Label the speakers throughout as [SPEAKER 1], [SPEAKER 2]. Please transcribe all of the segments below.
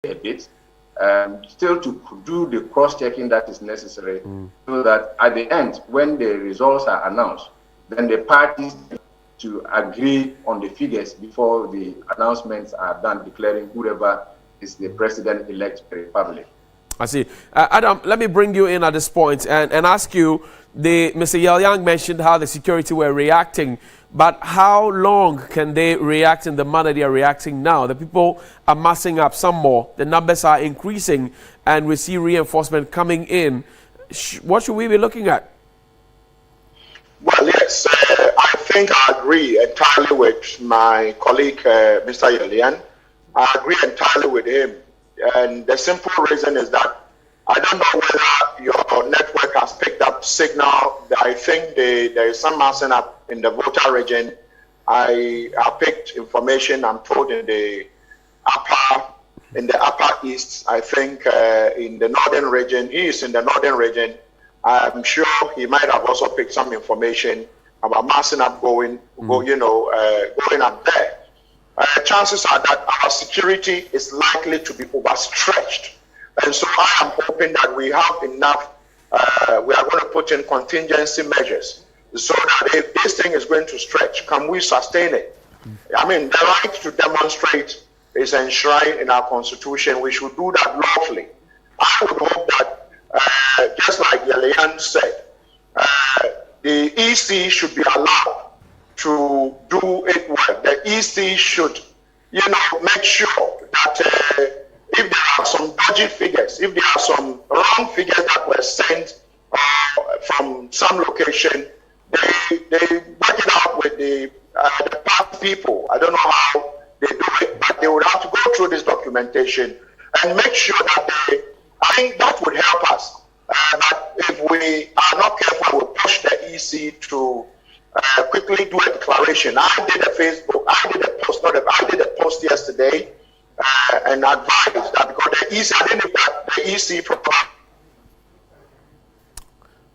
[SPEAKER 1] a bit, still to do the cross-checking that is necessary, so that at the end, when the results are announced, then the parties to agree on the figures before the announcements are done, declaring whoever is the president-elect of the republic.
[SPEAKER 2] I see. Adam, let me bring you in at this point and ask you, Mr. Yel-Yang mentioned how the security were reacting, but how long can they react in the manner they are reacting now? The people are massing up some more, the numbers are increasing, and we see reinforcement coming in. What should we be looking at?
[SPEAKER 3] Well, yes, I think I agree entirely with my colleague, Mr. Yel-Yang. I agree entirely with him. And the simple reason is that I don't know whether your network has picked up signal. I think there is some massing up in the Volta region. I picked information, I'm told, in the upper east. I think in the northern region. He is in the northern region. I'm sure he might have also picked some information about massing up going up there. Chances are that our security is likely to be overstretched. And so I am hoping that we have enough, we are going to put in contingency measures so that if this thing is going to stretch, can we sustain it? I mean, the right to demonstrate is enshrined in our constitution. We should do that lawfully. I would hope that, just like Yel-Yang said, the EC should be allowed to do it well. The EC should, make sure that if there are some dodgy figures, if there are some wrong figures that were sent from some location, they back it up with the past people. I don't know how they do it, but they would have to go through this documentation and make sure that I think that would help us. But if we are not careful, we'll push the EC to quickly do a declaration. I did a post yesterday and advised that because the EC, I didn't get the EC proposed.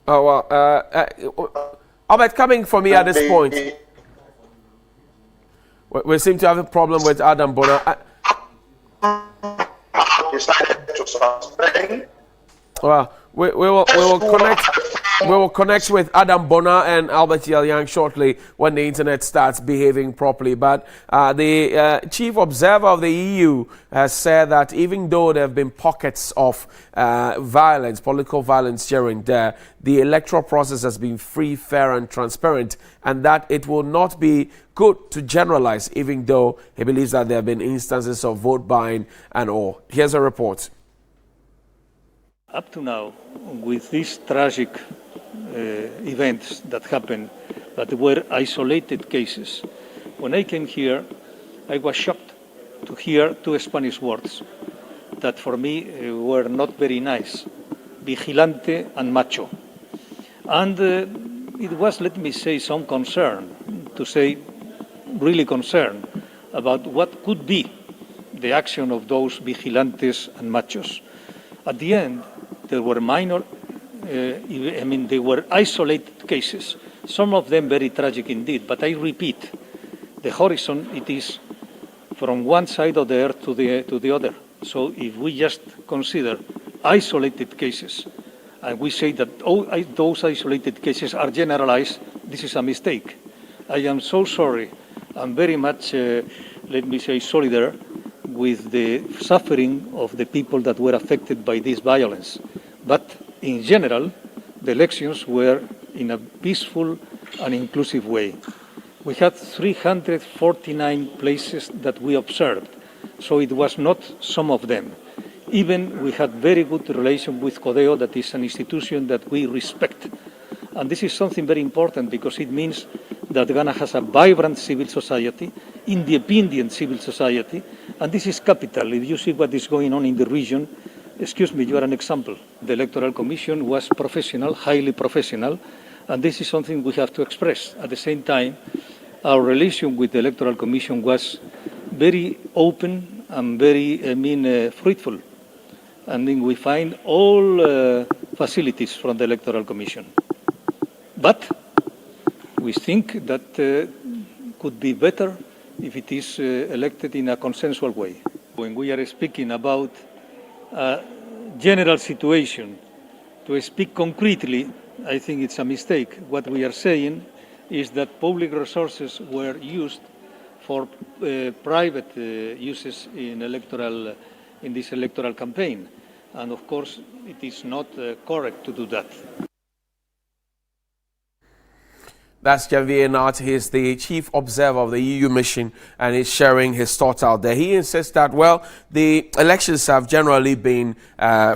[SPEAKER 2] Oh, well, Albert, coming from me at this point, we seem to have a problem with Adam Bona.
[SPEAKER 3] Decided to suspend.
[SPEAKER 2] Well, we will connect with Adam Bona and Albert Yel-Yang shortly when the internet starts behaving properly. But the chief observer of the EU has said that even though there have been pockets of violence, political violence here and there, the electoral process has been free, fair and transparent, and that it will not be good to generalize, even though he believes that there have been instances of vote buying and all. Here's a report.
[SPEAKER 4] Up to now, with these tragic events that happened, that were isolated cases, when I came here, I was shocked to hear two Spanish words that for me were not very nice: vigilante and macho. And it was, let me say, some concern, to say really concern, about what could be the action of those vigilantes and machos. At the end, there were minor, they were isolated cases, some of them very tragic indeed, but I repeat, the horizon, it is from one side of the earth to the other. So if we just consider isolated cases, and we say that those isolated cases are generalized, this is a mistake. I am so sorry. I'm very much, let me say, solidar with the suffering of the people that were affected by this violence. But in general, the elections were in a peaceful and inclusive way. We had 349 places that we observed, so it was not some of them. Even we had very good relation with CODEO, that is an institution that we respect. And this is something very important because it means that Ghana has a vibrant civil society, independent civil society, and this is capital. If you see what is going on in the region, excuse me, you are an example. The Electoral Commission was professional, highly professional, and this is something we have to express. At the same time, our relation with the Electoral Commission was very open and very, fruitful. And then we find all facilities from the Electoral Commission. But we think that could be better if it is elected in a consensual way. When we are speaking about a general situation, to speak concretely, I think it's a mistake. What we are saying is that public resources were used for private uses in this electoral campaign. And of course, it is not correct to do that.
[SPEAKER 2] That's Janvier Nat. He's the chief observer of the EU mission and he's sharing his thoughts out there. He insists that, well, the elections have generally been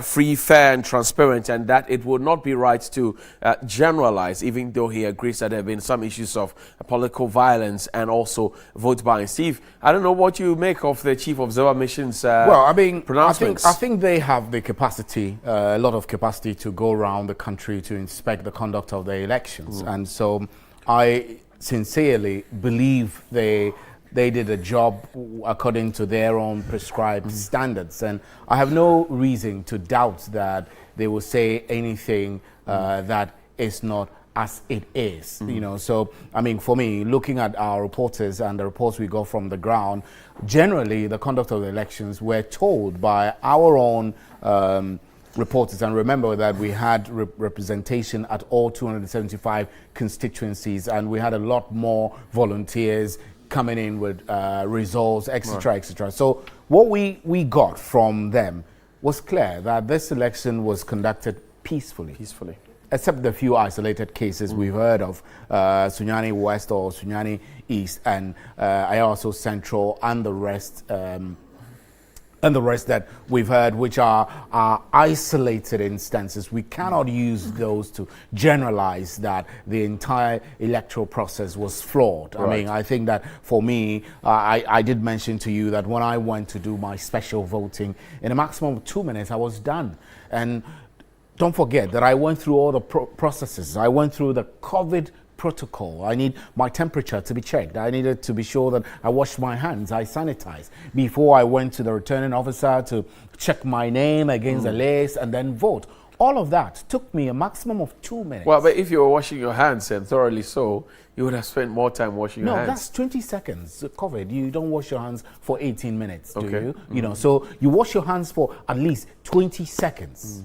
[SPEAKER 2] free, fair and transparent and that it would not be right to generalize, even though he agrees that there have been some issues of political violence and also vote buying. Steve, I don't know what you make of the chief observer mission's pronouncements.
[SPEAKER 5] I think they have the capacity, a lot of capacity to go around the country to inspect the conduct of the elections. And so I sincerely believe they did a job according to their own prescribed standards, and I have no reason to doubt that they will say anything that is not as it is. You know, so I mean, for me, looking at our reporters and the reports we got from the ground, generally the conduct of the elections were told by our own reporters, and remember that we had representation at all 275 constituencies, and we had a lot more volunteers coming in with results, etc., etc. So what we got from them was clear that this election was conducted peacefully, except the few isolated cases we've heard of, Sunyani West or Sunyani East, and Ayawaso Central, and the rest. And the rest that we've heard, which are isolated instances. We cannot use those to generalize that the entire electoral process was flawed. I mean, I think that for me, I did mention to you that when I went to do my special voting, in a maximum of 2 minutes, I was done. And don't forget that I went through all the processes. I went through the COVID protocol. I need my temperature to be checked. I needed to be sure that I washed my hands, I sanitized before I went to the returning officer to check my name against the list and then vote. All of that took me a maximum of 2 minutes. Well,
[SPEAKER 2] but if you were washing your hands and thoroughly so, you would have spent more time washing your hands.
[SPEAKER 5] No, that's 20 seconds. COVID, you don't wash your hands for 18 minutes, do you? You know, so you wash your hands for at least 20 seconds.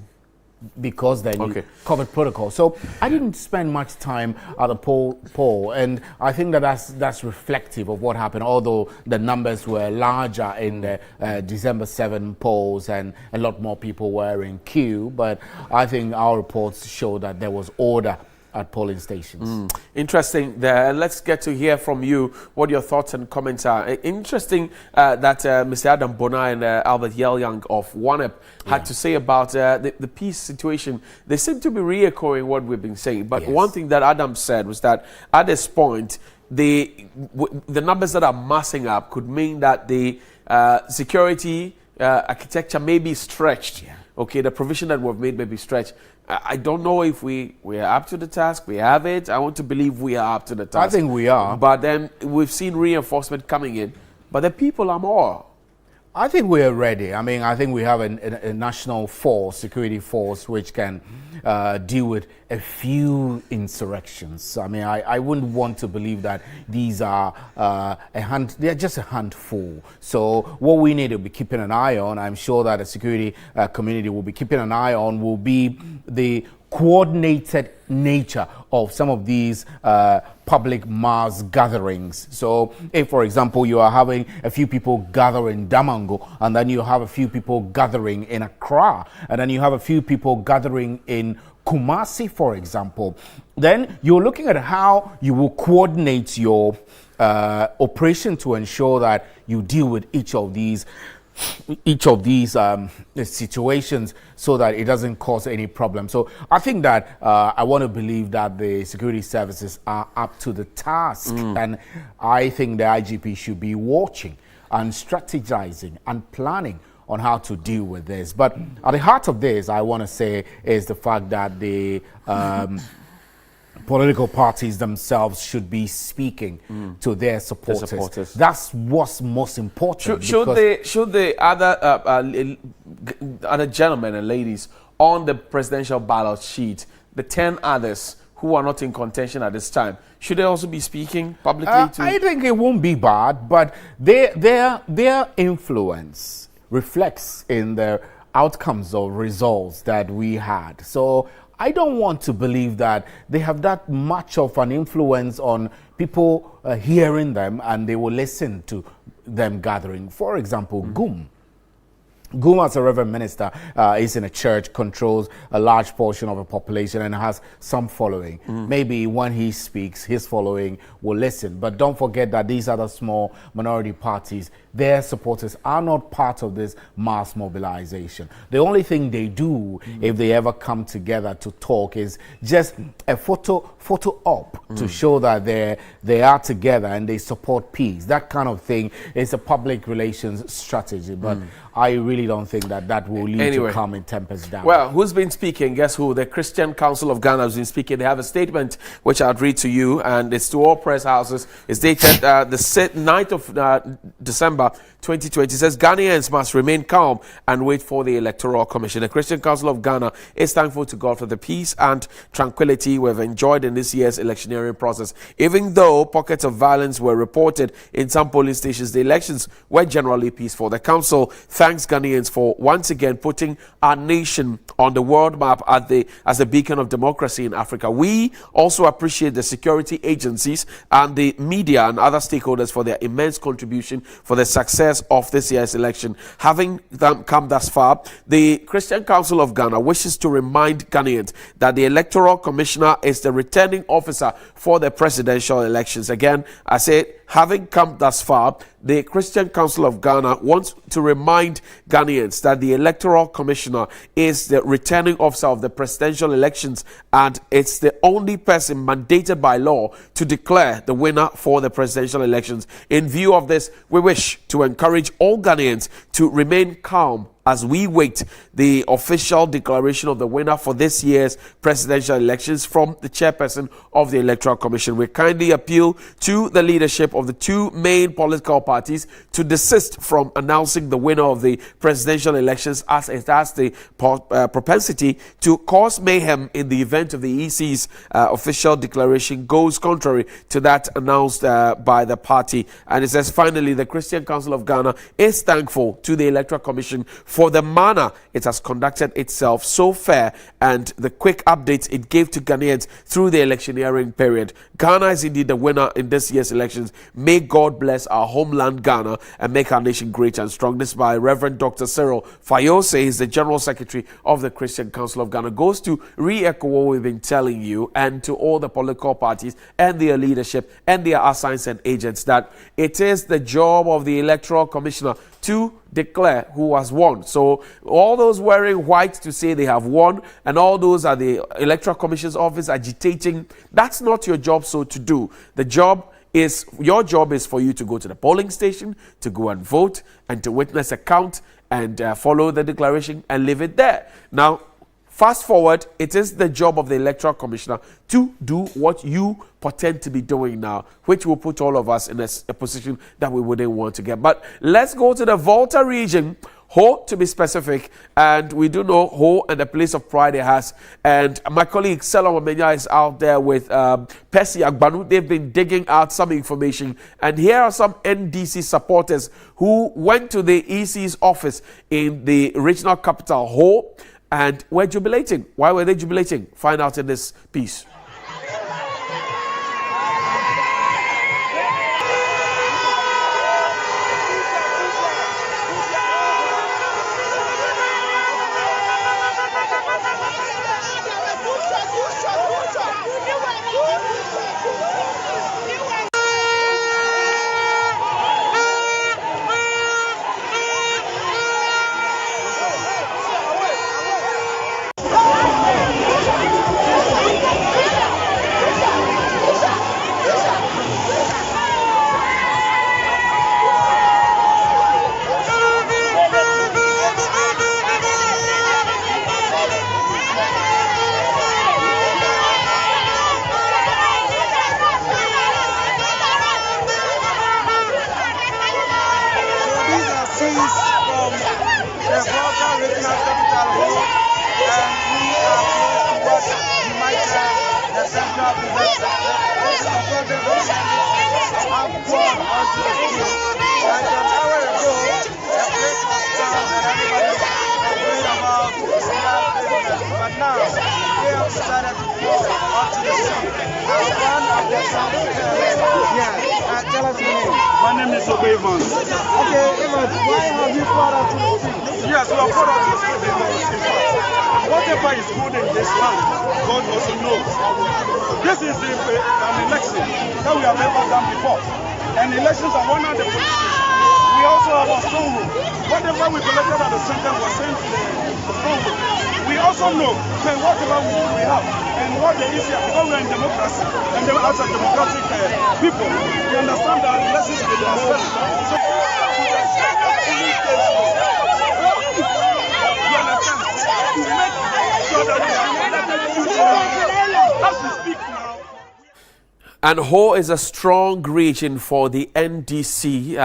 [SPEAKER 5] Because then you covered protocol. So I didn't spend much time at the poll, and I think that that's reflective of what happened, although the numbers were larger in the December 7 polls and a lot more people were in queue, but I think our reports show that there was order at polling stations.
[SPEAKER 2] Interesting there. Let's get to hear from you what your thoughts and comments are. Interesting that Mr. Adam Bona and Albert Yell-Young of ONEP had to say about the peace situation. They seem to be reechoing what we've been saying. But one thing that Adam said was that at this point, the numbers that are massing up could mean that the security architecture may be stretched. Okay, the provision that we've made may be stretched. I don't know if we are up to the task. We have it. I want to believe we are up to the task.
[SPEAKER 5] I think we are.
[SPEAKER 2] But then we've seen reinforcement coming in. But the people are more.
[SPEAKER 5] I think we are ready. I mean, I think we have a national force, security force, which can deal with a few insurrections. I mean, I wouldn't want to believe that these are they're just a handful. So what we need to be keeping an eye on, I'm sure that the security community will be keeping an eye on, will be the coordinated nature of some of these public mass gatherings. So if, for example, you are having a few people gather in Damango, and then you have a few people gathering in Accra, and then you have a few people gathering in Kumasi, for example, then you're looking at how you will coordinate your operation to ensure that you deal with each of these situations so that it doesn't cause any problem. So I think that I want to believe that the security services are up to the task, and I think the IGP should be watching and strategizing and planning on how to deal with this. But at the heart of this, I want to say, is the fact that the political parties themselves should be speaking to their supporters. That's what's most important.
[SPEAKER 2] Should the other gentlemen and ladies on the presidential ballot sheet, the 10 others who are not in contention at this time, should they also be speaking publicly?
[SPEAKER 5] I think it won't be bad, but their influence reflects in the outcomes or results that we had. So I don't want to believe that they have that much of an influence on people hearing them and they will listen to them gathering. For example, GUM. GUM, as a reverend minister, is in a church, controls a large portion of the population and has some following. Maybe when he speaks, his following will listen. But don't forget that these other small minority parties, their supporters are not part of this mass mobilization. The only thing they do if they ever come together to talk is just a photo op to show that they are together and they support peace. That kind of thing is a public relations strategy. But I really don't think that will lead to calming tempers down.
[SPEAKER 2] Well, who's been speaking? Guess who? The Christian Council of Ghana has been speaking. They have a statement which I'll read to you, and it's to all press houses. It's dated the 9th of December 2020. It says Ghanaians must remain calm and wait for the Electoral Commission. The Christian Council of Ghana is thankful to God for the peace and tranquility we've enjoyed in this year's electioneering process. Even though pockets of violence were reported in some polling stations, the elections were generally peaceful. The council thanks Ghanaians for once again putting our nation on the world map as a beacon of democracy in Africa. We also appreciate the security agencies and the media and other stakeholders for their immense contribution for the success of this year's election. Having them come thus far, the Christian Council of Ghana wishes to remind Ghanaians that the Electoral Commissioner is the returning officer for the presidential elections. Again, I say, having come thus far, the Christian Council of Ghana wants to remind Ghanaians that the Electoral Commissioner is the returning officer of the presidential elections, and it's the only person mandated by law to declare the winner for the presidential elections. In view of this, we wish to encourage all Ghanaians to remain calm as we wait the official declaration of the winner for this year's presidential elections from the chairperson of the Electoral Commission. We kindly appeal to the leadership of the two main political parties to desist from announcing the winner of the presidential elections, as it has the propensity to cause mayhem in the event of the EC's official declaration goes contrary to that announced by the party. And it says, finally, the Christian Council of Ghana is thankful to the Electoral Commission for the manner it has conducted itself so fair and the quick updates it gave to Ghanaians through the electioneering period. Ghana is indeed the winner in this year's elections. May God bless our homeland Ghana and make our nation great and strong. This by Reverend Dr. Cyril Fayose. He's the General Secretary of the Christian Council of Ghana. Goes to re-echo what we've been telling you and to all the political parties and their leadership and their assigns and agents that it is the job of the Electoral Commissioner to declare who has won. So all those wearing white to say they have won and all those at the Electoral Commission's office agitating, that's not your job so to do. Your job is for you to go to the polling station, to go and vote and to witness a count and follow the declaration and leave it there. Now, fast forward, it is the job of the Electoral Commissioner to do what you pretend to be doing now, which will put all of us in a position that we wouldn't want to get. But let's go to the Volta region, Ho to be specific, and we do know Ho and the place of pride it has. And my colleague Selom Amenya is out there with Percy Agbanu. They've been digging out some information, and here are some NDC supporters who went to the EC's office in the regional capital, Ho, and were jubilating. Why were they jubilating? Find out in this piece.
[SPEAKER 6] central presenter. Have gone onto the field. And an hour ago, the place was down and everybody was worried about their business. But now, they have decided to go onto the field. And one of the tell us your name.
[SPEAKER 7] My name is Obey Evans.
[SPEAKER 6] Okay, Evans, why have you brought out to the field?
[SPEAKER 7] Yes, we are brought out to the field because in fact, whatever is good in this land, God also knows. This is an election that we have never done before. And elections are one of the politicians. We also have a strong room. Whatever we collected at the center was sent to the strong room. We also know that whatever we do, we have. And what the issue, because we are in democracy, and as a democratic people, we understand that elections are transparent. So, to make sure that we are as we speak now.
[SPEAKER 2] And Ho is a strong region for the NDC.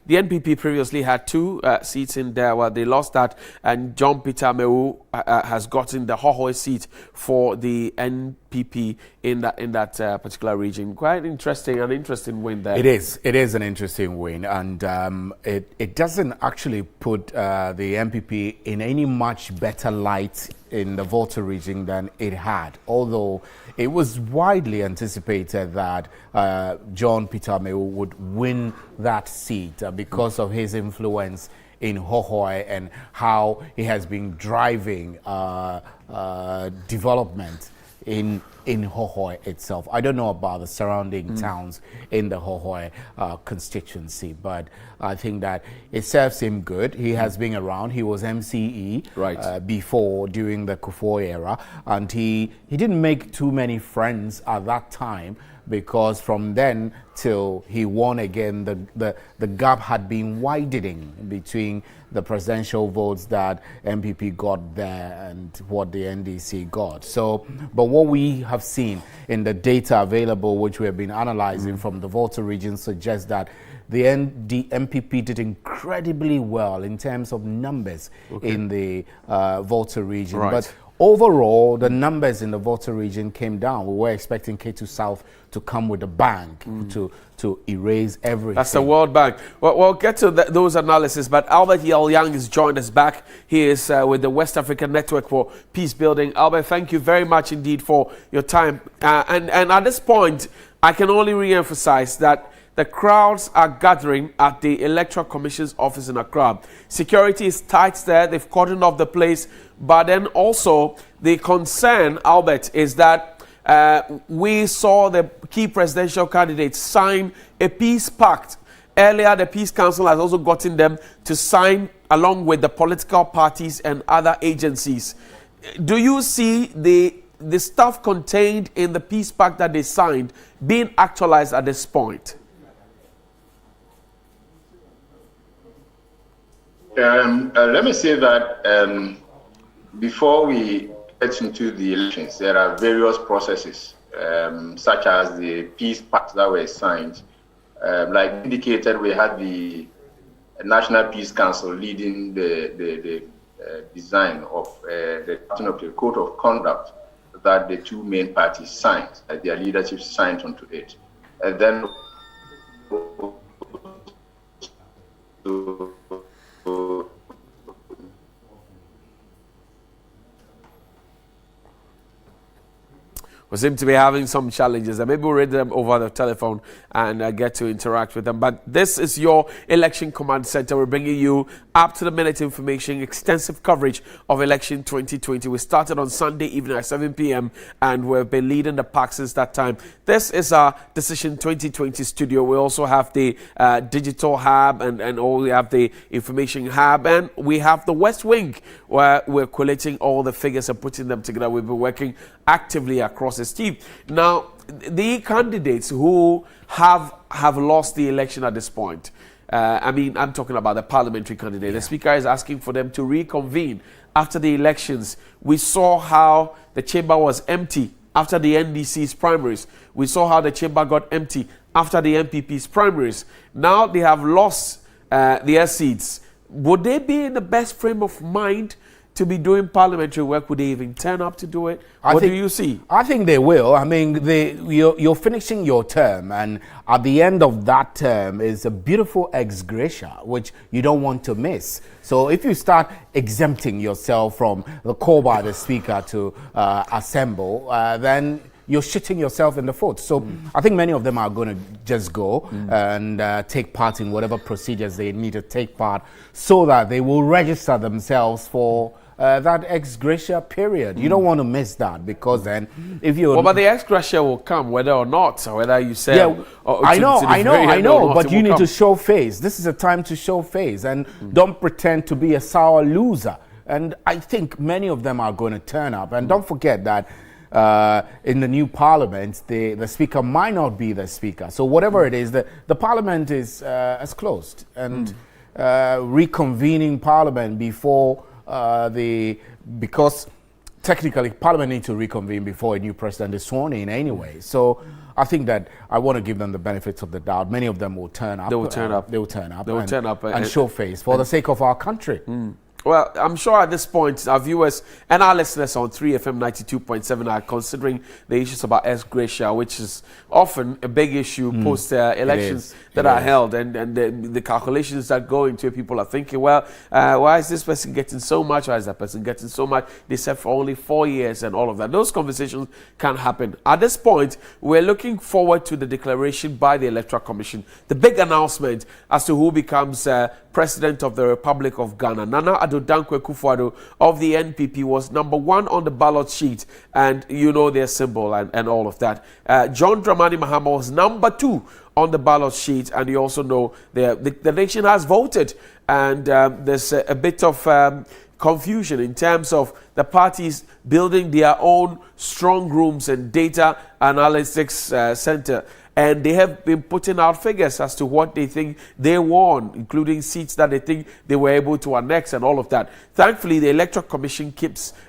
[SPEAKER 2] The NPP previously had 2 seats in there. Well, they lost that, and John Peter Amewu has gotten the Hohoe seat for the NPP in that particular region. Quite interesting, an interesting win there.
[SPEAKER 5] It is an interesting win, and it doesn't actually put the NPP in any much better light in the Volta region than it had, although it was widely anticipated that John Peter Amewu would win that seat because of his influence in Hohoe and how he has been driving development in Hohoe itself. I don't know about the surrounding towns in the Hohoe constituency, but I think that it serves him good. He has been around. He was MCE before, during the Kufuor era, and he didn't make too many friends at that time, because from then till he won again, the gap had been widening between the presidential votes that MPP got there and what the NDC got. So, but what we have seen in the data available, which we have been analyzing from the Volta region, suggests that the MPP did incredibly well in terms of numbers in the Volta region. But overall, the numbers in the Volta region came down. We were expecting K2 South to come with a bang to erase everything.
[SPEAKER 2] That's the World Bank. Well, we'll get to those analysis, but Albert Yel-Yang has joined us back. He is with the West African Network for Peace Building. Albert, thank you very much indeed for your time. And at this point, I can only re-emphasize that the crowds are gathering at the Electoral Commission's office in Accra. Security is tight there. They've cordoned off the place. But then also the concern, Albert, is that we saw the key presidential candidates sign a peace pact. Earlier, the Peace Council has also gotten them to sign along with the political parties and other agencies. Do you see the stuff contained in the peace pact that they signed being actualized at this point?
[SPEAKER 1] Let me say that before we get into the elections, there are various processes, such as the peace pacts that were signed. Like indicated, we had the National Peace Council leading the design of the code of conduct that the 2 main parties signed, their leadership signed onto it. And then
[SPEAKER 2] We seem to be having some challenges, and maybe we'll read them over the telephone and get to interact with them. But this is your Election Command Center. We're bringing you up-to-the-minute information, extensive coverage of Election 2020. We started on Sunday evening at 7 p.m. and we've been leading the pack since that time. This is our Decision 2020 studio. We also have the digital hub and we have the information hub, and we have the West Wing, where we're collating all the figures and putting them together. We've been working actively across the team. Now, the candidates who have lost the election at this point, I'm talking about the parliamentary candidate. Yeah. The Speaker is asking for them to reconvene after the elections. We saw how the chamber was empty after the NDC's primaries. We saw how the chamber got empty after the MPP's primaries. Now they have lost their seats. Would they be in the best frame of mind to be doing parliamentary work? Would they even turn up to do it? What do you see?
[SPEAKER 5] I think they will. I mean, you're finishing your term, and at the end of that term is a beautiful ex gratia, which you don't want to miss. So if you start exempting yourself from the call by the speaker to assemble, then you're shooting yourself in the foot. So I think many of them are going to just go and take part in whatever procedures they need to take part, so that they will register themselves for that ex gratia period. You don't want to miss that, because then if you...
[SPEAKER 2] Well, but the ex gratia will come whether or not, or whether you say...
[SPEAKER 5] Yeah, I know, but you need to show face. This is a time to show face, and don't pretend to be a sour loser. And I think many of them are going to turn up. And don't forget that in the new parliament, the speaker might not be the speaker. So whatever it is, the parliament is closed, and reconvening parliament before because technically parliament needs to reconvene before a new president is sworn in anyway. So I think that I want to give them the benefits of the doubt. Many of them will turn up.
[SPEAKER 2] They will turn up.
[SPEAKER 5] They will turn up.
[SPEAKER 2] They will turn up
[SPEAKER 5] and show face for the sake of our country.
[SPEAKER 2] Well, I'm sure at this point our viewers and our listeners on 3FM 92.7 are considering the issues about ex gratia, which is often a big issue post elections that are held, and the calculations that go into it. People are thinking, well, why is this person getting so much? Why is that person getting so much? They served for only 4 years and all of that. Those conversations can happen. At this point, we're looking forward to the declaration by the Electoral Commission, the big announcement as to who becomes President of the Republic of Ghana. Nana Addo Dankwa Akufo-Addo of the NPP was number 1 on the ballot sheet, and you know their symbol and all of that. John Dramani Mahama was number 2 on the ballot sheet, and you also know the nation has voted, and there's a bit of confusion in terms of the parties building their own strong rooms and data analytics center. And they have been putting out figures as to what they think they won, including seats that they think they were able to annex and all of that. Thankfully, the Electoral Commission has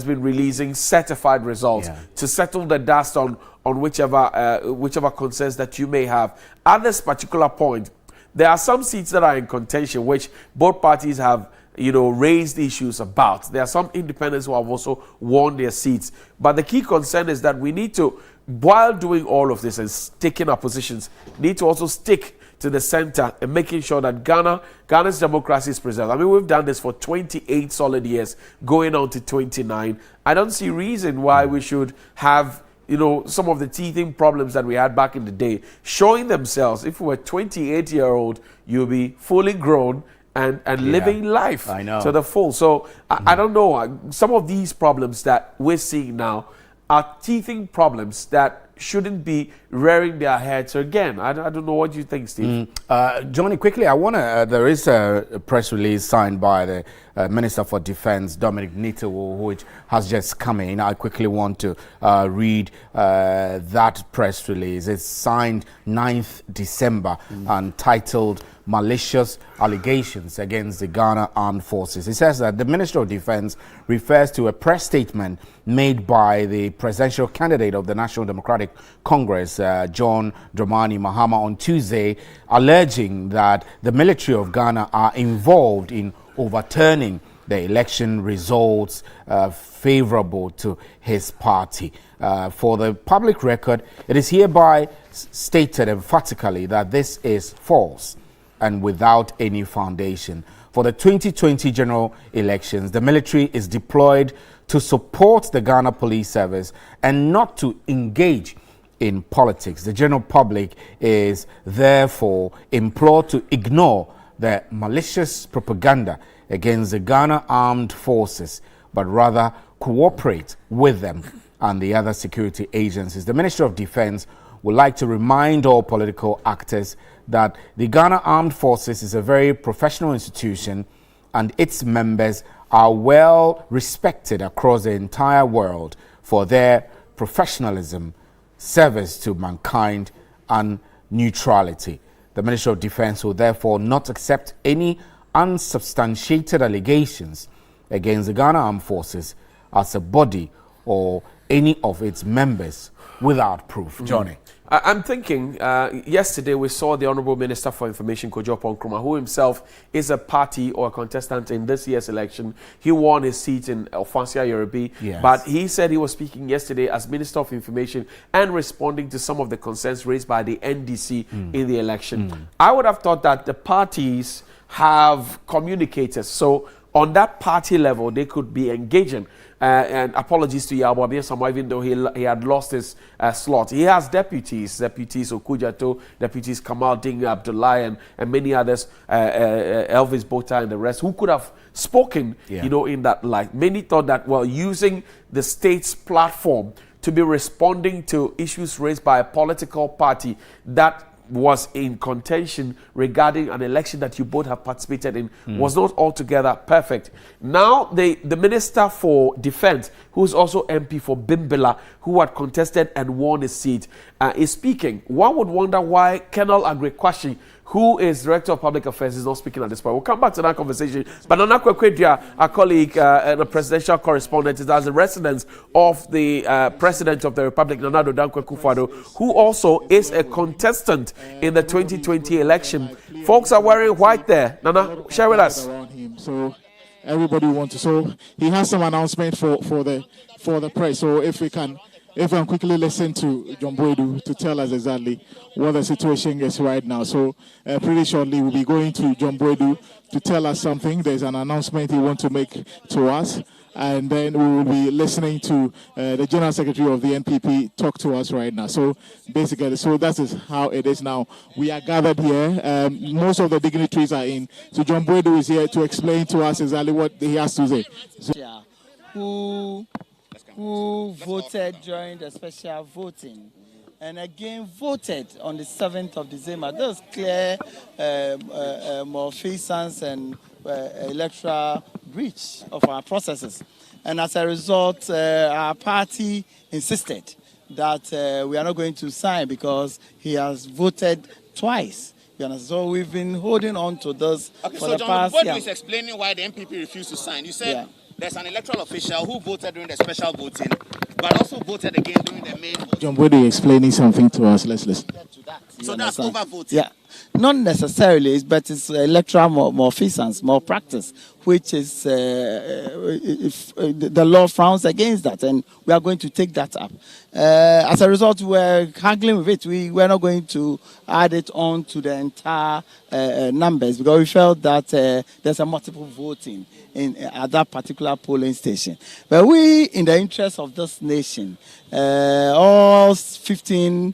[SPEAKER 2] been releasing certified results to settle the dust on whichever concerns that you may have. At this particular point, there are some seats that are in contention, which both parties have raised issues about. There are some independents who have also won their seats. But the key concern is that we need to, while doing all of this and sticking our positions, need to also stick to the center and making sure that Ghana's democracy is preserved. I mean, we've done this for 28 solid years, going on to 29. I don't see reason why we should have some of the teething problems that we had back in the day showing themselves. If we were 28-year-old, you'll be fully grown and living life to the full. So I don't know. Some of these problems that we're seeing now are teething problems that shouldn't be rearing their heads again. I don't know what you think, Steve.
[SPEAKER 5] Johnny, quickly, there is a press release signed by the Minister for Defense, Dominic Nitiwo, which has just come in. I quickly want to read that press release. It's signed 9th December and titled Malicious Allegations Against the Ghana Armed Forces. It says that the Minister of Defense refers to a press statement made by the presidential candidate of the National Democratic Congress, John Dramani Mahama, on Tuesday, alleging that the military of Ghana are involved in overturning the election results favorable to his party. For the public record, it is hereby stated emphatically that this is false and without any foundation. For the 2020 general elections, the military is deployed to support the Ghana Police Service and not to engage in politics. The general public is therefore implored to ignore the malicious propaganda against the Ghana Armed Forces, but rather cooperate with them and the other security agencies. The Ministry of Defense would like to remind all political actors that the Ghana Armed Forces is a very professional institution, and its members are well respected across the entire world for their professionalism, service to mankind, and neutrality. The Ministry of Defense will therefore not accept any unsubstantiated allegations against the Ghana Armed Forces as a body or any of its members without proof. Johnny.
[SPEAKER 2] I'm thinking, yesterday we saw the Honorable Minister for Information, Kojo Nkrumah, who himself is a party or a contestant in this year's election. He won his seat in Ofansia Yorubi,
[SPEAKER 5] Yes.
[SPEAKER 2] but he said he was speaking yesterday as Minister of Information and responding to some of the concerns raised by the NDC in the election. I would have thought that the parties have communicators, so on that party level, they could be engaging. And apologies to Yabo Abiyasamoah, even though he had lost his slot. He has deputies Okujato, deputies Kamal Ding Abdullah, and many others, Elvis Bota and the rest, who could have spoken, in that light. Many thought that, well, using the state's platform to be responding to issues raised by a political party that was in contention regarding an election that you both have participated in was not altogether perfect. Now, the Minister for Defense, who is also MP for Bimbilla, who had contested and won his seat, is speaking. One would wonder why Colonel Agri-Kwashi, who is Director of Public Affairs, is not speaking at this point. We'll come back to that conversation. But Nana Kwekwedia, our colleague and a presidential correspondent, is as a resident of the President of the Republic, Nana Addo Dankwa Akufo-Addo, who also is a contestant in the 2020 election. Folks are wearing white there. Nana, share with us.
[SPEAKER 8] Around him, so everybody wants to. So he has some announcement for the press. So if we can quickly listen to John Boydu to tell us exactly what the situation is right now. So pretty shortly we'll be going to John Boydu to tell us something. There's an announcement he wants to make to us. And then we will be listening to the General Secretary of the NPP talk to us right now. So basically, that is how it is now. We are gathered here. Most of the dignitaries are in. So John Boydu is here to explain to us exactly what he has to say.
[SPEAKER 9] So, who voted during the special voting and again voted on the 7th of December. Those clear malfeasance and electoral breach of our processes. And as a result, our party insisted that we are not going to sign because he has voted twice. So we've been holding on to this for the past year.
[SPEAKER 10] John, is explaining why the NPP refused to sign. You said there's an electoral official who voted during the special voting, but also voted again during the main voting.
[SPEAKER 8] John Boydu explaining something to us. Let's listen.
[SPEAKER 10] So that's overvoting.
[SPEAKER 9] Yeah, not necessarily, but it's electoral malfeasance, malpractice, which is if the law frowns against that, and we are going to take that up. As a result, we're haggling with it. We're not going to add it on to the entire numbers because we felt that there's a multiple voting at that particular polling station. But we, in the interest of this nation, all 15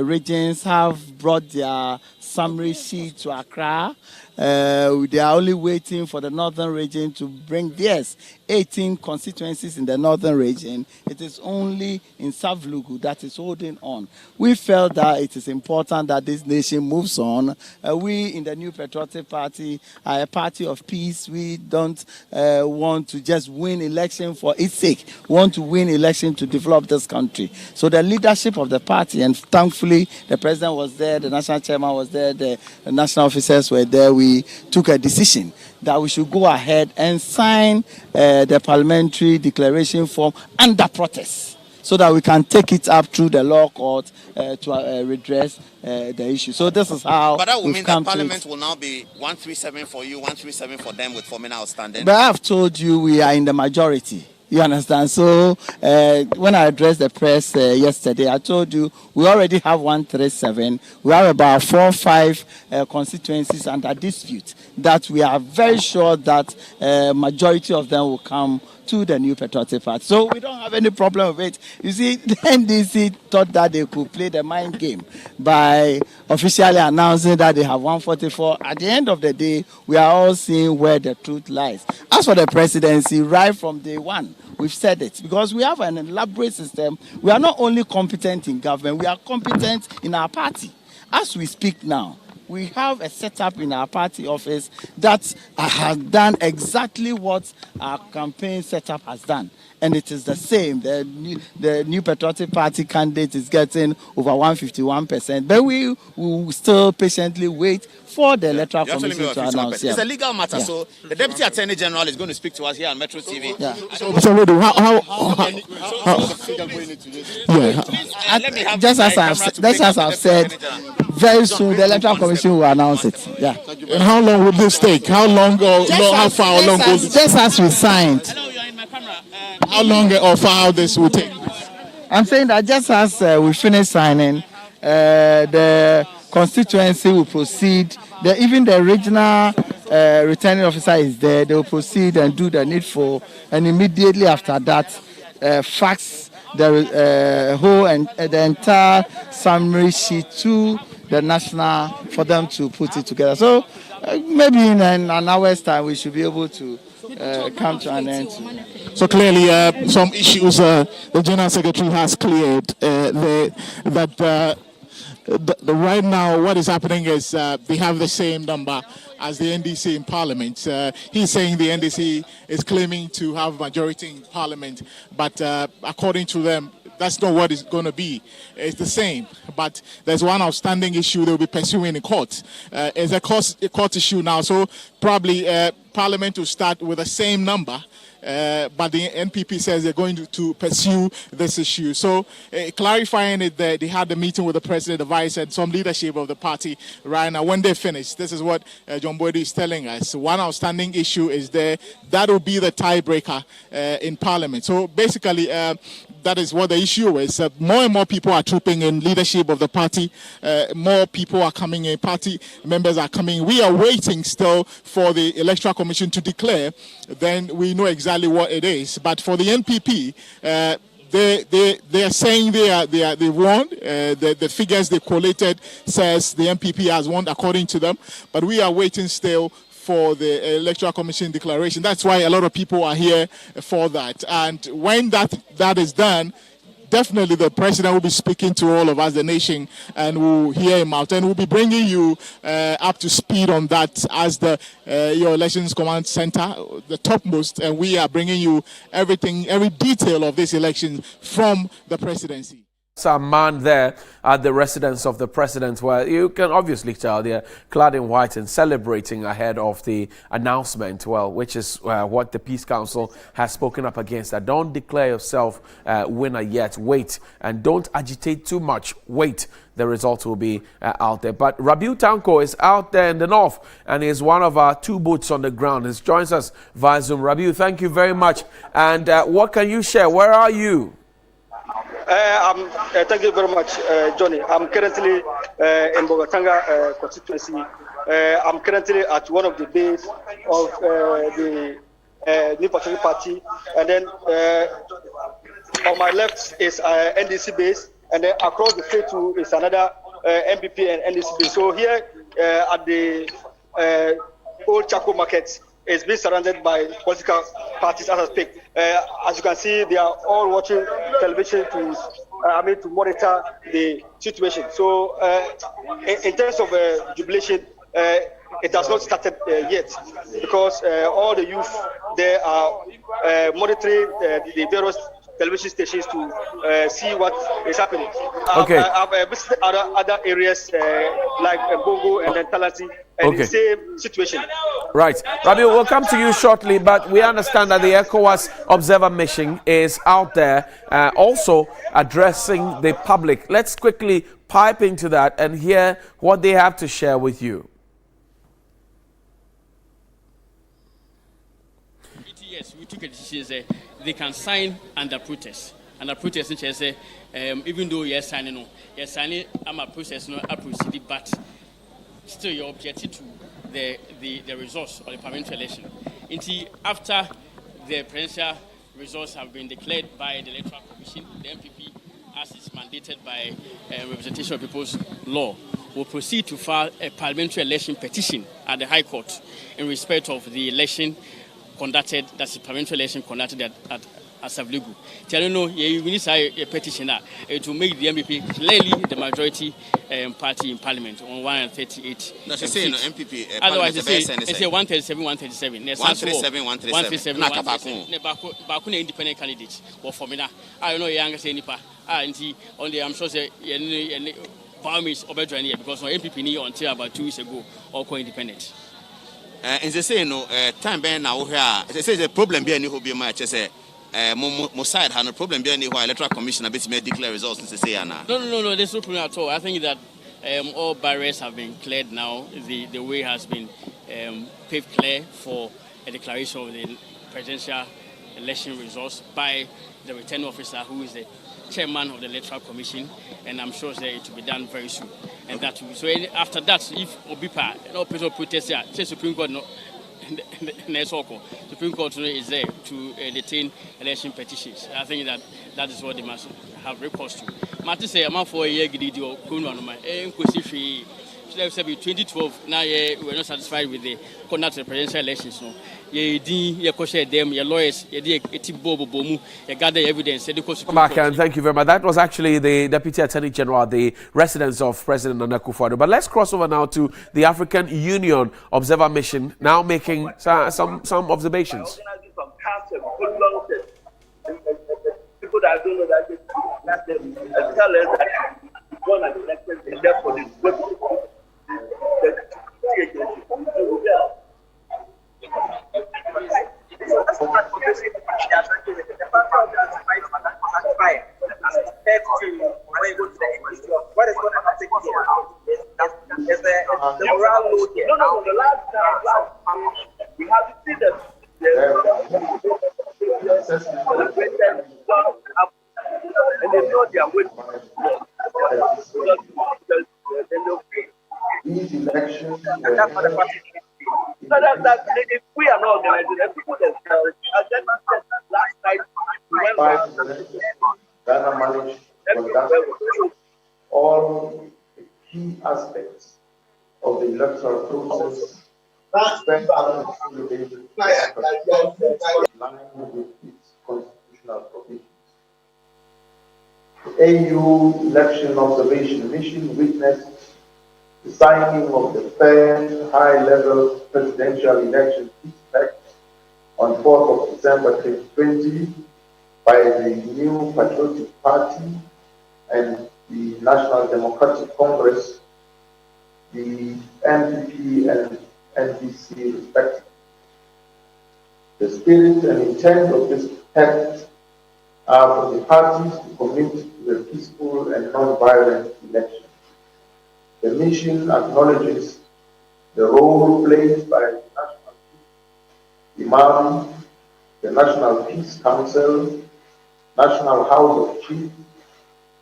[SPEAKER 9] regions have brought their summary sheet to Accra. They are only waiting for the northern region to bring theirs. 18 constituencies in the northern region. It is only in Savlugu that is holding on. We felt that it is important that this nation moves on. We in the New Patriotic Party are a party of peace. We don't want to just win election for its sake. We want to win election to develop this country. So the leadership of the party, and thankfully the president was there, the national chairman was there, the national officers were there. We took a decision that we should go ahead and sign the parliamentary declaration form under protest so that we can take it up through the law court to redress the issue. So this is how.
[SPEAKER 10] But that will mean that Parliament will now be 137 for you, 137 for them with forming outstanding.
[SPEAKER 9] But I have told you we are in the majority. You understand? So when I addressed the press yesterday, I told you we already have 137. We have about 4 or 5 constituencies under dispute that we are very sure that majority of them will come to the New Patriotic Party. So we don't have any problem with it. You see, the NDC thought that they could play the mind game by officially announcing that they have 144. At the end of the day, we are all seeing where the truth lies. As for the presidency, right from day one, we've said it, because we have an elaborate system. We are not only competent in government, we are competent in our party. As we speak now, we have a setup in our party office that has done exactly what our campaign setup has done. And it is the same. The New Patriotic Party candidate is getting over 151%. But we will still patiently wait for the Electoral Commission to announce.
[SPEAKER 10] It's a legal matter, so the Deputy Attorney General is going to speak to us here on Metro TV.
[SPEAKER 8] Yeah. So
[SPEAKER 9] just as I've said, very soon the Electoral Commission will announce it. Yeah.
[SPEAKER 8] And how long will this take? How long or how far along will this?
[SPEAKER 9] Just as we signed.
[SPEAKER 10] Hello, you are in my camera.
[SPEAKER 8] How long or far this will take?
[SPEAKER 9] I'm saying that just as we finish signing, the constituency will proceed. Even the regional returning officer is there. They will proceed and do the needful, and immediately after that, fax the whole and the entire summary sheet to the national for them to put it together. So maybe in an hour's time we should be able to come to an end.
[SPEAKER 8] So clearly, some issues the General Secretary has cleared. Right now, what is happening is they have the same number as the NDC in Parliament. He's saying the NDC is claiming to have majority in Parliament, but according to them, that's not what it's going to be. It's the same, but there's one outstanding issue they'll be pursuing in court. It's a court issue now, so probably Parliament will start with the same number. But the NPP says they're going to pursue this issue. So clarifying it, they had a meeting with the president, the vice, and some leadership of the party right now. When they finish, this is what John Boydu is telling us. One outstanding issue is there. That will be the tiebreaker in Parliament. So basically, that is what the issue is. More and more people are trooping in leadership of the party. More people are coming in. Party members are coming. We are waiting still for the Electoral Commission to declare. Then we know exactly what it is. But for the NPP, they are saying they won. The figures they collated says the NPP has won according to them. But we are waiting still for the Electoral Commission declaration. That's why a lot of people are here for that. And when that is done, definitely the president will be speaking to all of us, the nation, and we'll hear him out. And we'll be bringing you up to speed on that as your Elections Command Center, the topmost. And we are bringing you everything, every detail of this election from the presidency.
[SPEAKER 2] Some man there at the residence of the president, where you can obviously tell they're clad in white and celebrating ahead of the announcement, which is what the Peace Council has spoken up against. That don't declare yourself winner yet. Wait, and don't agitate too much. Wait, the results will be out there. But Rabiu Tanko is out there in the north and is one of our two boots on the ground. He joins us via Zoom. Rabiu, thank you very much. And what can you share? Where are you?
[SPEAKER 11] Thank you very much, Johnny. I'm currently in Bogatanga constituency. I'm currently at one of the bays of the New Patriotic Party, and then on my left is NDC base, and then across the street too is another MPP and NDC base. So here at the Old Chaco Market, it's been surrounded by political parties as I speak. As you can see, they are all watching television to monitor the situation. So, in terms of jubilation, it has not started yet because all the youth there are monitoring the various television stations to see what is happening.
[SPEAKER 2] Okay.
[SPEAKER 11] I've visited other areas like Bongo and then Talansi, and the same situation.
[SPEAKER 2] Right. Rabiu, we'll come to you shortly, but we understand that the ECOWAS Observer Mission is out there also addressing the public. Let's quickly pipe into that and hear what they have to share with you.
[SPEAKER 12] Yes, we took a decision they can sign under protest. Under protest, even though you're signing, I'm a process, I proceed, but still you're objected to the results of the parliamentary election. After the presidential results have been declared by the Electoral Commission, the MPP, as is mandated by Representation of People's Law, will proceed to file a parliamentary election petition at the High Court in respect of the election conducted, that's the parliamentary election conducted at as a legal. Tell no, you need a petition to make the MPP clearly the majority party in Parliament on 138.
[SPEAKER 10] No, she say no MPP.
[SPEAKER 12] Otherwise, they say 137, 137.
[SPEAKER 10] 137, 137.
[SPEAKER 12] Na Bakuna independent candidates. Well, for me now, I don't know younger say nipa. Only I'm sure say Baum's obedient here because no MPP need until about 2 weeks ago or co-independent.
[SPEAKER 10] And they say no time ben now here. They say the problem be any who be my say. Mo side had no problem being the electoral commission a bit may declare results and say
[SPEAKER 12] no, there's no problem at all. I think that all barriers have been cleared now. The way has been paved clear for a declaration of the presidential election results by the returning officer who is the chairman of the electoral commission, and I'm sure that it will be done very soon. And that will be so. After that, if Obipa no people protest here, say Supreme Court no. Supreme Court is there to detain election petitions. I think that is what they must have recourse to. Martin say I'm for a year or 2012 now we're not satisfied with the conduct of the presidential elections. No, you question them, your lawyers, you gather evidence.
[SPEAKER 2] Back and thank you very much. That was actually the Deputy Attorney General, the residence of President Nana Akufo-Addo. But let's cross over now to the African Union Observer Mission, now making some observations.
[SPEAKER 13] People that don't know that they tell us that one and elected is there for the we have to see that and they know they are waiting.
[SPEAKER 1] These elections.
[SPEAKER 13] So that if we are not organizing, the people themselves, as I said last night,
[SPEAKER 1] Ghana managed to conduct all the key aspects of the electoral process. Spent line with its constitutional provisions. The AU Election Observation Mission witnessed the signing of the first high-level presidential election peace pact on 4th of December 2020 by the New Patriotic Party and the National Democratic Congress, the NPP and NDC respectively. The spirit and intent of this pact are for the parties to commit to a peaceful and non-violent election. The mission acknowledges the role played by the National Peace Imam, the National Peace Council, National House of Chiefs,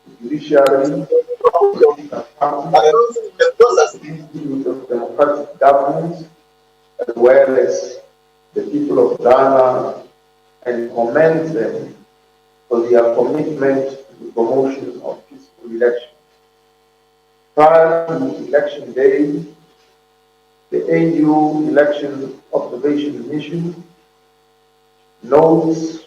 [SPEAKER 1] the Judiciary, the Institute of Democratic Governance, as well as the people of Ghana, and commend them for their commitment to the promotion of peaceful elections. Prior to election day, the AU Election Observation Mission notes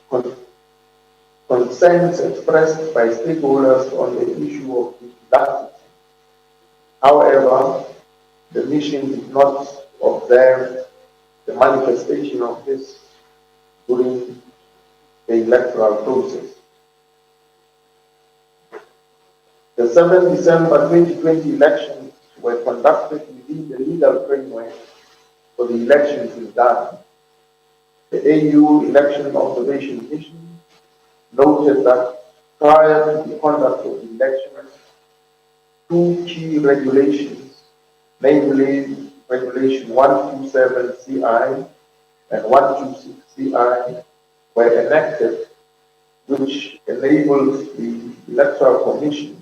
[SPEAKER 1] concerns expressed by stakeholders on the issue of vigilance. However, the mission did not observe the manifestation of this during the electoral process. The 7 December 2020 elections were conducted within the legal framework for the elections in Ghana. The AU Election Observation Mission noted that prior to the conduct of the elections, 2 key regulations, namely Regulation 127 CI and 126 CI, were enacted, which enables the Electoral Commission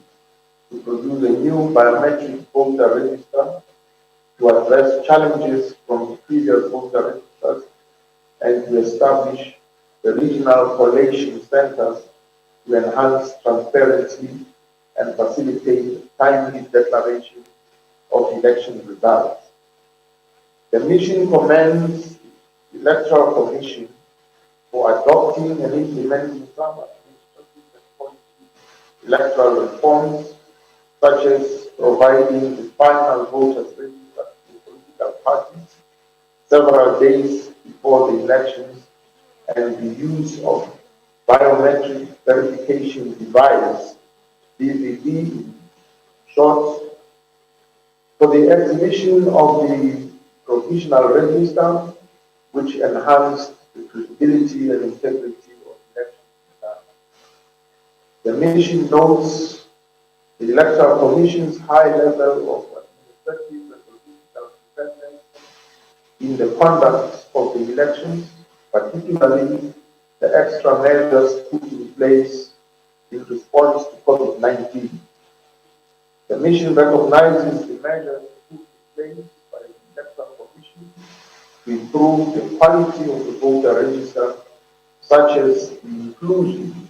[SPEAKER 1] to produce a new biometric voter register to address challenges from the previous voter registers and to establish the regional collation centers to enhance transparency and facilitate timely declaration of election results. The mission commends the Electoral Commission
[SPEAKER 14] for adopting and implementing some administrative and policy electoral reforms, such as providing the final voters register to political parties several days before the elections, and the use of biometric verification device, BVD, short, for the exhibition of the provisional register, which enhanced the credibility and integrity of elections. The mission notes the Electoral Commission's high level of administrative and political independence in the conduct of the elections, particularly the extra measures put in place in response to COVID-19. The mission recognizes the measures put in place by the Electoral Commission to improve the quality of the voter register, such as the inclusion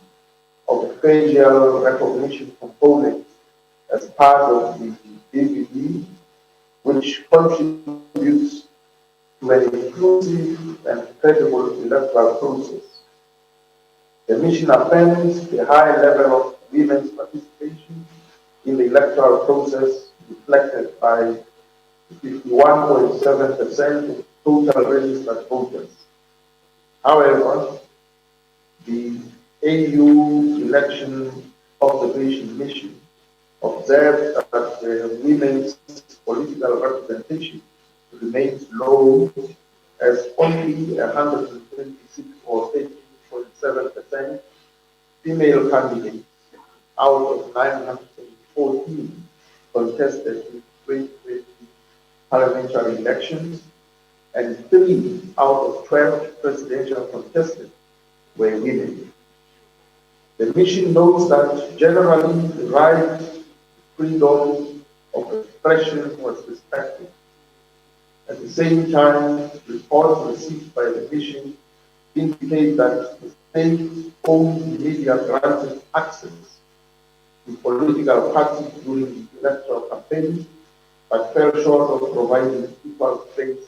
[SPEAKER 14] of the facial recognition component as part of the DVD, which contributes to an inclusive and credible electoral process. The mission affirms the high level of women's participation in the electoral process, reflected by 51.7% of total registered voters. However, the AU Election Observation Mission observed that women's political representation remains low, as only 126 or 18.7% female candidates out of 914 contested in 2020 parliamentary elections, and 3 out of 12 presidential contestants were women. The mission notes that generally the right to freedom of expression was respected. At the same time, reports received by the mission indicate that the state-owned media granted access to political parties during the electoral campaign, but fell short of providing equal space,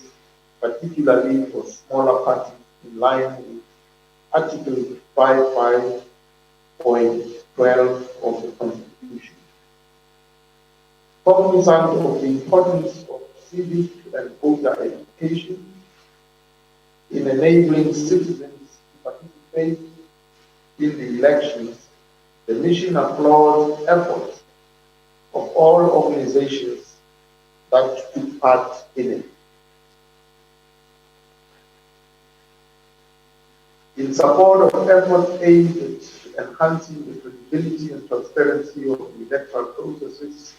[SPEAKER 14] particularly for smaller parties, in line with Article 55.12 of the Constitution. Cognizant of the importance of civic and voter education in enabling citizens to participate in the elections, the mission applauds efforts of all organizations that took part in it. In support of efforts aimed at enhancing the credibility and transparency of the electoral processes,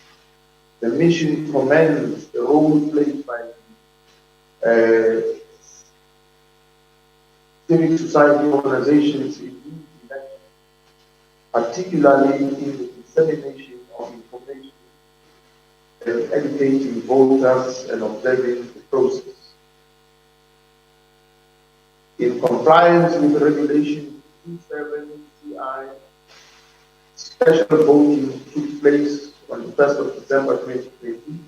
[SPEAKER 14] the mission commends the role played by civic society organizations in these elections, particularly in the dissemination of information and educating voters and observing the process. In compliance with Regulation 27 CI, special voting took place on the 1st of December 2020.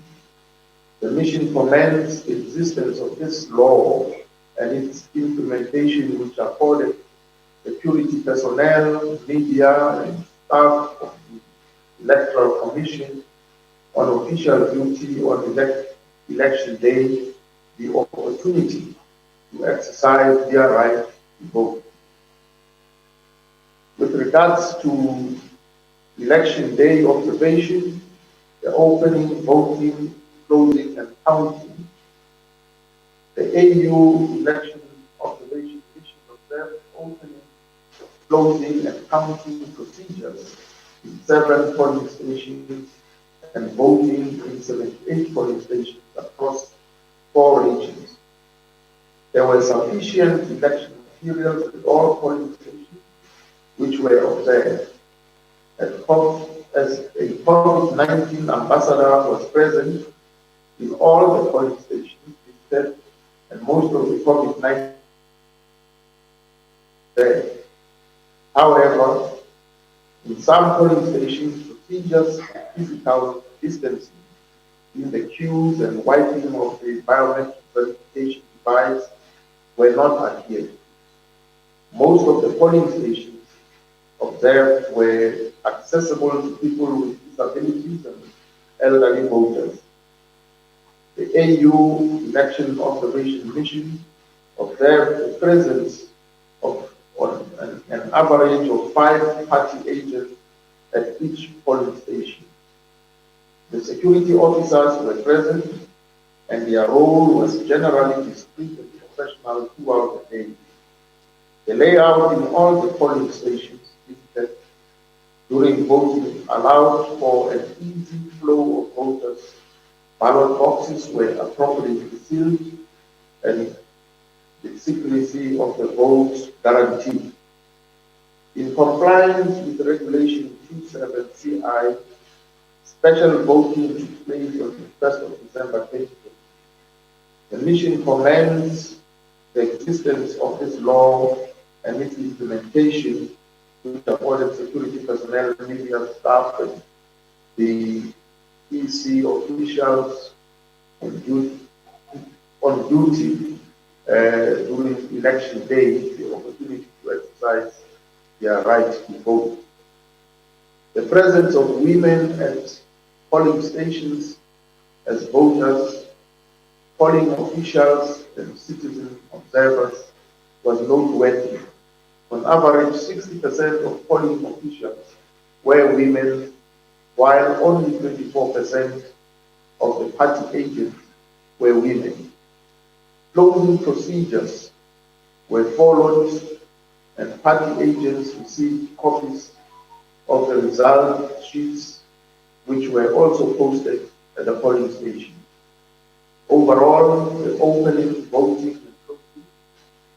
[SPEAKER 14] The mission commends the existence of this law and its implementation, which afforded security personnel, media, and staff of the Electoral Commission on official duty on election day the opportunity to exercise their right to vote. With regards to election day observation, the opening, voting, closing, and counting, the AU Election Observation Mission observed opening, closing, and counting procedures in 7 polling stations and voting in 78 polling stations across 4 regions. There were sufficient election materials at all polling stations, which were observed. As a COVID-19 ambassador was present in all the polling stations visited, and most of the COVID-19 there. However, in some polling stations, procedures for physical distancing in the queues and wiping of the biometric verification device were not adhered to. Most of the polling stations observed were accessible to people with disabilities and elderly voters. The AU Election Observation Mission observed the presence of an average of 5 party agents at each polling station. The security officers were present and their role was generally discreet and professional throughout the day. The layout in all the polling stations visited during voting allowed for an easy flow of voters. Ballot boxes were appropriately sealed and the secrecy of the votes guaranteed. In compliance with Regulation 27 CI, special voting took place on the 1st of December 2020. The mission commends the existence of this law and its implementation, which afforded security personnel, media staff, and the EC officials on duty during election day the opportunity to exercise their right to vote. The presence of women at polling stations as voters, polling officials, and citizen observers was noteworthy. On average, 60% of polling officials were women, while only 24% of the party agents were women. Closing procedures were followed and party agents received copies of the result sheets, which were also posted at the polling station. Overall, the opening, voting,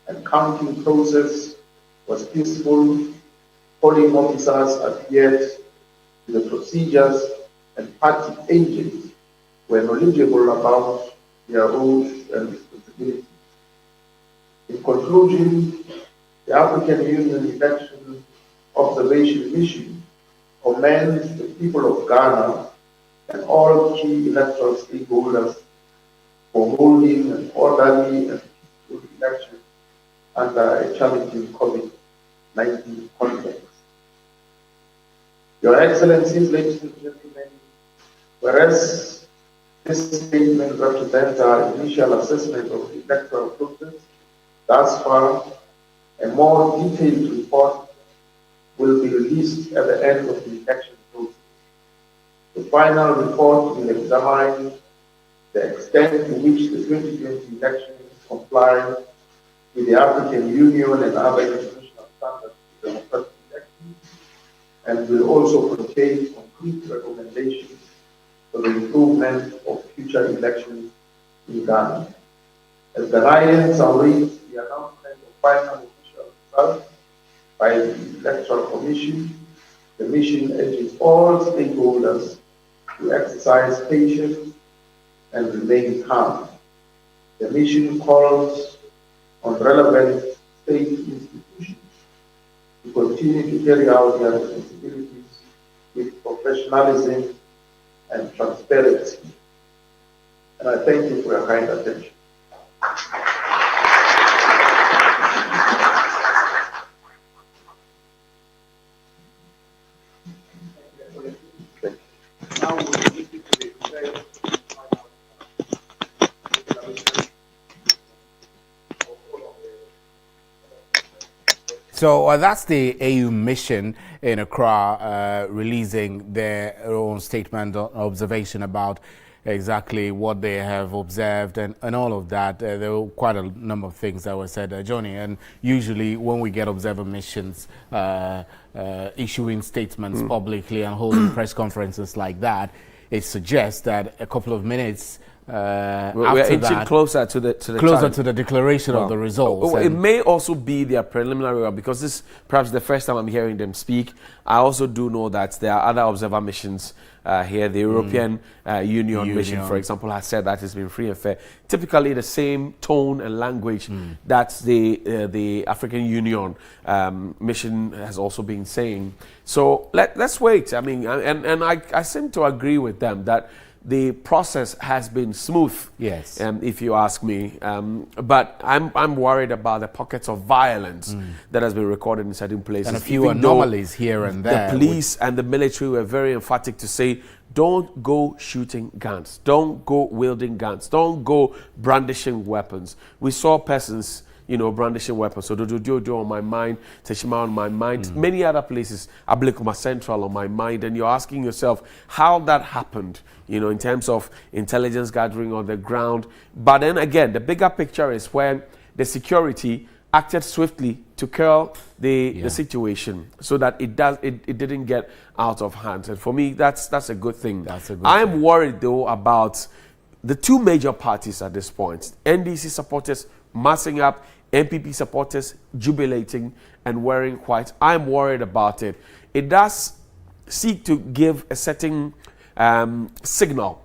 [SPEAKER 14] and counting process was peaceful. Polling officers adhered to the procedures and party agents were knowledgeable about their roles and responsibilities. In conclusion, the African Union Election Observation Mission commends the people of Ghana and all key electoral stakeholders for holding an orderly and peaceful election under a challenging COVID-19 context. Your Excellencies, ladies and gentlemen, whereas this statement represents our initial assessment of the electoral process thus far, a more detailed report will be released at the end of the election process. The final report will examine the extent to which the 2020 elections comply with the African Union and other international standards for democratic elections, and will also contain concrete recommendations for the improvement of future elections in Ghana. As Ghanaians await the announcement of final official results by the Electoral Commission, the mission urges all stakeholders to exercise patience and remain calm. The mission calls on relevant state institutions to continue to carry out their responsibilities with professionalism and transparency. And I thank you for your kind attention. Now we will to the
[SPEAKER 5] So that's the AU mission in Accra releasing their own statement or observation about exactly what they have observed and all of that. There were quite a number of things that were said, Johnny, and usually when we get observer missions issuing statements publicly and holding press conferences like that, it suggests that a couple of minutes
[SPEAKER 2] we're inching closer to the
[SPEAKER 5] declaration of the results.
[SPEAKER 2] It may also be their preliminary one, because this is perhaps the first time I'm hearing them speak. I also do know that there are other observer missions here. The European Union mission, for example, has said that it's been free and fair. Typically the same tone and language that the African Union mission has also been saying. So let's wait. I mean, and I seem to agree with them that the process has been smooth.
[SPEAKER 5] Yes.
[SPEAKER 2] If you ask me. But I'm worried about the pockets of violence that has been recorded in certain places.
[SPEAKER 5] And a few anomalies here and there.
[SPEAKER 2] The police and the military were very emphatic to say, don't go shooting guns. Don't go wielding guns. Don't go brandishing weapons. We saw persons, brandishing weapons. So Dodo on my mind, Teshima on my mind, many other places, Ablikuma Central on my mind. And you're asking yourself how that happened, in terms of intelligence gathering on the ground. But then again, the bigger picture is when the security acted swiftly to curl the situation so that it didn't get out of hand. And for me, that's a good thing. I'm worried though about the two major parties at this point. NDC supporters massing up, MPP supporters jubilating and wearing white. I'm worried about it. It does seek to give a certain signal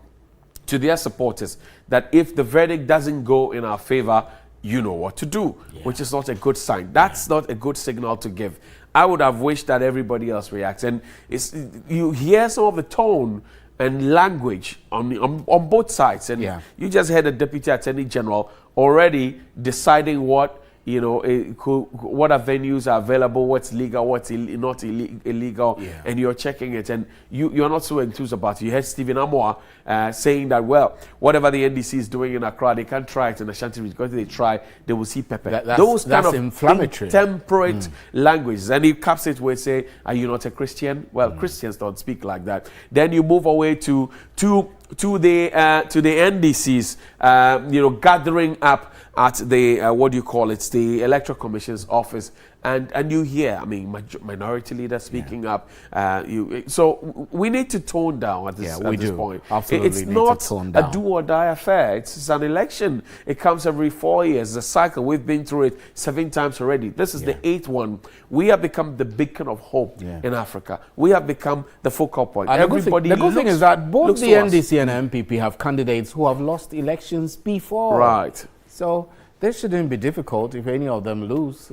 [SPEAKER 2] to their supporters that if the verdict doesn't go in our favor, you know what to do, which is not a good sign. That's not a good signal to give. I would have wished that everybody else reacts. And you hear some of the tone and language on both sides. And you just heard the Deputy Attorney General already deciding what, what venues are available, what's legal, what's not illegal, and you're checking it. And you're not so enthused about it. You heard Stephen Amoa saying that, well, whatever the NDC is doing in Accra, they can't try it in Ashanti region. Because if they try, they will see pepper. Those kind of
[SPEAKER 5] inflammatory,
[SPEAKER 2] temperate languages. And he caps it with, say, are you not a Christian? Well, Christians don't speak like that. Then you move away to the NDCs, gathering up at the the Electoral Commission's office, and you hear, minority leaders speaking up. So we need to tone down at this point.
[SPEAKER 5] Absolutely,
[SPEAKER 2] it's not a do or die affair. It's an election. It comes every 4 years. It's a cycle. We've been through it 7 times already. This is the 8th one. We have become the beacon of hope in Africa. We have become the focal point.
[SPEAKER 5] And the good thing is that both the NDC and MPP have candidates who have lost elections before.
[SPEAKER 2] Right.
[SPEAKER 5] So this shouldn't be difficult. If any of them lose,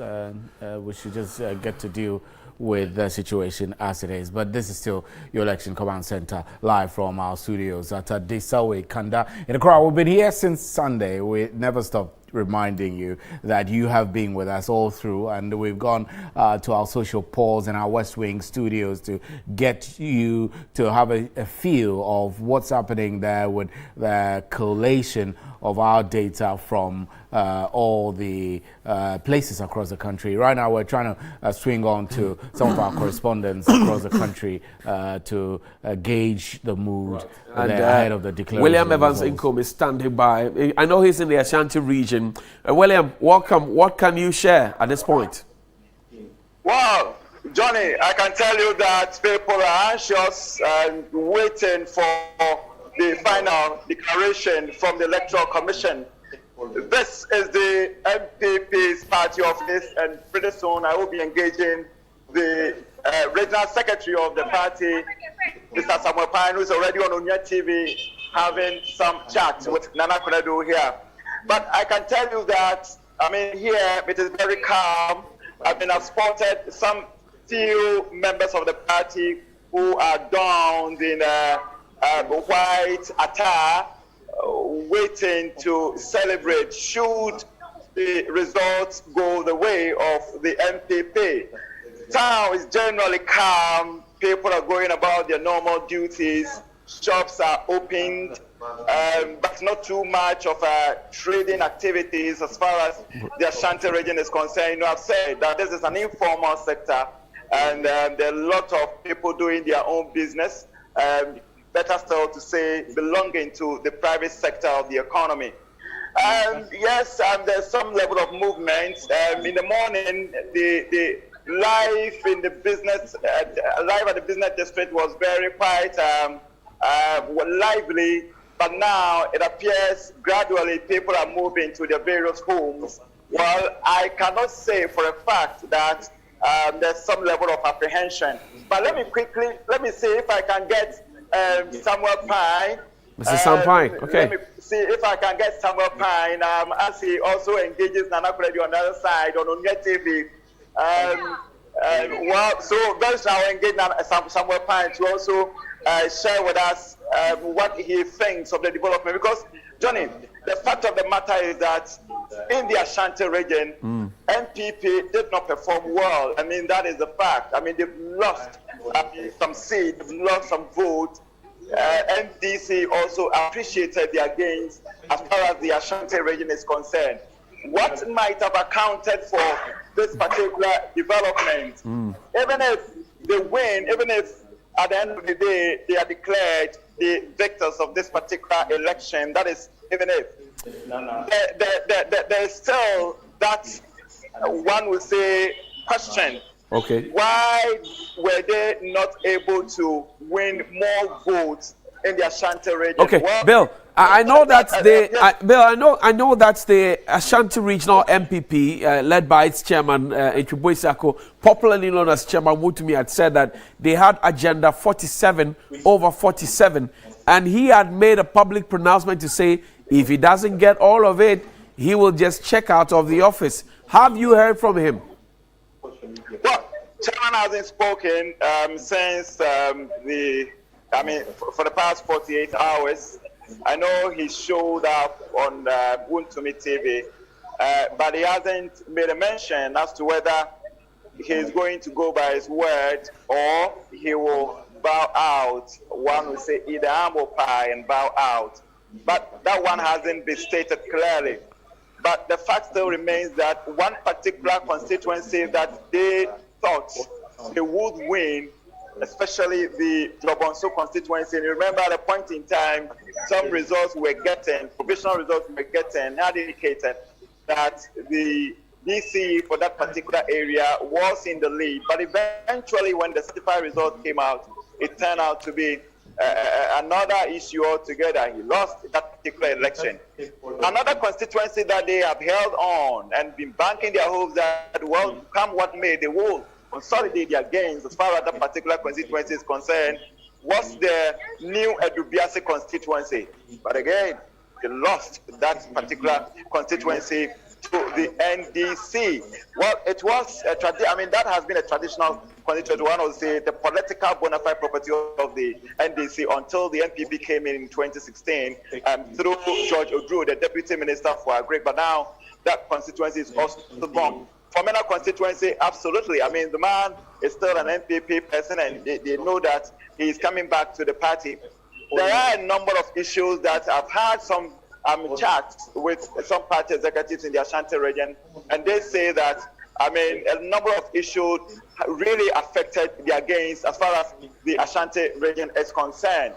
[SPEAKER 5] we should just get to deal with the situation as it is. But this is still your Election Command Center, live from our studios at Desawe Kanda in Accra. We've been here since Sunday. We never stop reminding you that you have been with us all through, and we've gone to our social polls and our West Wing studios to get you to have a feel of what's happening there with the collation of our data from all the places across the country. Right now we're trying to swing on to some of our correspondents across the country to gauge the mood ahead of the declaration.
[SPEAKER 2] William Evans Income is standing by. I know he's in the Ashanti region. William, welcome. What can you share at this point?
[SPEAKER 3] Well, Johnny, I can tell you that people are anxious and waiting for the final declaration from the Electoral Commission. This is the MPP's party office, and pretty soon I will be engaging the regional secretary of the party, Mr. Samuel Pine, who is already on Unya TV, having some chat with Nana Konadu here. But I can tell you that, here it is very calm. I've spotted some few members of the party who are donned in white attire, waiting to celebrate should the results go the way of the MPP. Town is generally calm. People are going about their normal duties. Shops are opened, but not too much of trading activities as far as the Ashanti region is concerned. I've said that this is an informal sector, and there are a lot of people doing their own business. Better still to say belonging to the private sector of the economy. Yes, there's some level of movement. In the morning, the life in the business, life at the business district was very quite lively, but now it appears gradually people are moving to their various homes. Well, I cannot say for a fact that there's some level of apprehension, but let me see if I can get Samuel Pine.
[SPEAKER 2] Mr. Sam Pine, okay.
[SPEAKER 3] Let me see if I can get Samuel Pine as he also engages Nana Kuredi on the other side on Unya TV. So very soon I will engage Samuel Pine to also share with us what he thinks of the development. Because, Johnny, the fact of the matter is that in the Ashanti region, NPP did not perform well. I mean, that is the fact. I mean, they've lost some seats, they've lost some votes. NDC also appreciated their gains as far as the Ashanti region is concerned. What might have accounted for this particular development? Even if they win, even if at the end of the day they are declared the victors of this particular election, that is, even if there is still that one would say question.
[SPEAKER 2] Okay.
[SPEAKER 3] Why were they not able to win more votes in the Ashanti region?
[SPEAKER 2] Okay,
[SPEAKER 3] well,
[SPEAKER 2] Bill, I know that's Bill. I know that's the Ashanti Regional MPP led by its chairman Ntwibwe Sako, popularly known as Chairman Mutumi, had said that they had agenda 47 over 47, and he had made a public pronouncement to say if he doesn't get all of it, he will just check out of the office. Have you heard from him?
[SPEAKER 3] Well, Chairman hasn't spoken since for the past 48 hours. I know he showed up on Mutumi TV, but he hasn't made a mention as to whether he's going to go by his word or he will bow out. One will say either humble pie and bow out. But that one hasn't been stated clearly. But the fact still remains that one particular constituency that they thought they would win, especially the Lobonso constituency. And remember at a point in time, some results we're getting, provisional results we're getting, had indicated that the DC for that particular area was in the lead. But eventually when the certified result came out, it turned out to be another issue altogether. He lost that particular election. Another constituency that they have held on and been banking their hopes that, well, come what may, they will consolidate their gains as far as that particular constituency is concerned, was the new Edubiase constituency. But again, they lost that particular constituency to the NDC. Well, it was that has been a traditional constituency. One would say the political bona fide property of the NDC until the NPP came in 2016 through George Odru, the deputy minister for Agri. But now that constituency is also gone. Fomena constituency, absolutely. I mean, the man is still an NPP person, and they know that he is coming back to the party. There are a number of issues that I've had some chats with some party executives in the Ashanti region, and they say that, I mean, a number of issues really affected their gains as far as the Ashanti region is concerned.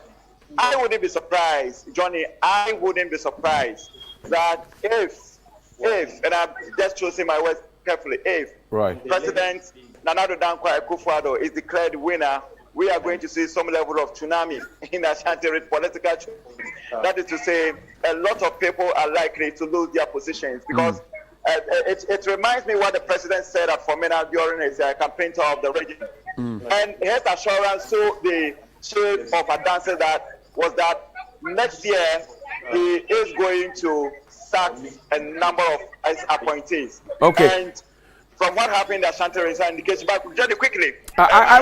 [SPEAKER 3] I wouldn't be surprised, Johnny, I wouldn't be surprised that if, and I'm just choosing my words carefully, if President Nana Addo Dankwa Akufo-Addo is declared winner, we are going to see some level of tsunami in Ashanti political. That is to say, a lot of people are likely to lose their positions because it reminds me what the president said at Fomena during his campaign tour of the region. And his assurance to the chief of Adanse was that next year he is going to sack a number of his appointees.
[SPEAKER 2] Okay.
[SPEAKER 3] And from what happened in the Ashanti region indication, but just quickly.
[SPEAKER 2] I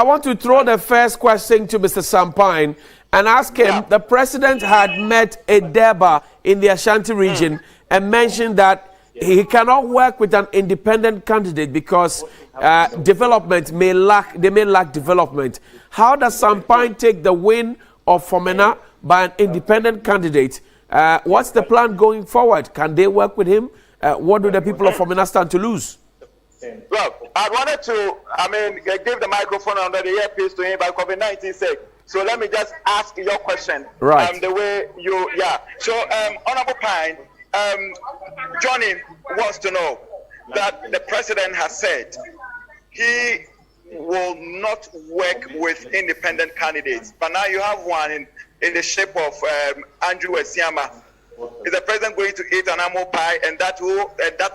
[SPEAKER 2] want to throw the first question to Mr. Sampine and ask him. The president had met Edeba in the Ashanti region and mentioned that he cannot work with an independent candidate because development may lack development. How does Sampine take the win of Fomena by an independent candidate? What's the plan going forward? Can they work with him? What do the people of Fomena stand to lose?
[SPEAKER 3] Well, I wanted to, give the microphone under the earpiece to him by COVID-19 sake. So let me just ask your question.
[SPEAKER 2] Right.
[SPEAKER 3] The way you, So, Honorable Pine, Johnny wants to know that the president has said he will not work with independent candidates. But now you have one in the shape of Andrew Esiama. Is the president going to eat an apple pie, and that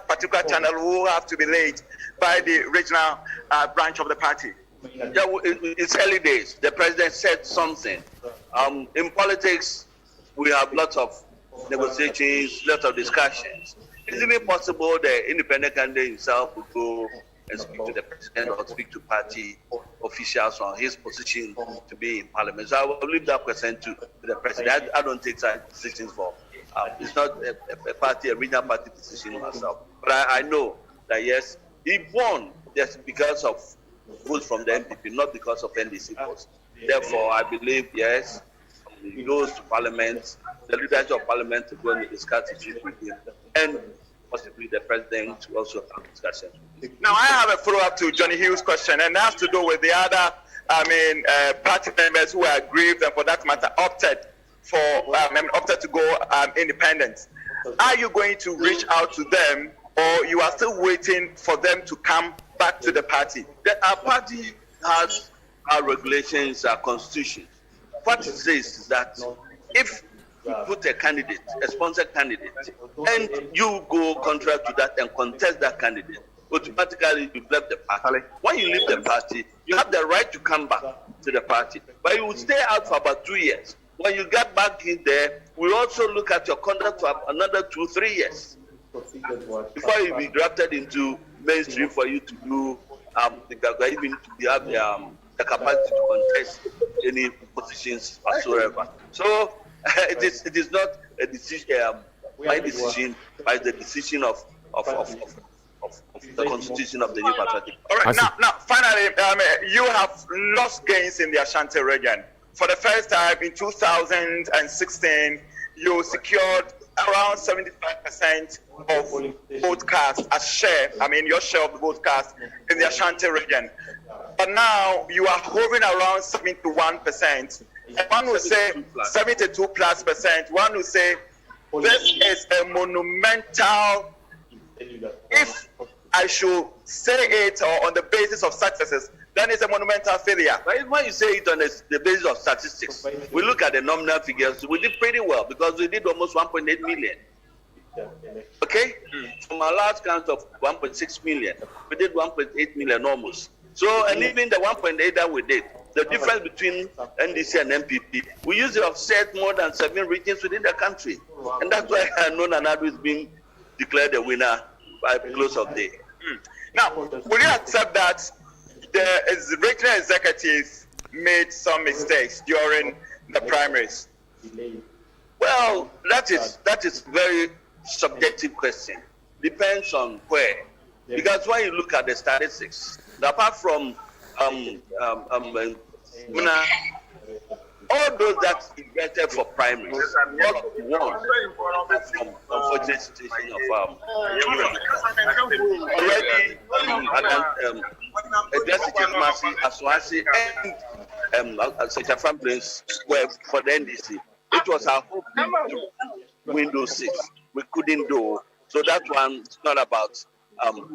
[SPEAKER 3] particular channel will have to be laid by the regional branch of the party?
[SPEAKER 13] Yeah, it's early days. The president said something. In politics, we have lots of negotiations, lots of discussions. Is it possible the independent candidate himself would go and speak to the president or speak to party officials on his position to be in parliament. So I will leave that question to the president. I don't take such decisions for. It's not a regional party decision myself. But I know that yes, he won just because of votes from the MPP, not because of NDC votes. Therefore, I believe yes, he goes to parliament, the leadership of parliament to go and discuss issues with him, and possibly the president to also have discussions.
[SPEAKER 15] Now, I have a follow-up to Johnny Hill's question, and that has to do with the other, party members who are aggrieved and, for that matter, opted to go independent. Are you going to reach out to them, or you are still waiting for them to come back to the party?
[SPEAKER 13] Our party has our regulations, our constitution. What it says is that if you put a candidate, a sponsored candidate, and you go contrary to that and contest that candidate, automatically you left the party. When you leave the party, you have the right to come back to the party, but you will stay out for about 2 years. When you get back in there, we also look at your conduct for another 2-3 years before you be drafted into mainstream for you to do even to have the capacity to contest any positions whatsoever. So it is not a decision, my decision, but the decision of the constitution of the New Patriotic.
[SPEAKER 15] All right, now, finally, you have lost gains in the Ashanti region. For the first time in 2016, you secured around 75% of vote cast as share, your share of the vote cast in the Ashanti region. But now you are hovering around 71%. One will say 72+%. One will say this is a monumental, if I should say it or on the basis of successes, then it's a monumental failure.
[SPEAKER 13] But when you say it on the basis of statistics, we look at the nominal figures, we did pretty well because we did almost 1.8 million. Okay? From our last count of 1.6 million, we did 1.8 million almost. So, and even the 1.8 that we did, the difference between NDC and MPP, we used to offset more than 7 regions within the country. And that's why Nona Nadu is being declared the winner by close of day.
[SPEAKER 15] Now, will you accept that the regional executive made some mistakes during the primaries?
[SPEAKER 13] Well, that is very subjective question. Depends on where. Because when you look at the statistics, apart from all those that invented for primaries, won from unfortunate situation of already Addressing Mercy, Aswasi, and Secha Franklin's were for the NDC. It was our hope to win those 6. We couldn't do. So that one is not about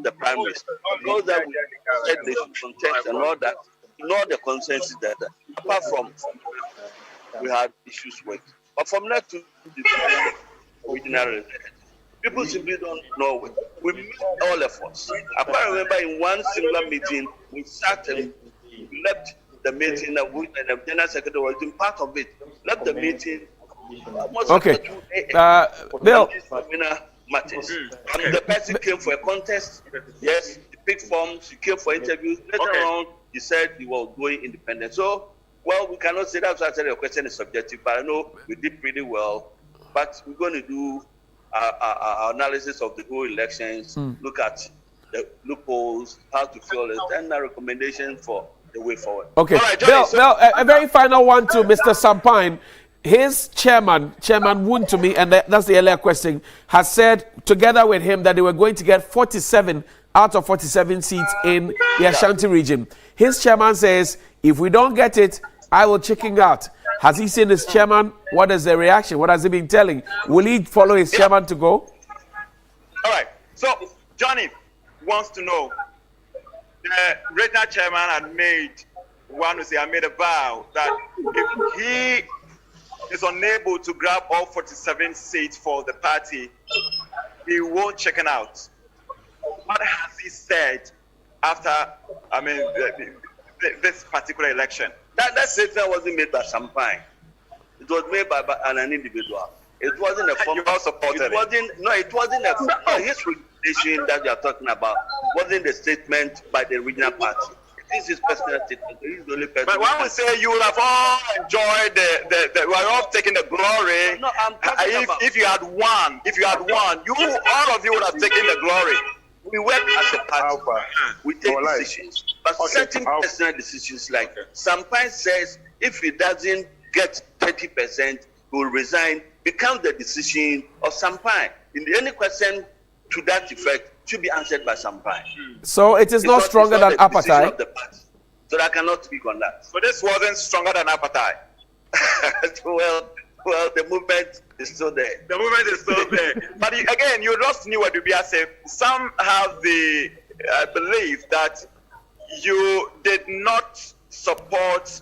[SPEAKER 13] the primaries. Those that we said they should contest and all that, all the consensus that apart from we had issues with. But from that to the original, people simply don't know. We made all efforts. I can't remember in one singular meeting, we sat and we left the meeting, and the general secretary was in part of it. Left the meeting.
[SPEAKER 2] Okay. Bill.
[SPEAKER 13] Matters. The person came for a contest. Yes, he picked forms. He came for interviews. Later on, he said he was going independent. So, well, we cannot say that's why I said the question is subjective. But I know we did pretty well. But we're going to do our analysis of the whole elections. Look at the loopholes, how to fill it, and a recommendation for the way forward.
[SPEAKER 2] Okay,
[SPEAKER 13] right,
[SPEAKER 2] Johnny, Bill, a very final one to Mr. Sampine. His Chairman Wontumi, and that's the earlier question, has said together with him that they were going to get 47 out of 47 seats in the Ashanti region. His chairman says, if we don't get it, I will chicken out. Has he seen his chairman? What is the reaction? What has he been telling? Will he follow his chairman to go?
[SPEAKER 15] All right. So, Johnny wants to know, the regional chairman had made a vow that if he is unable to grab all 47 seats for the party, he won't chicken out. What has he said after, this particular election?
[SPEAKER 13] That statement wasn't made by Sampine. It was made by an individual. It wasn't a form.
[SPEAKER 15] You all supported it.
[SPEAKER 13] It wasn't a his recommendation that you are talking about. Wasn't the statement by the regional party. This is personal statement. This is the only person.
[SPEAKER 15] But when we say you would have all enjoyed we are all taking the glory.
[SPEAKER 13] No, I'm talking about.
[SPEAKER 15] If you had won, all of you would have taken the glory.
[SPEAKER 13] We work as a party. We take decisions. But certain personal decisions, like Sampai says, if he doesn't get 30%, he will resign, becomes the decision of Sampai. Any question to that effect should be answered by Sampai.
[SPEAKER 2] So it is not stronger than appetite.
[SPEAKER 13] So I cannot speak on that.
[SPEAKER 15] So this wasn't stronger than appetite.
[SPEAKER 13] well, the movement is still there.
[SPEAKER 15] The movement is still there. But again, you lost New Adubiase. Some have the belief that you did not support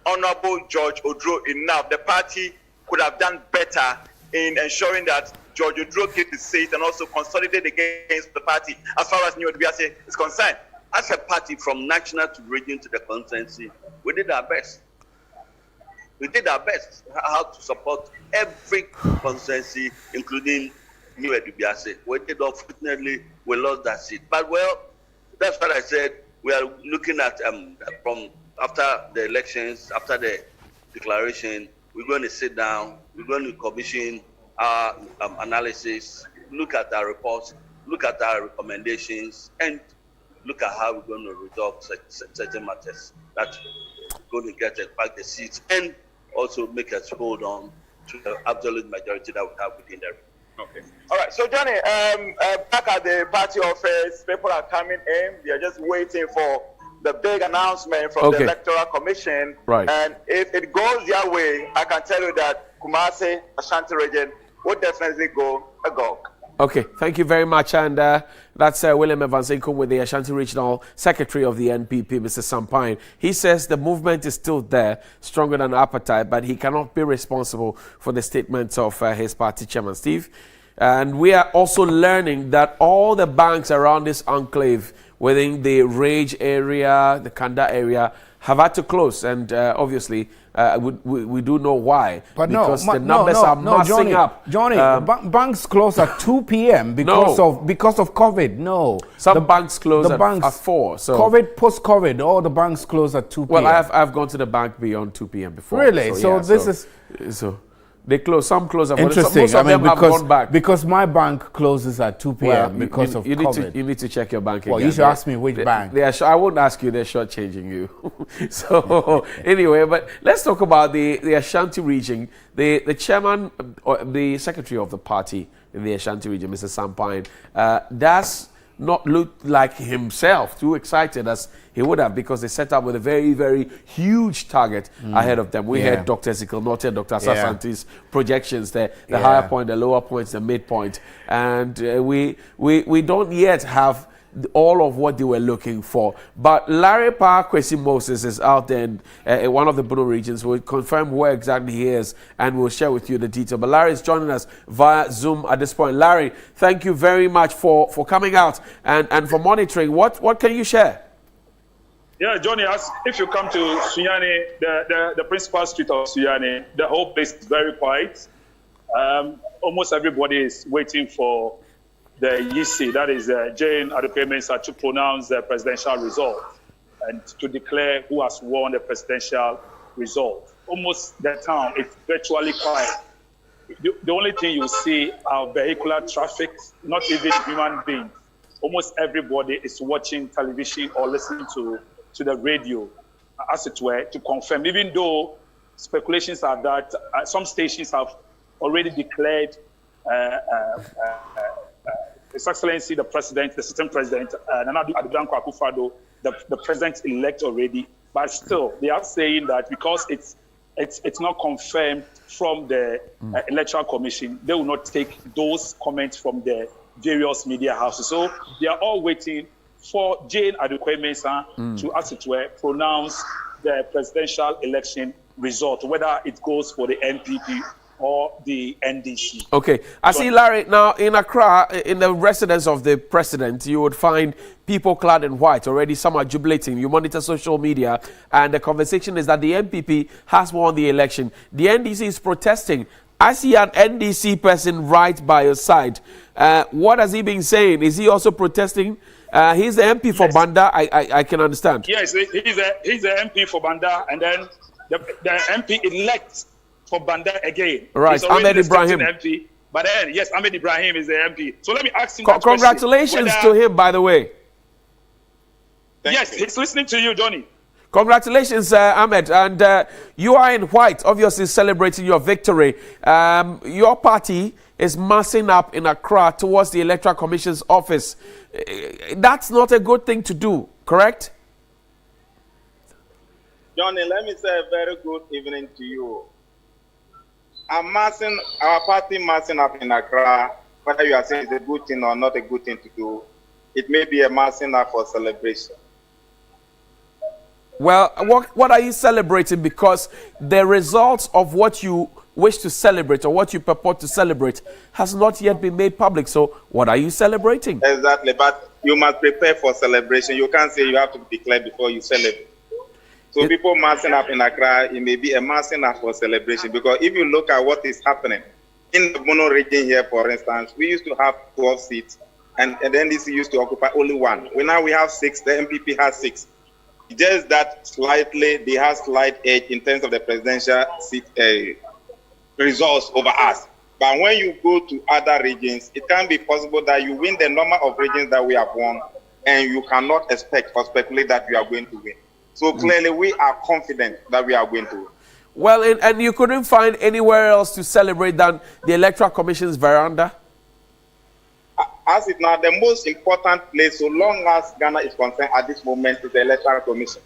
[SPEAKER 15] Honorable George Odro enough. The party could have done better in ensuring that George Odro get the seat and also consolidate against the party as far as New Adubiase is concerned. As a party, from national to region to the constituency, we did our best. We did our best how to support every constituency, including New Adubiase. We did, unfortunately, we lost that seat. But well, that's what I said. We are looking at from after the elections, after the declaration, we're going to sit down, we're going to commission our analysis, look at our reports, look at our recommendations, and look at how we're going to resolve certain matters that are going to get us back the seats and also make us hold on to the absolute majority that we have within the room. Okay. All right. So, Johnny, back at the party office, people are coming in. They are just waiting for the big announcement from the Electoral Commission.
[SPEAKER 2] Right.
[SPEAKER 15] And if it goes their way, I can tell you that Kumasi, Ashanti region, will definitely go agog.
[SPEAKER 2] Okay, thank you very much. And that's William Evansinko with the Ashanti Regional Secretary of the NPP, Mr. Sampai. He says the movement is still there, stronger than appetite, but he cannot be responsible for the statements of his party chairman, Steve. And we are also learning that all the banks around this enclave within the Rage area, the Kanda area, have had to close. And obviously, we do know why.
[SPEAKER 5] But
[SPEAKER 2] because the numbers are massing up.
[SPEAKER 5] Johnny, banks close at 2 p.m. because of COVID. No.
[SPEAKER 2] Some banks close at 4. So
[SPEAKER 5] COVID, post-COVID, all the banks close at 2 p.m.
[SPEAKER 2] Well, I've gone to the bank beyond 2 p.m. before.
[SPEAKER 5] Really? So they close. Some close at 4. Interesting.
[SPEAKER 2] Most of them have gone back.
[SPEAKER 5] Because my bank closes at 2 p.m. because of COVID.
[SPEAKER 2] You need to check your bank again.
[SPEAKER 5] Well, you should ask me which bank.
[SPEAKER 2] I won't ask you. They're shortchanging you. So anyway, but let's talk about the Ashanti region. The chairman, or the secretary of the party in the Ashanti region, Mr. Sampai, does not look like himself too excited as he would have, because they set up with a very, very huge target ahead of them. We had Dr. Ezekiel Norton, Dr. Sasanti's projections there, the higher point, the lower points, the midpoint. And we don't yet have all of what they were looking for. But Larry Kwesi Moses is out there in one of the Bono regions. We'll confirm where exactly he is and we'll share with you the detail. But Larry is joining us via Zoom at this point. Larry, thank you very much for coming out and for monitoring. What can you share?
[SPEAKER 16] Yeah, Johnny, if you come to Sunyani, the principal street of Sunyani, the whole place is very quiet. Almost everybody is waiting for the YC, that is Jane Aduke-Mensah, to pronounce the presidential result and to declare who has won the presidential result. Almost the town is virtually quiet. The only thing you see are vehicular traffic, not even human beings. Almost everybody is watching television or listening to the radio, as it were, to confirm, even though speculations are that some stations have already declared His Excellency, the President, the Assistant President, Nana Addo Dankwa Akufo-Addo, the President-elect already. But still, they are saying that because it's not confirmed from the Electoral Commission, they will not take those comments from the various media houses. So they are all waiting for Jane Aduke-Mensah to, as it were, pronounce the presidential election result, whether it goes for the NPP or the NDC.
[SPEAKER 2] Okay. I see, Larry, now in Accra, in the residence of the president, you would find people clad in white. Already some are jubilating. You monitor social media, and the conversation is that the NPP has won the election. The NDC is protesting. I see an NDC person right by your side. What has he been saying? Is he also protesting He's the MP for Banda. I can understand.
[SPEAKER 16] Yes, he's the MP for Banda, and then the MP elect for Banda again.
[SPEAKER 2] Right, Ahmed Ibrahim.
[SPEAKER 16] MP, but then, yes, Ahmed Ibrahim is the MP. So let me ask him.
[SPEAKER 2] Congratulations to him, by the way.
[SPEAKER 16] Yes, he's listening to you, Johnny.
[SPEAKER 2] Congratulations, Ahmed. And you are in white, obviously celebrating your victory. Your party is massing up in Accra towards the Electoral Commission's office. That's not a good thing to do, correct?
[SPEAKER 17] Johnny, let me say a very good evening to you. Our party massing up in Accra, whether you are saying it's a good thing or not a good thing to do, it may be a massing up for celebration.
[SPEAKER 2] Well, what are you celebrating? Because the results of what you wish to celebrate or what you purport to celebrate has not yet been made public. So what are you celebrating?
[SPEAKER 17] Exactly, but you must prepare for celebration. You can't say you have to declare before you celebrate. So people massing up in Accra, it may be a massing up for celebration, because if you look at what is happening in the Bono region here, for instance, we used to have 12 seats, and the NDC used to occupy only one. Now we have 6, the MPP has 6. Just that slightly, they have slight edge in terms of the presidential seat results over us. But when you go to other regions, it can be possible that you win the number of regions that we have won, and you cannot expect or speculate that you are going to win. So clearly, we are confident that we are going to win.
[SPEAKER 2] Well, and you couldn't find anywhere else to celebrate than the Electoral Commission's veranda?
[SPEAKER 17] As it now, the most important place, so long as Ghana is concerned at this moment, is the Electoral Commission.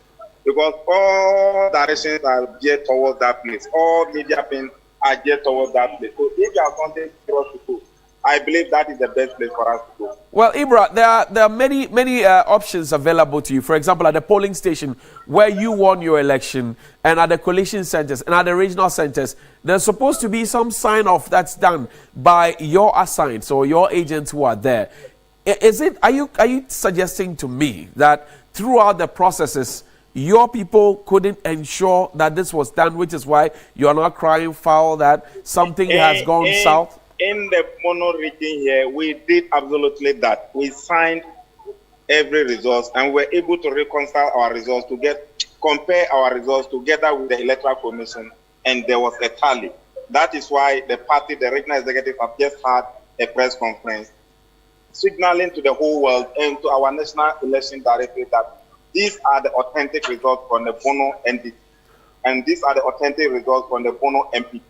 [SPEAKER 17] Because all directions are geared towards that place. All media pins are geared towards that place. So if you are something for us to do, I believe that is the best place for us to go.
[SPEAKER 2] Well, Ibra, there are many options available to you. For example, at the polling station where you won your election, and at the coalition centers and at the regional centers, there's supposed to be some sign-off that's done by your assigns or your agents who are there. Are you suggesting to me that throughout the processes, your people couldn't ensure that this was done, which is why you are not crying foul that something has gone south?
[SPEAKER 17] In the Mono region here, we did absolutely that. We signed every result, and we're able to reconcile our results to compare our results together with the Electoral Commission, and there was a tally. That is why the party, the regional executive, have just had a press conference signaling to the whole world and to our National Election Directorate that these are the authentic results from the Bono NDC, and these are the authentic results from the Bono MP.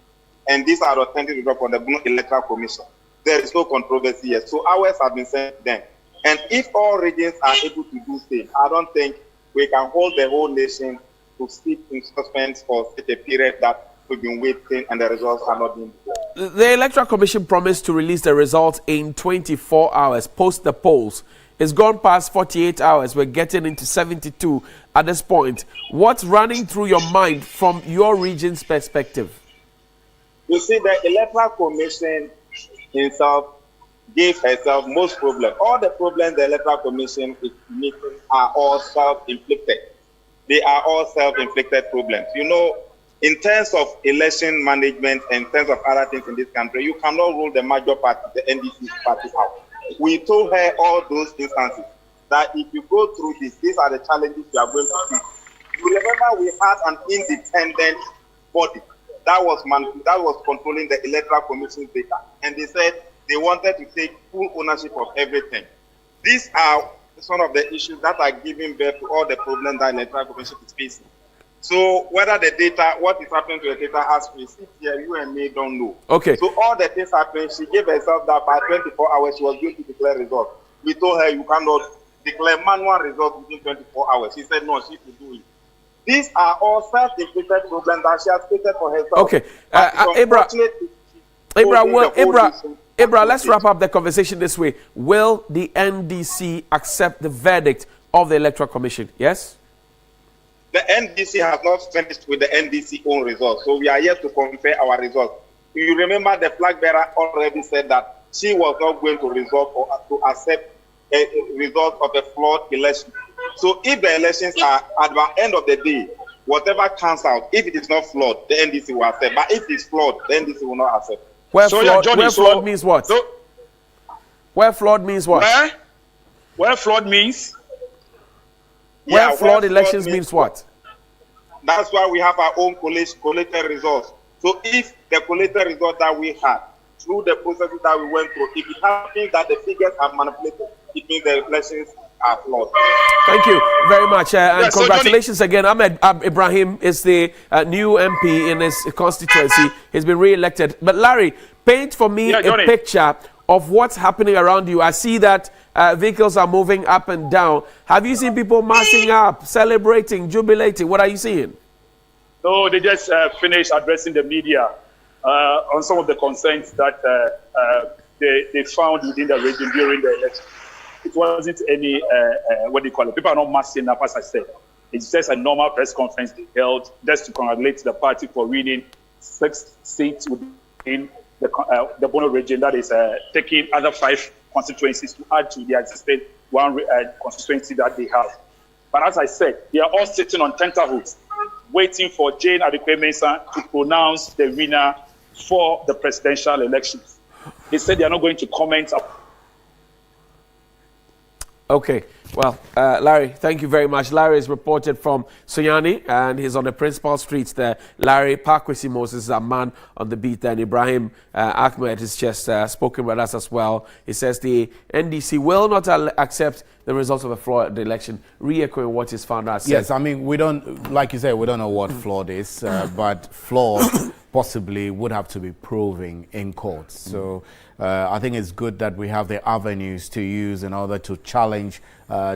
[SPEAKER 17] And these are authentic results from the Bono Electoral Commission. There is no controversy yet. So ours have been sent then. And if all regions are able to do so, I don't think we can hold the whole nation to sit in suspense for such a period that we've been waiting and the results are not being declared.
[SPEAKER 2] The Electoral Commission promised to release the results in 24 hours post the polls. It's gone past 48 hours. We're getting into 72 at this point. What's running through your mind from your region's perspective?
[SPEAKER 17] You see, the Electoral Commission himself gave herself most problems. All the problems the Electoral Commission is meeting are all self-inflicted. They are all self-inflicted problems. You know, in terms of election management and in terms of other things in this country, you cannot rule the major party, the NDC party, out. We told her all those instances that if you go through this, these are the challenges you are going to face. You remember we had an independent body that was controlling the Electoral Commission's data, and they said they wanted to take full ownership of everything. These are some of the issues that are giving birth to all the problems that the Electoral Commission is facing. So whether the data, what is happening to the data as we sit here, you and me don't know.
[SPEAKER 2] Okay.
[SPEAKER 17] So all the things happening, she gave herself that by 24 hours she was going to declare results. We told her you cannot declare manual results within 24 hours. She said no, she could do it. These are all self-inflicted problems that she has created for herself.
[SPEAKER 2] Okay. Ibra, let's wrap up the conversation this way. Will the NDC accept the verdict of the Electoral Commission? Yes?
[SPEAKER 17] The NDC has not finished with the NDC own results, so we are yet to compare our results. You remember the flag bearer already said that she was not going to resolve or to accept a result of a flawed election. So if the elections are at the end of the day, whatever comes out, if it is not flawed, the NDC will accept. But if it is flawed, the NDC will not accept.
[SPEAKER 2] Where flawed means what? Where flawed means what?
[SPEAKER 16] Where flawed means?
[SPEAKER 2] Where flawed elections means what?
[SPEAKER 17] That's why we have our own collated results. So if the collated result that we had through the processes that we went through, if it happens that the figures are manipulated, it means the elections are flawed.
[SPEAKER 2] Thank you very much, and
[SPEAKER 16] so
[SPEAKER 2] congratulations again. Ahmed Ibrahim is the new MP in his constituency. He's been re-elected. But Larry, paint for me a picture of what's happening around you. I see that vehicles are moving up and down. Have you seen people massing up, celebrating, jubilating? What are you seeing?
[SPEAKER 16] No, they just finished addressing the media on some of the concerns that they found within the region during the election. It wasn't any, what do you call it? People are not massing up, as I said. It's just a normal press conference they held just to congratulate the party for winning 6 seats within the Bono region. That is taking other 5 constituencies to add to the existing 1 constituency that they have. But as I said, they are all sitting on tenterhooks, waiting for Jane Adequate-Mensah to pronounce the winner for the presidential elections. They said they are not going to comment.
[SPEAKER 2] Okay, well, Larry, thank you very much. Larry is reported from Sunyani, and he's on the principal streets there. Larry Pakwesi Moses is a man on the beat there, and Ibrahim Ahmed has just spoken with us as well. He says the NDC will not accept the results of a flawed election, re-echoing what his founder said.
[SPEAKER 5] Yes, I mean, we don't, like you said, we don't know what flawed is, but flawed possibly would have to be proving in court. So I think it's good that we have the avenues to use in order to challenge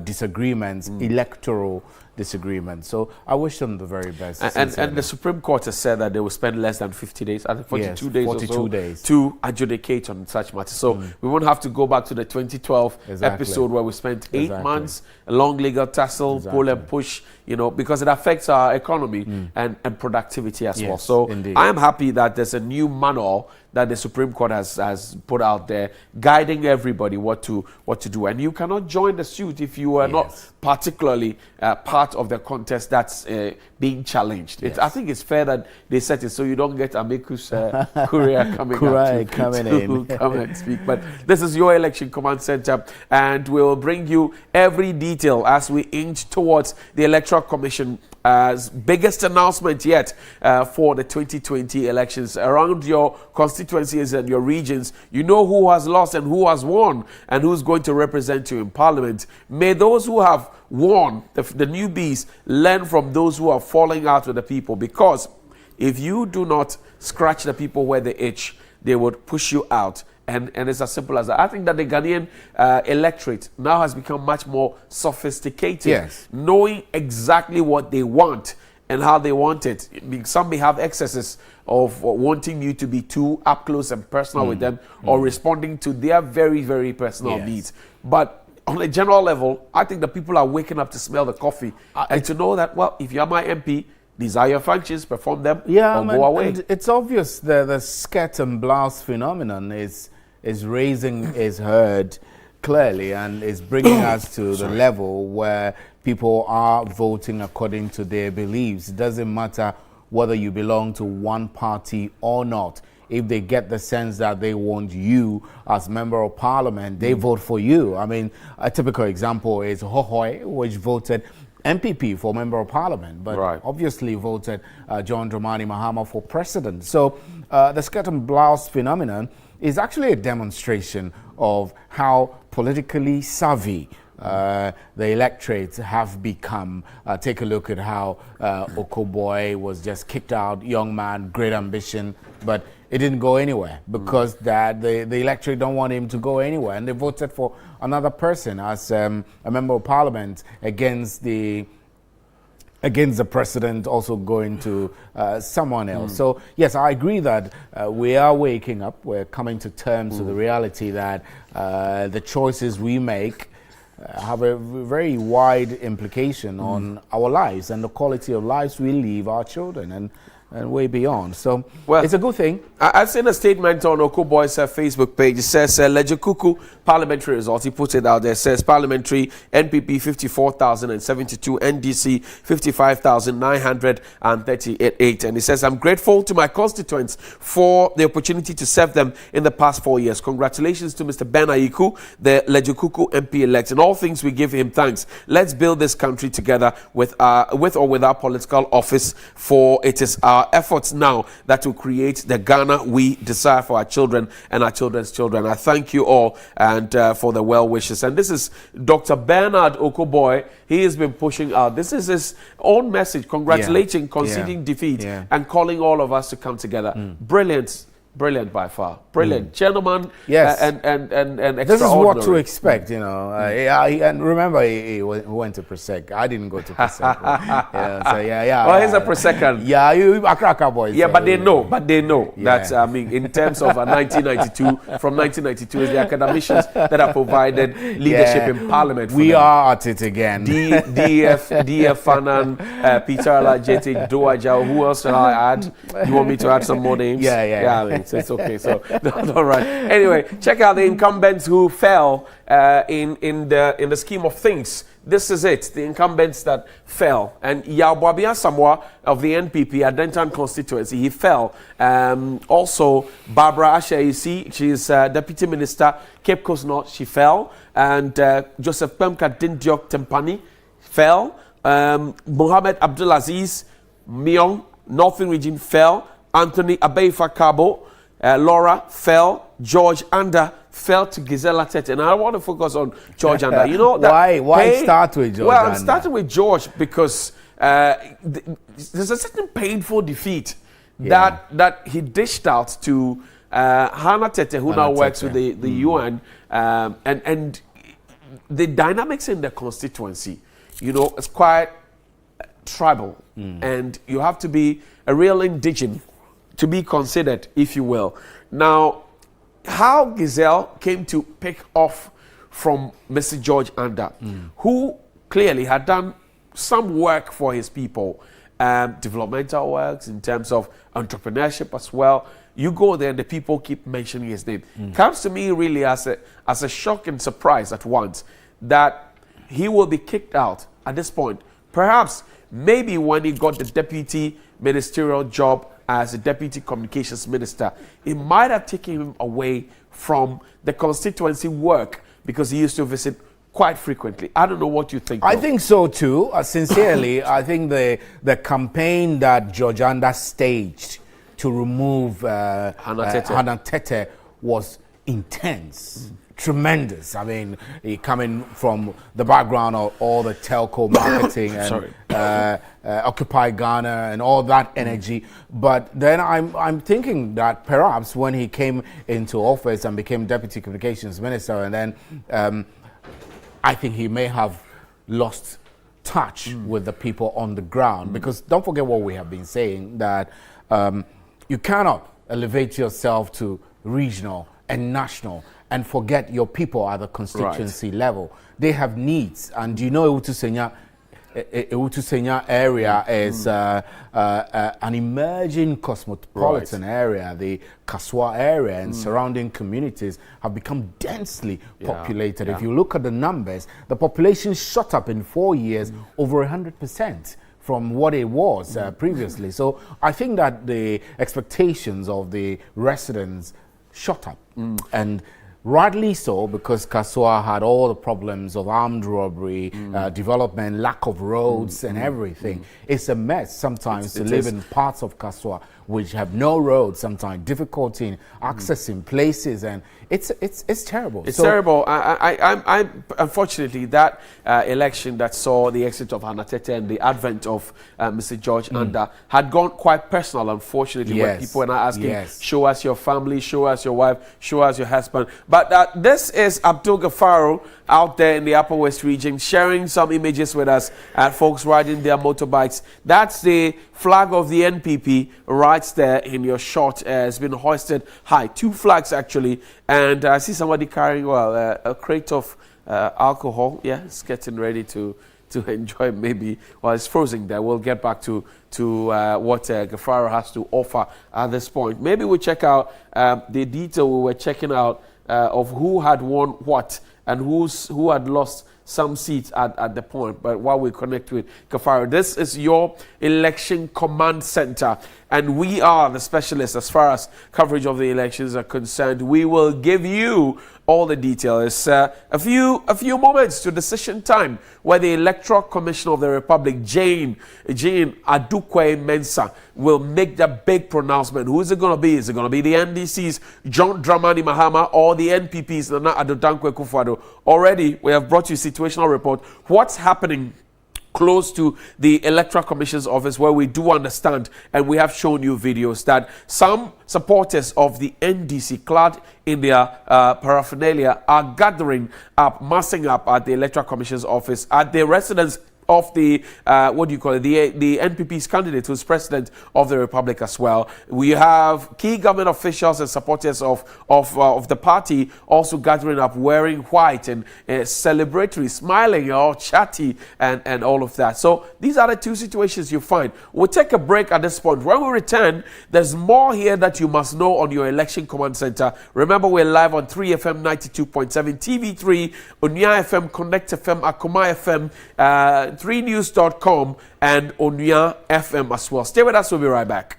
[SPEAKER 5] disagreements, electoral disagreements. So I wish them the very best.
[SPEAKER 2] And the Supreme Court has said that they will spend less than 50 days, I think 42 days
[SPEAKER 5] 42
[SPEAKER 2] or so,
[SPEAKER 5] days.
[SPEAKER 2] to adjudicate on such matters. So we won't have to go back to the 2012 episode where we spent 8 months, a long legal tussle, pull and push, you know, because it affects our economy and productivity as well. So I am happy that there's a new manual that the Supreme Court has put out there, guiding everybody what to do. And you cannot join the suit if you are not particularly part of the contest that's being challenged. I think it's fair that they set it so you don't get amicus curiae coming in. Come and speak. But this is your Election Command Center, and we'll bring you every detail as we inch towards the Electoral Commission biggest announcement yet for the 2020 elections. Around your constituencies and your regions, you know who has lost and who has won and who's going to represent you in Parliament. May those who have won, the newbies, learn from those who are falling out with the people, because if you do not scratch the people where they itch, they would push you out. And it's as simple as that. I think that the Ghanaian electorate now has become much more sophisticated, knowing exactly what they want and how they want it. Some may have excesses of wanting you to be too up close and personal with them, or responding to their very, very personal needs. But on a general level, I think the people are waking up to smell the coffee and to know that, well, if you're my MP, these are your functions, perform them, or go away.
[SPEAKER 5] And it's obvious the scat and blast phenomenon is raising its herd clearly, and is bringing us to the level where people are voting according to their beliefs. It doesn't matter whether you belong to one party or not. If they get the sense that they want you as Member of Parliament, they vote for you. I mean, a typical example is Hohoi, which voted MPP for Member of Parliament, but obviously voted John Dramani Mahama for President. So the scat and blast phenomenon is actually a demonstration of how politically savvy the electorates have become. Take a look at how Okoboy was just kicked out, young man, great ambition, but it didn't go anywhere because the electorate don't want him to go anywhere, and they voted for another person as a Member of Parliament against the president also going to someone else. So, yes, I agree that we are waking up. We're coming to terms with the reality that the choices we make have a very wide implication on our lives and the quality of lives we leave our children. And and way beyond. So it's a good thing.
[SPEAKER 2] I've seen a statement on Okoboy's Facebook page. It says, Lejukuku parliamentary results. He puts it out there. It says parliamentary NPP 54,072, NDC 55,938. And he says, I'm grateful to my constituents for the opportunity to serve them in the past 4 years. Congratulations to Mr. Ben Aiku, the Lejukuku MP elect. In all things, we give him thanks. Let's build this country together with or without political office, for it is our efforts now that will create the Ghana we desire for our children and our children's children. I thank you all and for the well wishes. And this is Dr. Bernard Okoboy. He has been pushing out. This is his own message, congratulating, conceding defeat, and calling all of us to come together. Brilliant by far. Brilliant. Gentleman.
[SPEAKER 5] Yes.
[SPEAKER 2] And extraordinary.
[SPEAKER 5] This is what to expect, you know. And remember, he went to Presec. I didn't go to Presec.
[SPEAKER 2] Well, he's a Presecan.
[SPEAKER 5] Yeah, you Accra boys.
[SPEAKER 2] Yeah, but they know that, I mean, in terms of 1992, from 1992 is the academicians that have provided leadership in Parliament.
[SPEAKER 5] We are at it again.
[SPEAKER 2] DF Fanan, Peter Alajete, Doaja. Who else shall I add? You want me to add some more names?
[SPEAKER 5] Yeah.
[SPEAKER 2] I mean, it's okay. So, all right. Anyway, check out the incumbents who fell in the scheme of things. This is it. The incumbents that fell. And Yabwabia Samoa of the NPP, Adentan constituency, he fell. Also, Barbara Ashaisi, she's Deputy Minister, Cape Coast North, she fell. And Joseph Pemka Dindiok Tempani fell. Mohammed Abdulaziz Myong, Northern Region, fell. Anthony Abeifa Kabo, Laura fell. George Anda fell to Gisela Tete. And I want to focus on George Anda. You know that
[SPEAKER 5] why start with George
[SPEAKER 2] Well,
[SPEAKER 5] Anda?
[SPEAKER 2] I'm starting with George because there's a certain painful defeat that he dished out to Hannah Tete, who now works with the UN. And the dynamics in the constituency, you know, it's quite tribal. And you have to be a real indigenous to be considered, if you will. Now, how Giselle came to pick off from Mr. George Anda, who clearly had done some work for his people, developmental works in terms of entrepreneurship as well. You go there and the people keep mentioning his name. Comes to me really as a shock and surprise at once that he will be kicked out at this point. Perhaps, maybe when he got the deputy ministerial job as a deputy communications minister, it might have taken him away from the constituency work because he used to visit quite frequently. I don't know what you think.
[SPEAKER 5] I think so too. Sincerely, I think the campaign that George Anda staged to remove Hannah Tete was intense. Tremendous. I mean, coming from the background of all the telco marketing and Occupy Ghana and all that energy. But then I'm thinking that perhaps when he came into office and became Deputy Communications Minister, and then I think he may have lost touch with the people on the ground. Because don't forget what we have been saying, that you cannot elevate yourself to regional and national and forget your people at the constituency level. They have needs, and you know Ewutu Senya area is an emerging cosmopolitan area. The Kaswa area and surrounding communities have become densely populated. If you look at the numbers, the population shot up in 4 years over 100%. From what it was previously. So I think that the expectations of the residents shot up. And rightly so, because Kaswa had all the problems of armed robbery, development, lack of roads and everything. It's a mess sometimes to live in parts of Kaswa which have no roads, sometimes difficulty in accessing places, and it's terrible.
[SPEAKER 2] It's terrible. I unfortunately, that election that saw the exit of Hannah Tete and the advent of Mr. George Anda had gone quite personal, unfortunately, when people are not asking, show us your family, show us your wife, show us your husband. But this is Abdul Gafaru out there in the Upper West region sharing some images with us at folks riding their motorbikes. That's the flag of the NPP right there in your shot. It's been hoisted high. 2 flags actually. And I see somebody carrying, a crate of alcohol. Yeah, it's getting ready to enjoy maybe while it's frozen there. We'll get back to what Gafaro has to offer at this point. Maybe we'll check out the detail we were checking out of who had won what and who had lost some seats at the point. But while we connect with Gafaro, this is your election command center, and we are the specialists as far as coverage of the elections are concerned. We will give you all the details. A few moments to decision time, where the Electoral Commission of the Republic, Jane Adukwe Mensah, will make the big pronouncement. Who is it going to be? Is it going to be the NDC's John Dramani Mahama or the NPP's Nana Addo Dankwa Akufo-Addo? Already, we have brought you a situational report. What's happening close to the Electoral Commission's office, where we do understand, and we have shown you videos, that some supporters of the NDC, clad in their paraphernalia, are gathering up, massing up at the Electoral Commission's office, at the residence of the the NPP's candidate, who's president of the Republic as well. We have key government officials and supporters of the party also gathering up, wearing white and celebratory, smiling, all chatty and all of that. So these are the two situations you find. We'll take a break at this point. When we return, there's more here that you must know on your election command center. Remember, we're live on 3FM 92.7, TV3, Onuya FM, Connect FM, Akuma FM, 3news.com, and Onuya FM as well. Stay with us, we'll be right back.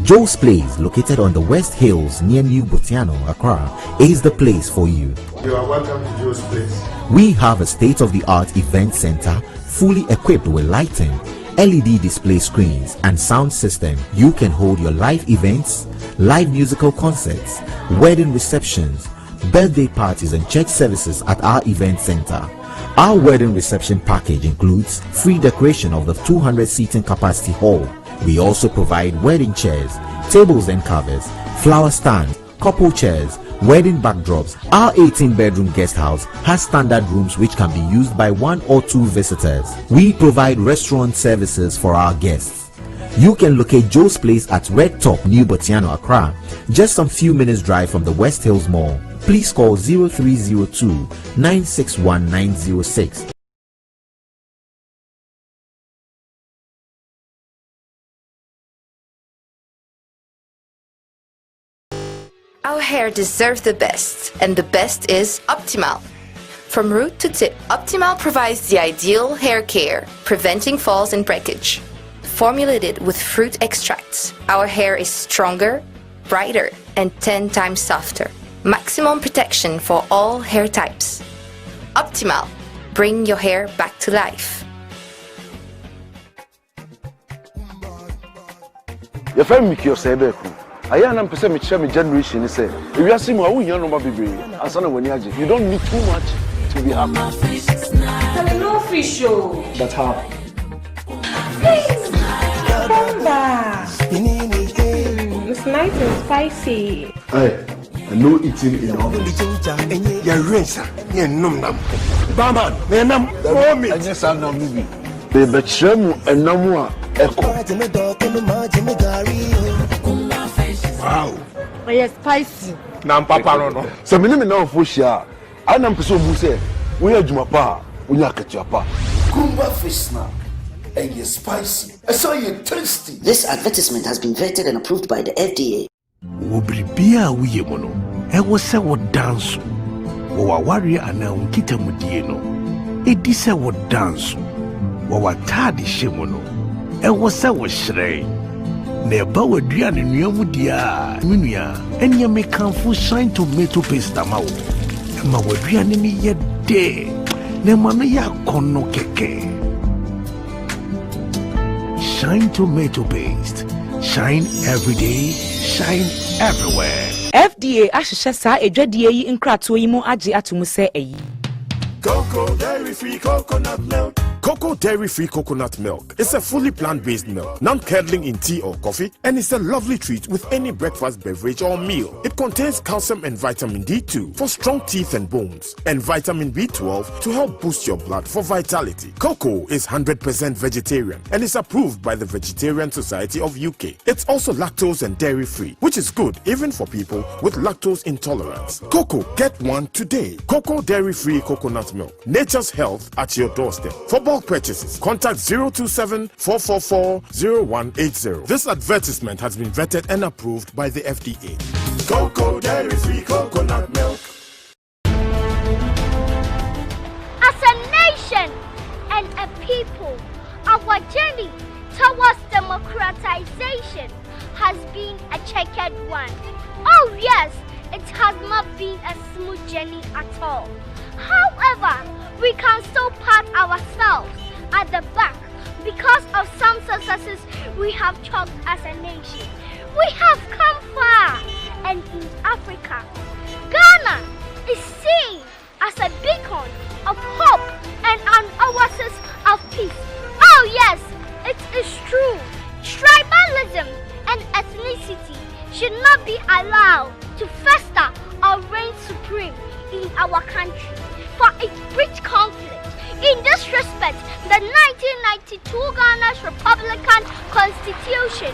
[SPEAKER 18] Joe's Place, located on the West Hills near New Botiano, Accra, is the place for you.
[SPEAKER 19] You are welcome to Joe's Place.
[SPEAKER 18] We have a state-of-the-art event center, fully equipped with lighting, LED display screens, and sound system. You can hold your live events, live musical concerts, wedding receptions, birthday parties, and church services at our event center. Our wedding reception package includes free decoration of the 200-seating capacity hall. We also provide wedding chairs, tables and covers, flower stands, couple chairs, wedding backdrops. Our 18-bedroom guest house has standard rooms which can be used by 1 or 2 visitors. We provide restaurant services for our guests. You can locate Joe's Place at Red Top, New Botiano, Accra, just some few minutes drive from the West Hills Mall. Please call 0302 961 906.
[SPEAKER 20] Our hair deserves the best, and the best is Optimal. From root to tip, Optimal provides the ideal hair care, preventing falls and breakage. Formulated with fruit extracts, our hair is stronger, brighter, and 10 times softer. Maximum protection for all hair types. Optimal. Bring your hair back to life.
[SPEAKER 21] Your family kills I am percent my generation is say if you are seeing my own number baby as an when you don't need too much to be happy.
[SPEAKER 22] No fish show.
[SPEAKER 21] But how?
[SPEAKER 22] It's nice and spicy.
[SPEAKER 21] Hey, I know eating enough. You're rich, you're numb. Barman, man, I'm I just saw no movie. The betray and no more. Wow.
[SPEAKER 22] Oh, yes, spicy.
[SPEAKER 21] Nam papa no. So me na official. I nam person who say we are jumapa, we are ketchupa.
[SPEAKER 23] Kumba fish snack. And you're spicy. I saw you tasty.
[SPEAKER 24] This advertisement has been vetted and approved by the FDA.
[SPEAKER 25] Wobribia we mono. E wo se wo dance. Wo wa ware ana unkita mudie no. E di se wo dance. Wo wa tadi shemono. E wo se wo shrei. Neba waduane nuamu dia minua enya mekanfo shine tomato paste amawo ma waduane ni yede na ma no yakono keke. Shine tomato paste, shine every day, shine everywhere.
[SPEAKER 26] FDA ahyehyɛ saa edwadie yi nkrato yi mu agye atomu sɛ eyi
[SPEAKER 25] Cocoa dairy-free coconut milk. Cocoa dairy-free coconut milk is a fully plant-based milk, non-curdling in tea or coffee, and it's a lovely treat with any breakfast beverage or meal. It contains calcium and vitamin D2 for strong teeth and bones, and vitamin B12 to help boost your blood for vitality. Cocoa is 100% vegetarian and is approved by the Vegetarian Society of UK. It's also lactose and dairy-free, which is good even for people with lactose intolerance. Cocoa, get one today. Cocoa dairy-free coconut milk. Nature's health at your doorstep. For bulk purchases, contact 027-444-0180. This advertisement has been vetted and approved by the FDA. Cocoa dairy-free coconut milk.
[SPEAKER 4] As a nation and a people, our journey towards democratization has been a checkered one. Oh yes, it has not been a smooth journey at all. However, we can still pat ourselves at the back because of some successes we have chalked as a nation. We have come far, and in Africa, Ghana is seen as a beacon of hope and an oasis of peace. Oh yes, it is true. Tribalism and ethnicity should not be allowed to fester or reign supreme in our country, for it breeds conflict. In this respect, the 1992 Ghana's Republican Constitution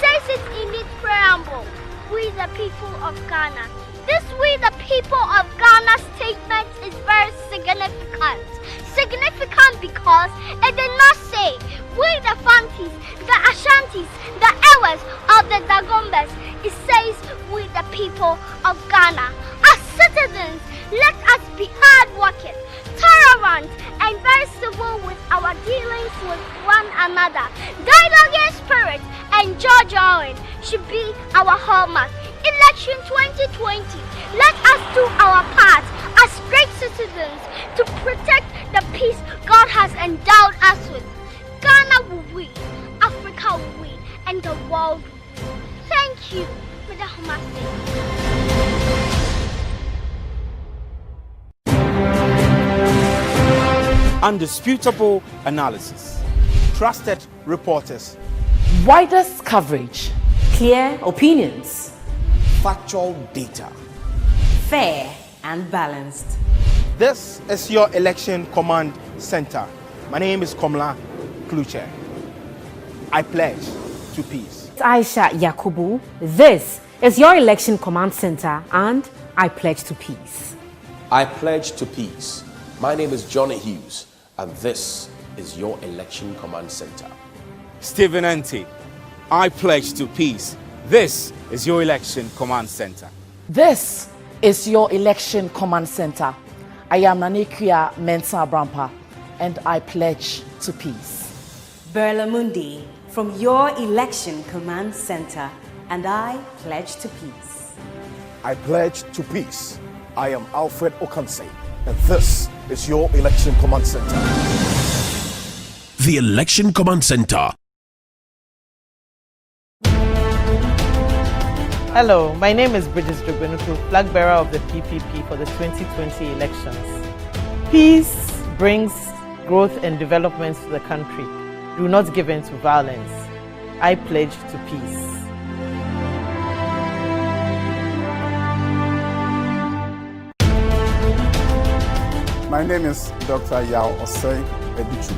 [SPEAKER 4] says it in its preamble, "We the people of Ghana." This "We the people of Ghana" statement is very significant. Significant because it did not say "We the Fantis, the Ashantis, the Ewas, or the Dagombas." It says "We the people of Ghana." As citizens, let us be hardworking, tolerant, and very civil with our dealings with one another. Dialogue spirit and joy should be our hallmark. Election 2020, let us do our part as great citizens to protect the peace God has endowed us with. Ghana will win, Africa will win, and the world will win. Thank you, Mr. Humase.
[SPEAKER 6] Undisputable analysis, trusted reporters,
[SPEAKER 7] widest coverage, clear opinions,
[SPEAKER 6] factual data,
[SPEAKER 7] fair and balanced.
[SPEAKER 6] This is your Election Command Center. My name is Komla Kluche. I pledge to peace.
[SPEAKER 7] It's Aisha Yakubu. This is your Election Command Center, and I pledge to peace.
[SPEAKER 8] I pledge to peace. My name is Johnny Hughes, and this is your Election Command Center.
[SPEAKER 6] Stephen Enti. I pledge to peace. This is your Election Command Center.
[SPEAKER 7] This is your Election Command Center. I am Nanekia Mensah Brampa, and I pledge to peace.
[SPEAKER 9] Berla Mundi from your Election Command Center, and I pledge to peace.
[SPEAKER 21] I pledge to peace. I am Alfred Okansei, and this is your Election Command Center.
[SPEAKER 25] The Election Command Center.
[SPEAKER 26] Hello, my name is Bridget Jobenuku, flag bearer of the PPP for the 2020 elections. Peace brings growth and development to the country. Do not give in to violence. I pledge to peace.
[SPEAKER 27] My name is Dr. Yao Osei Edichu.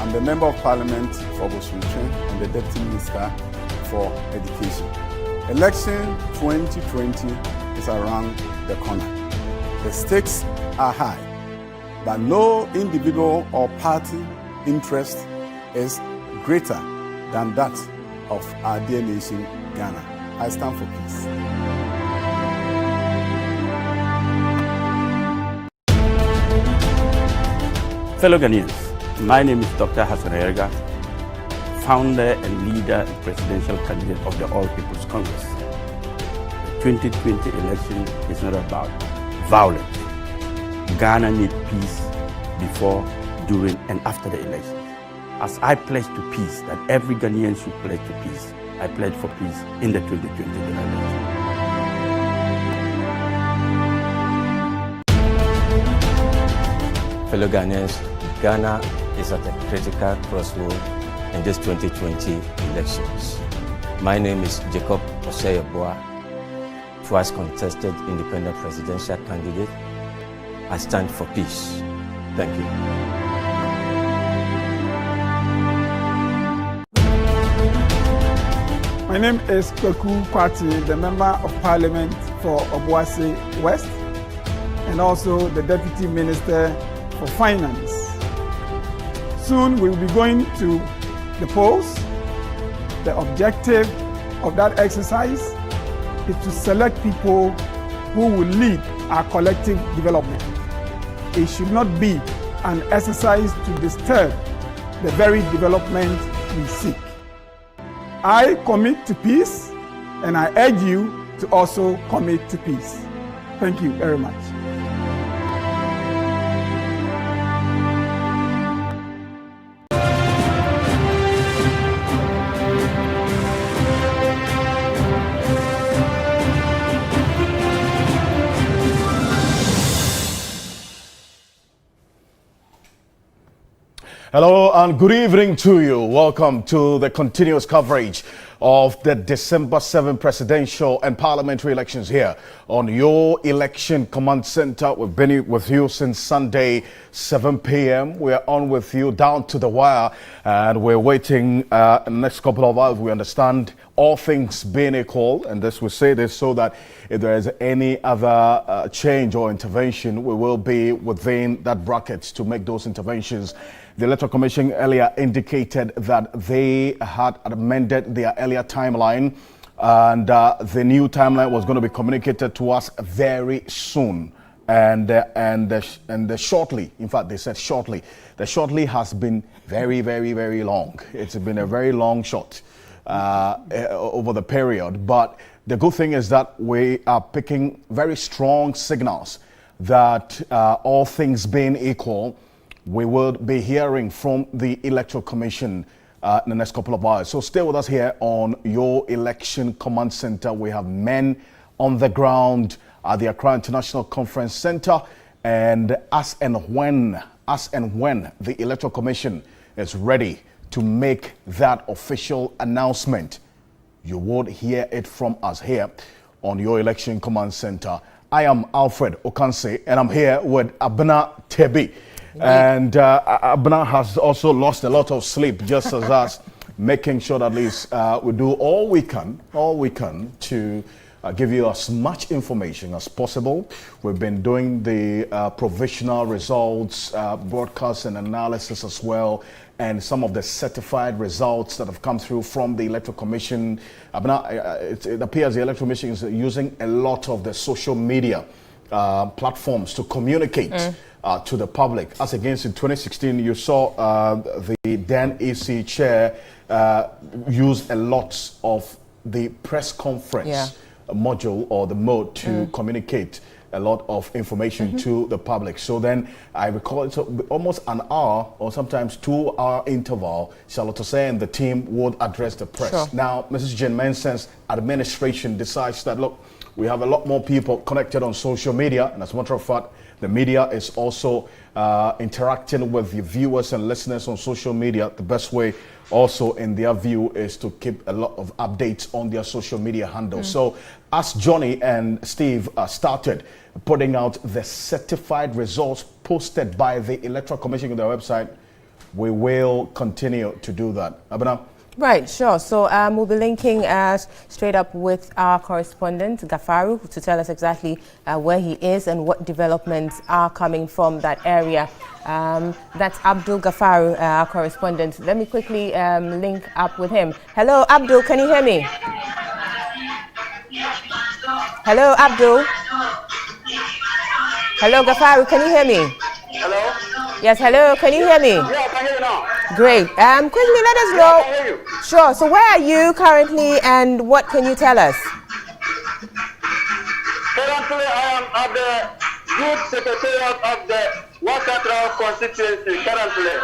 [SPEAKER 27] I'm the Member of Parliament for Bosunchen and the Deputy Minister for Education. Election 2020 is around the corner. The stakes are high, but no individual or party interest is greater than that of our dear nation, Ghana. I stand for peace.
[SPEAKER 28] Fellow Ghanaians, my name is Dr. Hassan Ayerga, founder and leader and presidential candidate of the All People's Congress. The 2020 election is not about violence. Ghana needs peace before, during, and after the election. As I pledge to peace, that every Ghanaian should pledge to peace, I pledge for peace in the 2020 election.
[SPEAKER 1] fellow Ghanaians, Ghana is at a critical crossroad in this 2020 elections. My name is Jacob Osei-Yeboah, twice contested independent presidential candidate. I stand for peace. Thank you.
[SPEAKER 3] My name is Kweku Kwati, the Member of Parliament for Obuasi West, and also the Deputy Minister for Finance. Soon we will be going to the polls. The objective of that exercise is to select people who will lead our collective development. It should not be an exercise to disturb the very development we seek. I commit to peace, and I urge you to also commit to peace. Thank you very much.
[SPEAKER 10] Hello and good evening to you. Welcome to the continuous coverage of the December 7 presidential and parliamentary elections here on your election command center. We've been with you since Sunday, 7 p.m. We're on with you down to the wire, and we're waiting in the next couple of hours. We understand all things being equal, and this we say this so that if there is any other change or intervention, we will be within that bracket to make those interventions. The Electoral Commission earlier indicated that they had amended their earlier timeline, and the new timeline was going to be communicated to us very soon. And shortly, in fact, they said shortly. The shortly has been very, very, very long. It's been a very long shot over the period. But the good thing is that we are picking very strong signals that all things being equal, we will be hearing from the Electoral Commission in the next couple of hours. So stay with us here on your election command center. We have men on the ground at the Accra International Conference Center, and as and when the Electoral Commission is ready to make that official announcement, you would hear it from us here on your election command center. I am Alfred Okanse, and I'm here with Abena Tebi. And Abena has also lost a lot of sleep, just as us, making sure that at least we do all we can to give you as much information as possible. We've been doing the provisional results, broadcast and analysis as well, and some of the certified results that have come through from the Electoral Commission. Abena, it appears the Electoral Commission is using a lot of the social media platforms to communicate to the public. As against in 2016, you saw the then EC chair use a lot of the press conference module or the mode to communicate a lot of information to the public. So then I recall it's almost an hour or sometimes 2 hour interval, Charlotte Osei and the team would address the press. Sure. Now, Mrs. Jane Mensah's administration decides that, look, we have a lot more people connected on social media, and as a matter of fact, the media is also interacting with the viewers and listeners on social media. The best way also in their view is to keep a lot of updates on their social media handles. So as Johnny and Steve started putting out the certified results posted by the Electoral Commission on their website, we will continue to do that. Abena?
[SPEAKER 11] Right, sure. So we'll be linking straight up with our correspondent, Gafaru, to tell us exactly where he is and what developments are coming from that area. That's Abdul Gafaru, our correspondent. Let me quickly link up with him. Hello, Abdul, can you hear me? Hello, Abdul. Hello, Gafaru, can you hear me?
[SPEAKER 12] Hello?
[SPEAKER 11] Yes, hello, can you hear me?
[SPEAKER 12] Yeah, I can hear you now.
[SPEAKER 11] Great. Quickly let us know.
[SPEAKER 12] I can hear you.
[SPEAKER 11] Sure. So where are you currently and what can you tell us?
[SPEAKER 12] Currently, I am at the Youth Secretariat of the Wakatra constituency currently.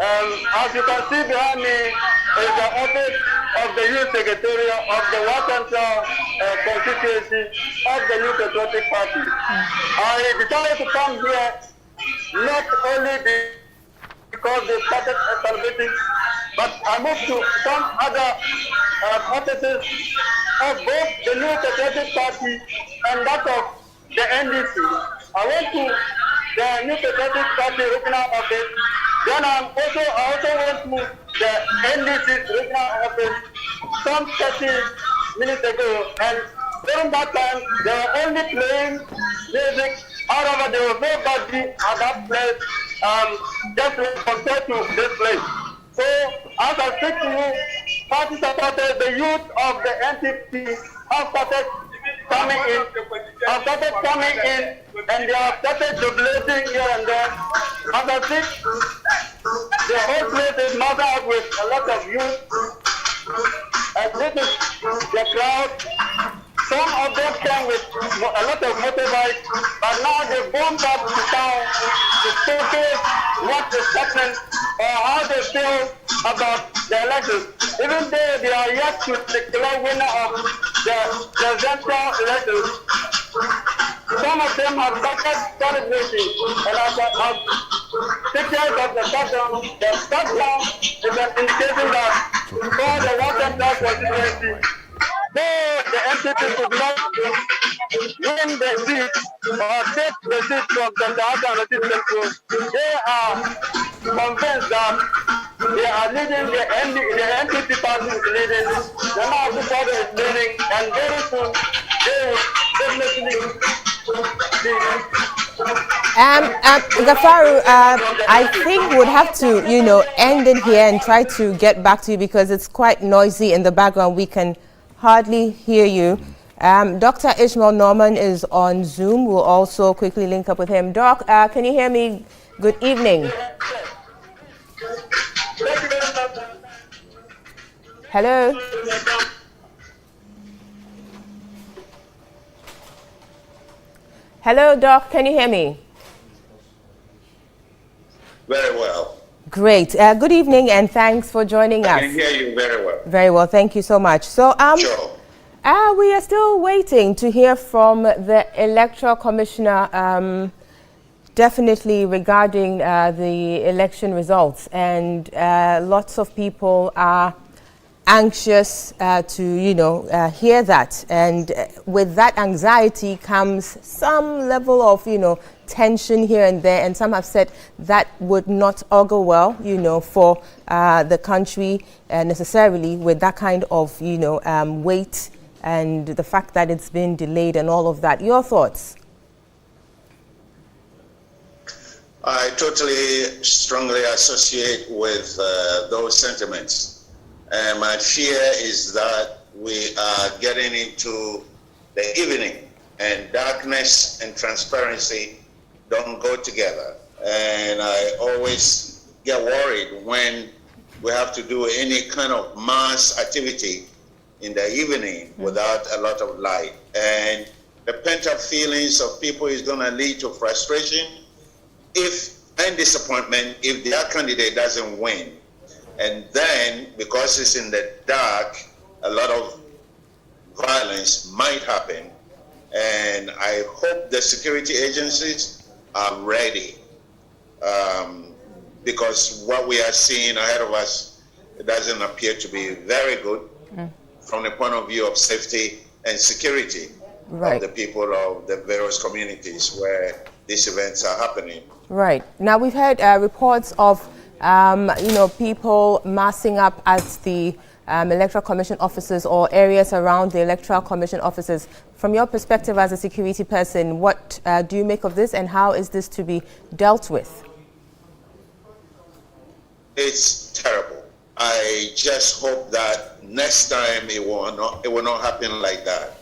[SPEAKER 12] As you can see behind me is the office of the Youth Secretariat of the Wakatra constituency of the New Patriotic Party. I decided to come here not only because they started celebrating, but I moved to some other offices of both the New Patriotic Party and that of the NDC. I went to the New Patriotic Party regional office. Then I also went to the NDC regional office some 30 minutes ago, and during that time they were only playing music. However, there was nobody at that place, just compared to this place. So, as I speak to you, party supporters, the youth of the NPP have started coming in, and they have started jubilating here and there. As I speak, the whole place is mobbed out with a lot of youth, and this is the crowd. Some of them came with a lot of motorbikes, but now they bomb back to town to showcase what is happening or how they feel about the elections. Even though they are yet to declare winner of the presidential elections, some of them have started celebrating, and as I have pictures of the shutdown is an indication that for the Western constituency, though the NPP could not win the seat or take the seat from Dr. Hassan Central, they are convinced that they are leading the NPP party is leading, the Nazi party is leading, and very soon they will definitely
[SPEAKER 11] Gafaru, I think we'd have to, end it here and try to get back to you because it's quite noisy in the background. We can hardly hear you. Dr. Ishmael Norman is on Zoom. We'll also quickly link up with him. Doc, can you hear me? Good evening. Hello? Hello, Doc. Can you hear me?
[SPEAKER 2] Very well.
[SPEAKER 11] Great. Good evening and thanks for joining us.
[SPEAKER 2] I can hear you very well.
[SPEAKER 11] Very well. Thank you so much. So,
[SPEAKER 2] sure.
[SPEAKER 11] We are still waiting to hear from the Electoral Commissioner, definitely regarding the election results. And lots of people are anxious to, hear that. And with that anxiety comes some level of, tension here and there. And some have said that would not augur well, for the country necessarily with that kind of, weight and the fact that it's been delayed and all of that. Your thoughts?
[SPEAKER 2] I totally strongly associate with those sentiments. My fear is that we are getting into the evening, and darkness and transparency don't go together. And I always get worried when we have to do any kind of mass activity in the evening without a lot of light. And the pent-up feelings of people is going to lead to frustration and disappointment if their candidate doesn't win. And then, because it's in the dark, a lot of violence might happen. And I hope the security agencies are ready, because what we are seeing ahead of us, it doesn't appear to be very good from the point of view of safety and security of the people of the various communities where these events are happening.
[SPEAKER 11] Right. Now, we've heard reports of people massing up at the Electoral Commission offices or areas around the Electoral Commission offices. From your perspective as a security person, what do you make of this and how is this to be dealt with?
[SPEAKER 2] It's terrible. I just hope that next time it will not happen like that.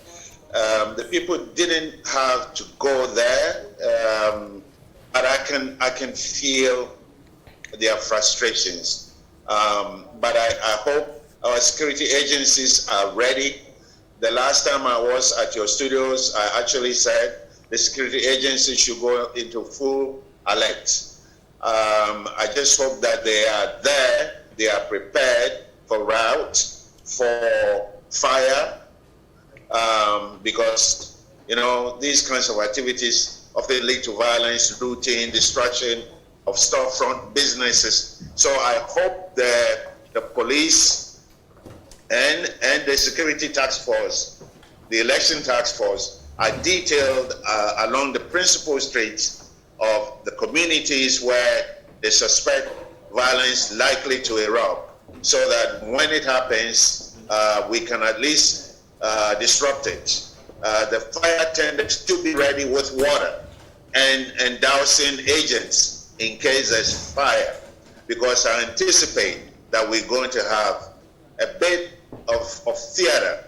[SPEAKER 2] The people didn't have to go there, but I can feel their frustrations. But I hope our security agencies are ready. The last time I was at your studios, I actually said the security agencies should go into full alert. I just hope that they are there, they are prepared for route, for fire, because these kinds of activities often lead to violence, looting, destruction of storefront businesses. So I hope the police and the security task force, the election task force, are detailed along the principal streets of the communities where they suspect violence likely to erupt, so that when it happens, we can at least disrupt it. The fire attendants should be ready with water and dousing agents in case there's fire, because I anticipate that we're going to have a bit of theater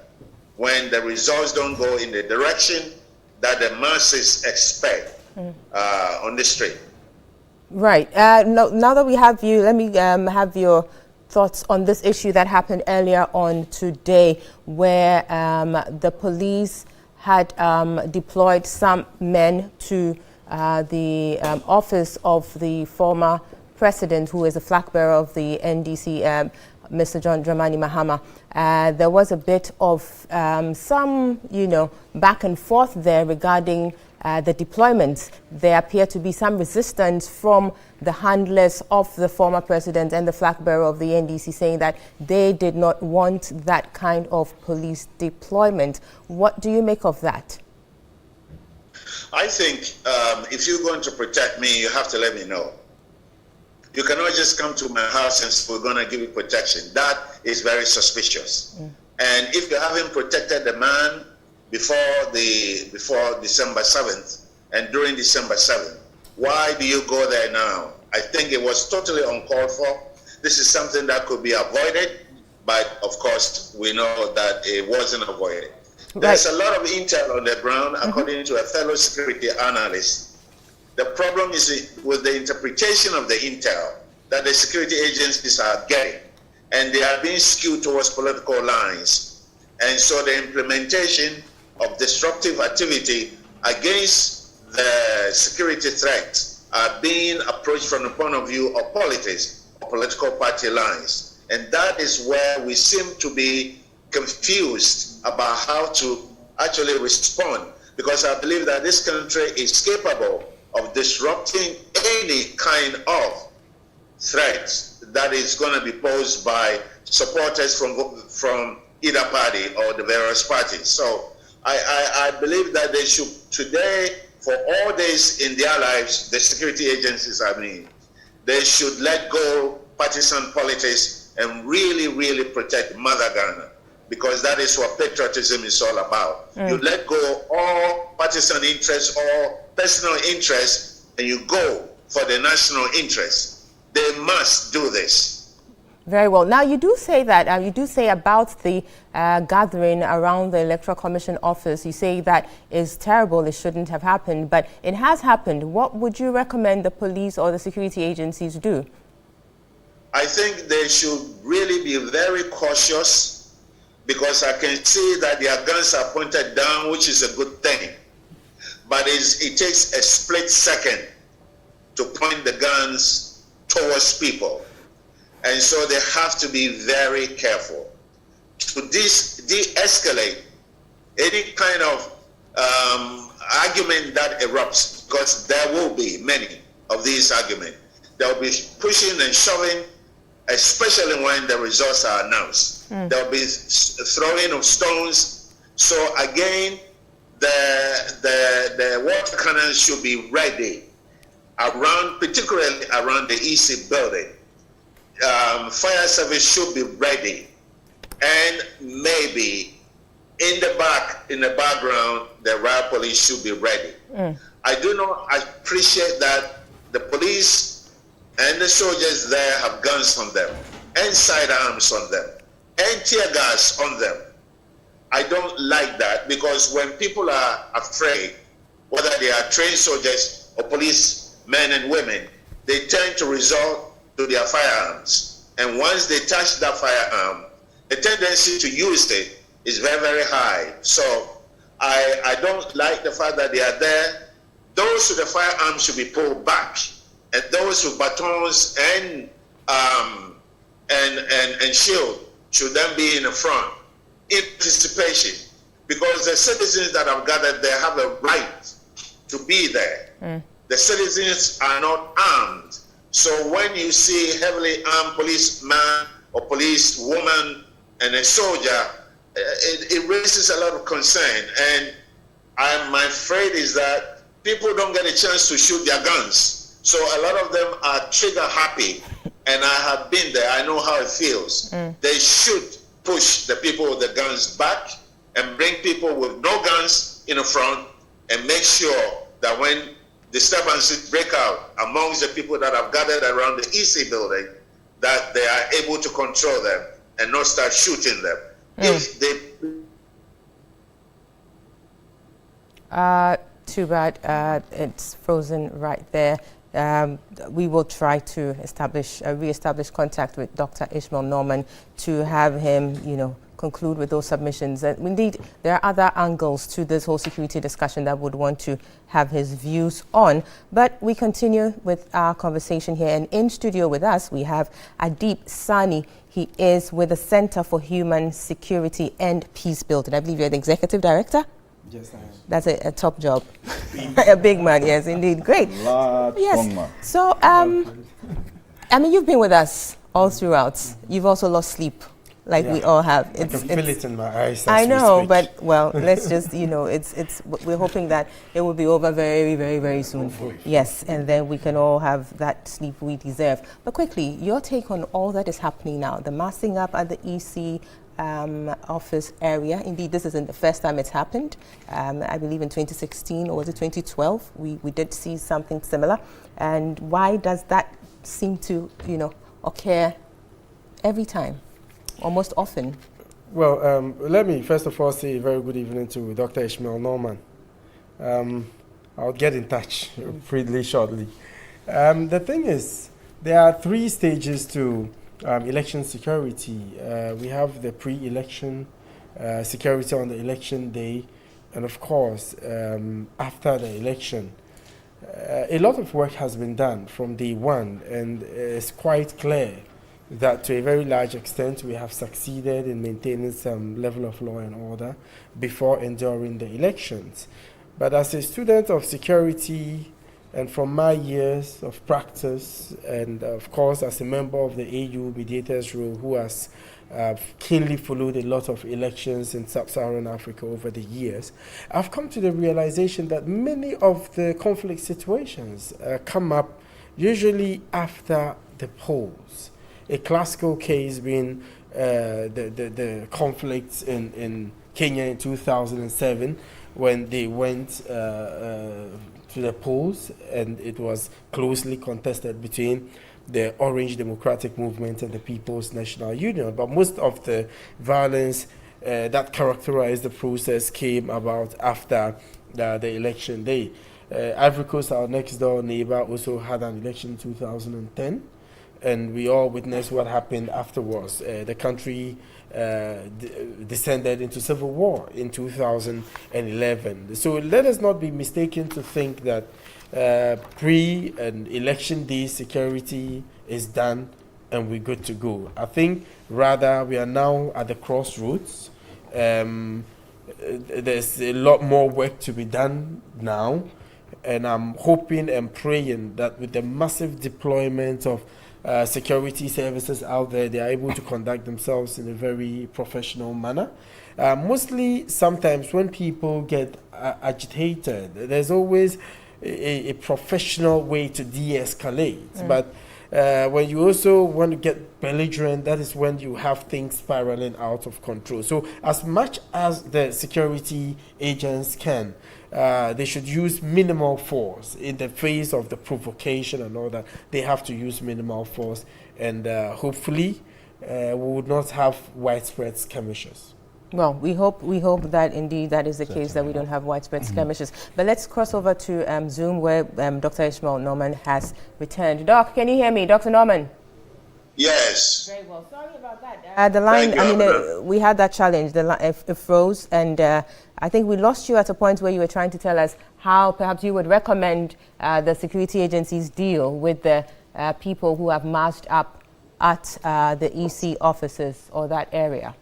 [SPEAKER 2] when the results don't go in the direction that the masses expect on the street.
[SPEAKER 11] Right. Now that we have you, let me have your thoughts on this issue that happened earlier on today, where the police had deployed some men to the office of the former president, who is a flag bearer of the NDC, Mr. John Dramani Mahama. There was a bit of some, back and forth there regarding the deployment. There appeared to be some resistance from the handlers of the former president and the flag bearer of the NDC, saying that they did not want that kind of police deployment. What do you make of that?
[SPEAKER 2] I think if you're going to protect me, you have to let me know. You cannot just come to my house and say, we're going to give you protection. That is very suspicious. And if you haven't protected the man before December 7th and during December 7th, why do you go there now? I think it was totally uncalled for. This is something that could be avoided, but of course we know that it wasn't avoided. Right. There's a lot of intel on the ground, according to a fellow security analyst. The problem is with the interpretation of the intel that the security agencies are getting, and they are being skewed towards political lines. And so the implementation of disruptive activity against the security threats are being approached from the point of view of politics, or political party lines. And that is where we seem to be confused about how to actually respond, because I believe that this country is capable of disrupting any kind of threats that is going to be posed by supporters from either party or the various parties. So I believe that they should today, for all days in their lives, the security agencies, they should let go partisan politics and really, really protect Mother Ghana, because that is what patriotism is all about. You let go all partisan interests, all personal interests, and you go for the national interest. They must do this.
[SPEAKER 11] Very well. Now, you do say that, you do say about the gathering around the Electoral Commission office, you say that is terrible, it shouldn't have happened, but it has happened. What would you recommend the police or the security agencies do?
[SPEAKER 2] I think they should really be very cautious, because I can see that their guns are pointed down, which is a good thing. But it takes a split second to point the guns towards people. And so they have to be very careful to de-escalate any kind of argument that erupts, because there will be many of these arguments. There will be pushing and shoving, especially when the results are announced. There will be throwing of stones. So again, the water cannons should be ready particularly around the EC building. Fire service should be ready, and maybe in the background, the riot police should be ready. I do not appreciate that the police and the soldiers there have guns on them, and sidearms on them, and tear gas on them. I don't like that, because when people are afraid, whether they are trained soldiers or police men and women, they tend to resort to their firearms. And once they touch that firearm, the tendency to use it is very, very high. So I don't like the fact that they are there. Those with the firearms should be pulled back, and those with batons and shield should then be in the front in anticipation, because the citizens that have gathered there have a right to be there. The citizens are not armed. So when you see heavily armed policeman or police woman and a soldier, it raises a lot of concern. And my afraid is that people don't get a chance to shoot their guns. So a lot of them are trigger happy. And I have been there. I know how it feels. They should push the people with the guns back and bring people with no guns in the front and make sure that when disturbances break out amongst the people that have gathered around the EC building, that they are able to control them and not start shooting them. If they...
[SPEAKER 11] Too bad it's frozen right there. We will try to re-establish contact with Dr. Ishmael Norman to have him, conclude with those submissions. And indeed, there are other angles to this whole security discussion that would want to have his views on. But we continue with our conversation here. And in studio with us, we have Adib Sani. He is with the Center for Human Security and Peace Building. I believe you're the executive director?
[SPEAKER 5] Yes, I am.
[SPEAKER 11] That's a top job. A big man, yes, indeed. Great. Yes. So, you've been with us all throughout. You've also lost sleep, like we all have.
[SPEAKER 5] I can feel it in my eyes.
[SPEAKER 11] I know, but let's just, we're hoping that it will be over very, very, very soon. Yes, and then we can all have that sleep we deserve. But quickly, your take on all that is happening now, the massing up at the EC office area. Indeed, this isn't the first time it's happened. I believe in 2016 or was it 2012, we did see something similar. And why does that seem to, occur every time, or most often?
[SPEAKER 5] Well, let me first of all say a very good evening to Dr. Ishmael Norman. I'll get in touch pretty shortly. The thing is, there are 3 stages to election security. We have the pre-election security on the election day, and of course, after the election. A lot of work has been done from day one, and it's quite clear that to a very large extent we have succeeded in maintaining some level of law and order before and during the elections. But as a student of security, and from my years of practice, and of course as a member of the AU mediators role who has keenly followed a lot of elections in sub-Saharan Africa over the years, I've come to the realization that many of the conflict situations come up usually after the polls. A classical case being the conflicts in Kenya in 2007 when they went to the polls, and it was closely contested between the Orange Democratic Movement and the People's National Union. But most of the violence that characterized the process came about after the election day. Ivory Coast, our next door neighbor, also had an election in 2010, and we all witnessed what happened afterwards. The country descended into civil war in 2011. So let us not be mistaken to think that pre and election day security is done and we're good to go. I think rather we are now at the crossroads. There's a lot more work to be done now, and I'm hoping and praying that with the massive deployment of security services out there, they are able to conduct themselves in a very professional manner. Mostly, sometimes when people get agitated, there's always a professional way to de-escalate. But when you also want to get belligerent, that is when you have things spiraling out of control. So as much as the security agents can, they should use minimal force in the face of the provocation and all that. They have to use minimal force, and hopefully we would not have widespread skirmishes.
[SPEAKER 11] Well, we hope that indeed that is the case, that we don't have widespread skirmishes. But let's cross over to Zoom, where Dr. Ishmael Norman has returned. Doc, can you hear me? Dr. Norman?
[SPEAKER 2] Yes.
[SPEAKER 11] Very well. Sorry about that. The line, we had that challenge. The line it froze, and I think we lost you at a point where you were trying to tell us how perhaps you would recommend the security agencies deal with the people who have marched up at the EC offices or that area.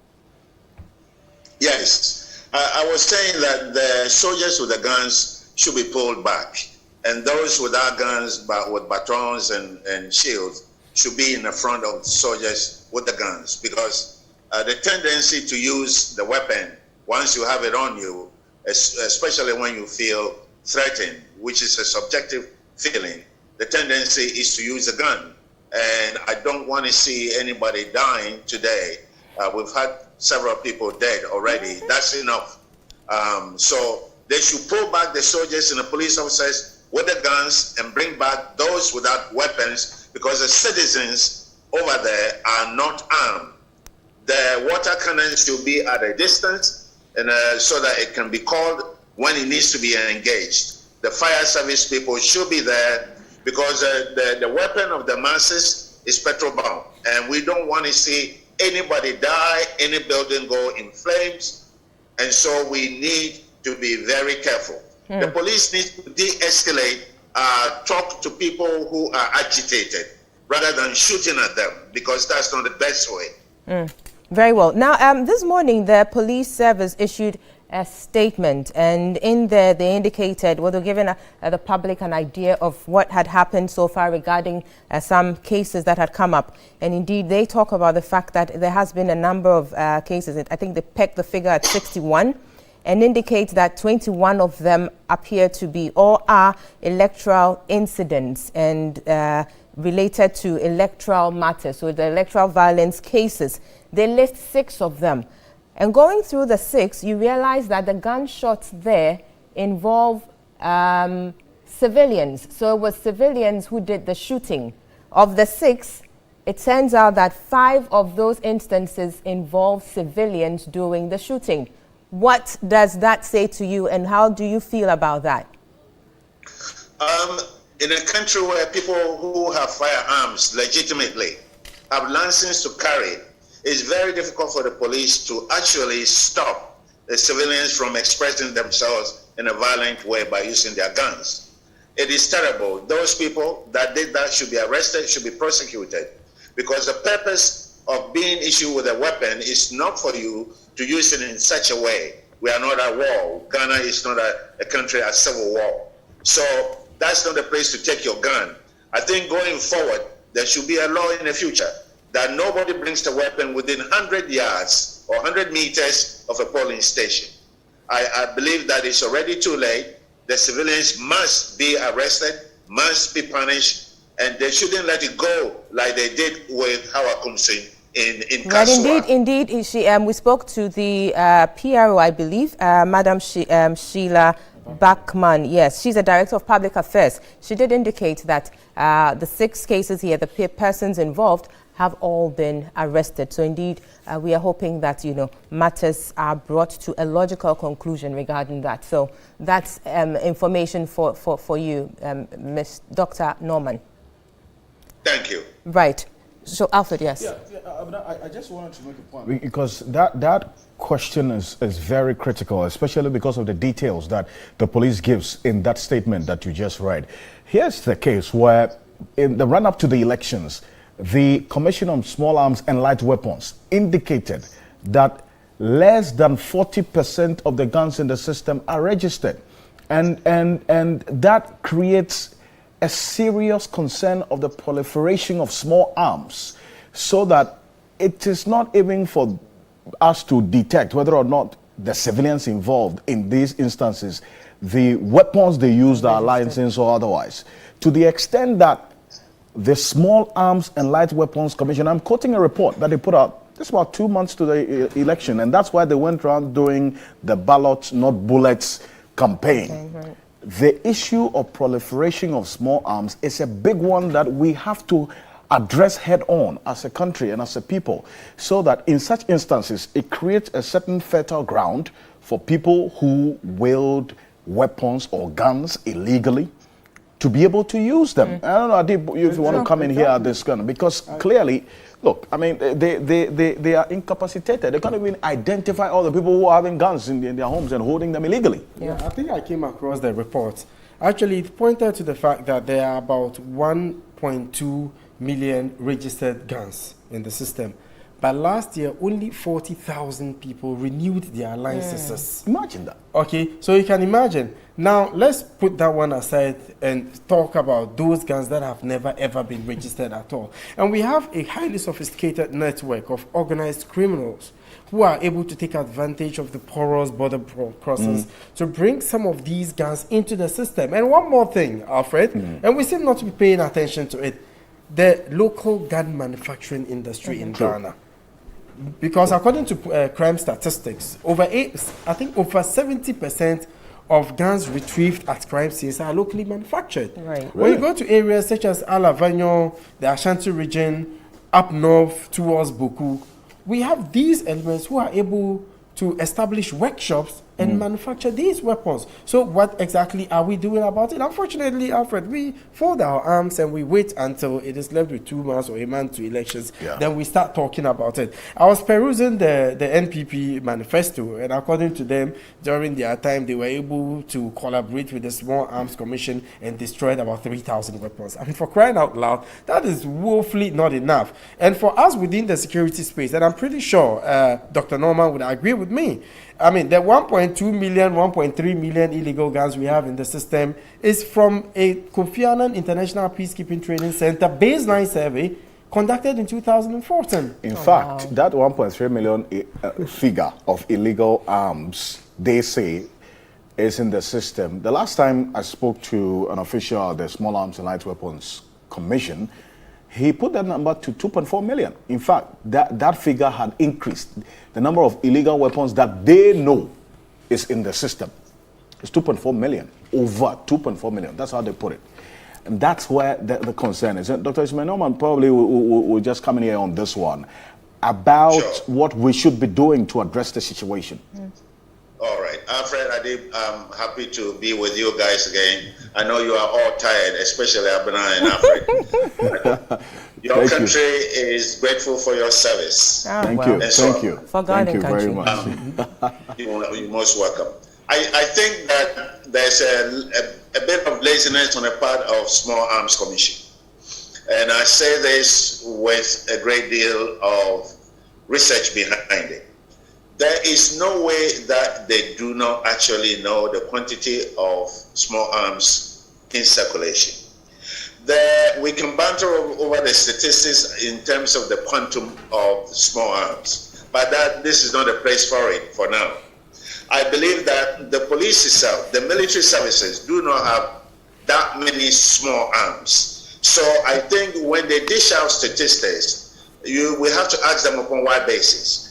[SPEAKER 2] Yes. I was saying that the soldiers with the guns should be pulled back. And those without guns, but with batons and shields, should be in the front of the soldiers with the guns, because the tendency to use the weapon once you have it on you, especially when you feel threatened, which is a subjective feeling, the tendency is to use a gun. And I don't want to see anybody dying today. We've had several people dead already. That's enough. So they should pull back the soldiers and the police officers with the guns and bring back those without weapons, because the citizens over there are not armed. The water cannon should be at a distance, and so that it can be called when it needs to be engaged. The fire service people should be there, because the weapon of the masses is petrol bomb, and we don't want to see anybody die, any building go in flames, and so we need to be very careful. The police need to de-escalate, talk to people who are agitated, rather than shooting at them, because that's not the best way.
[SPEAKER 11] Very well. Now, this morning, the police service issued a statement, and in there they indicated, well, they're giving the public an idea of what had happened so far regarding some cases that had come up. And indeed, they talk about the fact that there has been a number of cases. I think they pegged the figure at 61, and indicate that 21 of them appear to be or are electoral incidents and related to electoral matters, so the electoral violence cases. They list 6 of them. And going through the 6, you realize that the gunshots there involve civilians. So it was civilians who did the shooting. Of the 6, it turns out that 5 of those instances involve civilians doing the shooting. What does that say to you, and how do you feel about that?
[SPEAKER 2] In a country where people who have firearms legitimately have license to carry, it's very difficult for the police to actually stop the civilians from expressing themselves in a violent way by using their guns. It is terrible. Those people that did that should be arrested, should be prosecuted, because the purpose of being issued with a weapon is not for you to use it in such a way. We are not at war. Ghana is not a country at civil war. So that's not the place to take your gun. I think going forward, there should be a law in the future that nobody brings the weapon within 100 yards or 100 meters of a polling station. I believe that it's already too late. The civilians must be arrested, must be punished, and they shouldn't let it go like they did with Hawa Kumsin in
[SPEAKER 11] Right,
[SPEAKER 2] Kasua.
[SPEAKER 11] indeed. We spoke to the PRO, I believe, Madam Sheila Bachman. Yes, she's a director of public affairs. She did indicate that the 6 cases here, the persons involved, have all been arrested. So indeed, we are hoping that, matters are brought to a logical conclusion regarding that. So that's information for you, Ms. Dr. Norman.
[SPEAKER 2] Thank you.
[SPEAKER 11] Right. So, Alfred, yes.
[SPEAKER 10] I just wanted to make a point. Because that question is very critical, especially because of the details that the police gives in that statement that you just read. Here's the case where, in the run-up to the elections, the Commission on Small Arms and Light Weapons indicated that less than 40% of the guns in the system are registered. And that creates a serious concern of the proliferation of small arms, so that it is not even for us to detect whether or not the civilians involved in these instances, the weapons they used are licensed or otherwise. To the extent that the Small Arms and Light Weapons Commission, I'm quoting a report that they put out just about 2 months to the election, and that's why they went around doing the ballots, not bullets campaign. Okay, right. The issue of proliferation of small arms is a big one that we have to address head on as a country and as a people, so that in such instances, it creates a certain fertile ground for people who wield weapons or guns illegally to be able to use them. I don't know, Adib, if you want to come in here at this gun, because clearly, look, I mean, they are incapacitated. They can't even identify all the people who are having guns in their homes and holding them illegally.
[SPEAKER 5] Yeah, I think I came across the report. Actually, it pointed to the fact that there are about 1.2 million registered guns in the system. But last year, only 40,000 people renewed their licenses.
[SPEAKER 10] Imagine that.
[SPEAKER 5] Okay, so you can imagine Now, let's put that one aside and talk about those guns that have never ever been registered at all. And we have a highly sophisticated network of organized criminals who are able to take advantage of the porous border crossings to bring some of these guns into the system. And one more thing, Alfred, and we seem not to be paying attention to it, the local gun manufacturing industry in Ghana. Because according to crime statistics, over 70% of guns retrieved at crime scenes are locally manufactured.
[SPEAKER 11] Right.
[SPEAKER 5] When you go to areas such as Alavanyo, the Ashanti region, up north towards Boku, we have these elements who are able to establish workshops and manufacture these weapons. So what exactly are we doing about it? Unfortunately, Alfred, we fold our arms and we wait until it is left with 2 months or a month to elections. Then we start talking about it. I was perusing the NPP manifesto, and according to them, during their time, they were able to collaborate with the Small Arms Commission and destroyed about 3,000 weapons. I mean, for crying out loud, that is woefully not enough. And for us within the security space, and I'm pretty sure Dr. Norman would agree with me, I mean, the 1.2 million, 1.3 million illegal guns we have in the system is from a Kofi Annan International Peacekeeping Training Center baseline survey conducted in 2014.
[SPEAKER 10] In fact, that 1.3 million figure of illegal arms, they say, is in the system. The last time I spoke to an official of the Small Arms and Light Weapons Commission, he put that number to 2.4 million. In fact, that figure had increased. The number of illegal weapons that they know is in the system. It's 2.4 million, over 2.4 million. That's how they put it. And that's where the concern is. Dr. Ishmael Norman probably will just come in here on this one about what we should be doing to address the situation.
[SPEAKER 2] All right. Alfred, I'm happy to be with you guys again. I know you are all tired, especially Abena and Alfred. Your country is grateful for your service.
[SPEAKER 10] Thank you.
[SPEAKER 2] Thank
[SPEAKER 10] you.
[SPEAKER 11] For God
[SPEAKER 10] Thank you
[SPEAKER 11] country.
[SPEAKER 10] very much.
[SPEAKER 2] You're most welcome. I think that there's a bit of laziness on the part of Small Arms Commission. And I say this with a great deal of research behind it. There is no way that they do not actually know the quantity of small arms in circulation. We can banter over the statistics in terms of the quantum of small arms, but this is not the place for it for now. I believe that the police itself, the military services, do not have that many small arms. So I think when they dish out statistics, we have to ask them upon what basis.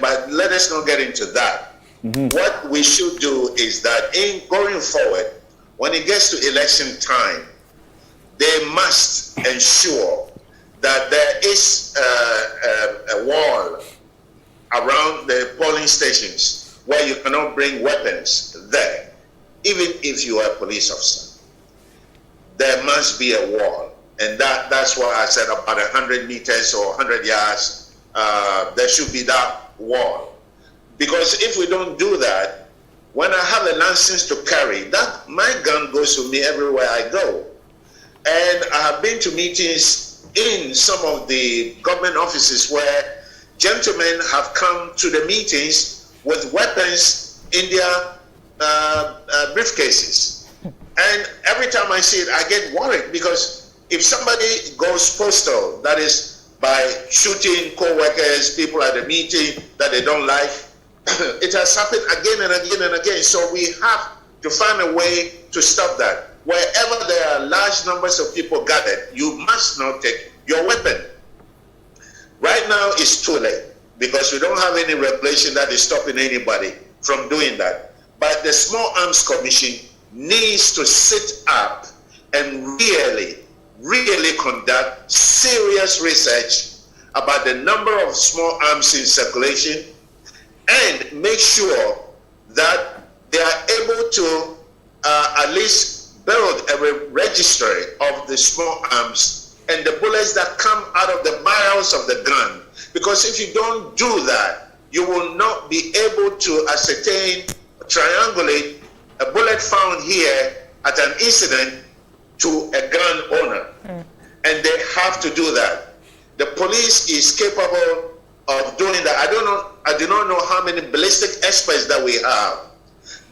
[SPEAKER 2] But let us not get into that. What we should do is that in going forward, when it gets to election time, they must ensure that there is a wall around the polling stations where you cannot bring weapons there, even if you are a police officer. There must be a wall. And that's why I said about 100 meters or 100 yards, there should be that wall. Because if we don't do that, when I have a license to carry, my gun goes with me everywhere I go. And I have been to meetings in some of the government offices where gentlemen have come to the meetings with weapons in their briefcases. And every time I see it, I get worried, because if somebody goes postal, that is by shooting co-workers, people at the meeting that they don't like, it has happened again and again and again. So we have to find a way to stop that. Wherever there are large numbers of people gathered, you must not take your weapon. Right now it's too late, because we don't have any regulation that is stopping anybody from doing that. But the Small Arms Commission needs to sit up and really conduct serious research about the number of small arms in circulation, and make sure that they are able to at least build a registry of the small arms and the bullets that come out of the barrels of the gun. Because if you don't do that, you will not be able to ascertain, triangulate a bullet found here at an incident to a gun owner. And they have to do that. The police is capable of doing that. I do not know how many ballistic experts that we have,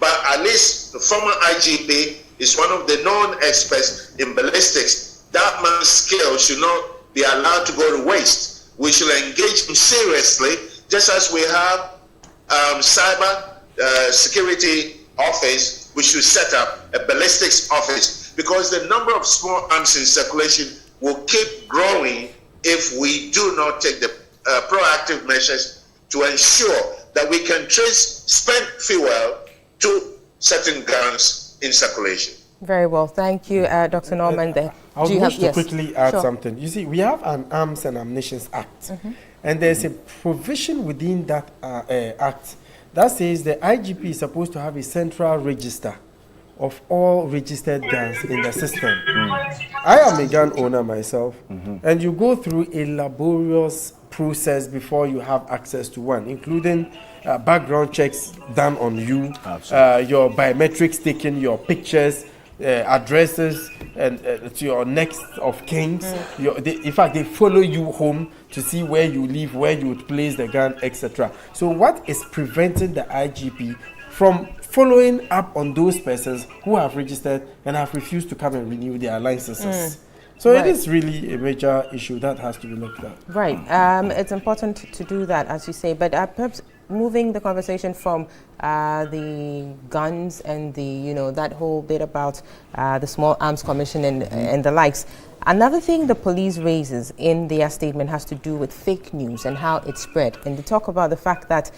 [SPEAKER 2] but at least the former IGP is one of the known experts in ballistics. That man's skill should not be allowed to go to waste. We should engage him seriously, just as we have cyber security office. We should set up a ballistics office, because the number of small arms in circulation will keep growing if we do not take the proactive measures to ensure that we can trace spent fuel to certain guns in circulation.
[SPEAKER 11] Very well. Thank you, Dr. Norman.
[SPEAKER 5] I wish to quickly add something. You see, we have an Arms and Ammunition Act, and there's a provision within that act that says the IGP is supposed to have a central register of all registered guns in the system. I am a gun owner myself, and you go through a laborious process before you have access to one, including background checks done on you, your biometrics taken, your pictures, addresses, and to your next of kings. In fact, they follow you home to see where you live, where you would place the gun, etc. So what is preventing the IGP from following up on those persons who have registered and have refused to come and renew their licenses? So it is really a major issue that has to be looked at.
[SPEAKER 11] Right. It's important to do that, as you say, but perhaps moving the conversation from the guns and the, that whole bit about the Small Arms Commission and the likes. Another thing the police raises in their statement has to do with fake news and how it spread. And they talk about the fact that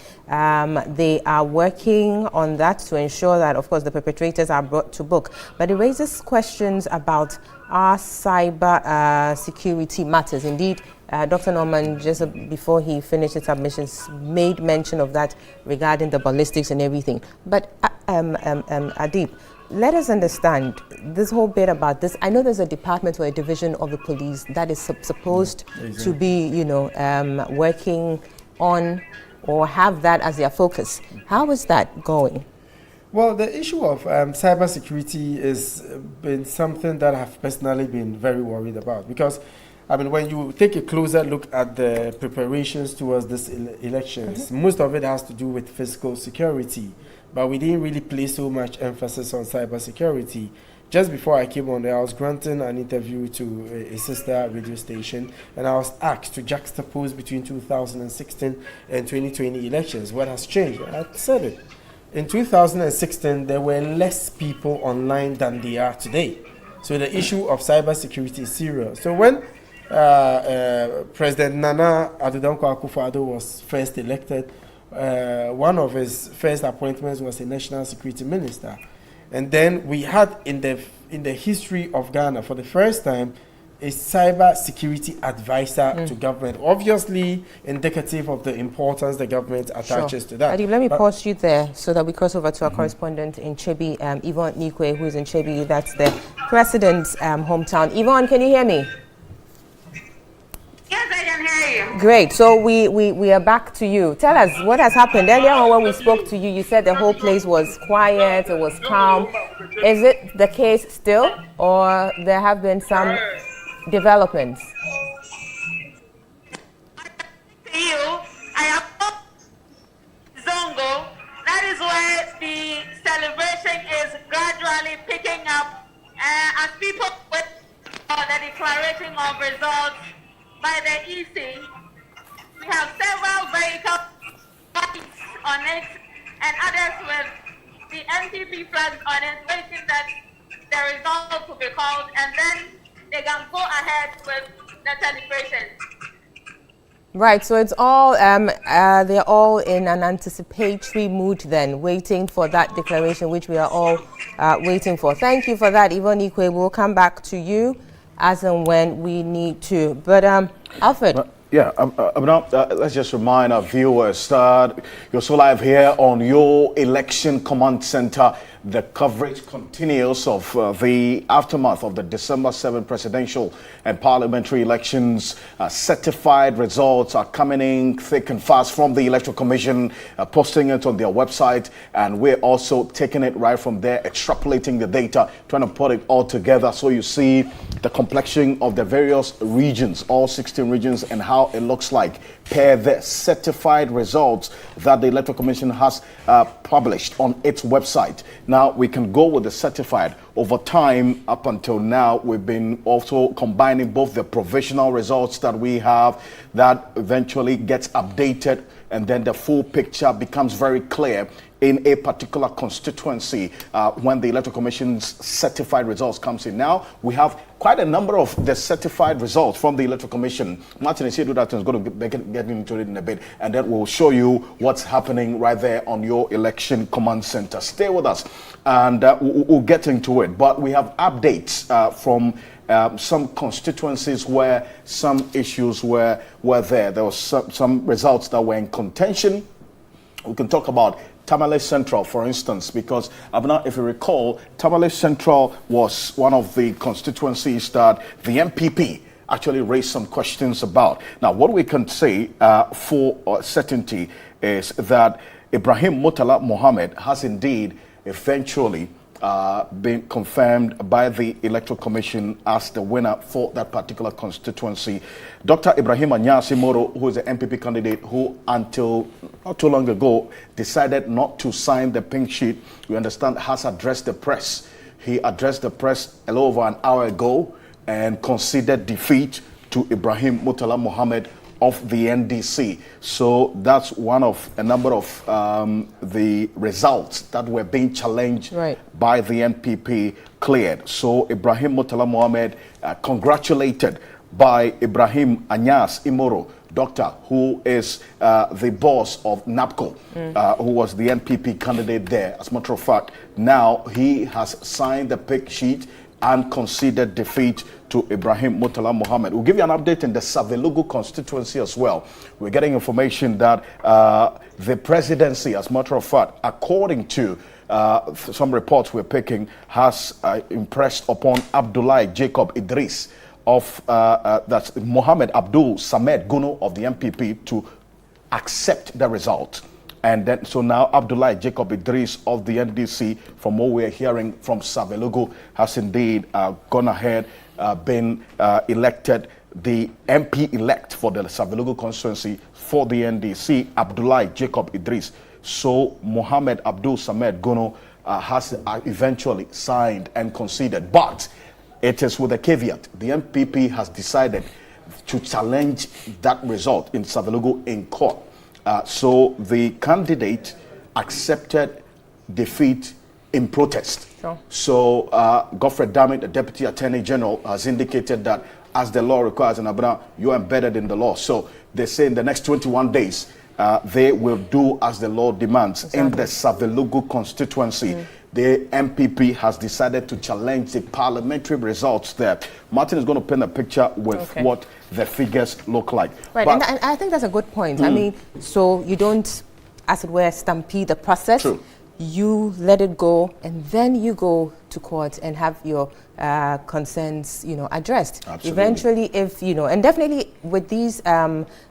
[SPEAKER 11] they are working on that to ensure that, of course, the perpetrators are brought to book. But it raises questions about our cyber security matters. Indeed, Dr. Norman, just before he finished his submissions, made mention of that regarding the ballistics and everything. But Adib, let us understand this whole bit about this. I know there's a department or a division of the police that is supposed to be, working on or have that as their focus. How is that going?
[SPEAKER 5] Well, the issue of cybersecurity has been something that I've personally been very worried about, because when you take a closer look at the preparations towards this elections, most of it has to do with physical security, but we didn't really place so much emphasis on cybersecurity. Just before I came on there, I was granting an interview to a sister radio station, and I was asked to juxtapose between 2016 and 2020 elections. What has changed? I said it. In 2016, there were less people online than there are today. So the issue of cybersecurity is serious. So when President Nana Addo Dankwa Akufo-Addo was first elected, one of his first appointments was a national security minister. And then we had in the history of Ghana, for the first time, a cyber security advisor to government, obviously indicative of the importance the government attaches to that.
[SPEAKER 11] Adib, let me pause you there so that we cross over to our correspondent in Chebi, Yvonne Nikwe, who is in Chebi. That's the president's hometown. Yvonne, can you hear me?
[SPEAKER 22] Yes, I can hear you.
[SPEAKER 11] Great. So we are back to you. Tell us what has happened. Earlier on when we spoke to you, you said the whole place was quiet, it was calm. Is it the case still, or there have been some developments?
[SPEAKER 22] To you, I am Zongo. That is where the celebration is gradually picking up as people wait for the declaration of results by the EC. We have several vehicles on it and others with the NPP flags on it, waiting that the results will be called, and then they can go ahead with the celebration.
[SPEAKER 11] Right, so it's all, they're all in an anticipatory mood then, waiting for that declaration, which we are all waiting for. Thank you for that, Yvonne Nikwe. We'll come back to you as and when we need to. But Alfred.
[SPEAKER 10] Let's just remind our viewers that you're so live here on your Election Command Center. The coverage continues of the aftermath of the December 7 presidential and parliamentary elections. Certified results are coming in thick and fast from the Electoral Commission, posting it on their website, and we're also taking it right from there, extrapolating the data, trying to put it all together so you see the complexion of the various regions, all 16 regions, and how it looks like per the certified results that the Electoral Commission has published on its website. Now, we can go with the certified. Over time, up until now, we've been also combining both the provisional results that we have that eventually gets updated, and then the full picture becomes very clear in a particular constituency when the Electoral Commission's certified results comes in. Now, we have quite a number of the certified results from the Electoral Commission. Martin Isiedudatan is going to get into it in a bit, and then we'll show you what's happening right there on your election command center. Stay with us, and we'll get into it. But we have updates from some constituencies where some issues were there. There was some results that were in contention. We can talk about Tamale Central, for instance, because if you recall, Tamale Central was one of the constituencies that the MPP actually raised some questions about. Now, what we can say for certainty is that Ibrahim Murtala Mohammed has indeed eventually been confirmed by the Electoral Commission as the winner for that particular constituency. Dr. Ibrahim Anyas Imoro, who is the MPP candidate who until not too long ago decided not to sign the pink sheet, we understand has addressed the press. He addressed the press a little over an hour ago and conceded defeat to Ibrahim Murtala Mohammed of the NDC. So that's one of a number of the results that were being challenged by the NPP cleared. So Ibrahim Murtala Mohammed congratulated by Ibrahim Anyas Imoro, doctor, who is the boss of NAPCO, who was the NPP candidate there. As a matter of fact, now he has signed the pick sheet and conceded defeat to Ibrahim Murtala Mohammed. We'll give you an update in the Savelugu constituency as well. We're getting information that the presidency, as a matter of fact, according to some reports we're picking, has impressed upon Abdullah Jacob Idris of that's Mohammed Abdul Samed Guno of the MPP to accept the result. And then, so now Abdullah Jacob Idris of the NDC, from what we're hearing from Savelugu, has indeed gone ahead, been elected the MP-elect for the Savelugu constituency for the NDC, Abdullah Jacob Idris. So Mohammed Abdul Samed Guno has eventually signed and conceded. But it is with a caveat. The MPP has decided to challenge that result in Savelugu in court. So the candidate accepted defeat in protest. Sure. So Godfrey Damit, the Deputy Attorney General, has indicated that as the law requires in Abuna, you are embedded in the law. So they say in the next 21 days, they will do as the law demands. Exactly. In the Savelugu constituency, the MPP has decided to challenge the parliamentary results there. Martin is going to paint a picture with what the figures look like.
[SPEAKER 11] Right, and I think that's a good point. I mean, so you don't, as it were, stampede the process. True. You let it go, and then you go to court and have your concerns, addressed. Absolutely. Eventually, if, and definitely with these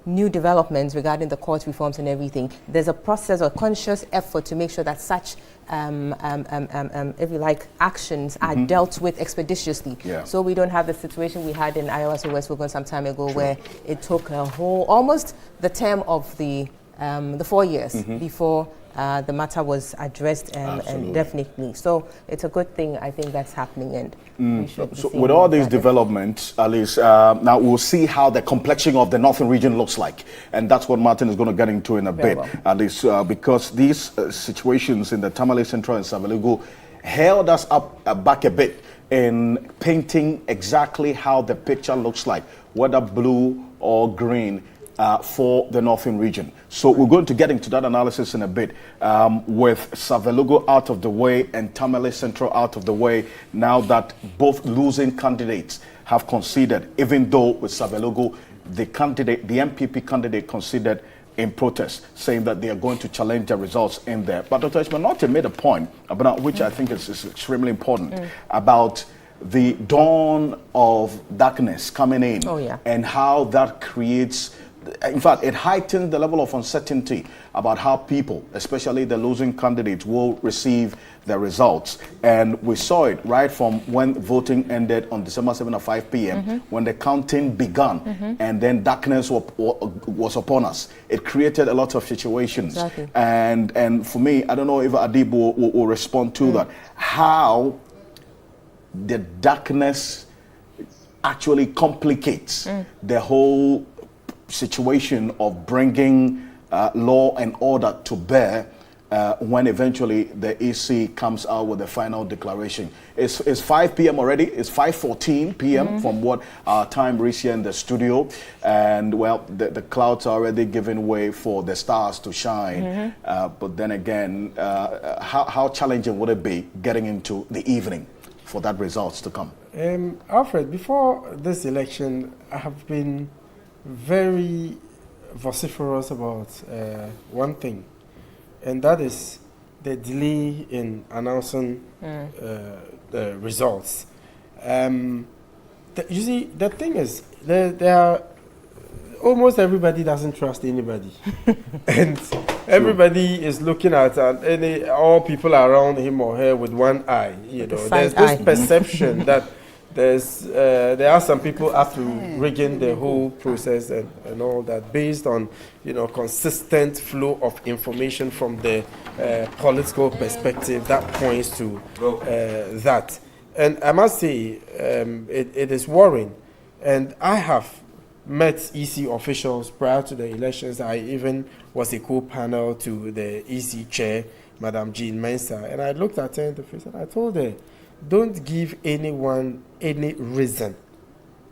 [SPEAKER 11] new developments regarding the court reforms and everything, there's a process or conscious effort to make sure that such, if you like, actions are dealt with expeditiously. Yeah. So we don't have the situation we had in Iowa to West Wogan some time ago, where it took a whole, almost the term of the 4 years before the matter was addressed, and definitely. So it's a good thing, I think, that's happening. And
[SPEAKER 10] so with all these developments, at least now we'll see how the complexion of the northern region looks like. And that's what Martin is going to get into in a bit. Well. At least because these situations in the Tamale Central and Savelugu held us back a bit in painting exactly how the picture looks like, whether blue or green, for the northern region. So we're going to get into that analysis in a bit, with Savelugu out of the way and Tamale Central out of the way, now that both losing candidates have conceded, even though with Savelugu, the MPP candidate conceded in protest, saying that they are going to challenge the results in there. But Dr. Ishmael made a point about which I think is extremely important, about the dawn of darkness coming in, and how that creates in fact, it heightens the level of uncertainty about how people, especially the losing candidates, will receive the results. And we saw it right from when voting ended on December 7 at 5 p.m., when the counting began, and then darkness was upon us. It created a lot of situations.
[SPEAKER 11] Exactly.
[SPEAKER 10] And for me, I don't know if Adib will respond to that, how the darkness actually complicates the whole situation of bringing law and order to bear when eventually the EC comes out with the final declaration. It's 5 p.m. already. It's 5:14 p.m. from what our time reached here in the studio. And, well, the clouds are already giving way for the stars to shine. But then again, how challenging would it be getting into the evening for that results to come?
[SPEAKER 5] Alfred, before this election, I have been very vociferous about one thing, and that is the delay in announcing the results. You see, the thing is, there are almost everybody doesn't trust anybody, and everybody is looking at all people around him or her with one eye. You know, there's this perception that there are some people after rigging the whole process and all that based on, you know, consistent flow of information from the political perspective that points to that. And I must say, it is worrying. And I have met EC officials prior to the elections. I even was a co-panel to the EC chair, Madam Jean Mensah, and I looked at her in the face and I told her, don't give anyone any reason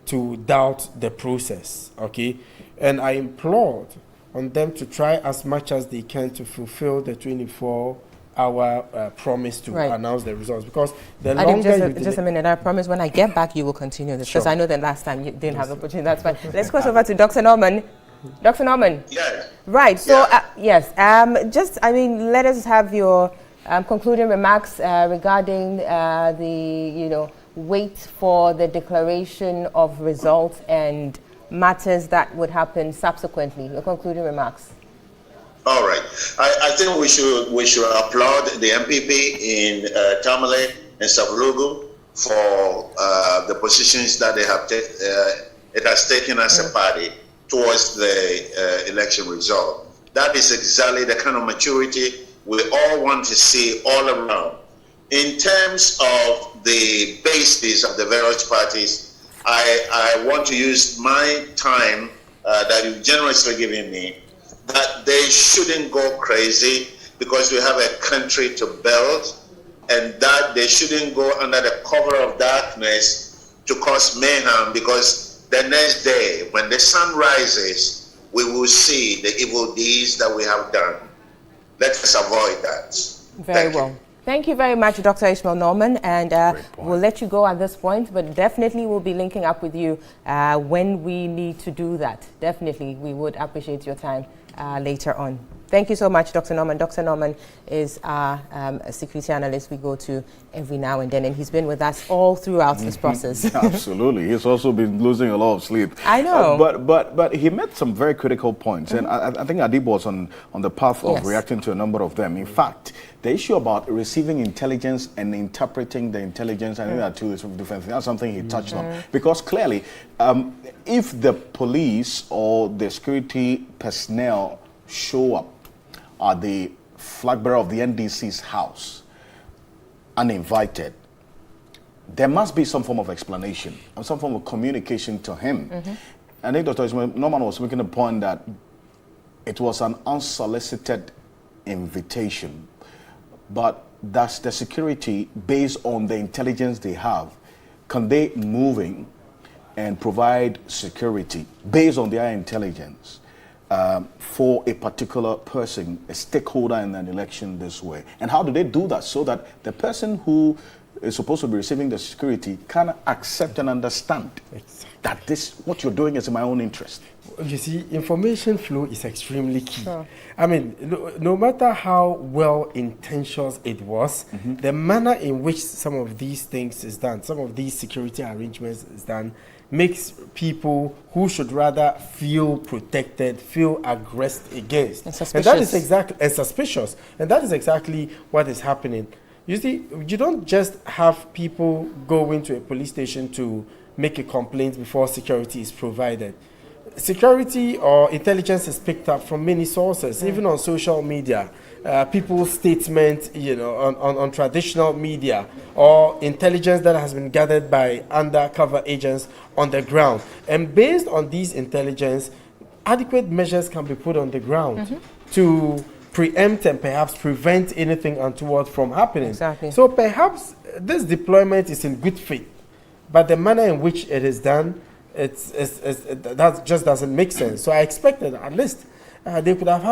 [SPEAKER 5] to doubt the process, okay? And I implored on them to try as much as they can to fulfill the 24-hour promise to announce the results, because the longer
[SPEAKER 11] just a minute, I promise when I get back you will continue this, because I know that last time you didn't have the opportunity. That's fine. Let's cross over to Dr. Norman. Dr. Norman.
[SPEAKER 2] Yes.
[SPEAKER 11] Right. So yes. Let us have your concluding remarks regarding the wait for the declaration of results and matters that would happen subsequently. Your concluding remarks.
[SPEAKER 2] All right. I think we should applaud the MPP in Tamale and Savlugu for the positions that they have it has taken as a party towards the election result. That is exactly the kind of maturity we all want to see all around. In terms of the basis of the various parties, I want to use my time that you've generously given me, that they shouldn't go crazy because we have a country to build, and that they shouldn't go under the cover of darkness to cause mayhem, because the next day when the sun rises, we will see the evil deeds that we have done. Let us avoid that.
[SPEAKER 11] Very well. Thank you very much, Dr. Ishmael Norman, and we'll let you go at this point, but definitely we'll be linking up with you when we need to do that. Definitely, we would appreciate your time later on. Thank you so much, Dr. Norman. Dr. Norman is a security analyst we go to every now and then, and he's been with us all throughout this process.
[SPEAKER 10] Absolutely. He's also been losing a lot of sleep.
[SPEAKER 11] I know.
[SPEAKER 10] But he made some very critical points, and I think Adib was on the path of reacting to a number of them. In fact, the issue about receiving intelligence and interpreting the intelligence, I think there are two different things. That's something he touched on. Because clearly, if the police or the security personnel show up at the flag bearer of the NDC's house uninvited, there must be some form of explanation and some form of communication to him. I think Dr. Norman was making a point that it was an unsolicited invitation, but that's the security, based on the intelligence they have, can they move in and provide security based on their intelligence for a particular person, a stakeholder in an election this way? And how do they do that so that the person who is supposed to be receiving the security can accept and understand that what you're doing is in my own interest?
[SPEAKER 5] You see, information flow is extremely key. I mean, no matter how well-intentioned it was, the manner in which some of these things is done, some of these security arrangements is done, makes people who should rather feel protected, feel aggressed against.
[SPEAKER 11] And suspicious.
[SPEAKER 5] And that is exactly, and suspicious. And that is exactly what is happening. You see, you don't just have people go into a police station to make a complaint before security is provided. Security or intelligence is picked up from many sources, even on social media. People's statements, on traditional media, or intelligence that has been gathered by undercover agents on the ground. And based on these intelligence, adequate measures can be put on the ground to preempt and perhaps prevent anything untoward from happening.
[SPEAKER 11] Exactly.
[SPEAKER 5] So perhaps this deployment is in good faith, but the manner in which it is done, that just doesn't make sense. So I expected at least they could have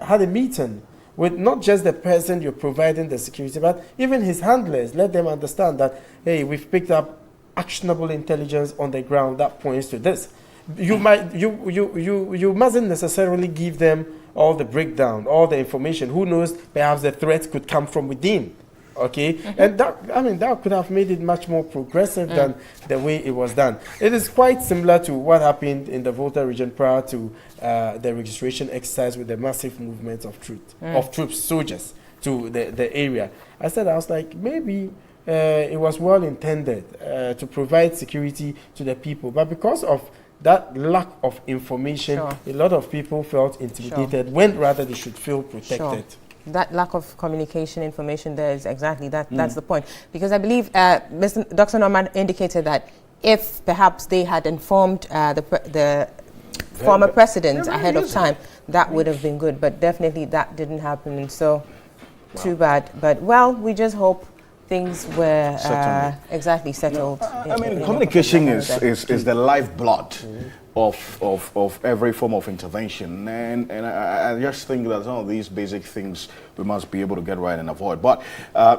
[SPEAKER 5] had a meeting with not just the person you're providing the security, but even his handlers. Let them understand that, hey, we've picked up actionable intelligence on the ground that points to this. You mustn't necessarily give them all the breakdown, all the information. Who knows? Perhaps the threat could come from within. Okay, and that could have made it much more progressive than the way it was done. It is quite similar to what happened in the Volta region prior to the registration exercise with the massive movement of troops, soldiers to the area. I was like, maybe it was well intended to provide security to the people, but because of that lack of information, a lot of people felt intimidated when rather they should feel protected.
[SPEAKER 11] That lack of communication information there is exactly that's the point. Because I believe Dr. Norman indicated that if perhaps they had informed the former president ahead of time, that would have been good. But definitely that didn't happen, and so too bad. But well, we just hope things were settled.
[SPEAKER 10] Communication is the lifeblood of every form of intervention, and I just think that some of these basic things we must be able to get right and avoid. But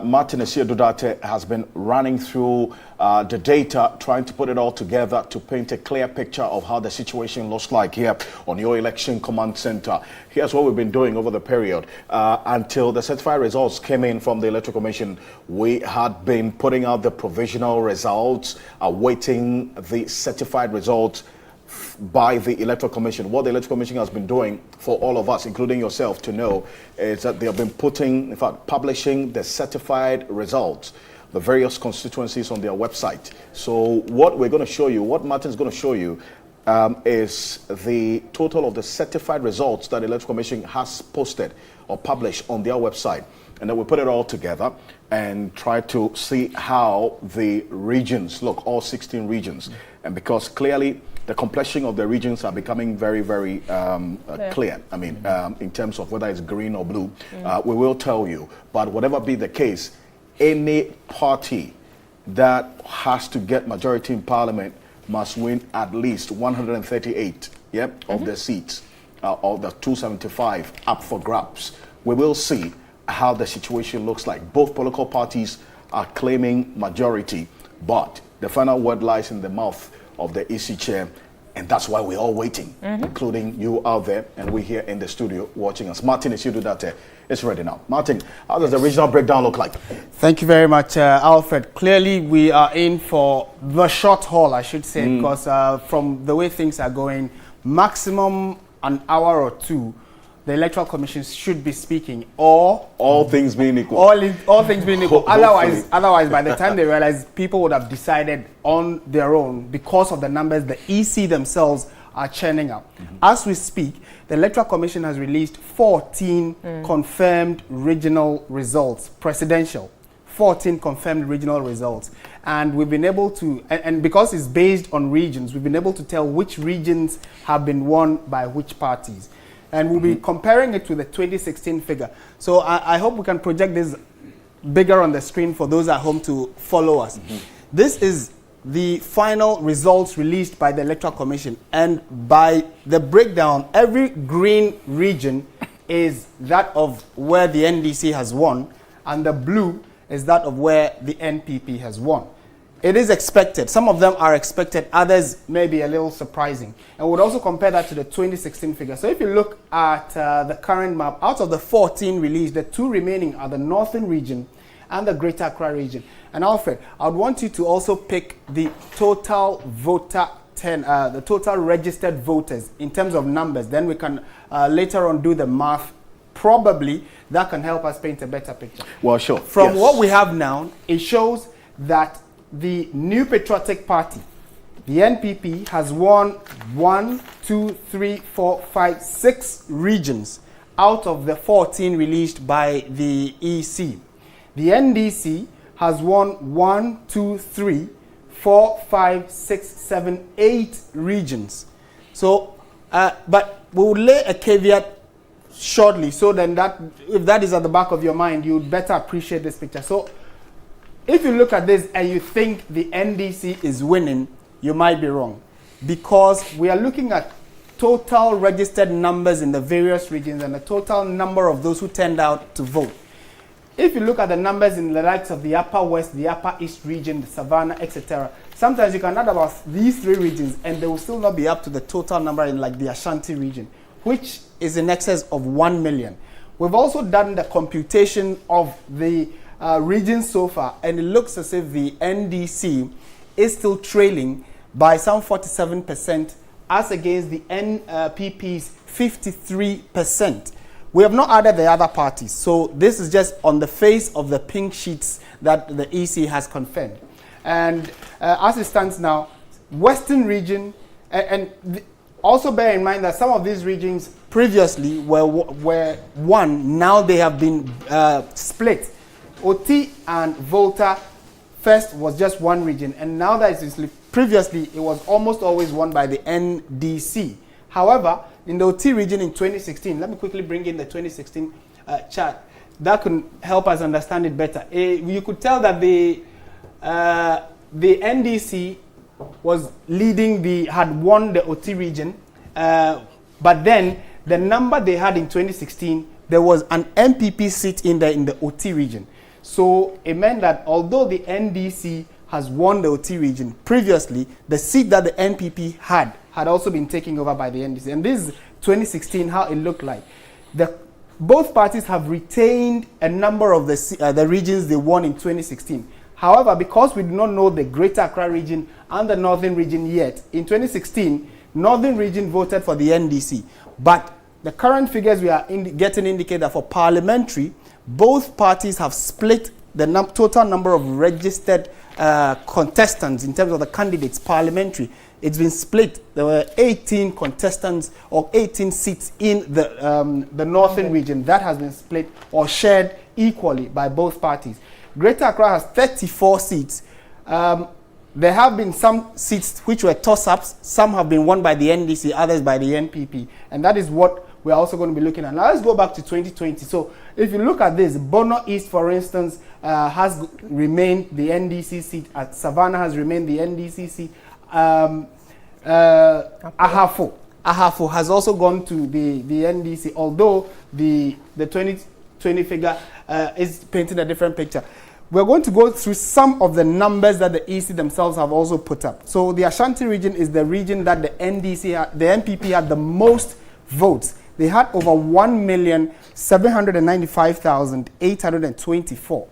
[SPEAKER 10] Martin Esiedudate has been running through the data, trying to put it all together to paint a clear picture of how the situation looks like here on your election command center. Here's what we've been doing over the period. Until the certified results came in from the Electoral Commission, we had been putting out the provisional results, awaiting the certified results by the Electoral Commission. What the Electoral Commission has been doing for all of us, including yourself, to know is that they have been publishing the certified results, the various constituencies on their website. So what we're going to show you, what Martin's going to show you, is the total of the certified results that the Electoral Commission has posted or published on their website. And then we put it all together and try to see how the regions look, all 16 regions. And because clearly the complexion of the regions are becoming very, very clear. I mean, in terms of whether it's green or blue, we will tell you. But whatever be the case, any party that has to get majority in parliament must win at least 138 of the seats, of the 275 up for grabs. We will see how the situation looks like. Both political parties are claiming majority, but the final word lies in the mouth of the EC chair, and that's why we're all waiting, including you out there and we here in the studio watching us. Martin Esiedudate is ready now. Martin, how does the regional breakdown look like?
[SPEAKER 6] Thank you very much, Alfred. Clearly, we are in for the short haul, I should say, because from the way things are going, maximum an hour or two, the Electoral Commission should be speaking, or
[SPEAKER 10] all things being equal.
[SPEAKER 6] All things being equal. Otherwise, by the time they realize, people would have decided on their own because of the numbers the EC themselves are churning out. As we speak, the Electoral Commission has released 14 confirmed regional results, presidential. 14 confirmed regional results. And we've been able to, and because it's based on regions, we've been able to tell which regions have been won by which parties. And we'll be comparing it to the 2016 figure. So I hope we can project this bigger on the screen for those at home to follow us. This is the final results released by the Electoral Commission. And by the breakdown, every green region is that of where the NDC has won, and the blue is that of where the NPP has won. It is expected. Some of them are expected, others may be a little surprising. And we'll also compare that to the 2016 figure. So if you look at the current map, out of the 14 released, the 2 remaining are the Northern region and the Greater Accra region. And Alfred, I would want you to also pick the total voter the total registered voters in terms of numbers, then we can later on do the math. Probably that can help us paint a better picture.
[SPEAKER 10] Well, sure.
[SPEAKER 6] From what we have now, it shows that the New Patriotic Party, the NPP, has won 6 regions out of the 14 released by the EC. The NDC has won 8 regions. So, but we will lay a caveat shortly, so then that if that is at the back of your mind, you would better appreciate this picture. So, if you look at this and you think the NDC is winning, you might be wrong, because we are looking at total registered numbers in the various regions and the total number of those who turned out to vote. If you look at the numbers in the likes of the Upper West, the Upper East region, the Savannah, etc., sometimes you can add about these 3 regions and they will still not be up to the total number in like the Ashanti region, which is in excess of 1 million. We've also done the computation of the regions so far, and it looks as if the NDC is still trailing by some 47% as against the NPP's 53%. We have not added the other parties, so this is just on the face of the pink sheets that the EC has confirmed. And as it stands now, Western region, also bear in mind that some of these regions previously were one, now they have been split. Oti and Volta first was just one region, and now that it's previously it was almost always won by the NDC. However, in the Oti region in 2016, let me quickly bring in the 2016 chart. That can help us understand it better. You could tell that the NDC was leading had won the Oti region, but then the number they had in 2016, there was an NPP seat in there in the Oti region. So it meant that although the NDC has won the Oti region previously, the seat that the NPP had also been taken over by the NDC. And this is 2016, how it looked like. Both parties have retained a number of the regions they won in 2016. However, because we do not know the Greater Accra region and the Northern region yet, in 2016, Northern region voted for the NDC. But the current figures we are getting indicate that for parliamentary, both parties have split the total number of registered contestants in terms of the candidates parliamentary. It's been split. There were 18 contestants or 18 seats in the Northern region. That has been split or shared equally by both parties. Greater Accra has 34 seats. There have been some seats which were toss-ups. Some have been won by the NDC, others by the NPP. And that is what we're also going to be looking at. Now let's go back to 2020. So if you look at this, Bono East, for instance, has remained the NDC seat. Savannah has remained the NDC seat. Ahafo has also gone to the NDC, although the 2020 figure is painting a different picture. We're going to go through some of the numbers that the EC themselves have also put up. So the Ashanti region is the region that the NPP had the most votes. They had over 1,795,824.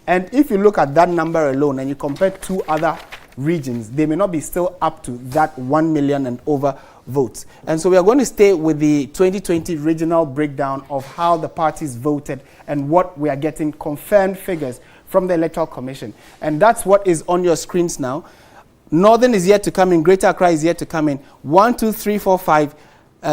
[SPEAKER 6] And if you look at that number alone and you compare 2 other regions, they may not be still up to that 1 million and over votes. And so we are going to stay with the 2020 regional breakdown of how the parties voted and what we are getting confirmed figures from the Electoral Commission. And that's what is on your screens now. Northern is yet to come in. Greater Accra is yet to come in. 1, 2, 3, 4, 5.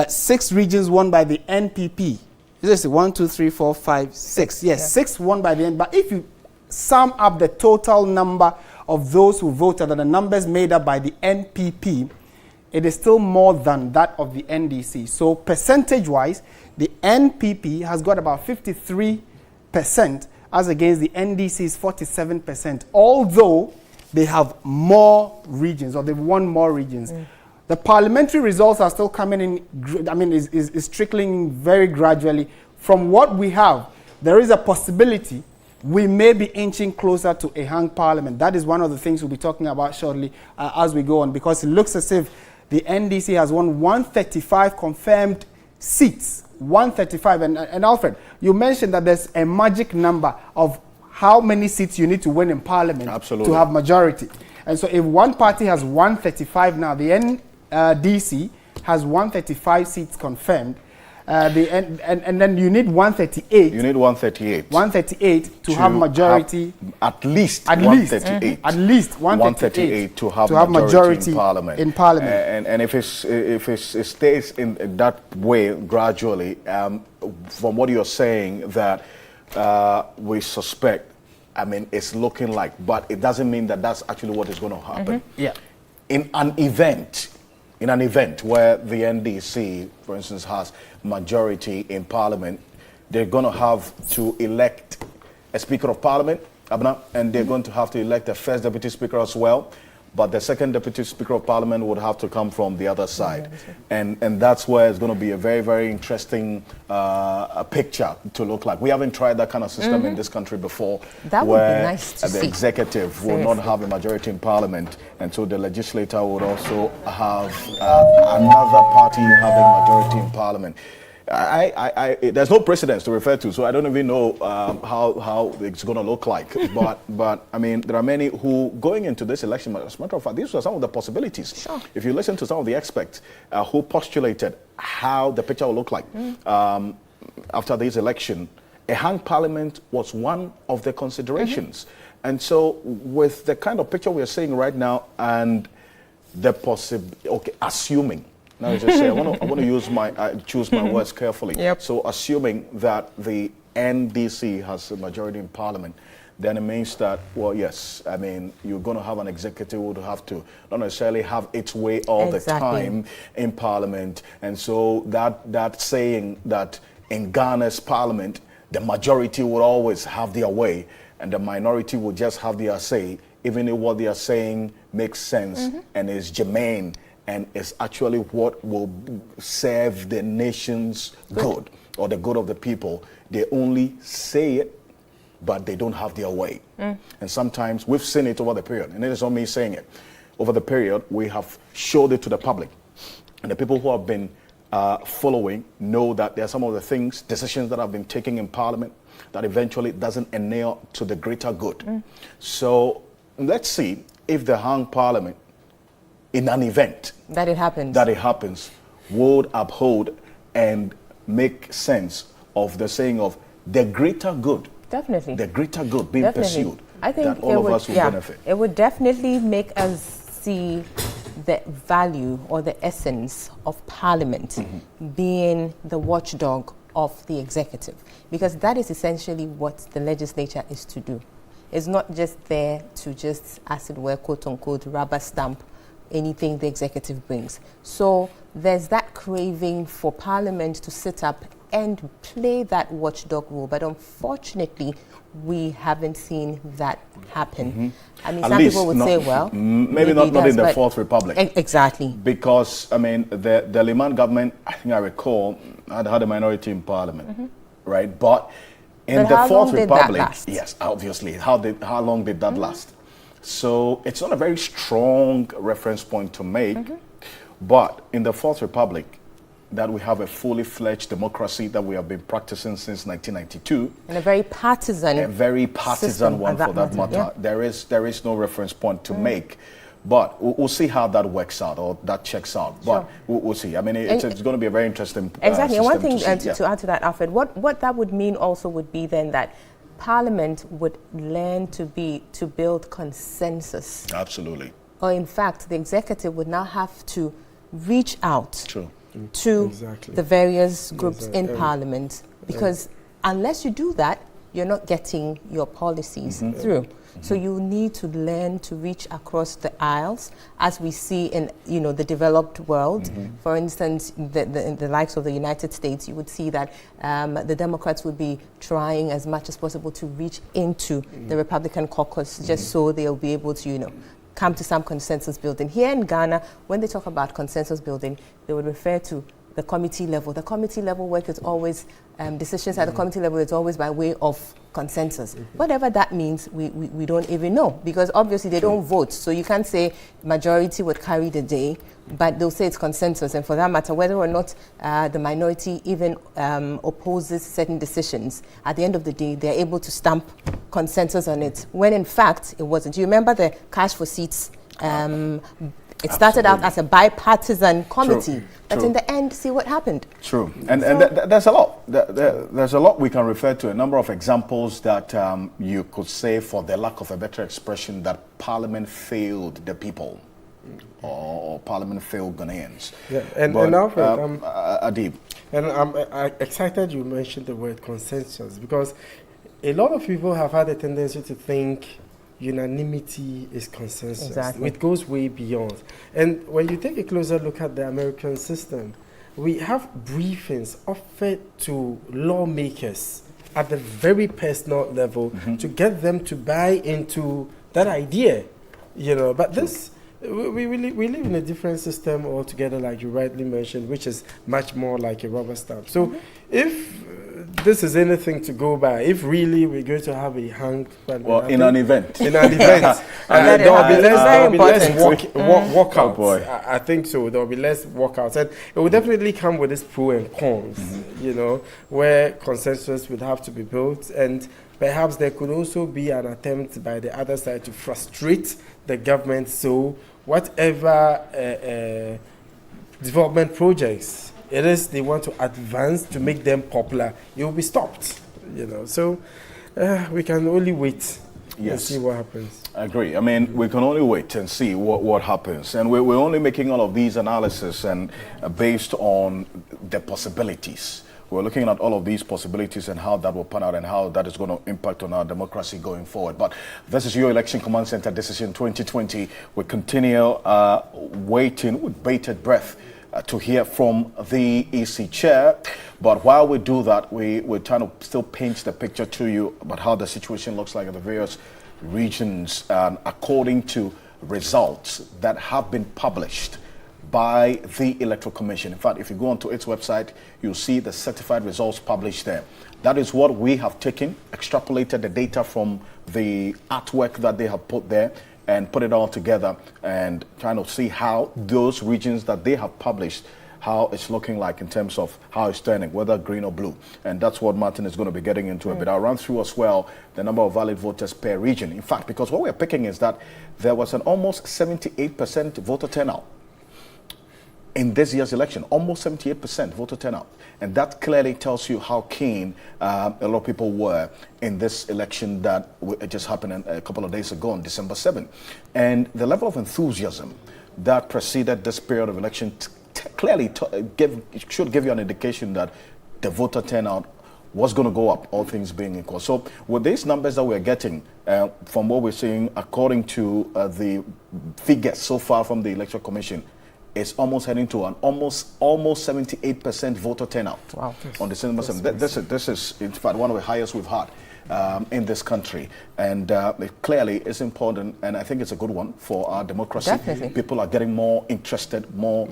[SPEAKER 6] 6 regions won by the NPP. Is 1, 2, 3, 4, 5, 6. Yes, 6 won by the NPP. But if you sum up the total number of those who voted and the numbers made up by the NPP, it is still more than that of the NDC. So percentage-wise, the NPP has got about 53% as against the NDC's 47%, although they have more regions, or they've won more regions. The parliamentary results are still coming in, is trickling very gradually. From what we have, there is a possibility we may be inching closer to a hung parliament. That is one of the things we'll be talking about shortly as we go on, because it looks as if the NDC has won 135 confirmed seats. 135. And Alfred, you mentioned that there's a magic number of how many seats you need to win in parliament to have majority. And so if one party has 135 now, the NDC has 135 seats confirmed. And then you need 138.
[SPEAKER 10] You need 138.
[SPEAKER 6] 138 to have majority.
[SPEAKER 10] At least 138.
[SPEAKER 6] At least 138
[SPEAKER 10] to have majority in Parliament. And if it stays in that way gradually, from what you're saying, that we suspect, I mean, it's looking like, but it doesn't mean that that's actually what is going to happen.
[SPEAKER 6] Yeah.
[SPEAKER 10] In an event where the NDC, for instance, has majority in Parliament, they're going to have to elect a Speaker of Parliament, Abna, and they're going to have to elect a first Deputy Speaker as well. But the second Deputy Speaker of Parliament would have to come from the other side. And that's where it's going to be a very, very interesting picture to look like. We haven't tried that kind of system in this country before.
[SPEAKER 11] That would be nice to see.
[SPEAKER 10] The executive will not have a majority in Parliament, and so the legislator would also have another party having majority in Parliament. There's no precedence to refer to, so I don't even know how it's going to look like. But I mean, there are many who going into this election. As a matter of fact, these are some of the possibilities.
[SPEAKER 11] Sure.
[SPEAKER 10] If you listen to some of the experts who postulated how the picture will look like after this election, a hung parliament was one of the considerations. And so, with the kind of picture we are seeing right now, and the assuming. Now, just say I want to choose my words carefully.
[SPEAKER 11] Yep.
[SPEAKER 10] So, assuming that the NDC has a majority in Parliament, then it means that, well, yes, I mean, you're going to have an executive who would have to not necessarily have its way all the time in Parliament. And so that saying that in Ghana's Parliament, the majority will always have their way and the minority will just have their say, even if what they are saying makes sense and is germane and is actually what will serve the nation's good or the good of the people. They only say it, but they don't have their way. And sometimes we've seen it over the period, and it is not me saying it. Over the period, we have showed it to the public. And the people who have been following know that there are some of the things, decisions that have been taken in Parliament that eventually doesn't inure to the greater good. So let's see if the hung Parliament, in an event
[SPEAKER 11] that it happens,
[SPEAKER 10] would uphold and make sense of the saying of the greater good.
[SPEAKER 11] Definitely.
[SPEAKER 10] The greater good being pursued.
[SPEAKER 11] I think
[SPEAKER 10] that all of us will benefit.
[SPEAKER 11] It would definitely make us see the value or the essence of Parliament being the watchdog of the executive, because that is essentially what the legislature is to do. It's not just there to just, as it were, quote unquote, rubber stamp anything the executive brings. So there's that craving for Parliament to sit up and play that watchdog role, but unfortunately we haven't seen that happen. I mean, some people would say, well,
[SPEAKER 10] maybe not in the Fourth Republic.
[SPEAKER 11] Exactly.
[SPEAKER 10] Because, I mean, the Liman government, I think I recall, had a minority in Parliament, right? But in the Fourth Republic, yes, obviously, how long did that last? So it's not a very strong reference point to make, but in the Fourth Republic, that we have a fully fledged democracy that we have been practicing since 1992.
[SPEAKER 11] And a very partisan
[SPEAKER 10] one for that matter. Yeah. There is no reference point to make, but we'll see how that works out or that checks out. Sure. But we'll see. I mean, it's going to be a very interesting
[SPEAKER 11] exactly. And one thing to add to that, Alfred, what that would mean also would be then that Parliament would learn to build consensus.
[SPEAKER 10] Absolutely.
[SPEAKER 11] Or in fact, the executive would now have to reach out to the various groups in Parliament, because unless you do that, you're not getting your policies through. So you need to learn to reach across the aisles, as we see in the developed world. For instance, the likes of the United States, you would see that the Democrats would be trying as much as possible to reach into the Republican caucus, just so they'll be able to come to some consensus building. Here in Ghana, when they talk about consensus building, they would refer to the committee level. The committee level work is always, decisions at the committee level is always by way of consensus. Whatever that means, we don't even know, because obviously they don't vote. So you can't say majority would carry the day but they'll say it's consensus, and for that matter, whether or not the minority even opposes certain decisions, at the end of the day, they're able to stamp consensus on it, when in fact it wasn't. Do you remember the Cash for Seats? It started out as a bipartisan committee, but in the end, see what happened.
[SPEAKER 10] True, and there's a lot. There's a lot we can refer to, a number of examples that you could say, for the lack of a better expression, that Parliament failed the people, or Parliament failed Ghanaians.
[SPEAKER 5] Yeah, and now,
[SPEAKER 10] Adib.
[SPEAKER 5] And I'm excited you mentioned the word consensus, because a lot of people have had a tendency to think unanimity is consensus.
[SPEAKER 11] Exactly.
[SPEAKER 5] It goes way beyond. And when you take a closer look at the American system, we have briefings offered to lawmakers at the very personal level to get them to buy into that idea, you know. But this, we live in a different system altogether, like you rightly mentioned, which is much more like a rubber stamp. So if this is anything to go by, if really we're going to have a hanged,
[SPEAKER 10] in an event,
[SPEAKER 5] there will be less walkouts. I think so. There will be less walkouts, and it will definitely come with its pros and cons. You know, where consensus would have to be built, and perhaps there could also be an attempt by the other side to frustrate the government. So whatever development projects it is they want to advance to make them popular, it will be stopped, you know. So we can only wait and see what happens.
[SPEAKER 10] I agree. I mean, we can only wait and see what happens. And we're only making all of these analysis and based on the possibilities. We're looking at all of these possibilities and how that will pan out and how that is going to impact on our democracy going forward. But this is your Election Command Center Decision 2020. We continue waiting with bated breath to hear from the EC chair. But while we do that, we're trying to still paint the picture to you about how the situation looks like in the various regions, according to results that have been published by the Electoral Commission. In fact, if you go onto its website, you'll see the certified results published there. That is what we have taken, extrapolated the data from the artwork that they have put there, and put it all together and trying to see how those regions that they have published, how it's looking like in terms of how it's turning, whether green or blue. And that's what Martin is going to be getting into a bit. I'll run through as well the number of valid voters per region. In fact, because what we're picking is that there was an almost 78% voter turnout in this year's election, almost 78% voter turnout. And that clearly tells you how keen a lot of people were in this election that just happened a couple of days ago on December 7th. And the level of enthusiasm that preceded this period of election clearly should give you an indication that the voter turnout was going to go up, all things being equal. So with these numbers that we're getting, from what we're seeing, according to the figures so far from the Electoral Commission, is almost heading to an almost 78% voter turnout on December 7th. This is, in fact, one of the highest we've had in this country. And it clearly is important, and I think it's a good one for our democracy.
[SPEAKER 11] Definitely.
[SPEAKER 10] People are getting more interested, more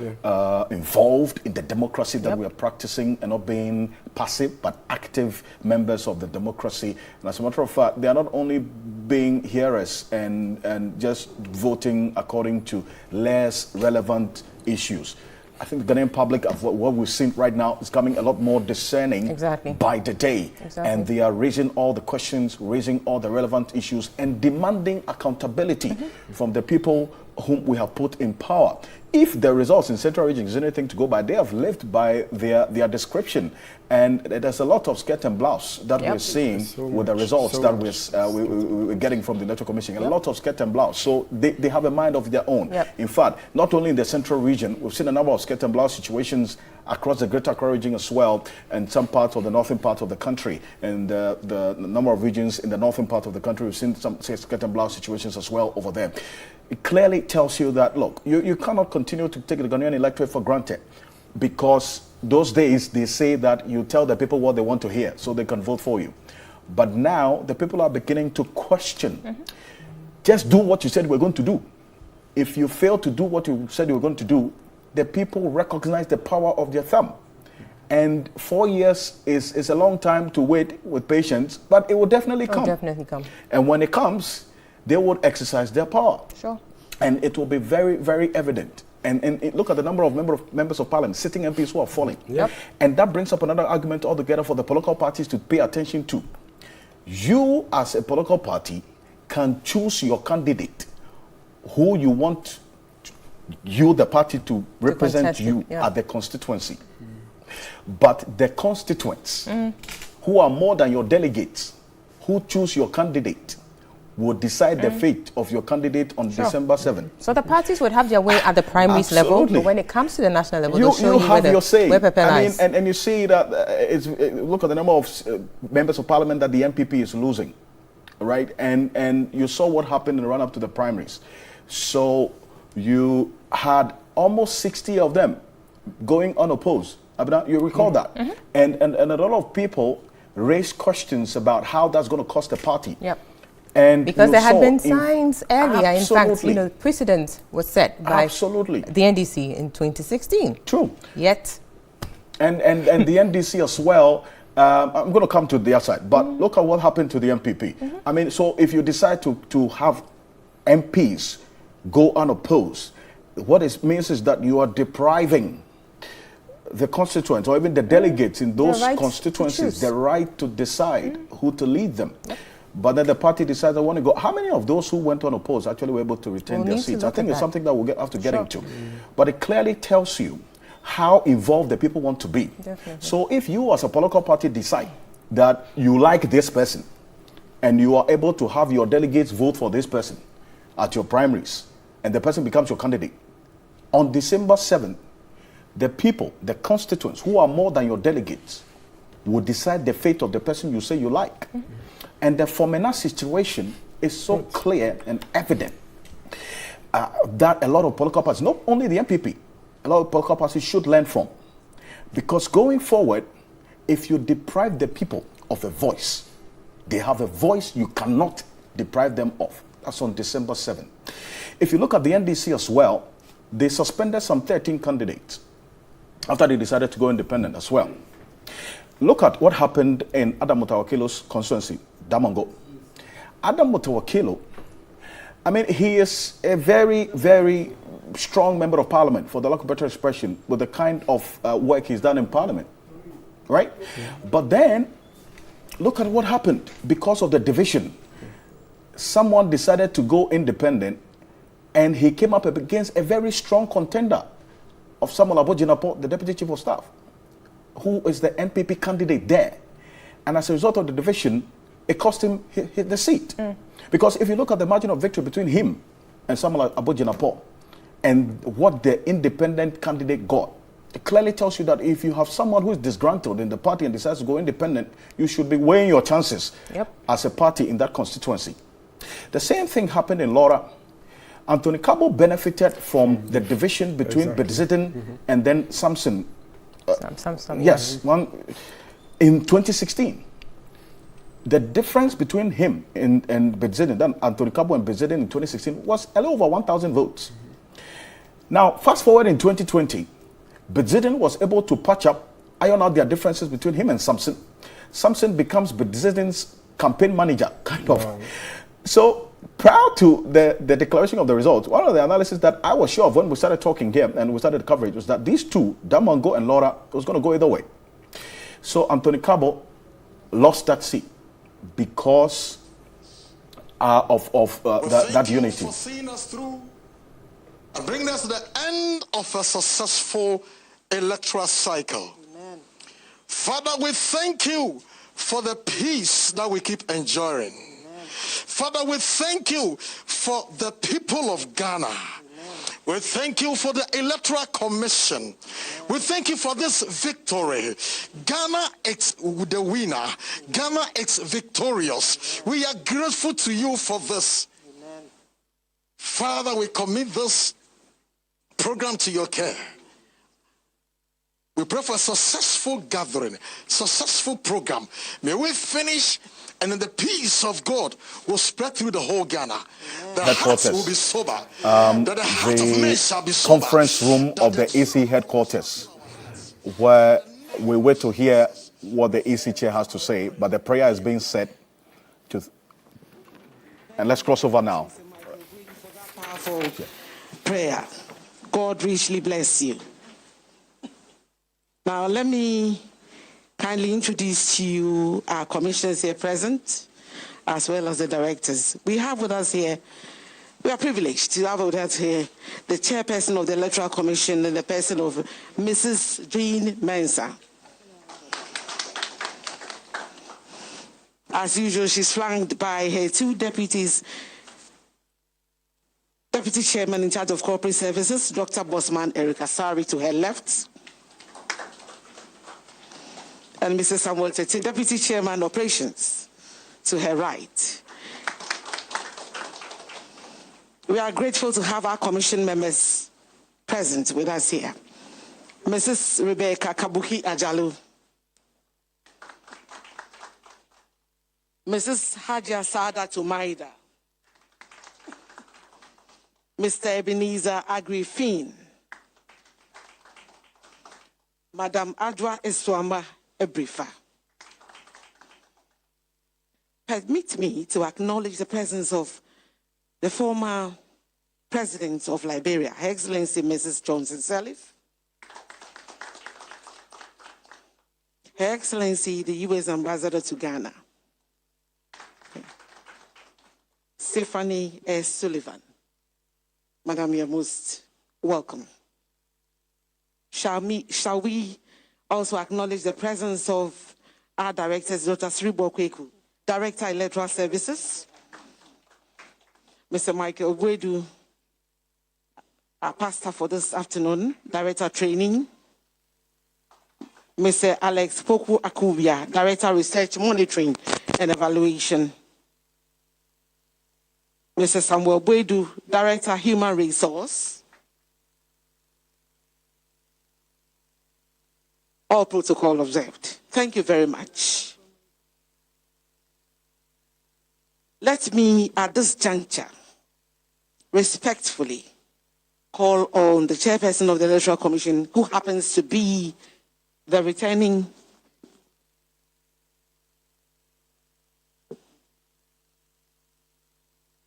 [SPEAKER 10] involved in the democracy that we are practicing, and not being passive, but active members of the democracy. And as a matter of fact, they are not only being hearers and just voting according to less relevant issues. I think the Ghanaian public, of what we've seen right now, is becoming a lot more discerning by the day. And they are raising all the questions, raising all the relevant issues, and demanding accountability from the people whom we have put in power. If the results in Central Region is anything to go by, they have lived by their description. And there's a lot of skirt and blouse that we're seeing with the results that we're getting from the Electoral Commission. A lot of skirt and blouse. So they have a mind of their own. In fact, not only in the Central Region, we've seen a number of skirt and blouse situations across the Greater Accra region as well, and some parts of the northern part of the country. And the number of regions in the northern part of the country, we've seen some skirt and blouse situations as well over there. It clearly tells you that, look, you cannot continue to take the Ghanaian electorate for granted, because those days they say that you tell the people what they want to hear so they can vote for you. But now the people are beginning to question. Just do what you said you were going to do. If you fail to do what you said you were going to do, the people recognize the power of their thumb. And 4 years is a long time to wait with patience, but it will definitely come.
[SPEAKER 11] Definitely come.
[SPEAKER 10] And when it comes, they would exercise their power.
[SPEAKER 11] Sure.
[SPEAKER 10] And it will be very, very evident And look at the number of members of parliament, sitting MPs who are falling.
[SPEAKER 11] Yep.
[SPEAKER 10] And that brings up another argument altogether for the political parties to pay attention to. You, as a political party, can choose your candidate who you want you, the party, to represent you at the constituency. But the constituents who are more than your delegates, who choose your candidate, will decide the fate of your candidate on December 7th.
[SPEAKER 11] So the parties would have their way at the primaries level, but when it comes to the national level,
[SPEAKER 10] you
[SPEAKER 11] show
[SPEAKER 10] have your say.
[SPEAKER 11] I mean,
[SPEAKER 10] and you see that look at the number of members of parliament that the MPP is losing, right? And you saw what happened in the run-up to the primaries. So you had almost 60 of them going unopposed. You recall that? And a lot of people raised questions about how that's going to cost the party.
[SPEAKER 11] Yep.
[SPEAKER 10] And
[SPEAKER 11] because there had been signs earlier. In fact, the precedent was set by the NDC in 2016.
[SPEAKER 10] True.
[SPEAKER 11] Yet.
[SPEAKER 10] And the NDC as well. I'm going to come to the other side, but look at what happened to the MPP. I mean, so if you decide to have MPs go unopposed, what it means is that you are depriving the constituents or even the delegates in those constituencies the right to decide who to lead them. But then the party decides I want to go. How many of those who went unopposed actually were able to retain their seats? I think it's something that we'll have to get into. But it clearly tells you how involved the people want to be.
[SPEAKER 11] Definitely.
[SPEAKER 10] So if you as a political party decide that you like this person and you are able to have your delegates vote for this person at your primaries and the person becomes your candidate, on December 7th, the people, the constituents who are more than your delegates will decide the fate of the person you say you like. And the Formena situation is so clear and evident that a lot of political parties, not only the MPP, a lot of political parties should learn from. Because going forward, if you deprive the people of a voice, they have a voice you cannot deprive them of. That's on December 7th. If you look at the NDC as well, they suspended some 13 candidates after they decided to go independent as well. Look at what happened in Adam Mutawakilo's constituency, Damongo. Adam Mutawakilo, I mean, he is a very, very strong member of parliament, for the lack of better expression, with the kind of work he's done in parliament, right? But then, look at what happened. Because of the division, someone decided to go independent, and he came up against a very strong contender of Samuel Abojinapo, the deputy chief of staff, who is the NPP candidate there. And as a result of the division, it cost him the seat. Because if you look at the margin of victory between him and Samuel Abojinapo and what the independent candidate got, it clearly tells you that if you have someone who is disgruntled in the party and decides to go independent, you should be weighing your chances as a party in that constituency. The same thing happened in Laura. Anthony Cabo benefited from the division between Bedzidin and then Samson. Yes, one in 2016. The difference between him and Bedzidin, then Anthony Cabo and Bedzidin in 2016, was a little over 1,000 votes. Now, fast forward in 2020, Bedzidin was able to patch up, iron out their differences between him and Samson. Samson becomes Bedzidin's campaign manager, kind of. So, prior to the declaration of the results, one of the analysis that I was sure of when we started talking here and we started the coverage was that these two, Damongo and Laura, was going to go either way. So Anthony Cabo lost that seat because of that unity.
[SPEAKER 13] For seeing us through and bringing us to the end of a successful electoral cycle. Amen. Father, we thank you for the peace that we keep enjoying. Father, we thank you for the people of Ghana. Amen. We thank you for the Electoral Commission. Amen. We thank you for this victory. Ghana is the winner. Ghana is victorious. We are grateful to you for this. Amen. Father, we commit this program to your care. We pray for a successful gathering, successful program. May we finish and then the peace of God will spread through the whole Ghana. The hearts will be sober. That the heart of men shall be sober.
[SPEAKER 10] Conference room of the EC headquarters, where we wait to hear what the EC chair has to say, but the prayer is being said. And let's cross over now.
[SPEAKER 24] Powerful prayer.
[SPEAKER 14] God richly bless you. Now, let me kindly introduce to you our commissioners here present, as well as the directors. We have with us here, we are privileged to have with us here the chairperson of the Electoral Commission in the person of Mrs. Jean Mensah. As usual, she's flanked by her two deputies, Deputy Chairman in charge of Corporate Services, Dr. Bosman Eric Asari to her left, and Mr. Samuel Tete, Deputy Chairman Operations to her right. We are grateful to have our commission members present with us here. Mrs. Rebecca Kabuki Ajalu, Mrs. Hadia Sada Tumaida, Mr. Ebenezer Agrifin, Madam Adwa Eswama Ebrifa. Permit me to acknowledge the presence of the former President of Liberia, Her Excellency Mrs. Johnson Sirleaf, Her Excellency the U.S. Ambassador to Ghana, Stephanie S. Sullivan. Madam, you're most welcome. Shall we also acknowledge the presence of our directors, Dr. Sribo Kweku, Director Electoral Services, Mr. Michael Ogwedu, our pastor for this afternoon, Director Training, Mr. Alex Poku Akubia, Director Research, Monitoring and Evaluation, Mr. Samuel Bwedu, Director Human Resource. All protocol observed. Thank you very much. Let me, at this juncture, respectfully call on the chairperson of the Electoral Commission, who happens to be the returning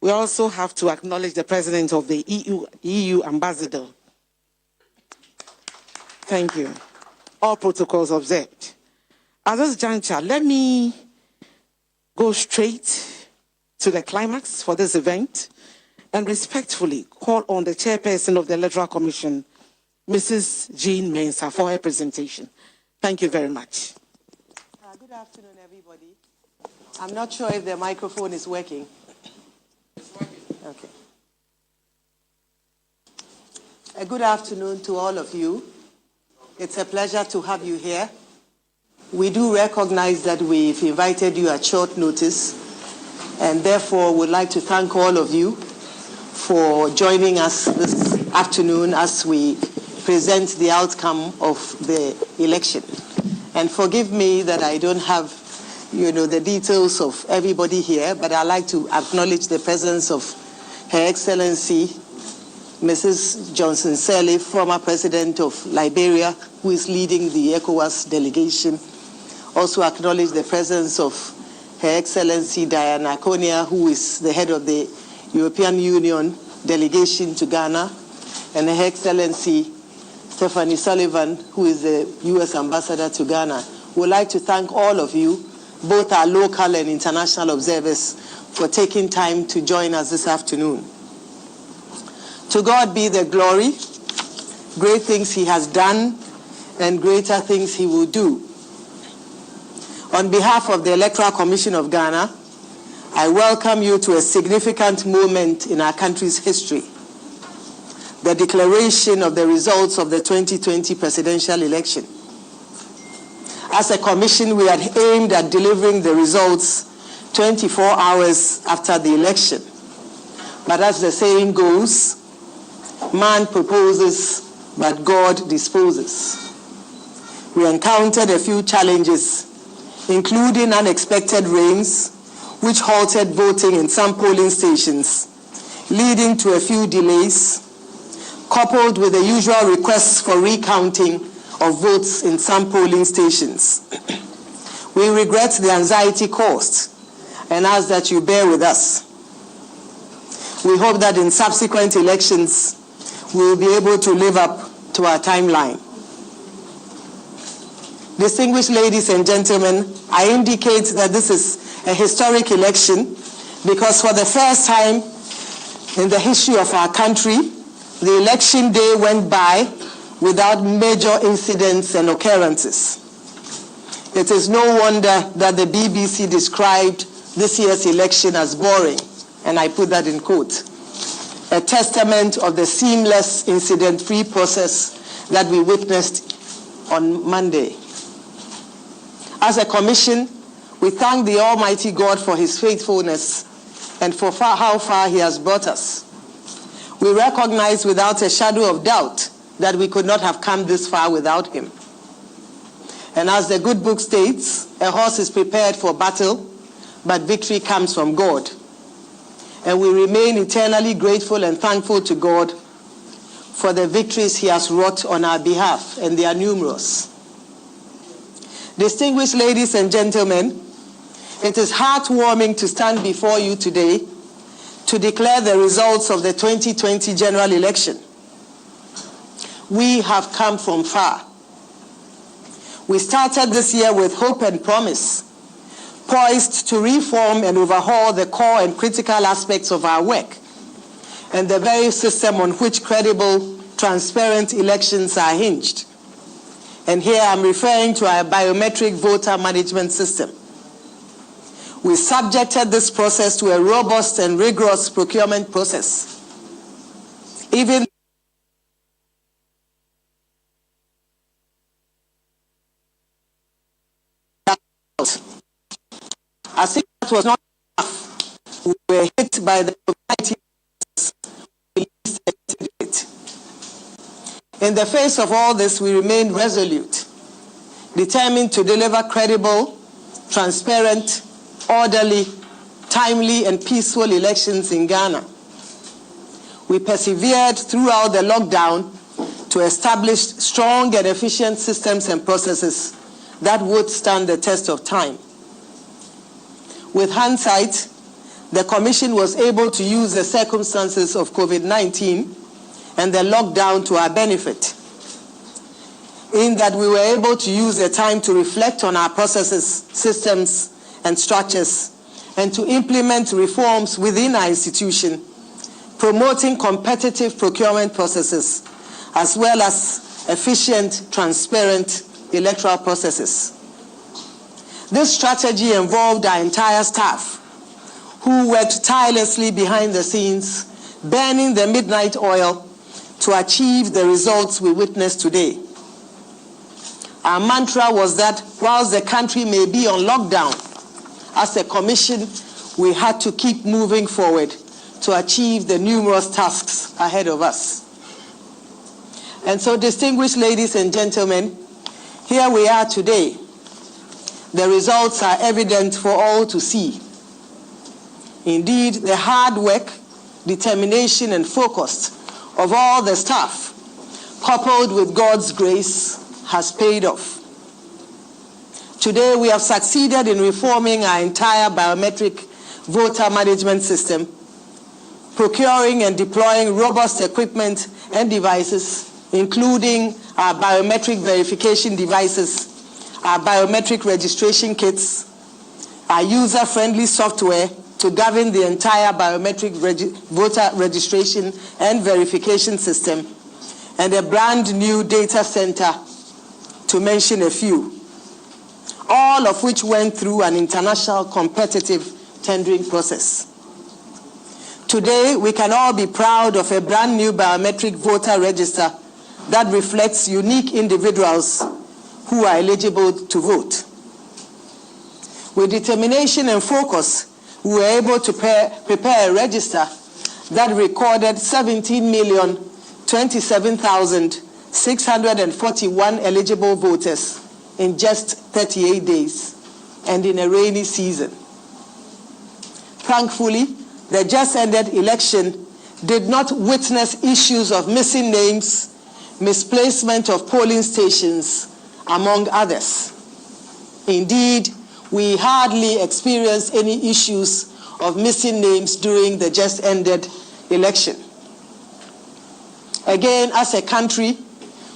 [SPEAKER 14] We also have to acknowledge the president of the EU ambassador. Thank you. All protocols observed. At this juncture, let me go straight to the climax for this event and respectfully call on the chairperson of the Electoral Commission, Mrs. Jean Mensah, for her presentation. Thank you very much.
[SPEAKER 15] Good afternoon, everybody. I'm not sure if the microphone is working. Okay. A good afternoon to all of you. It's a pleasure to have you here. We do recognize that we've invited you at short notice, and therefore would like to thank all of you for joining us this afternoon as we present the outcome of the election. And forgive me that I don't have, the details of everybody here, but I'd like to acknowledge the presence of Her Excellency Mrs. Johnson Sirleaf, former President of Liberia, who is leading the ECOWAS delegation. Also acknowledge the presence of Her Excellency Diana Konia, who is the head of the European Union delegation to Ghana, and Her Excellency Stephanie Sullivan, who is the U.S. Ambassador to Ghana. We'd like to thank all of you, both our local and international observers, for taking time to join us this afternoon. To God be the glory. Great things he has done and greater things he will do. On behalf of the Electoral Commission of Ghana, I welcome you to a significant moment in our country's history, the declaration of the results of the 2020 presidential election. As a commission, we had aimed at delivering the results 24 hours after the election. But as the saying goes, man proposes, but God disposes. We encountered a few challenges, including unexpected rains, which halted voting in some polling stations, leading to a few delays, coupled with the usual requests for recounting of votes in some polling stations. We regret the anxiety caused and ask that you bear with us. We hope that in subsequent elections, we will be able to live up to our timeline. Distinguished ladies and gentlemen, I indicate that this is a historic election because for the first time in the history of our country, the election day went by without major incidents and occurrences. It is no wonder that the BBC described this year's election as boring, and I put that in quote, a testament of the seamless, incident-free process that we witnessed on Monday. As a commission, we thank the Almighty God for his faithfulness and for how far he has brought us. We recognize without a shadow of doubt that we could not have come this far without him. And as the good book states, a horse is prepared for battle, but victory comes from God. And we remain eternally grateful and thankful to God for the victories he has wrought on our behalf, and they are numerous. Distinguished ladies and gentlemen, it is heartwarming to stand before you today to declare the results of the 2020 general election. We have come from far. We started this year with hope and promise, poised to reform and overhaul the core and critical aspects of our work and the very system on which credible, transparent elections are hinged. And here I'm referring to our biometric voter management system. We subjected this process to a robust and rigorous procurement process. Even as if that was not enough, we were hit by the COVID-19. In the face of all this, we remained resolute, determined to deliver credible, transparent, orderly, timely, and peaceful elections in Ghana. We persevered throughout the lockdown to establish strong and efficient systems and processes that would stand the test of time. With hindsight, the Commission was able to use the circumstances of COVID-19 and the lockdown to our benefit, in that we were able to use the time to reflect on our processes, systems, and structures, and to implement reforms within our institution, promoting competitive procurement processes, as well as efficient, transparent electoral processes. This strategy involved our entire staff, who worked tirelessly behind the scenes, burning the midnight oil to achieve the results we witnessed today. Our mantra was that whilst the country may be on lockdown, as a commission, we had to keep moving forward to achieve the numerous tasks ahead of us. And so, distinguished ladies and gentlemen, here we are today. The results are evident for all to see. Indeed, the hard work, determination, and focus of all the staff, coupled with God's grace, has paid off. Today, we have succeeded in reforming our entire biometric voter management system, procuring and deploying robust equipment and devices, including our biometric verification devices, our biometric registration kits, our user-friendly software to govern the entire biometric voter registration and verification system, and a brand new data center, to mention a few, all of which went through an international competitive tendering process. Today, we can all be proud of a brand new biometric voter register that reflects unique individuals who are eligible to vote. With determination and focus, we were able to prepare a register that recorded 17,027,641 eligible voters in just 38 days, and in a rainy season. Thankfully, the just ended election did not witness issues of missing names, misplacement of polling stations, among others. Indeed, we hardly experienced any issues of missing names during the just ended election. Again, as a country,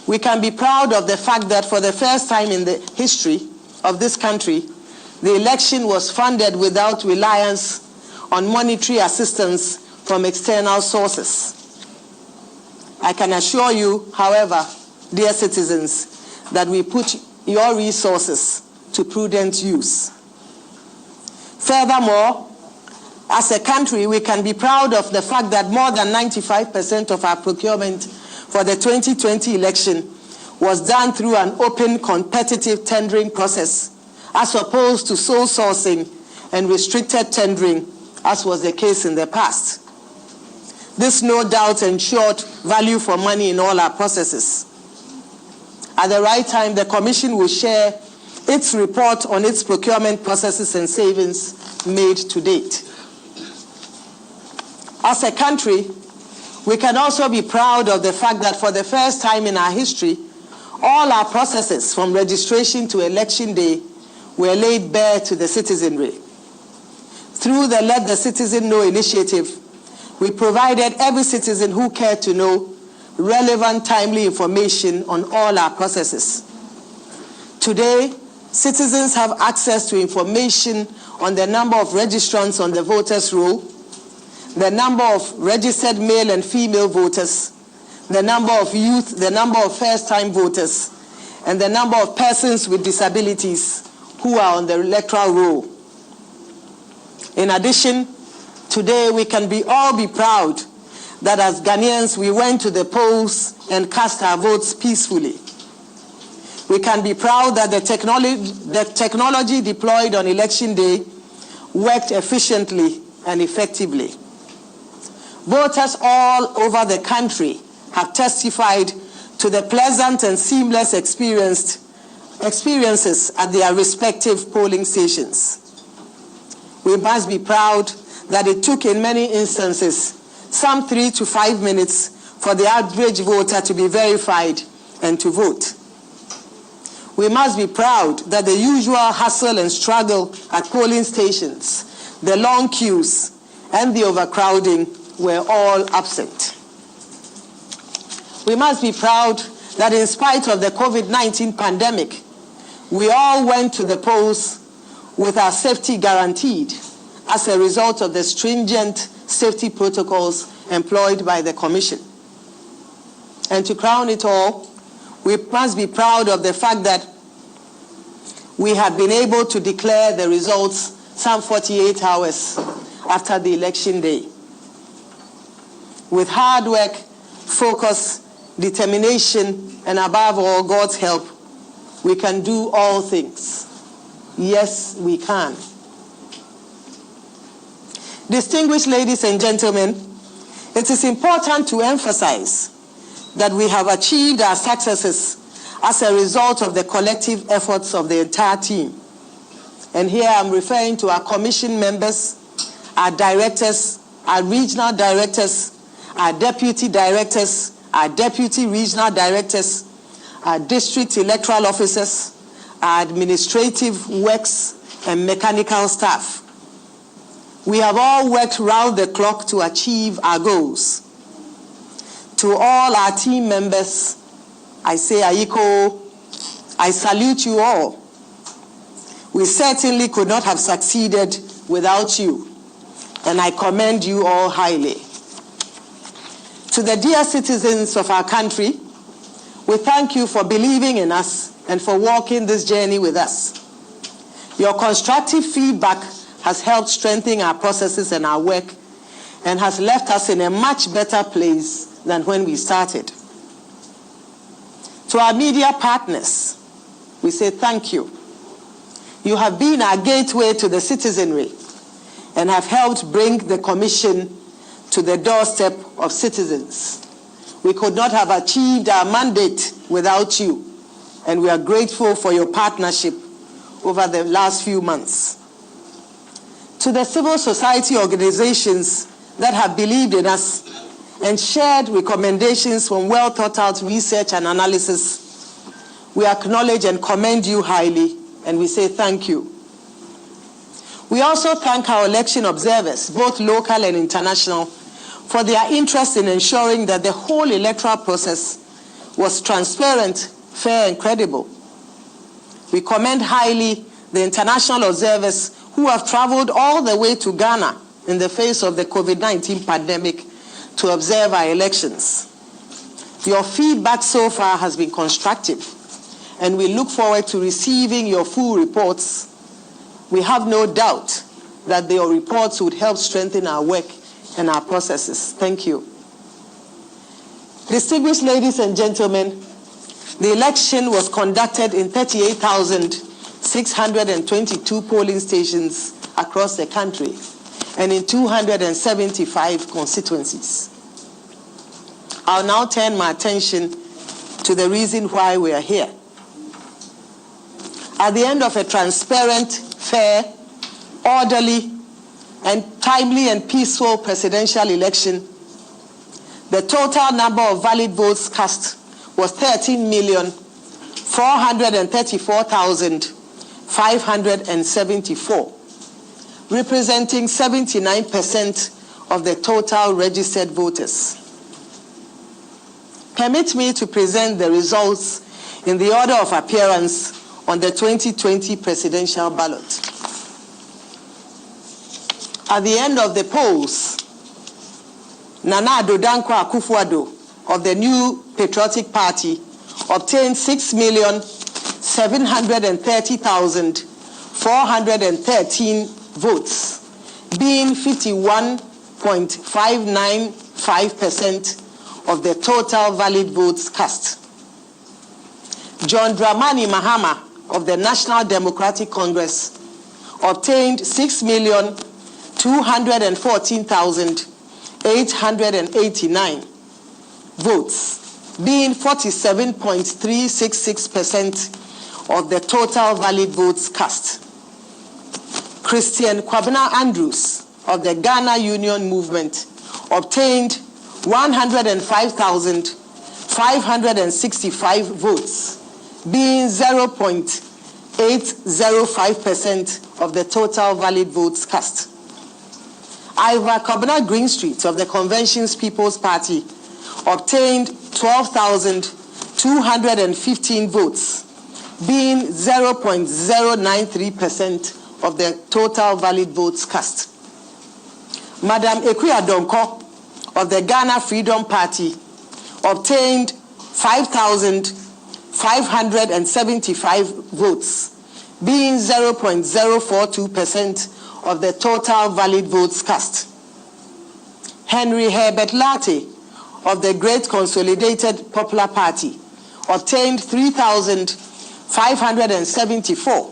[SPEAKER 15] we can be proud of the fact that for the first time in the history of this country, the election was funded without reliance on monetary assistance from external sources. I can assure you, however, dear citizens, that we put your resources to prudent use. Furthermore, as a country, we can be proud of the fact that more than 95% of our procurement for the 2020 election was done through an open, competitive tendering process, as opposed to sole sourcing and restricted tendering, as was the case in the past. This no doubt ensured value for money in all our processes. At the right time, the Commission will share its report on its procurement processes and savings made to date. As a country, we can also be proud of the fact that for the first time in our history, all our processes from registration to election day were laid bare to the citizenry. Through the Let the Citizen Know initiative, we provided every citizen who cared to know relevant, timely information on all our processes. Today, citizens have access to information on the number of registrants on the voters' roll, the number of registered male and female voters, the number of youth, the number of first-time voters, and the number of persons with disabilities who are on the electoral roll. In addition, today we can all be proud that as Ghanaians we went to the polls and cast our votes peacefully. We can be proud that the technology deployed on election day worked efficiently and effectively. Voters all over the country have testified to the pleasant and seamless experiences at their respective polling stations. We must be proud that it took in many instances some 3 to 5 minutes for the average voter to be verified and to vote. We must be proud that the usual hustle and struggle at polling stations, the long queues, and the overcrowding were all absent. We must be proud that in spite of the COVID-19 pandemic, we all went to the polls with our safety guaranteed as a result of the stringent safety protocols employed by the Commission. And to crown it all, we must be proud of the fact that we have been able to declare the results some 48 hours after the election day. With hard work, focus, determination, and above all, God's help, we can do all things. Yes, we can. Distinguished ladies and gentlemen, it is important to emphasize that we have achieved our successes as a result of the collective efforts of the entire team. And here I'm referring to our commission members, our directors, our regional directors, our deputy directors, our deputy regional directors, our district electoral officers, our administrative works and mechanical staff. We have all worked round the clock to achieve our goals. To all our team members, I say Aiko, I salute you all. We certainly could not have succeeded without you, and I commend you all highly. To the dear citizens of our country, we thank you for believing in us and for walking this journey with us. Your constructive feedback has helped strengthen our processes and our work and has left us in a much better place than when we started. To our media partners, we say thank you. You have been our gateway to the citizenry and have helped bring the Commission to the doorstep of citizens. We could not have achieved our mandate without you, and we are grateful for your partnership over the last few months. To the civil society organizations that have believed in us and shared recommendations from well thought out research and analysis, we acknowledge and commend you highly, and we say thank you. We also thank our election observers, both local and international, for their interest in ensuring that the whole electoral process was transparent, fair, and credible. We commend highly the international observers who have traveled all the way to Ghana in the face of the COVID-19 pandemic to observe our elections. Your feedback so far has been constructive, and we look forward to receiving your full reports. We have no doubt that your reports would help strengthen our work and our processes. Thank you. Distinguished ladies and gentlemen, the election was conducted in 38,622 polling stations across the country and in 275 constituencies. I'll now turn my attention to the reason why we are here. At the end of a transparent, fair, orderly, and timely and peaceful presidential election, the total number of valid votes cast was 13,434,574, representing 79% of the total registered voters. Permit me to present the results in the order of appearance on the 2020 presidential ballot. At the end of the polls, Nana Addo Dankwa Akufo-Addo of the New Patriotic Party obtained 6,730,413 votes, being 51.595% of the total valid votes cast. John Dramani Mahama of the National Democratic Congress obtained 6,214,889 votes, being 47.366% of the total valid votes cast. Christian Kwabena Andrews of the Ghana Union Movement obtained 105,565 votes, being 0.805% of the total valid votes cast. Iva Kobna Greenstreet of the Convention's People's Party obtained 12,215 votes, being 0.093% of the total valid votes cast. Madam Ekuya Donko of the Ghana Freedom Party obtained 5,575 votes, being 0.042% of the total valid votes cast. Henry Herbert Latte of the Great Consolidated Popular Party obtained 3,574,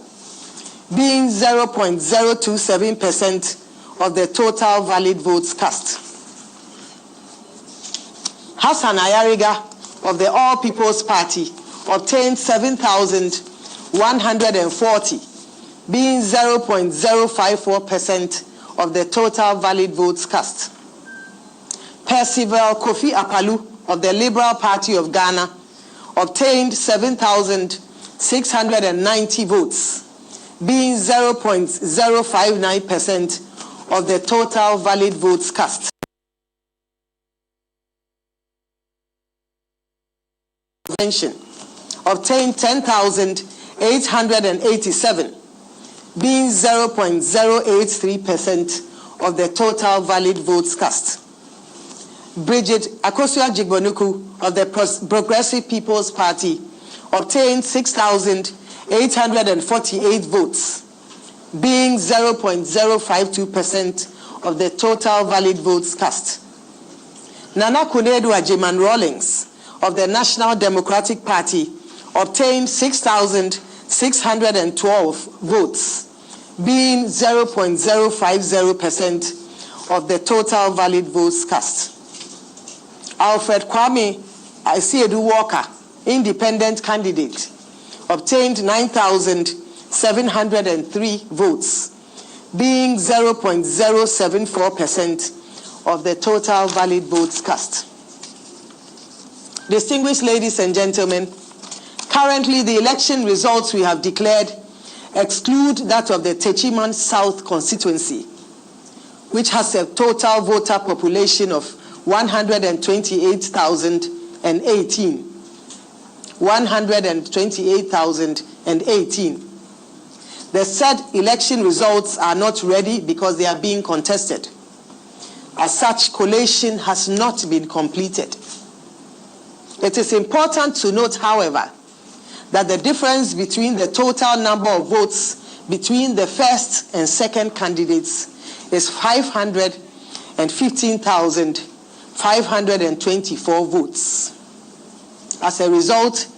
[SPEAKER 15] being 0.027% of the total valid votes cast. Hassan Ayariga of the All People's Party obtained 7,140, being 0.054% of the total valid votes cast. Percival Kofi Apalu of the Liberal Party of Ghana obtained 7,690 votes, being 0.059% of the total valid votes cast. Convention obtained 10,887, being 0.083% of the total valid votes cast. Bridget Akosua-Jigbonuku of the Progressive People's Party obtained 6,848 votes, being 0.052% of the total valid votes cast. Nana Kunedu Ajiman Rawlings of the National Democratic Party obtained 6,612 votes, being 0.050% of the total valid votes cast. Alfred Kwame Asiedu Walker, independent candidate, obtained 9,703 votes, being 0.074% of the total valid votes cast. Distinguished ladies and gentlemen, currently the election results we have declared exclude that of the Techiman South constituency, which has a total voter population of 128,018. 128,018. The said election results are not ready because they are being contested. As such, collation has not been completed. It is important to note, however, that the difference between the total number of votes between the first and second candidates is 515,524 votes. As a result,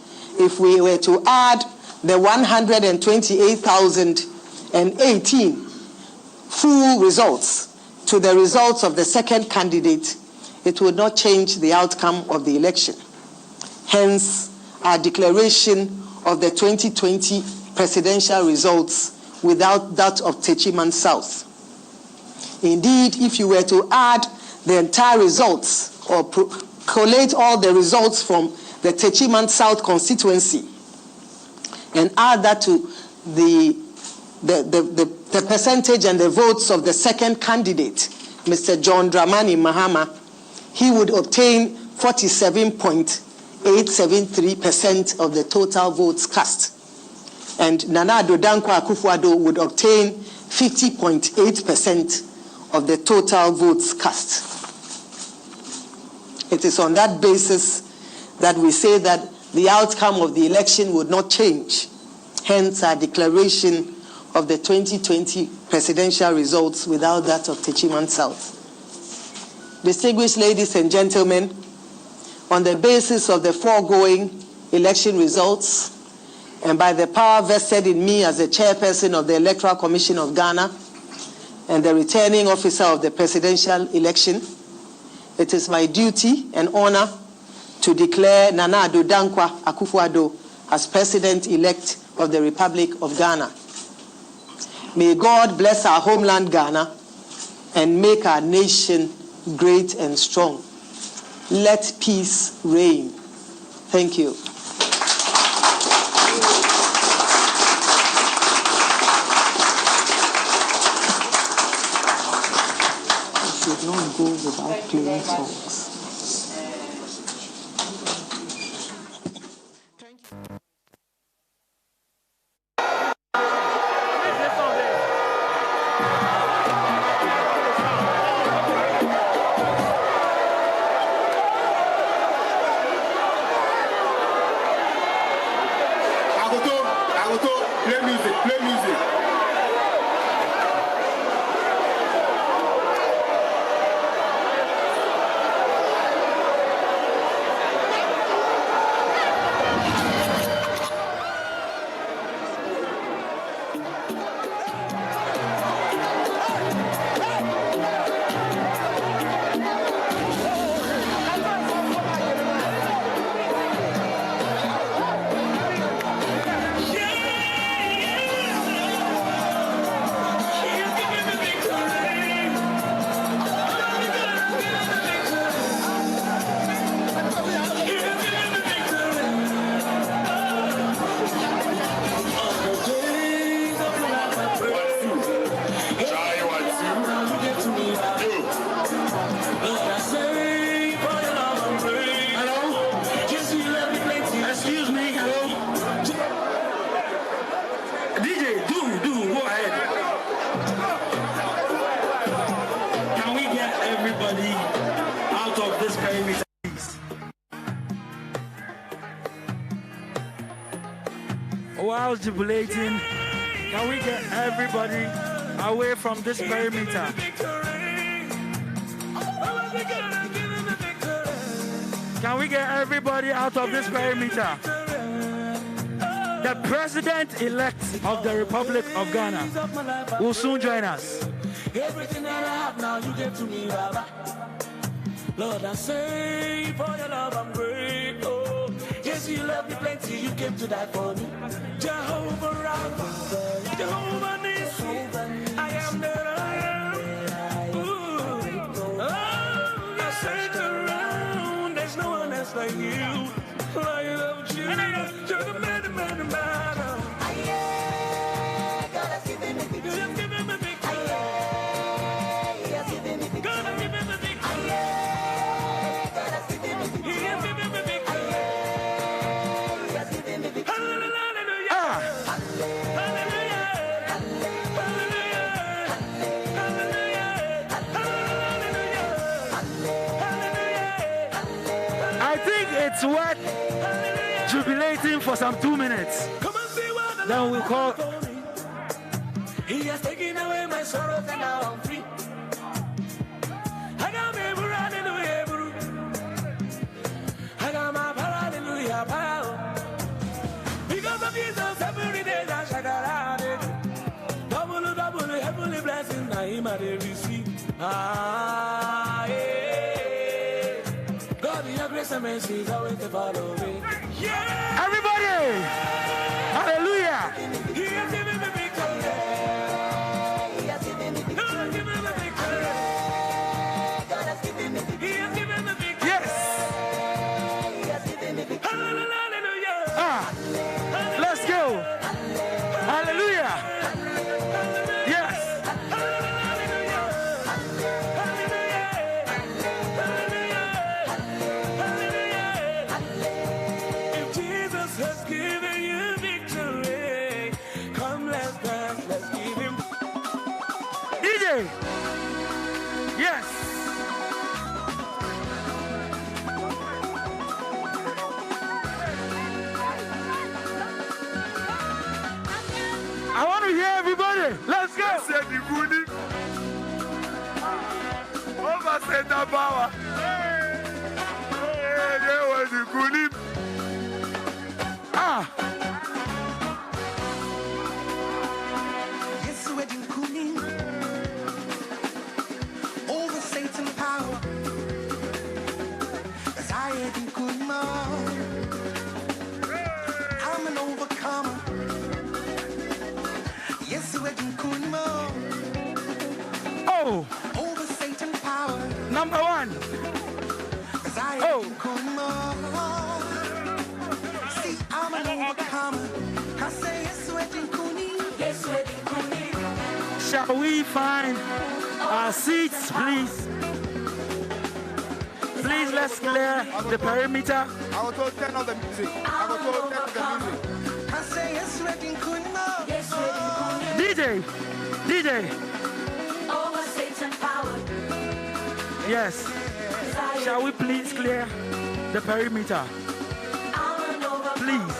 [SPEAKER 15] if we were to add the 128,018 full results to the results of the second candidate, it would not change the outcome of the election. Hence, our declaration of the 2020 presidential results without that of Techiman South. Indeed, if you were to add the entire results or collate all the results from the Techiman South constituency and add that to the percentage and the votes of the second candidate, Mr. John Dramani Mahama, he would obtain 47.873% of the total votes cast. And Nana Addo Dankwa Akufo-Addo would obtain 50.8% of the total votes cast. It is on that basis that we say that the outcome of the election would not change. Hence, our declaration of the 2020 presidential results without that of Techiman South. Distinguished ladies and gentlemen, on the basis of the foregoing election results, and by the power vested in me as the chairperson of the Electoral Commission of Ghana and the returning officer of the presidential election, it is my duty and honor to declare Nana Addo Dankwa Akufo-Addo as President-elect of the Republic of Ghana. May God bless our homeland Ghana and make our nation great and strong. Let peace reign. Thank you. Should not go without playing songs.
[SPEAKER 4] Play music, play music.
[SPEAKER 8] While jubilating, can we get everybody away from this perimeter? Can we get everybody out of this perimeter? The president-elect of the Republic of Ghana will soon join us.
[SPEAKER 16] Everything that I have now, you give to me, Baba. Lord, I say for your love, I'm grateful. Yes, you love me plenty, you came to die for me. Jehovah Rapha, Jehovah Nissi, I am that I am. Ooh, oh, I search around, there's no one else like you. I love you, you're the man. God has given me victory. God has given me victory. God has given me victory.
[SPEAKER 8] think it's worth jubilating for some 2 minutes. Then we'll call.
[SPEAKER 16] He has taken away my sorrows and now I'm free. I got my hallelujah, I got my hallelujah power. Because of Jesus, every day I shall get it. Double, heavenly blessing, I am at every receive. Ah, yeah. God, in your grace and mercy is always to follow me. Yeah!
[SPEAKER 8] Everybody! Hallelujah!
[SPEAKER 16] He has given me victory. He has given me victory. God has given me victory. God has given me victory. He has given me victory.
[SPEAKER 8] Yes!
[SPEAKER 16] He has given me victory. Hallelujah!
[SPEAKER 8] Let's go! Hallelujah! Yes!
[SPEAKER 16] If Jesus has given you victory, come let's dance, let's give him.
[SPEAKER 8] DJ! Yes! I want to hear everybody. Let's go.
[SPEAKER 4] Over center power. There was the good.
[SPEAKER 16] Yes, we're cooling over Satan power. As I had in Kunma, I'm an overcomer. Yes, we're in Kunma.
[SPEAKER 8] Oh,
[SPEAKER 16] over Satan power.
[SPEAKER 8] Number one.
[SPEAKER 16] As I had in Kunma. See, I'm an overcomer. I say yes, we're in Kuni. Yes, we're in Kuni.
[SPEAKER 8] Shall we find our seats, please? Please, let's clear the perimeter.
[SPEAKER 27] I was told 10 of the music. I was told 10 of the music.
[SPEAKER 16] I say yes, we're in Kuni. Yes, we're in Kuni.
[SPEAKER 8] DJ.
[SPEAKER 16] Over Satan power.
[SPEAKER 8] Yes. Shall we please clear the perimeter? Please.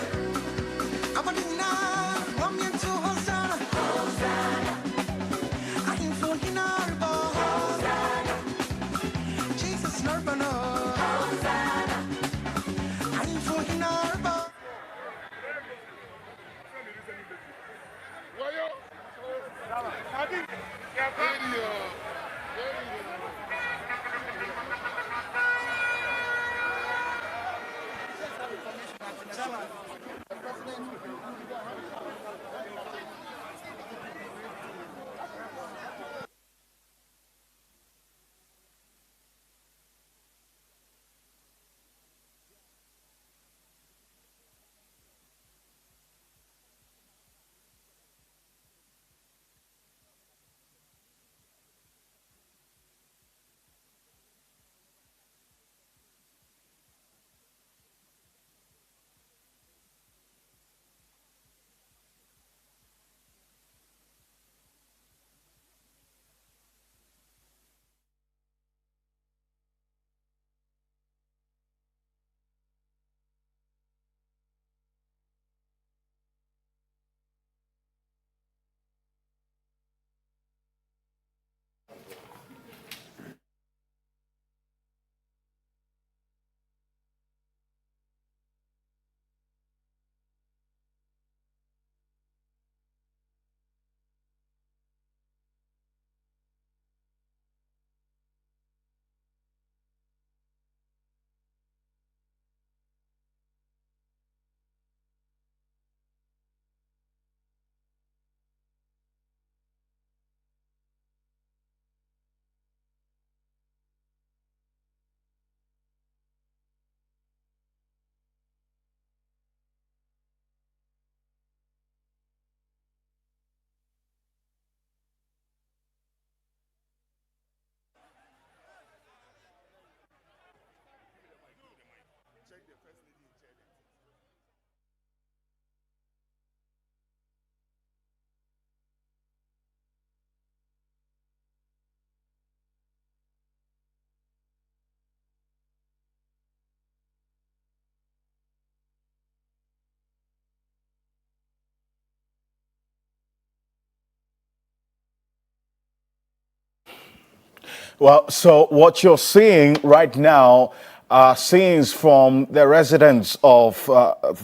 [SPEAKER 10] Well, so what you're seeing right now are scenes from the residence of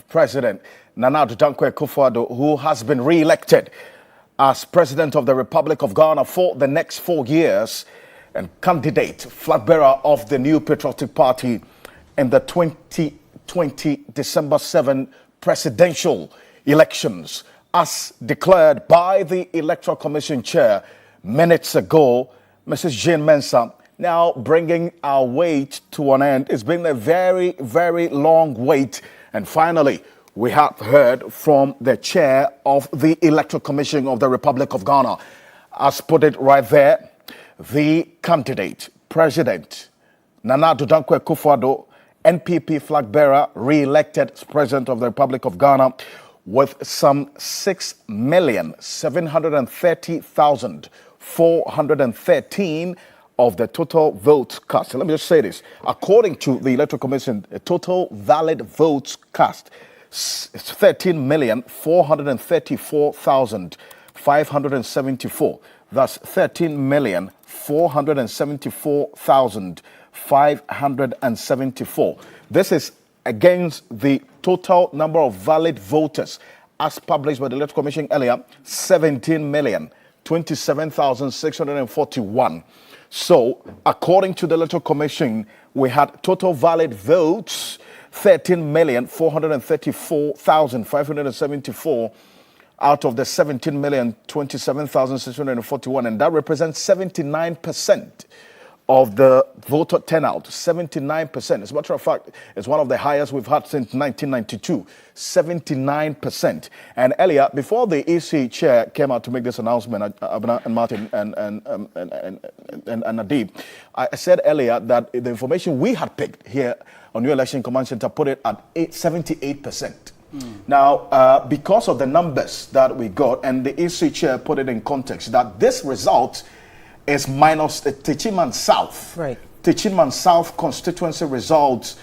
[SPEAKER 10] President Nana Addo Dankwa Akufo-Addo, who has been re-elected as President of the Republic of Ghana for the next 4 years and candidate, flag bearer of the New Patriotic Party in the 2020 December 7 presidential elections, as declared by the Electoral Commission Chair minutes ago, Mrs. Jane Mensah. Now bringing our wait to an end. It's been a very, very long wait. And finally, we have heard from the chair of the Electoral Commission of the Republic of Ghana. As put it right there, the candidate, President Nana Addo Dankwa Akufo-Addo, NPP flag bearer, re-elected as President of the Republic of Ghana with some 6,730,413 of the total votes cast. Let me just say this. According to the Electoral Commission, the total valid votes cast is 13,434,574. That's 13,474,574. This is against the total number of valid voters as published by the Electoral Commission earlier, 17,027,641. So, according to the Electoral Commission, we had total valid votes 13,434,574 out of the 17,027,641, and that represents 79% of the voter turnout. 79%. As a matter of fact, it's one of the highest we've had since 1992. 79%. And earlier, before the EC chair came out to make this announcement, Abena and Martin and Nadeeb, I said earlier that the information we had picked here on New Election Command Center put it at 78%. Now, because of the numbers that we got, and the EC chair put it in context, that this result is minus the Techiman South.
[SPEAKER 11] Right.
[SPEAKER 10] Techiman South constituency results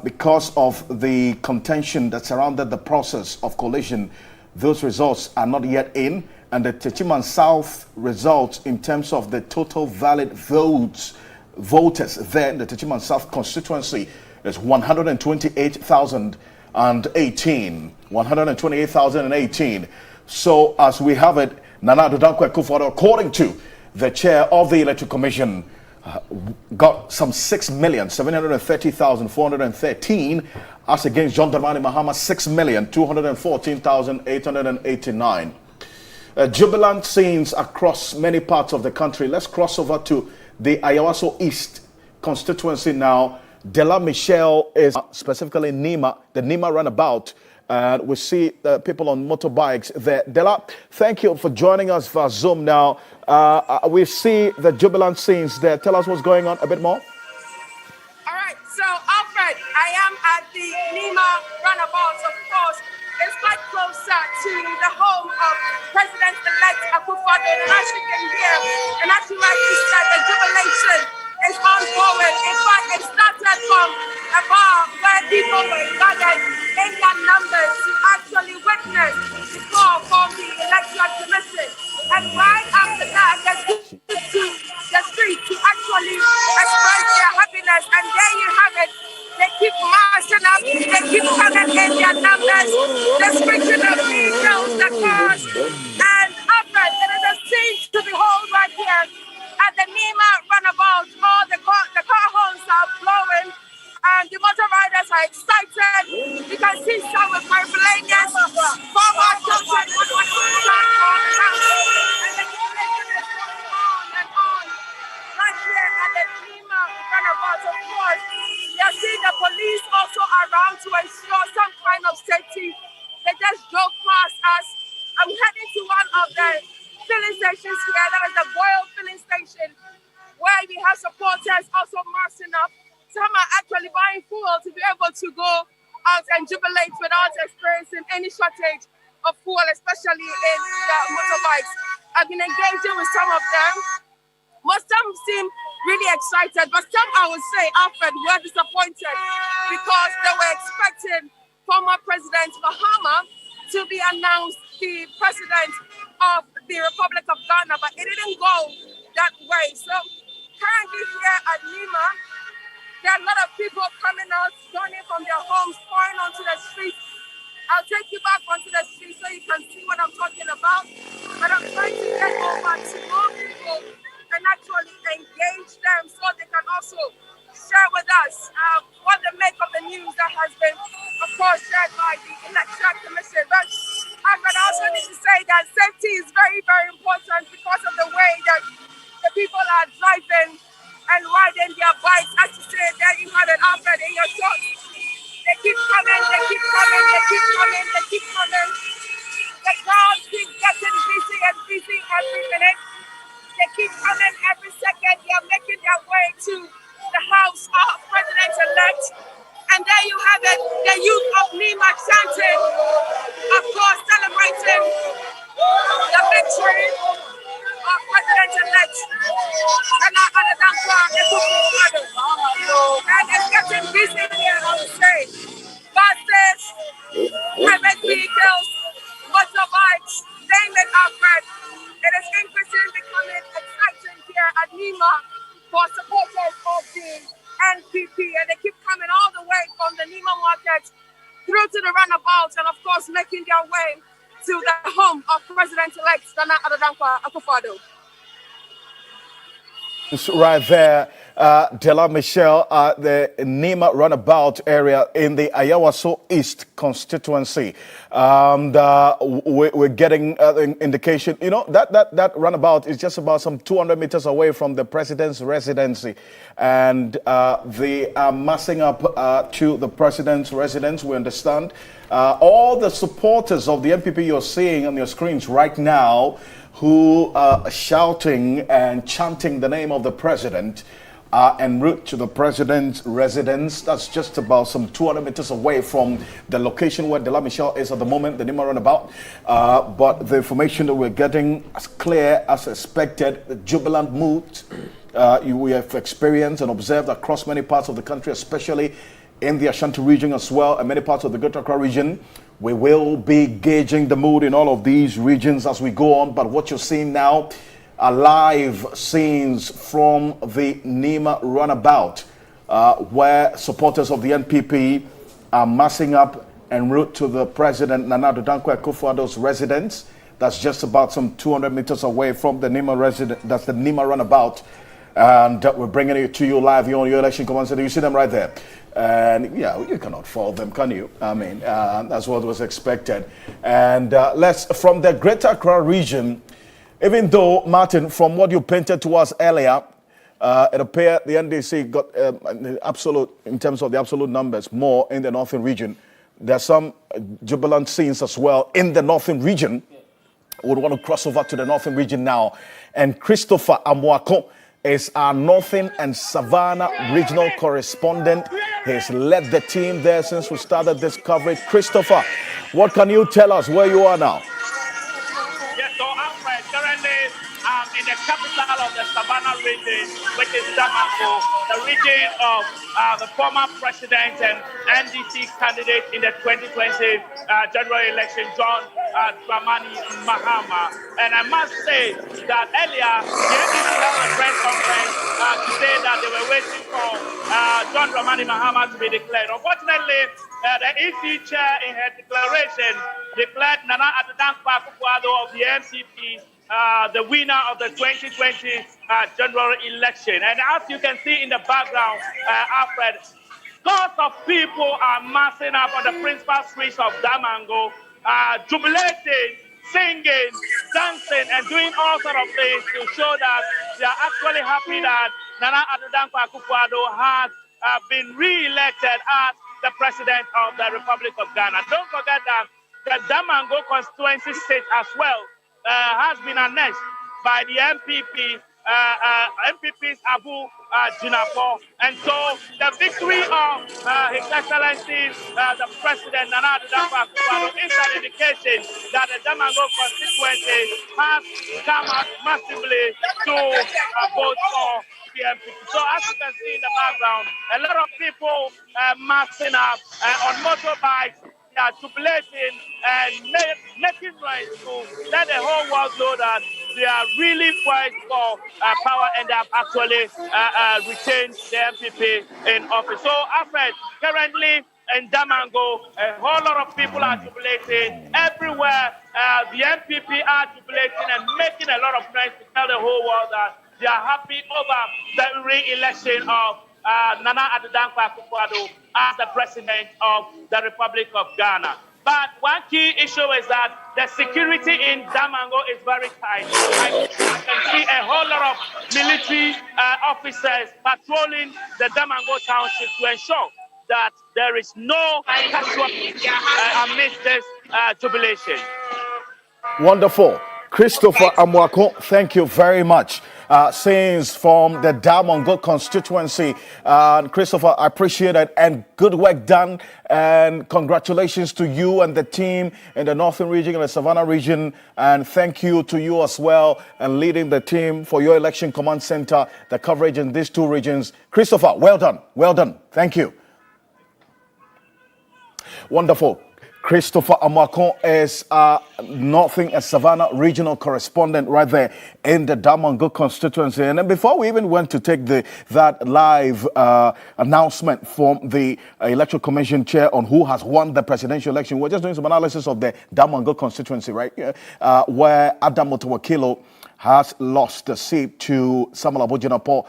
[SPEAKER 10] because of the contention that surrounded the process of coalition. Those results are not yet in, and the Techiman South results in terms of the total valid voters there in the Techiman South constituency is 128,018. 128,018. So as we have it, Nana Addo Dankwa Akufo-Addo, according to the chair of the Electoral Commission, got some 6,730,413 as against John Dramani Mahama 6,214,889. Jubilant scenes across many parts of the country. Let's cross over to the Ayawaso East constituency now. Dela Michelle is specifically Nima, the Nima runabout. We see people on motorbikes there. Dela, thank you for joining us via Zoom now. We see the jubilant scenes there. Tell us what's going on a bit more.
[SPEAKER 7] All right, so Alfred, I am at the Nima runabout, of course. It's quite closer to the home of President-elect Akufo-Addo, and as you can hear, and as you rightly said, the jubilation is ongoing. In fact, it started from a bar where people were gathered in their numbers to actually witness the call from the Electoral Commission. And right after that, they took to the street to actually express their happiness. And there you have it. They keep marching up. They keep coming in their numbers. They're screeching up vehicles, the cars. And after, there is a scene to behold right here at the Nima runabout. All the car horns are blowing, and the motor riders are excited. You can see some with Caribbeans, former children, and the jubilation is going on and on. Right here at the Nima runabout, of course, you'll see the police also around to ensure some kind of safety. They just drove past us. I'm heading to one of the filling stations here. That is the Boyle filling station, where we have supporters also marching up. Some are actually buying fuel to be able to go out and jubilate without experiencing any shortage of fuel, especially in the motorbikes. I've been engaging with some of them. Most of them seem really excited, but some, I would say, Alfred, were disappointed because they were expecting former President Mahama to be announced the president of the Republic of Ghana, but it didn't go that way. So currently here at Nima. There are a lot of people coming out, joining from their homes, pouring onto the streets. I'll take you back onto the street so you can see what I'm talking about. But I'm trying to get over to more people and actually engage them so they can also share with us what they make of the news that has been, of course, shared by the Electoral Commission. But I also need to say that safety is very, very important because of the way that the people are driving and riding their bikes. As you say, there you have it, Alfred, in your shot. They keep coming, they keep coming, they keep coming, they keep coming. The crowd keeps getting busy and busy every minute. They keep coming every second. They are making their way to the house of President-elect. And there you have it, the youth of Nima chanting, of course, celebrating the victory of President-elect Nana Addo Dankwa Akufo-Addo. And it's getting busy here, I would say. Buses, private vehicles, motorbikes, name it, Alfred. It is increasingly becoming exciting here at Nima for supporters of the NPP, and they keep coming all the way from the Nima market through to the roundabout, and of course making their way to the home of President-elect Nana Addo Dankwa Akufo-Addo.
[SPEAKER 10] Right there, Dela Michelle, the Nima runabout area in the Ayawaso East constituency. We're getting an indication, you know, that runabout is just about some 200 meters away from the president's residency. And they are massing up to the president's residence, we understand. All the supporters of the NPP you're seeing on your screens right now, who are shouting and chanting the name of the president en route to the president's residence. That's just about some 200 meters away from the location where Dela Michelle is at the moment, the Nima runabout. But the information that we're getting as clear as expected, the jubilant mood we have experienced and observed across many parts of the country, especially in the Ashanti region as well, and many parts of the Greater Accra region. We will be gauging the mood in all of these regions as we go on. But what you're seeing now are live scenes from the Nima runabout, where supporters of the NPP are massing up en route to the President Nana Addo Dankwa Akufo-Addo's residence. That's just about some 200 meters away from the Nima residence. That's the Nima runabout. And we're bringing it to you live here on your election command center. You see them right there. And yeah, you cannot fault them, can you? I mean, that's what was expected. And let's, from the Greater Accra region, even though, Martin, from what you painted to us earlier, it appeared the NDC got absolute, in terms of the absolute numbers, more in the northern region. There's some jubilant scenes as well in the northern region. We want to cross over to the northern region now. And Christopher Amoako is our Northern and Savannah regional correspondent. He's led the team there since we started this coverage. Christopher, what can you tell us where you are now?
[SPEAKER 9] Yes, so Alfred, currently in the capital of the Savannah region, which is Damango, the region of the former president and NDC candidate in the 2020 general election, John Dramani Mahama. And I must say that earlier, the NDC held a press conference to say that they were waiting for John Dramani Mahama to be declared. Unfortunately, the EC chair in her declaration declared Nana Addo Dankwa Akufo-Addo of the NPP the winner of the 2020 general election. And as you can see in the background, Alfred, scores of people are massing up on the principal streets of Damango, jubilating, singing, dancing, and doing all sorts of things to show that they are actually happy that Nana Addo Dankwa Akufo-Addo has been re-elected as the president of the Republic of Ghana. Don't forget that the Damango constituency seat as well has been annexed by the MPP's Abu Jinapor. And so the victory of His Excellency, the President Nana Addo Dankwa Akufo-Addo, is an indication that the Damango constituency has come out massively to vote for the MPP. So as you can see in the background, a lot of people massing up on motorbikes, jubilating and making noise to let the whole world know that they are really poised for power, and they have actually retained the MPP in office. So, Alfred, currently in Damongo, a whole lot of people are jubilating. Everywhere, the MPP are jubilating and making a lot of noise to tell the whole world that they are happy over the re-election of Nana Addo Dankwa Akufo-Addo as the president of the Republic of Ghana. But one key issue is that the security in Damongo is very tight. I can see a whole lot of military officers patrolling the Damongo township to ensure that there is no casualty amidst this jubilation.
[SPEAKER 10] Wonderful. Christopher Amoako, thank you very much. Scenes from the Damongo constituency. Christopher, I appreciate it, and good work done. And congratulations to you and the team in the Northern region and the Savannah region. And thank you to you as well, and leading the team for your election command center, the coverage in these two regions. Christopher, well done. Well done. Thank you. Wonderful. Christopher Amoako is Northern and Savannah regional correspondent right there in the Damongo constituency. And then before we even went to take that live announcement from the Electoral Commission chair on who has won the presidential election, we're just doing some analysis of the Damongo constituency, right? Where Adam Motawakilo has lost the seat to Samuel Abojinapo,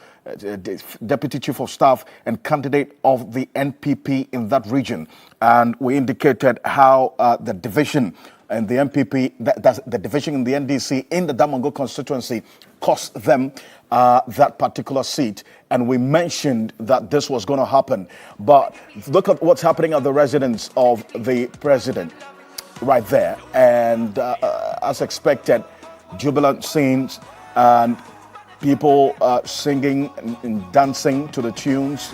[SPEAKER 10] Deputy Chief of Staff and candidate of the NPP in that region. And we indicated how the division and the NPP, the division in the NDC in the Damongo constituency cost them that particular seat. And we mentioned that this was going to happen. But look at what's happening at the residence of the president right there. And as expected, jubilant scenes and people singing and dancing to the tunes.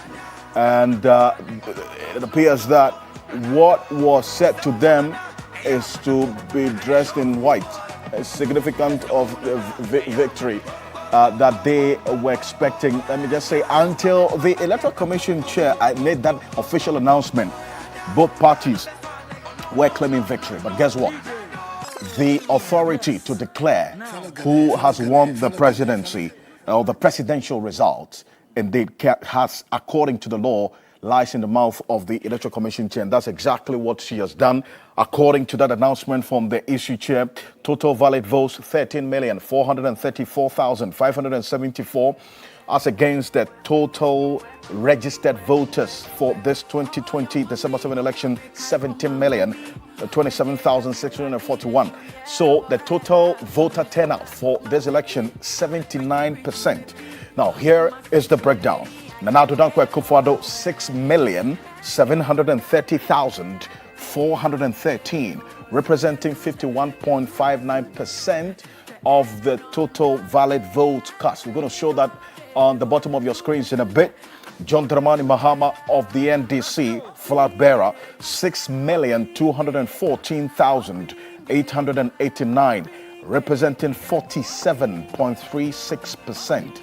[SPEAKER 10] And it appears that what was said to them is to be dressed in white, significant of the victory that they were expecting. Let me just say, until the Electoral Commission chair made that official announcement, both parties were claiming victory. But guess what? The authority to declare who has won the presidency or the presidential results indeed has, according to the law, lies in the mouth of the Electoral Commission chair. And that's exactly what she has done. According to that announcement from the EC chair, total valid votes 13,434,574, as against the total registered voters for this 2020 December 7 election, 17,027,641. So the total voter turnout for this election, 79%. Now, here is the breakdown. Nana Addo Dankwa Akufo-Addo, 6,730,413, representing 51.59% of the total valid votes cast. We're going to show that on the bottom of your screens in a bit. John Dramani Mahama of the NDC, flag bearer, 6,214,889, representing 47.36%.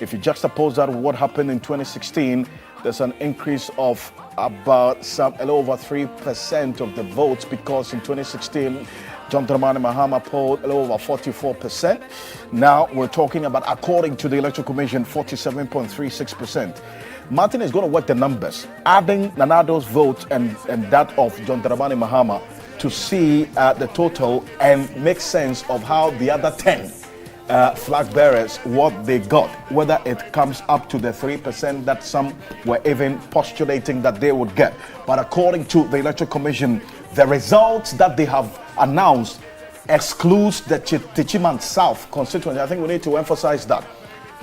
[SPEAKER 10] If you juxtapose that with what happened in 2016, there's an increase of about a little over 3% of the votes, because in 2016, John Dramani Mahama polled a little over 44%. Now we're talking about, according to the Electoral Commission, 47.36%. Martin is going to work the numbers, adding Nana Addo's vote and that of John Dramani Mahama to see the total and make sense of how the other 10 flag bearers, what they got, whether it comes up to the 3% that some were even postulating that they would get. But according to the Electoral Commission, the results that they have announced excludes the Techiman South constituency. I think we need to emphasize that.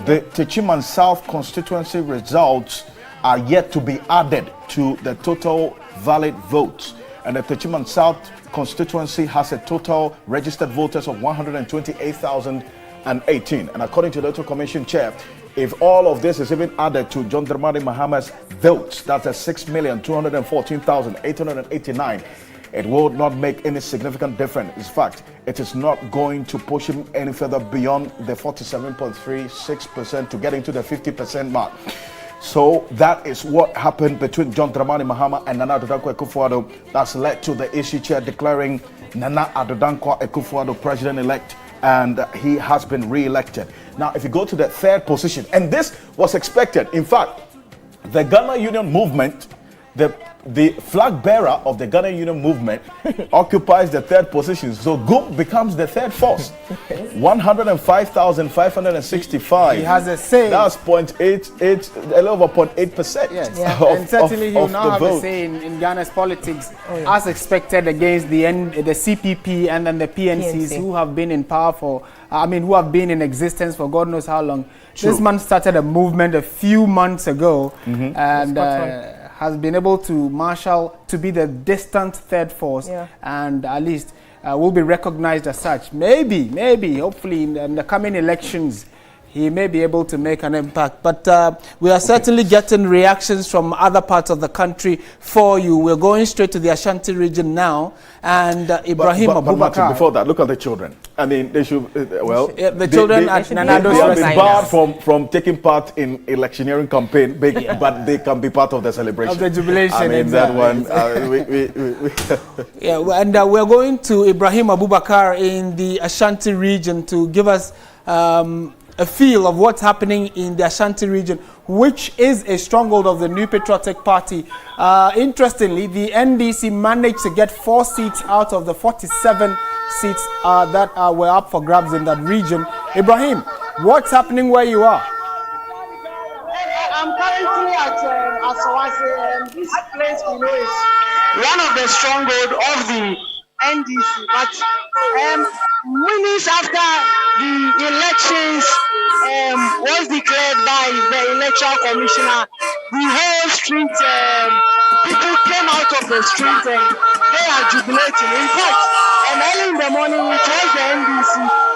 [SPEAKER 10] The Techiman South constituency results are yet to be added to the total valid votes. And the Techiman South constituency has a total registered voters of 128,018. And according to the Electoral Commission chair, if all of this is even added to John Dramani Mahama's votes, that's a 6,214,889, it will not make any significant difference. In fact, it is not going to push him any further beyond the 47.36% to get into the 50% mark. So that is what happened between John Dramani Mahama and Nana Addo Dankwa Akufo-Addo. That's led to the EC chair declaring Nana Addo Dankwa Akufo-Addo president-elect and he has been re-elected. Now, if you go to the third position, and this was expected, in fact, the Ghana Union Movement, the flag bearer of the Ghana Union Movement occupies the third position. So GUM becomes the third force. 105,565.
[SPEAKER 6] He has a say.
[SPEAKER 10] That's 0.88, a little over 0.8%.
[SPEAKER 6] Yes. And certainly he will now have a say in Ghana's politics, as expected, against the CPP and then the PNCs who have been in power for, who have been in existence for God knows how long. True. This man started a movement a few months ago, and has been able to marshal to be the distant third force, and at least will be recognized as such. Maybe, hopefully in the coming elections, he may be able to make an impact. But we are certainly getting reactions from other parts of the country for you. We're going straight to the Ashanti region now, and Ibrahim Abubakar.
[SPEAKER 10] But Martin, before that, look at the children. I mean, they should,
[SPEAKER 6] the children at Nanado's
[SPEAKER 10] they have been barred from taking part in electioneering campaign, but they can be part of the celebration.
[SPEAKER 6] Of the jubilation.
[SPEAKER 10] I mean, that one.
[SPEAKER 6] And we're going to Ibrahim Abubakar in the Ashanti region to give us a feel of what's happening in the Ashanti region, which is a stronghold of the New Patriotic Party. Interestingly, the NDC managed to get 4 seats out of the 47 seats that were up for grabs in that region. Ibrahim, what's happening where you are?
[SPEAKER 17] I'm currently at Asawase. This place we know is one of the stronghold of the NDC, but minutes after the elections was declared by the electoral commissioner, the whole street, people came out of the street and they are jubilating. In fact, early in the morning it was the NDC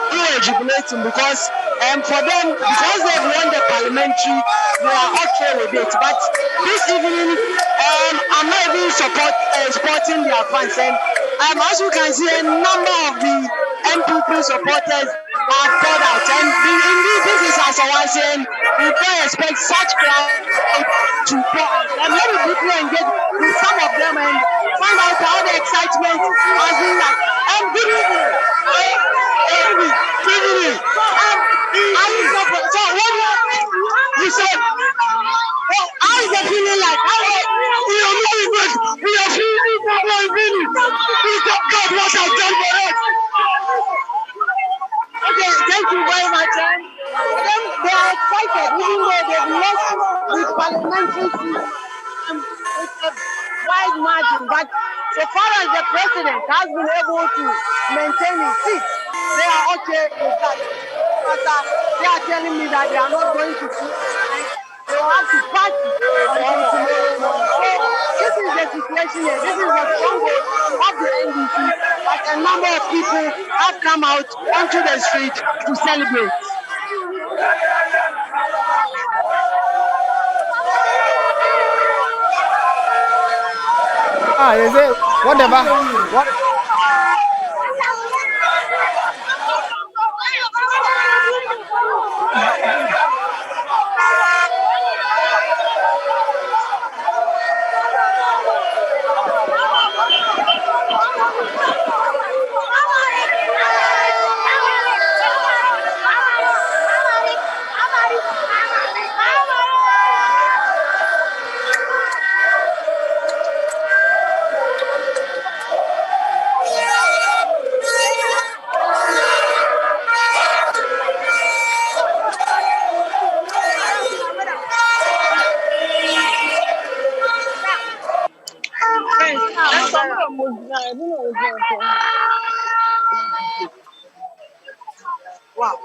[SPEAKER 17] who were jubilating because for them, because they've won the parliamentary, they are okay with it. But this evening, I'm not even supporting their fans. And as you can see, a number of the MPP supporters are poured out. And indeed, this is Asawase, and we can't expect such crowd to pour out. And let me briefly engage with some of them and find out how the excitement has been like. Good evening. Good evening. So what you said, how is the feeling like? We are moving back. We are feeling God what has done for us. Okay, thank you very much. They are excited, even though they've lost the parliamentary seat with a wide margin. But so far as the president has been able to maintain his seat, they are okay with that. But they are telling me that they are not going to see. They will have to party until tomorrow morning. So this is the situation here. This is the stronghold of the NDC. But a number of people have come out onto the street to celebrate.
[SPEAKER 6] Is it whatever? What?
[SPEAKER 17] Wow.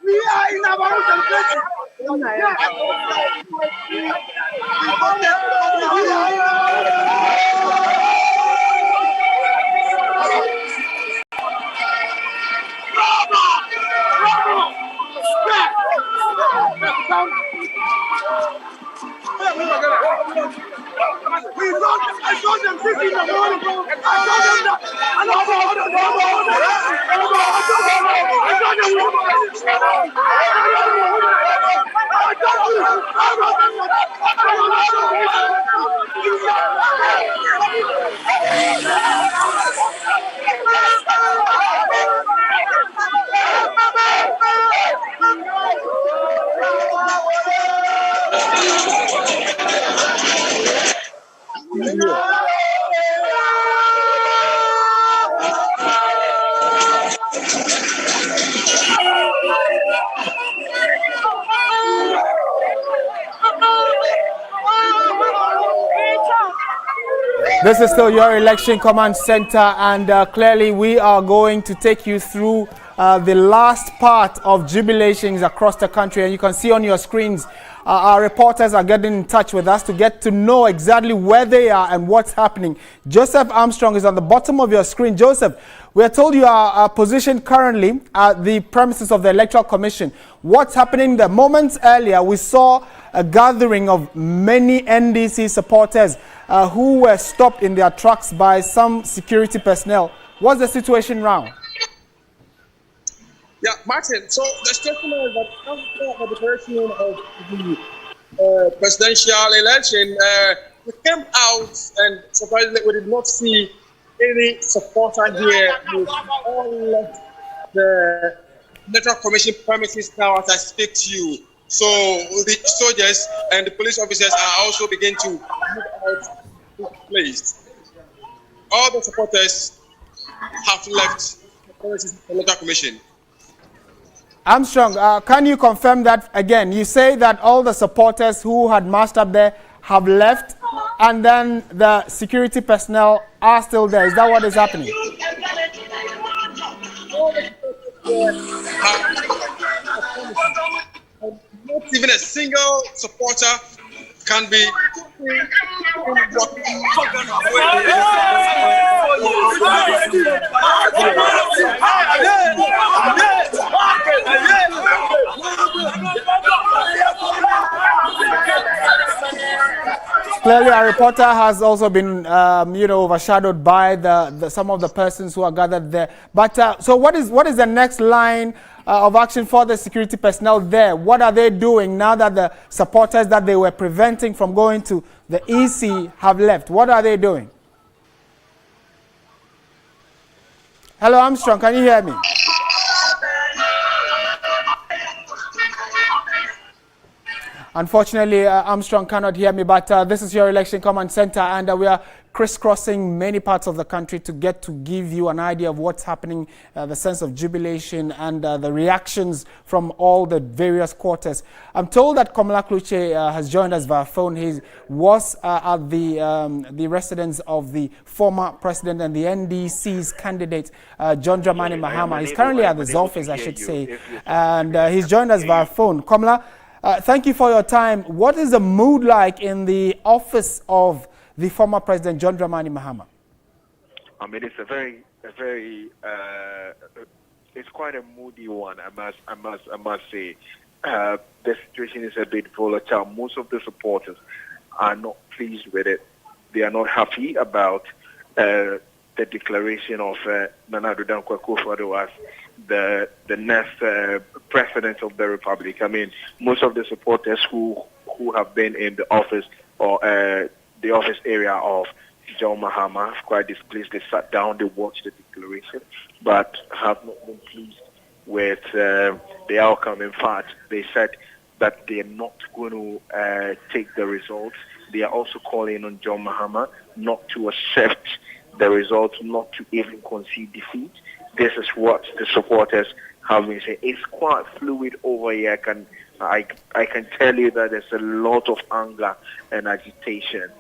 [SPEAKER 4] We are in our I told them 6 in the morning. I told them that. I told
[SPEAKER 6] This is still your election command center, and clearly we are going to take you through the last part of jubilations across the country. And you can see on your screens, our reporters are getting in touch with us to get to know exactly where they are and what's happening. Joseph Armstrong is on the bottom of your screen. Joseph, we are told you are positioned currently at the premises of the Electoral Commission. What's happening there? Moments earlier, we saw a gathering of many NDC supporters who were stopped in their trucks by some security personnel. What's the situation now?
[SPEAKER 18] Yeah, Martin, so the situation is that after the declaration of the presidential election, we came out and surprisingly we did not see any supporter here. We all left the Electoral Commission premises now as I speak to you. So the soldiers and the police officers are also beginning to move out this place. All the supporters have left the premises of the Electoral Commission.
[SPEAKER 6] Armstrong, can you confirm that again? You say that all the supporters who had marched up there have left, and then the security personnel are still there. Is that what is happening?
[SPEAKER 18] Not even a single supporter can be
[SPEAKER 6] Clearly, our reporter has also been, overshadowed by some of the persons who are gathered there. But so, what is the next line of action for the security personnel there? What are they doing now that the supporters that they were preventing from going to the EC have left? What are they doing? Hello, Armstrong, can you hear me? Unfortunately, Armstrong cannot hear me, but this is your Election Command Center, and we are crisscrossing many parts of the country to get to give you an idea of what's happening, the sense of jubilation and the reactions from all the various quarters. I'm told that Komla Kluche has joined us via phone. He was at the residence of the former president and the NDC's candidate, John Dramani Mahama. He's currently at his office, I should say, and he's joined us via phone. Komla, thank you for your time. What is the mood like in the office of the former president, John Dramani Mahama?
[SPEAKER 19] I mean, it's it's quite a moody one. I must say, the situation is a bit volatile. Most of the supporters are not pleased with it. They are not happy about the declaration of Nana Addo Dankwa Akufo-Addo as the next president of the republic. I mean, most of the supporters who have been in the office or the office area of John Mahama have quite displeased. They sat down, they watched the declaration, but have not been pleased with the outcome. In fact, they said that they are not going to take the results. They are also calling on John Mahama not to accept the results, not to even concede defeat. This is what the supporters have been saying. It's quite fluid over here. I can tell you that there's a lot of anger and agitation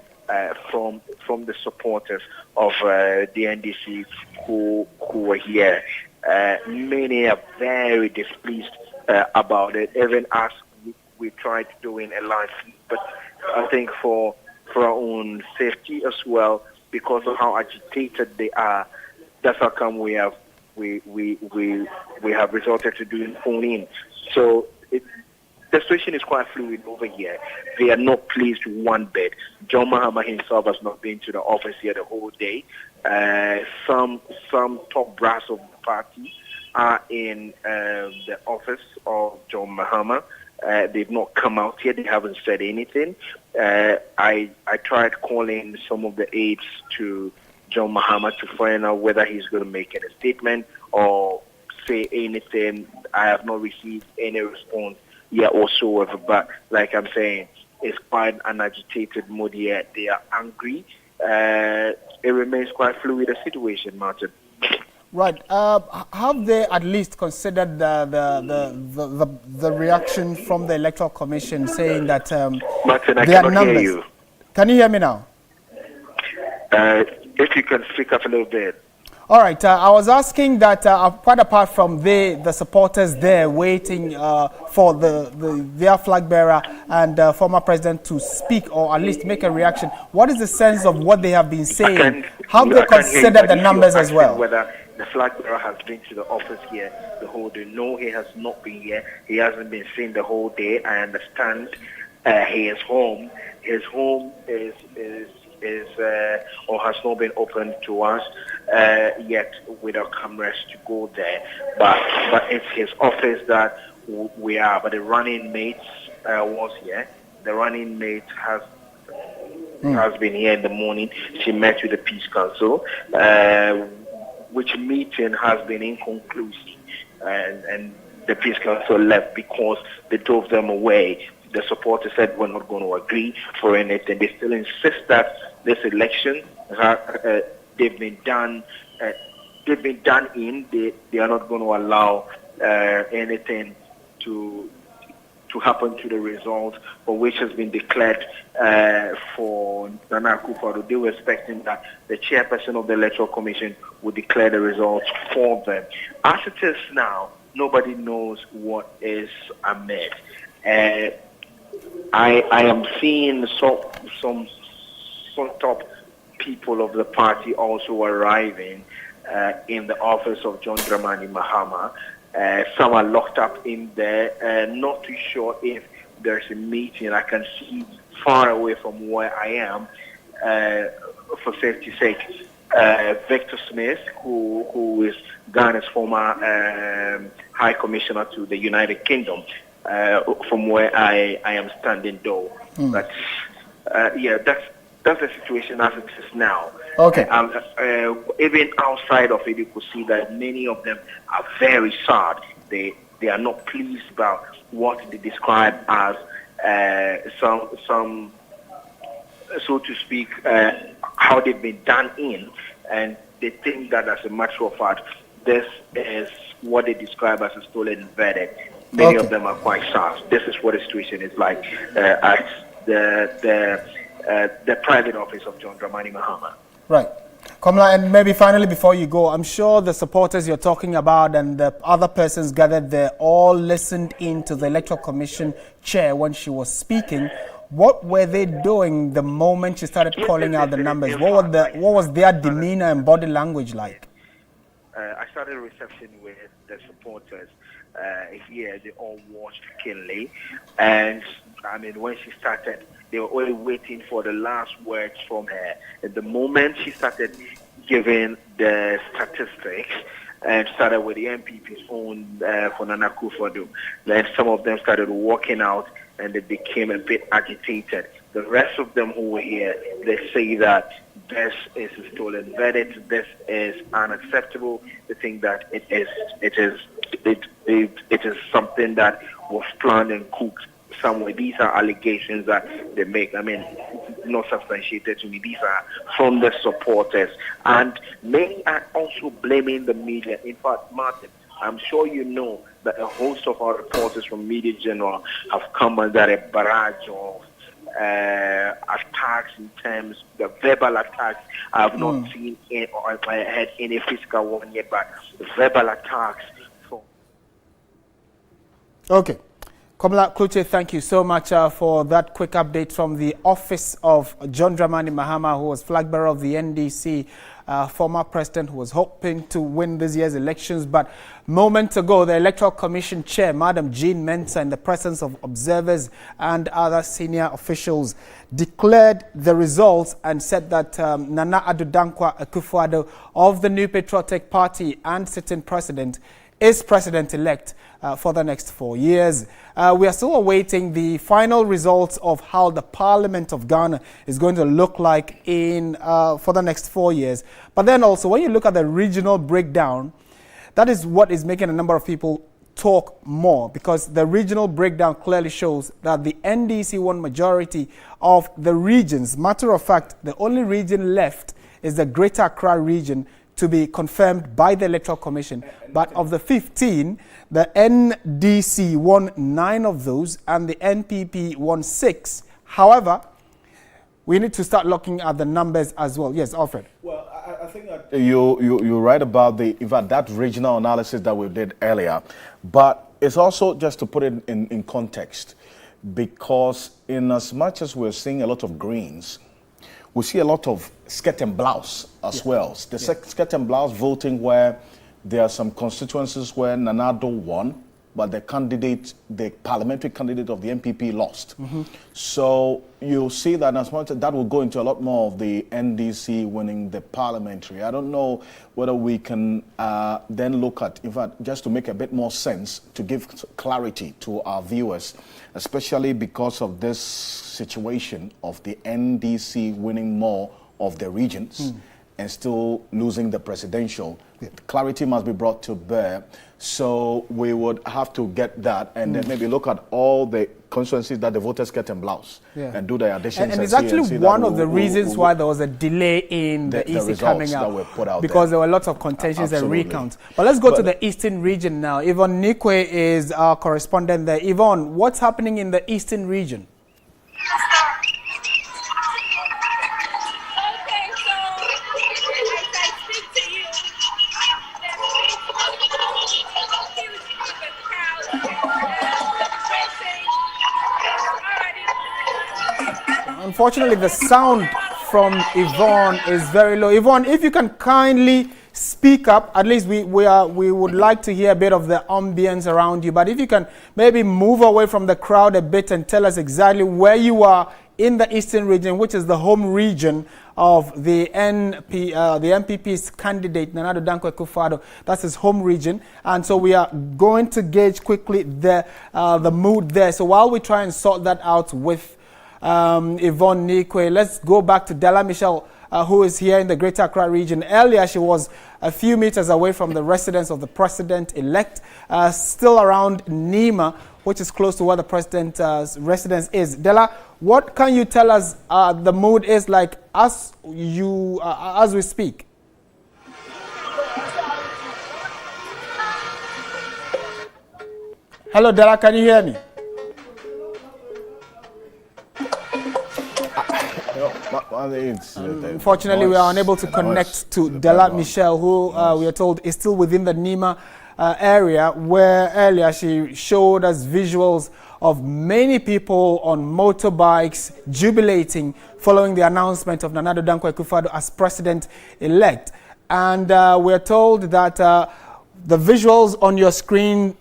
[SPEAKER 19] from the supporters of the NDC who were here. Many are very displeased about it, even as we tried doing a live feed. But I think for our own safety as well, because of how agitated they are, that's how come we have resorted to doing phone in. So the situation is quite fluid over here. They are not pleased one bit. John Mahama himself has not been to the office here the whole day. Some top brass of the party are in the office of John Mahama. They've not come out here. They haven't said anything. I tried calling some of the aides to John Mahama to find out whether he's going to make any statement or say anything. I have not received any response yet whatsoever. But like I'm saying, it's quite an agitated mood here. They are angry. It remains quite fluid a situation, Martin.
[SPEAKER 6] Right. Have they at least considered the reaction from the Electoral Commission saying that
[SPEAKER 19] Martin, I
[SPEAKER 6] their
[SPEAKER 19] cannot
[SPEAKER 6] numbers?
[SPEAKER 19] hear you.
[SPEAKER 6] Can you hear me now?
[SPEAKER 19] If you can speak up a little bit.
[SPEAKER 6] All right. I was asking that quite apart from the supporters there waiting for their flag bearer and former president to speak or at least make a reaction, what is the sense of what they have been saying? Have they considered the numbers as well?
[SPEAKER 19] Whether the flag bearer has been to the office here the whole day. No, he has not been here. He hasn't been seen the whole day. I understand he is home. His home is or has not been opened to us yet with our cameras to go there. But it's his office that we are. But the running mate was here. The running mate has been here in the morning. She met with the Peace Council, which meeting has been inconclusive, and the Peace Council left because they drove them away. The supporters said we're not going to agree for anything. They still insist that this election they've been done in. They are not going to allow anything to happen to the result, for which has been declared for Nana Akufo-Addo. They were expecting that the chairperson of the Electoral Commission would declare the results for them. As it is now, nobody knows what is amid. I am seeing some top people of the party also arriving in the office of John Dramani Mahama. Some are locked up in there. Not too sure if there's a meeting. I can see far away from where I am, for safety's sake. Victor Smith, who is Ghana's former High Commissioner to the United Kingdom, from where I am standing though. But yeah, that's the situation as it is now.
[SPEAKER 6] Okay.
[SPEAKER 19] Even outside of it, you could see that many of them are very sad. They are not pleased about what they describe as some so to speak, how they've been done in, and they think that as a matter of fact, this is what they describe as a stolen verdict. Many of them are quite sad. This is what the situation is like at the private office of John Dramani Mahama.
[SPEAKER 6] Right. Komla, and maybe finally before you go, I'm sure the supporters you're talking about and the other persons gathered there all listened in to the Electoral Commission chair when she was speaking. What were they doing the moment she started calling out the numbers? What was their demeanor and body language like?
[SPEAKER 19] I started a reception with the supporters here. They all watched keenly, and I mean, when she started, they were only waiting for the last words from her. At the moment she started giving the statistics and started with the MPP's own for Nana Akufo-Addo, then some of them started walking out and they became a bit agitated. The rest of them who were here, they say that this is a stolen verdict, this is unacceptable. They think that it is something that was planned and cooked somewhere. These are allegations that they make. I mean, not substantiated to me. These are from the supporters. And many are also blaming the media. In fact, Martin, I'm sure you know that a host of our reporters from Media General have come under a barrage of attacks in terms of the verbal attacks. I have not seen or had any physical one yet, but the verbal attacks.
[SPEAKER 6] Okay. Komla Klutse, thank you so much for that quick update from the office of John Dramani Mahama, who was flag bearer of the NDC. former president who was hoping to win this year's elections. But moments ago, the Electoral Commission chair, Madam Jean Mensah, in the presence of observers and other senior officials, declared the results and said that Nana Addo Dankwa Akufo-Addo of the New Patriotic Party and sitting president is president-elect for the next 4 years. We are still awaiting the final results of how the Parliament of Ghana is going to look like in for the next 4 years. But then also, when you look at the regional breakdown, that is what is making a number of people talk more, because the regional breakdown clearly shows that the NDC won majority of the regions. Matter of fact, the only region left is the Greater Accra region to be confirmed by the Electoral Commission. But of the 15, the NDC won 9 of those and the NPP won 6. However, we need to start looking at the numbers as well. Yes, Alfred.
[SPEAKER 10] Well, I think that you're right about in fact, that regional analysis that we did earlier. But it's also just to put it in context, because in as much as we're seeing a lot of greens, we see a lot of skirt and blouse as well. The skirt and blouse voting, where there are some constituencies where Nana Addo won, but the parliamentary candidate of the NPP lost. So you see that as much as that will go into a lot more of the NDC winning the parliamentary. I don't know whether we can then look at, in fact, just to make a bit more sense, to give clarity to our viewers, especially because of this situation of the NDC winning more of the regions and still losing the presidential. Clarity must be brought to bear. So we would have to get that and then maybe look at all the constituencies that the voters get in blouse and do the additions.
[SPEAKER 6] And it's actually one of the reasons why there was a delay in the EC coming out, because there were lots of contentions and recounts. But let's go to the Eastern region now. Yvonne Nikwe is our correspondent there. Yvonne, what's happening in the Eastern region? Unfortunately, the sound from Yvonne is very low. Yvonne, if you can kindly speak up, at least we would like to hear a bit of the ambience around you. But if you can maybe move away from the crowd a bit and tell us exactly where you are in the Eastern region, which is the home region of the NPP's candidate, Nana Addo Dankwa Akufo-Addo. That's his home region. And so we are going to gauge quickly the mood there. So while we try and sort that out with Yvonne Nikwe, let's go back to Della Michelle, who is here in the Greater Accra region. Earlier, she was a few meters away from the residence of the president-elect, still around Nima, which is close to where the president's residence is. Della, what can you tell us the mood is like as we speak? Hello, Della, can you hear me? Unfortunately, we are unable to connect to Della Michelle, who we are told is still within the Nima area, where earlier she showed us visuals of many people on motorbikes jubilating following the announcement of Nana Addo Dankwa Akufo-Addo as president-elect. And we are told that the visuals on your screen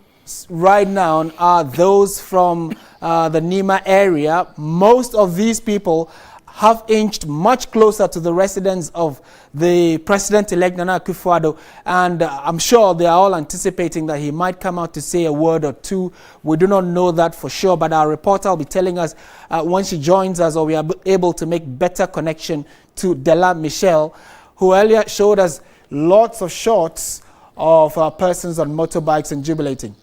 [SPEAKER 6] right now are those from the Nima area. Most of these people have inched much closer to the residence of the president-elect Nana Akufo-Addo, and I'm sure they are all anticipating that he might come out to say a word or two. We do not know that for sure, but our reporter will be telling us when she joins us, or we are able to make better connection to Della Michelle, who earlier showed us lots of shots of persons on motorbikes and jubilating.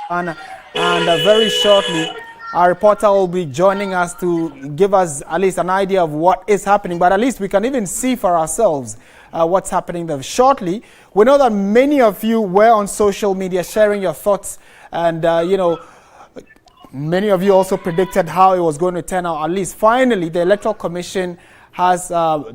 [SPEAKER 6] And very shortly, our reporter will be joining us to give us at least an idea of what is happening, but at least we can even see for ourselves what's happening there. Shortly, we know that many of you were on social media sharing your thoughts, and many of you also predicted how it was going to turn out. At least finally, the Electoral Commission has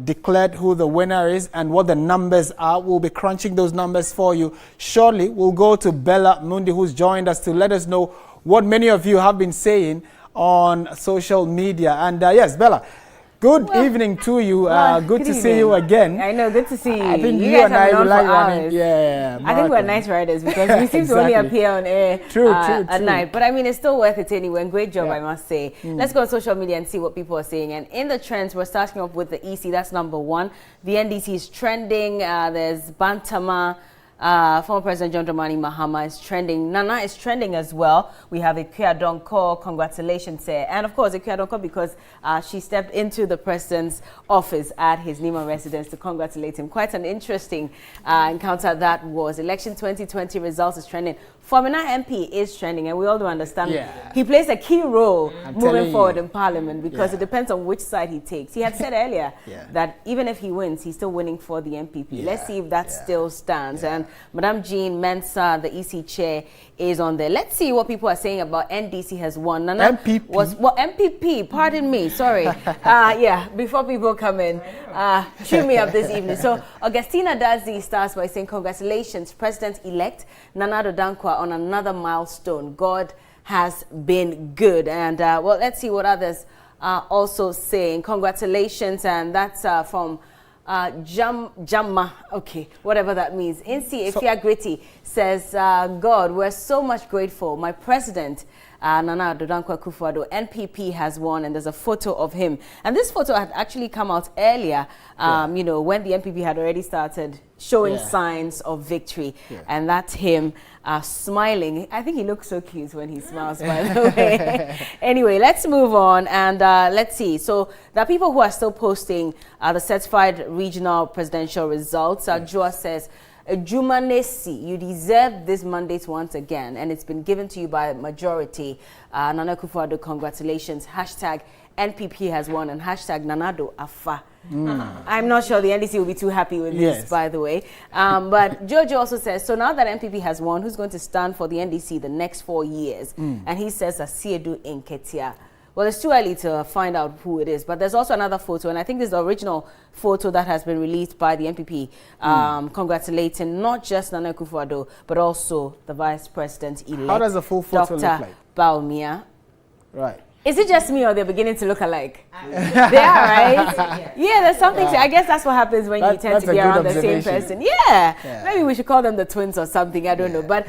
[SPEAKER 6] declared who the winner is and what the numbers are. We'll be crunching those numbers for you shortly. We'll go to Bella Mundi, who's joined us to let us know what many of you have been saying on social media. And yes, Bella, good evening to you. Good to see you again.
[SPEAKER 11] I know, good to see you.
[SPEAKER 6] I think
[SPEAKER 11] you
[SPEAKER 6] you
[SPEAKER 11] guys
[SPEAKER 6] and I
[SPEAKER 11] have been
[SPEAKER 6] like
[SPEAKER 11] on for
[SPEAKER 6] running.
[SPEAKER 11] hours.
[SPEAKER 6] Yeah,
[SPEAKER 11] I think we're nice riders because we seem to only appear on air at night. But I mean, it's still worth it anyway. And great job, I must say. Let's go on social media and see what people are saying. And in the trends, we're starting off with the EC. That's number one. The NDC is trending. There's Bantama. Former President John Dramani Mahama is trending. Nana is trending as well. We have Ikea Donko. Congratulations there. And of course, Ikea Donko because she stepped into the president's office at his Nima residence to congratulate him. Quite an interesting encounter that was. Election 2020 results is trending. Formina MP is trending, and we all do understand he plays a key role moving forward in Parliament because it depends on which side he takes. He had said earlier that even if he wins, he's still winning for the MPP. Let's see if that still stands. And Madam Jean Mensah, the EC chair, is on there. Let's see what people are saying about NDC has won. Nana MPP, pardon me, sorry. Before people come in, cheer me up this evening. So Augustina Dazi starts by saying, congratulations, President-elect Nana Addo Dankwa on another milestone. God has been good. And well, let's see what others are also saying. Congratulations, and that's from Jamma, okay, whatever that means. Insi Efia Gritty says, God, we're so much grateful. My president, Nana Addo Dankwa Akufo-Addo, NPP has won, and there's a photo of him. And this photo had actually come out earlier, you know, when the NPP had already started showing signs of victory. And that's him smiling. I think he looks so cute when he smiles, by the way. Anyway, let's move on and let's see. So there are people who are still posting the certified regional presidential results. Joa says, Jumanesi, you deserve this mandate once again, and it's been given to you by a majority. Nana Akufo-Addo, congratulations. Hashtag NPP has won, and hashtag Nana Addo Afa. I'm not sure the NDC will be too happy with this, by the way. But Jojo also says, so now that NPP has won, who's going to stand for the NDC the next 4 years? And he says, Asiedu Nketia. Well, it's too early to find out who it is, but there's also another photo, and I think this is the original photo that has been released by the NPP, congratulating not just Nana Akufo-Addo, but also the Vice President-elect.
[SPEAKER 6] How does the full photo look like?
[SPEAKER 11] Dr. Bawumia.
[SPEAKER 6] Right.
[SPEAKER 11] Is it just me or they're beginning to look alike? They are, right? Yeah, there's something. I guess that's what happens when you tend to be around the same person. Yeah. Maybe we should call them the twins or something. I don't know. But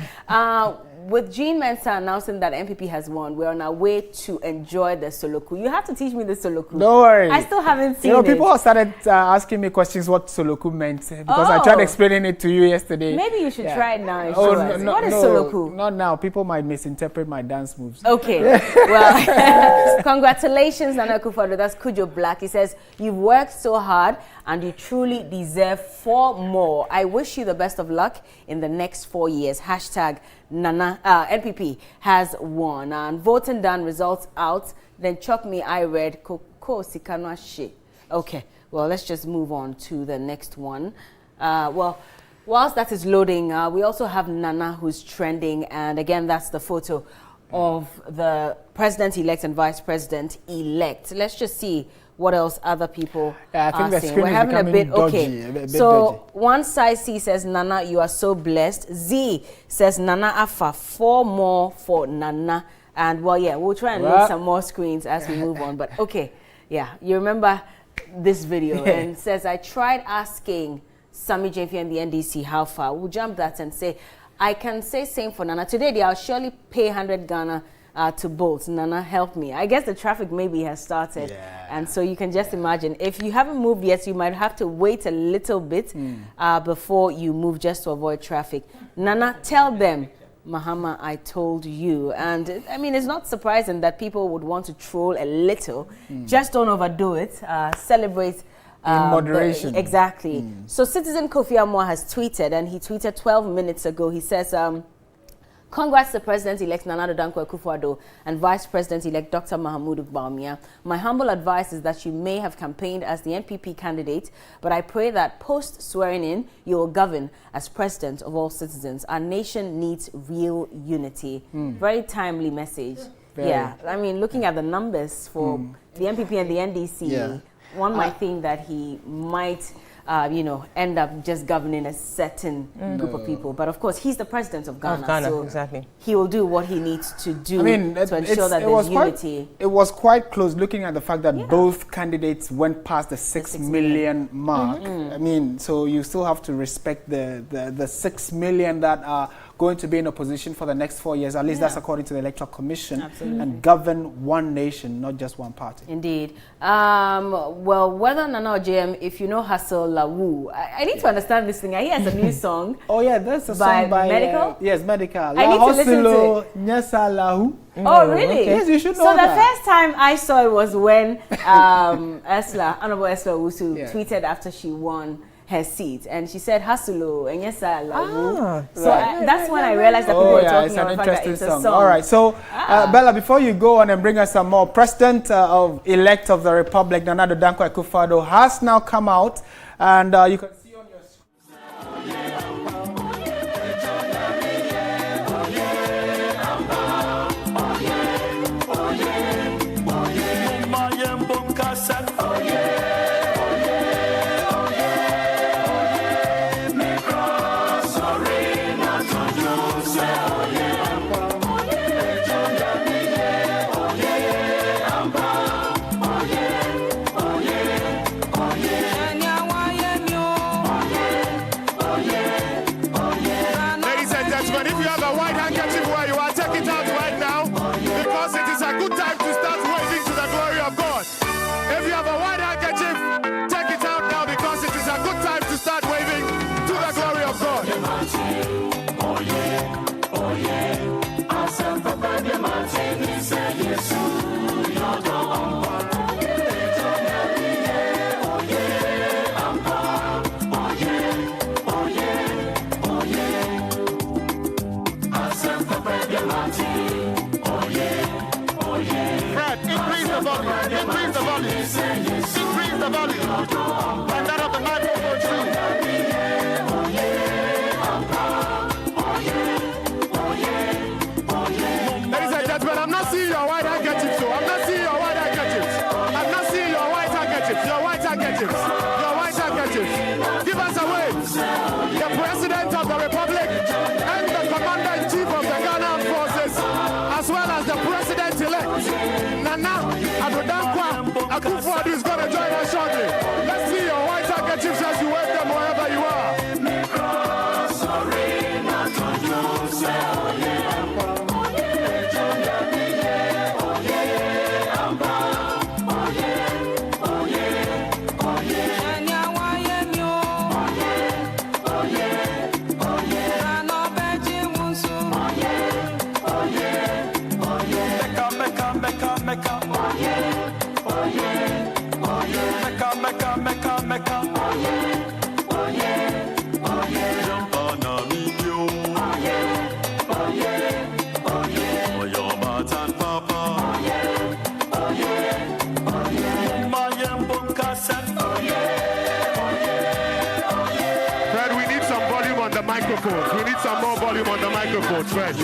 [SPEAKER 11] with Jean Mensah announcing that MPP has won, we're on our way to enjoy the Soloku. You have to teach me the Soloku.
[SPEAKER 6] Don't worry.
[SPEAKER 11] I still haven't seen
[SPEAKER 6] it. People have started asking me questions what Soloku meant because I tried explaining it to you yesterday.
[SPEAKER 11] Maybe you should try it now and show us. What is Soloku?
[SPEAKER 6] Not now. People might misinterpret my dance moves.
[SPEAKER 11] Okay. Well, congratulations, Nana Akufo-Addo. That's Kujo Black. He says, you've worked so hard and you truly deserve 4 more. I wish you the best of luck in the next 4 years. Hashtag NPP has won. And voting done, results out. Then Chuck Me, I read Koko Sikanwa She. Okay, well, let's just move on to the next one. Well, whilst that is loading, we also have Nana who's trending. And again, that's the photo of the president-elect and vice president-elect. Let's just see what else other people
[SPEAKER 6] are saying. We're
[SPEAKER 11] having a bit
[SPEAKER 6] dodgy,
[SPEAKER 11] okay. So one side C says, Nana, you are so blessed. Z says, Nana Afa, 4 more for Nana. And well, yeah, we'll try and load some more screens as we move on. But okay, yeah, you remember this video and says, I tried asking Sammy Jemfi and the NDC how far. We'll jump that and say, I can say same for Nana. Today, I'll surely pay 100 Ghana to bolt. Nana, help me. I guess the traffic maybe has started. And so you can just imagine, if you haven't moved yet, you might have to wait a little bit before you move just to avoid traffic. Nana, tell them, Mahama, I told you. And I mean, it's not surprising that people would want to troll a little. Just don't overdo it. Celebrate
[SPEAKER 6] in moderation.
[SPEAKER 11] Exactly. So Citizen Kofi Amwa has tweeted, and he tweeted 12 minutes ago. He says,
[SPEAKER 1] Congrats to President-elect Nana Addo Dankwa Akufo-Addo and Vice President-elect Dr. Mahamudu Bawumia. My humble advice is that you may have campaigned as the NPP candidate, but I pray that post-swearing in, you will govern as president of all citizens. Our nation needs real unity. Very timely message. Yeah, I mean, looking at the numbers for the NPP and the NDC, one might think that he might end up just governing a certain group of people. But of course, he's the president of Ghana, so
[SPEAKER 11] exactly.
[SPEAKER 1] He will do what he needs to do
[SPEAKER 6] I mean,
[SPEAKER 1] to ensure that there's unity.
[SPEAKER 6] It was quite close looking at the fact that both candidates went past the 6 million mark. I mean, so you still have to respect the 6 million that are going to be in opposition for the next 4 years. At least that's according to the Electoral Commission.
[SPEAKER 1] Absolutely.
[SPEAKER 6] And govern one nation, not just one party.
[SPEAKER 1] Indeed. Well, whether Nana or JM, if you know Hustle Lawu, I need to understand this thing. He has a new song.
[SPEAKER 6] Oh yeah, that's a song by
[SPEAKER 1] Medical?
[SPEAKER 6] Yes, Medical.
[SPEAKER 1] I need to listen to it.
[SPEAKER 6] Nyasa Lahu.
[SPEAKER 1] Oh, really?
[SPEAKER 6] Okay. Yes, you should know
[SPEAKER 1] so
[SPEAKER 6] that.
[SPEAKER 1] the first time I saw it was when Honorable Esla Owusu tweeted after she won her seat, and she said Hasulo and yes, I love you. So that's when I realized that people were talking about the fact that it's a song.
[SPEAKER 6] All right, so Bella, before you go on and bring us some more, President-elect of the Republic, Nana Addo Dankwa Akufo-Addo, has now come out, and you can see on your screen.
[SPEAKER 3] Give us a wave. The President of the Republic and the Commander-in-Chief of the Ghana Armed Forces, as well as the President-elect, Nana Addo Dankwa Akufo-Addo is going to join us shortly. Let's see your white handkerchiefs as you wave them wherever you are. Fred, we need some volume on the microphones. We need some more volume on the microphones, Fred.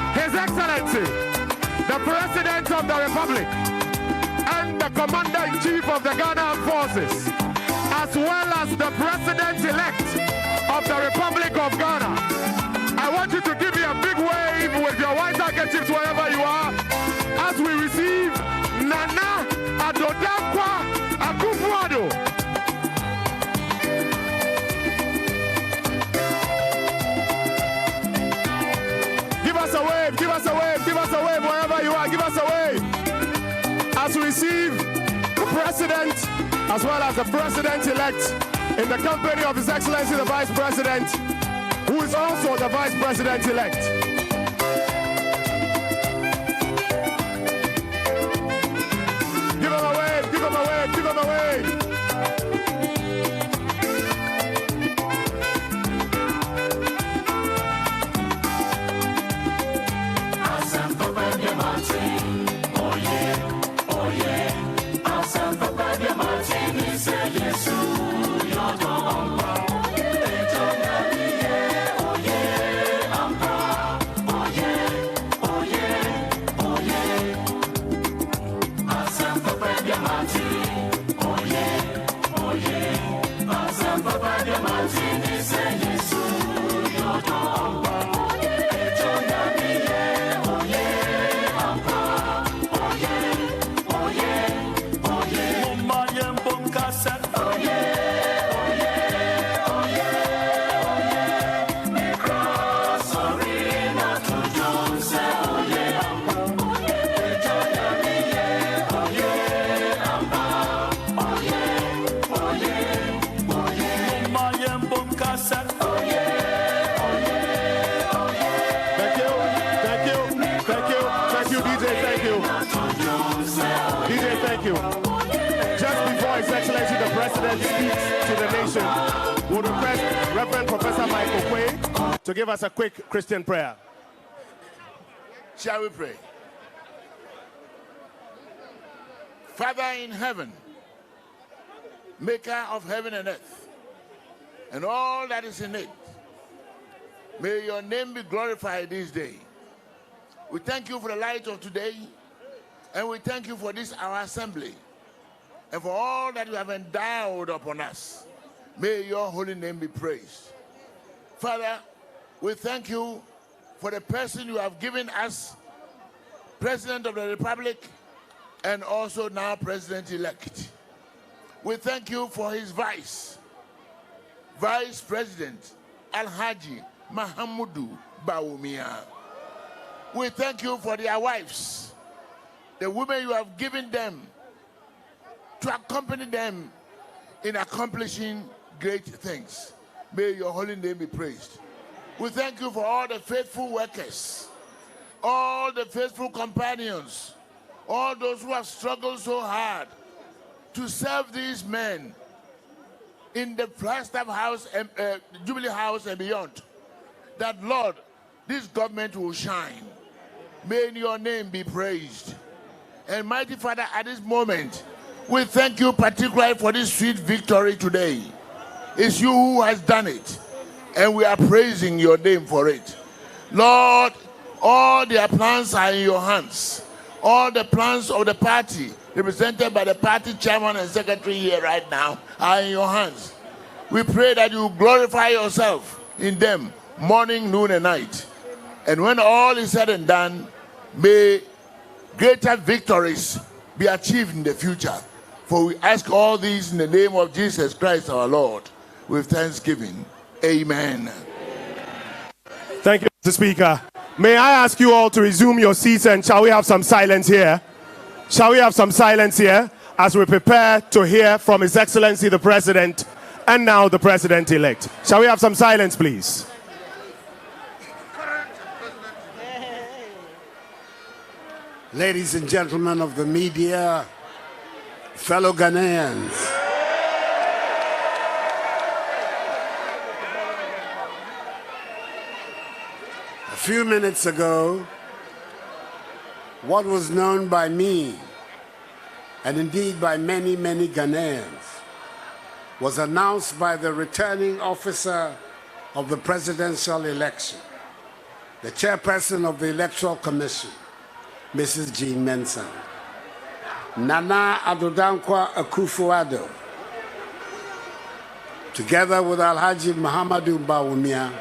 [SPEAKER 3] His Excellency, the President of the Republic and the Commander-in-Chief of the Ghana Armed Forces, as well as the President-elect of the Republic of Ghana. I want you to give me a big wave with your white handkerchiefs wherever you are. receive the President as well as the President-elect in the company of His Excellency the Vice President, who is also the Vice President-elect. Give him a wave, give him a wave, give him a wave. Would request Reverend Professor Michael Quay to give us a quick Christian prayer.
[SPEAKER 12] Shall we pray? Father in heaven, maker of heaven and earth, and all that is in it, may your name be glorified this day. We thank you for the light of today, and we thank you for this our assembly, and for all that you have endowed upon us. May your holy name be praised. Father, we thank you for the person you have given us, President of the Republic, and also now President-elect. We thank you for his Vice President, Alhaji Mahamudu Bawumia. We thank you for their wives, the women you have given them to accompany them in accomplishing great things. May your holy name be praised. We thank you for all the faithful workers, all the faithful companions, all those who have struggled so hard to serve these men in the Flagstaff House, Jubilee House and beyond. That, Lord, this government will shine. May your name be praised. And mighty Father, at this moment, we thank you particularly for this sweet victory today. It's you who has done it, and we are praising your name for it. Lord, all their plans are in your hands. All the plans of the party, represented by the party chairman and secretary here right now, are in your hands. We pray that you glorify yourself in them morning, noon, and night. And when all is said and done, may greater victories be achieved in the future. For we ask all these in the name of Jesus Christ our Lord, with thanksgiving. Amen.
[SPEAKER 3] Thank you, Mr. Speaker. May I ask you all to resume your seats, and shall we have some silence here? Shall we have some silence here as we prepare to hear from His Excellency the President and now the President-elect? Shall we have some silence, please?
[SPEAKER 20] Ladies and gentlemen of the media, fellow Ghanaians, a few minutes ago, what was known by me, and indeed by many, many Ghanaians, was announced by the returning officer of the presidential election, the chairperson of the Electoral Commission, Mrs. Jean Mensah. Nana Addo Dankwa Akufo-Addo, together with Alhaji Mahamudu Bawumia,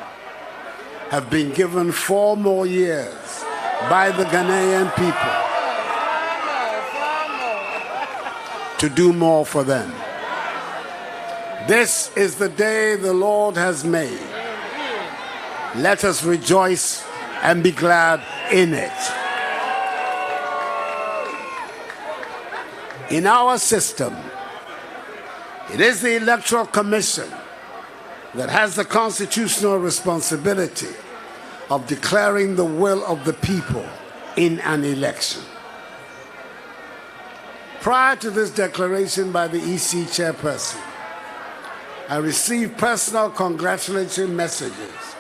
[SPEAKER 20] have been given 4 more years by the Ghanaian people to do more for them. This is the day the Lord has made. Let us rejoice and be glad in it. In our system, it is the Electoral Commission that has the constitutional responsibility of declaring the will of the people in an election. Prior to this declaration by the EC chairperson, I received personal congratulatory messages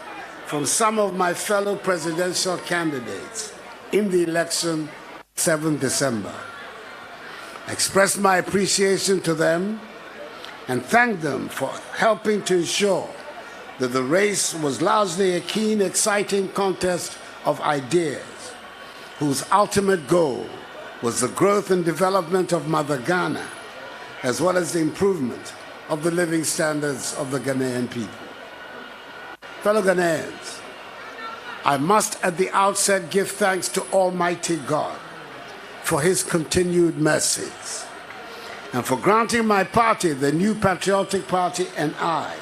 [SPEAKER 20] from some of my fellow presidential candidates in the election 7th December. I expressed my appreciation to them and thanked them for helping to ensure that the race was largely a keen, exciting contest of ideas whose ultimate goal was the growth and development of Mother Ghana, as well as the improvement of the living standards of the Ghanaian people. Fellow Ghanaians, I must at the outset give thanks to Almighty God for his continued mercies and for granting my party, the New Patriotic Party, and I,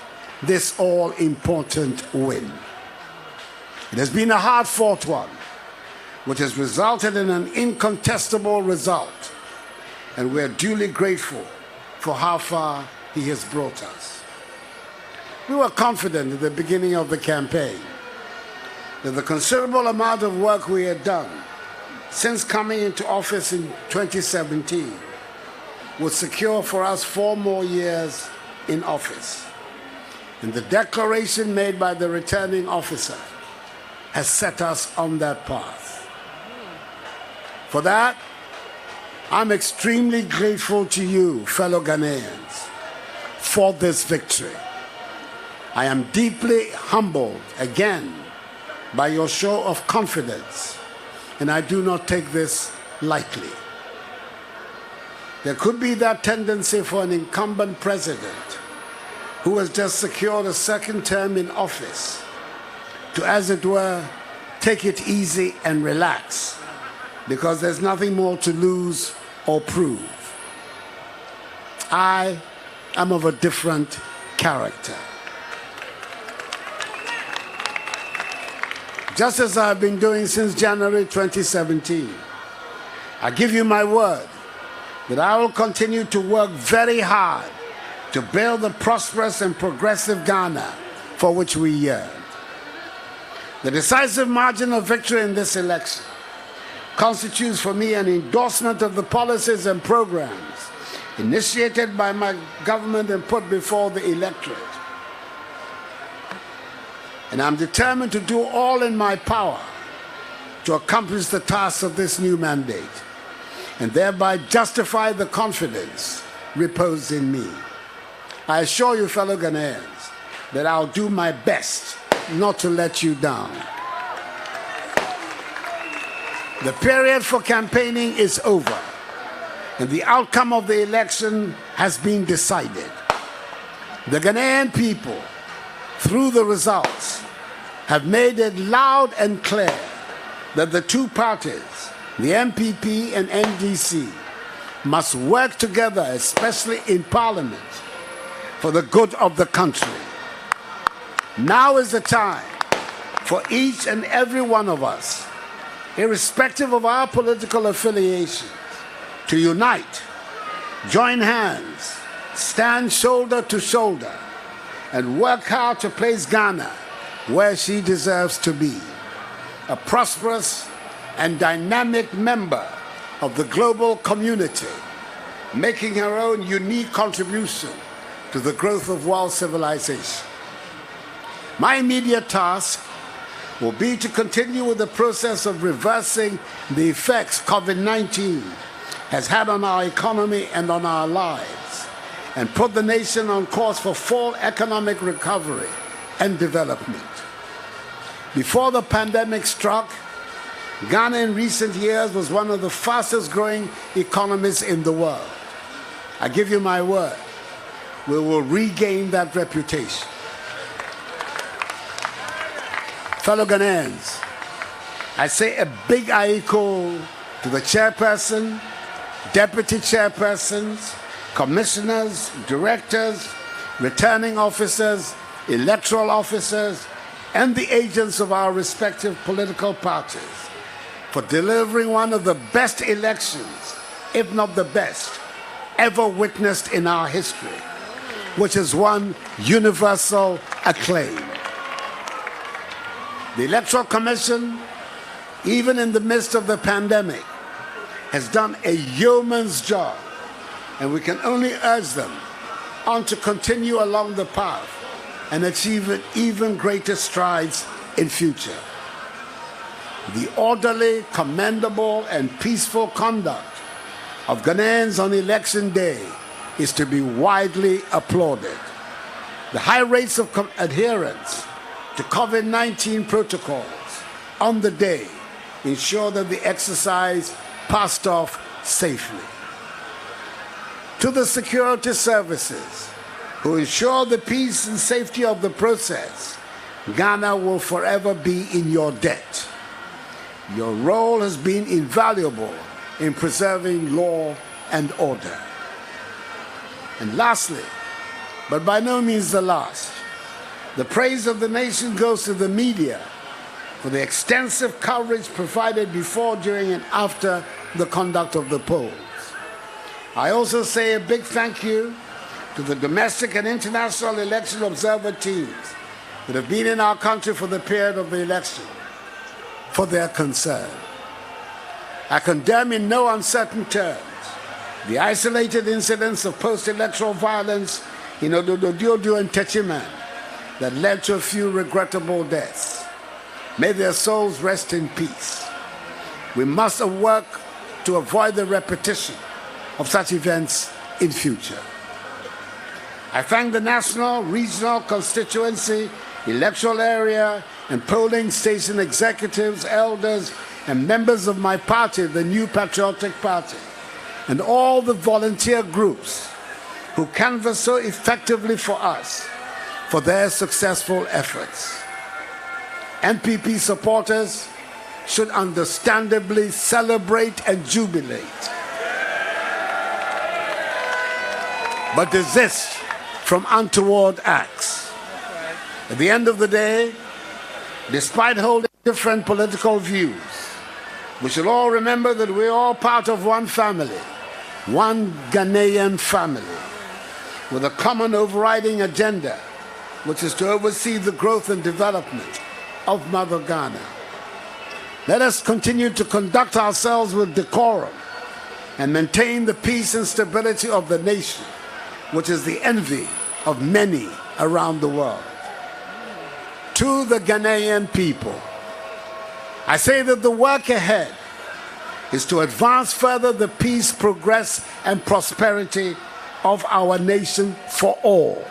[SPEAKER 20] this all-important win. It has been a hard-fought one, which has resulted in an incontestable result, and we are duly grateful for how far he has brought us. We were confident at the beginning of the campaign that the considerable amount of work we had done since coming into office in 2017 would secure for us 4 more years in office. And the declaration made by the returning officer has set us on that path. For that, I'm extremely grateful to you, fellow Ghanaians, for this victory. I am deeply humbled again by your show of confidence, and I do not take this lightly. There could be that tendency for an incumbent president who has just secured a second term in office to, as it were, take it easy and relax because there's nothing more to lose or prove. I am of a different character. Just as I've been doing since January 2017, I give you my word that I will continue to work very hard to build the prosperous and progressive Ghana for which we yearn. The decisive margin of victory in this election constitutes for me an endorsement of the policies and programs initiated by my government and put before the electorate. And I'm determined to do all in my power to accomplish the task of this new mandate and thereby justify the confidence reposed in me. I assure you, fellow Ghanaians, that I'll do my best not to let you down. The period for campaigning is over, and the outcome of the election has been decided. The Ghanaian people, through the results, have made it loud and clear that the two parties, the MPP and NDC, must work together, especially in Parliament, for the good of the country. Now is the time for each and every one of us, irrespective of our political affiliations, to unite, join hands, stand shoulder to shoulder, and work hard to place Ghana where she deserves to be, a prosperous and dynamic member of the global community, making her own unique contribution to the growth of world civilization. My immediate task will be to continue with the process of reversing the effects COVID-19 has had on our economy and on our lives, and put the nation on course for full economic recovery and development. Before the pandemic struck, Ghana in recent years was one of the fastest growing economies in the world. I give you my word, we will regain that reputation. Fellow Ghanaians, I say a big aiko to the chairperson, deputy chairpersons, commissioners, directors, returning officers, electoral officers, and the agents of our respective political parties for delivering one of the best elections, if not the best, ever witnessed in our history, which has won universal acclaim. The Electoral Commission, even in the midst of the pandemic, has done a yeoman's job, and we can only urge them on to continue along the path and achieve even greater strides in future. The orderly, commendable, and peaceful conduct of Ghanaians on election day is to be widely applauded. The high rates of adherence to COVID-19 protocols on the day ensure that the exercise passed off safely. To the security services who ensure the peace and safety of the process, Ghana will forever be in your debt. Your role has been invaluable in preserving law and order. And lastly, but by no means the last, the praise of the nation goes to the media for the extensive coverage provided before, during, and after the conduct of the polls. I also say a big thank you to the domestic and international election observer teams that have been in our country for the period of the election, for their concern. I condemn in no uncertain terms the isolated incidents of post-electoral violence in Odododiodo and Techiman that led to a few regrettable deaths. May their souls rest in peace. We must work to avoid the repetition of such events in future. I thank the national, regional, constituency, electoral area, and polling station executives, elders, and members of my party, the New Patriotic Party, and all the volunteer groups who canvass so effectively for us for their successful efforts. NPP supporters should understandably celebrate and jubilate, but desist from untoward acts. At the end of the day, despite holding different political views, we should all remember that we're all part of one family, one Ghanaian family, with a common overriding agenda, which is to oversee the growth and development of Mother Ghana. Let us continue to conduct ourselves with decorum and maintain the peace and stability of the nation, which is the envy of many around the world. To the Ghanaian people, I say that the work ahead is to advance further the peace, progress, and prosperity of our nation for all.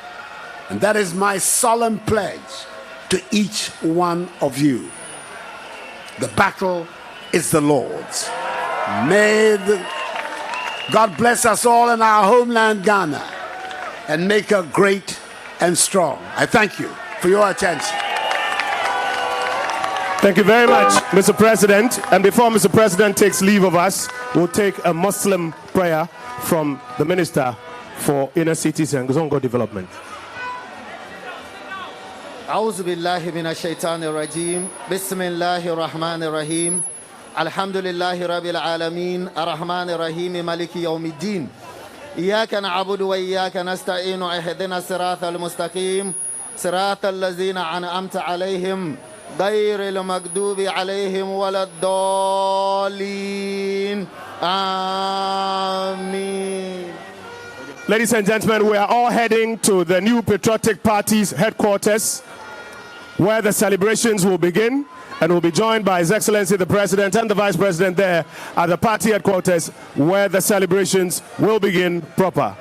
[SPEAKER 20] And that is my solemn pledge to each one of you. The battle is the Lord's. May God bless us all in our homeland, Ghana, and make her great and strong. I thank you for your attention.
[SPEAKER 2] Thank you very much, Mr. President. And before Mr. President takes leave of us, we'll take a Muslim prayer from the Minister for Inner Cities and Zongo Development.
[SPEAKER 5] أعوذ بالله من الشيطان الرجيم بسم الله الرحمن الرحيم الحمد لله رب العالمين الرحمن الرحيم مالك يوم الدين إياك نعبد وإياك نستعين اهدنا الصراط المستقيم صراط الذين أنعمت عليهم غير المغضوب عليهم ولا الضالين آمين.
[SPEAKER 2] Ladies and gentlemen, we are all heading to the New Patriotic Party's headquarters, where the celebrations will begin, and will be joined by His Excellency the President and the Vice President there at the party headquarters, where the celebrations will begin proper.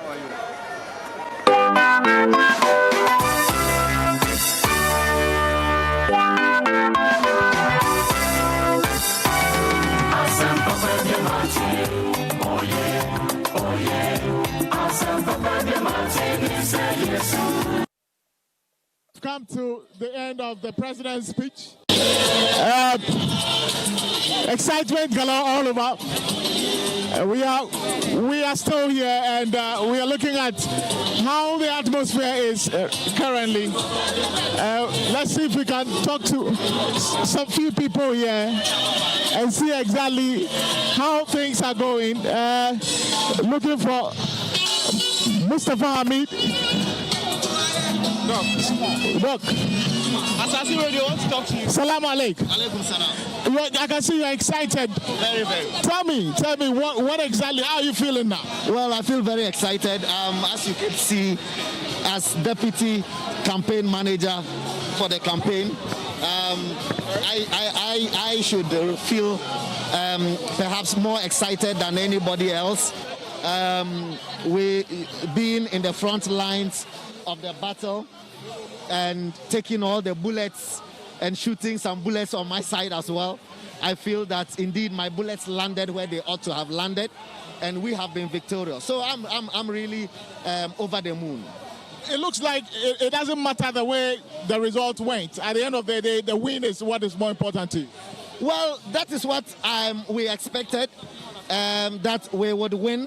[SPEAKER 3] Come to the end of the president's speech. Excitement galore all over. We are still here, and we are looking at how the atmosphere is currently. Let's see if we can talk to some few people here and see exactly how things are going. Looking for Mustafa Hamid. Look.
[SPEAKER 13] Assassin Radio wants to talk to you.
[SPEAKER 3] Salam alaikum.
[SPEAKER 13] Alaikum salam.
[SPEAKER 3] I can see you're excited.
[SPEAKER 13] Very, very.
[SPEAKER 3] Tell me, what exactly, how are you feeling now?
[SPEAKER 5] Well, I feel very excited. As you can see, as deputy campaign manager for the campaign, I should feel perhaps more excited than anybody else. We being in the front lines of the battle and taking all the bullets and shooting some bullets on my side as well. I feel that indeed my bullets landed where they ought to have landed, and we have been victorious. So I'm really over the moon.
[SPEAKER 3] It looks like it doesn't matter the way the result went. At the end of the day, the win is what is more important to you.
[SPEAKER 5] Well, that is what we expected, that we would win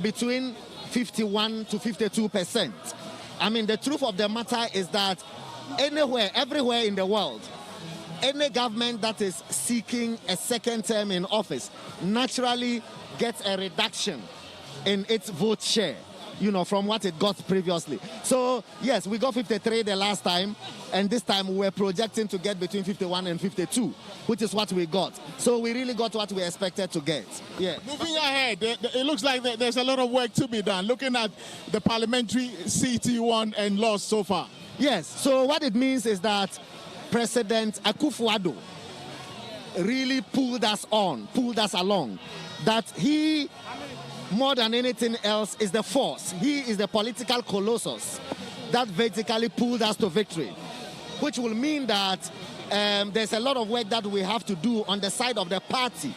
[SPEAKER 5] between 51 to 52%. I mean, the truth of the matter is that anywhere, everywhere in the world, any government that is seeking a second term in office naturally gets a reduction in its vote share, you know, from what it got previously. So, yes, we got 53 the last time, and this time we're projecting to get between 51 and 52, which is what we got. So we really got what we expected to get. Yeah.
[SPEAKER 3] Moving ahead, it looks like there's a lot of work to be done, looking at the parliamentary seat you won and lost so far.
[SPEAKER 5] Yes, so what it means is that President Akufo-Addo really pulled us along, that he, more than anything else, is the force. He is the political colossus that vertically pulled us to victory, which will mean that there's a lot of work that we have to do on the side of the party,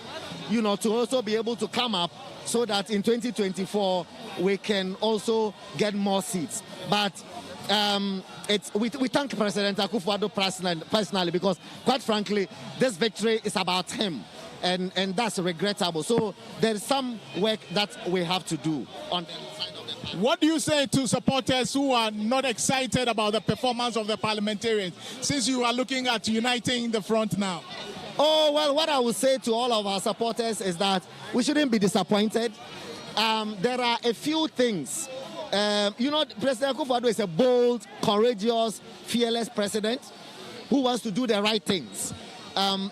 [SPEAKER 5] you know, to also be able to come up so that in 2024 we can also get more seats. But we thank President Akufo-Addo personally, because quite frankly, this victory is about him. And that's regrettable. So there's some work that we have to do on the side of the party.
[SPEAKER 3] What do you say to supporters who are not excited about the performance of the parliamentarians, since you are looking at uniting the front now?
[SPEAKER 5] Oh, well, what I would say to all of our supporters is that we shouldn't be disappointed. There are a few things. You know, President Akufo-Addo is a bold, courageous, fearless president who wants to do the right things,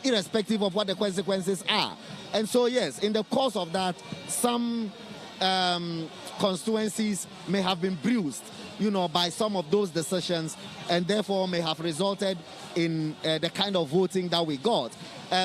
[SPEAKER 5] irrespective of what the consequences are. And so, yes, in the course of that, some constituencies may have been bruised, you know, by some of those decisions, and therefore may have resulted in the kind of voting that we got.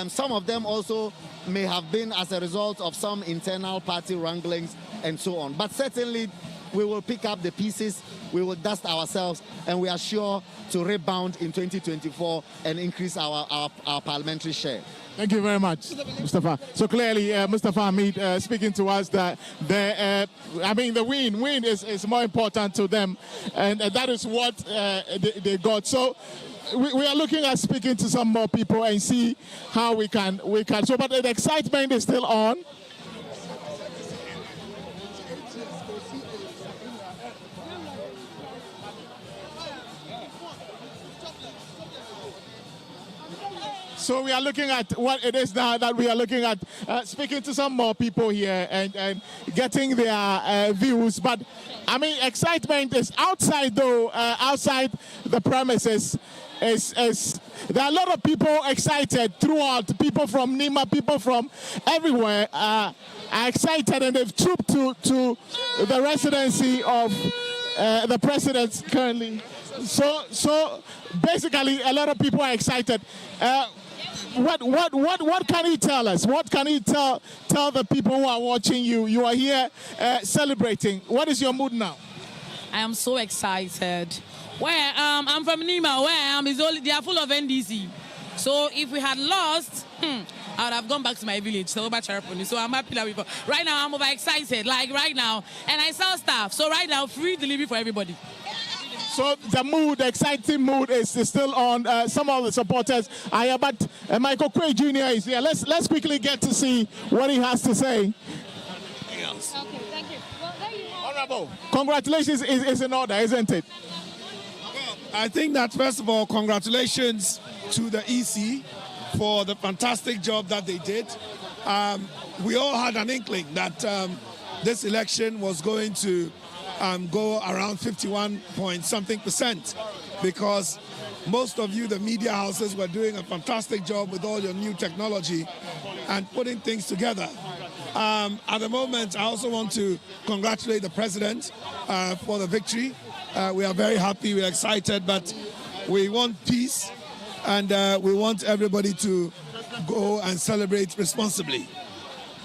[SPEAKER 5] Some of them also may have been as a result of some internal party wranglings and so on. But certainly, we will pick up the pieces, we will dust ourselves, and we are sure to rebound in 2024 and increase our parliamentary share.
[SPEAKER 3] Thank you very much, Mustafa. So clearly, Mustafa Hamid speaking to us that the win is more important to them, and that is what they got. So we are looking at speaking to some more people and see how we can. So, but the excitement is still on. So we are looking at what it is now that we are looking at, speaking to some more people here and getting their views. But, I mean, excitement is outside, though, outside the premises. There are a lot of people excited throughout. People from Nima, people from everywhere are excited, and they've trooped to the residency of the president currently. So basically, a lot of people are excited. What can you tell us? What can you tell the people who are watching you? You are here celebrating. What is your mood now?
[SPEAKER 21] I am so excited. Where I'm from Nima, where I am is only they are full of NDC. So if we had lost, I would have gone back to my village, so I'm happy that we got. Right now I'm overexcited, like right now, and I sell stuff. So right now, free delivery for everybody.
[SPEAKER 3] So the exciting mood is still on. Some of the supporters are here, but Michael Quay Jr. is here. Let's quickly get to see what he has to say.
[SPEAKER 21] Okay, thank you. Well, there you have.
[SPEAKER 3] Honorable, congratulations is in order, isn't it?
[SPEAKER 22] I think that, first of all, congratulations to the EC for the fantastic job that they did. We all had an inkling that this election was going to go around 51 point something %, because most of you, the media houses, were doing a fantastic job with all your new technology and putting things together. At the moment, I also want to congratulate the president for the victory. We are very happy, we're excited, but we want peace, and we want everybody to go and celebrate responsibly.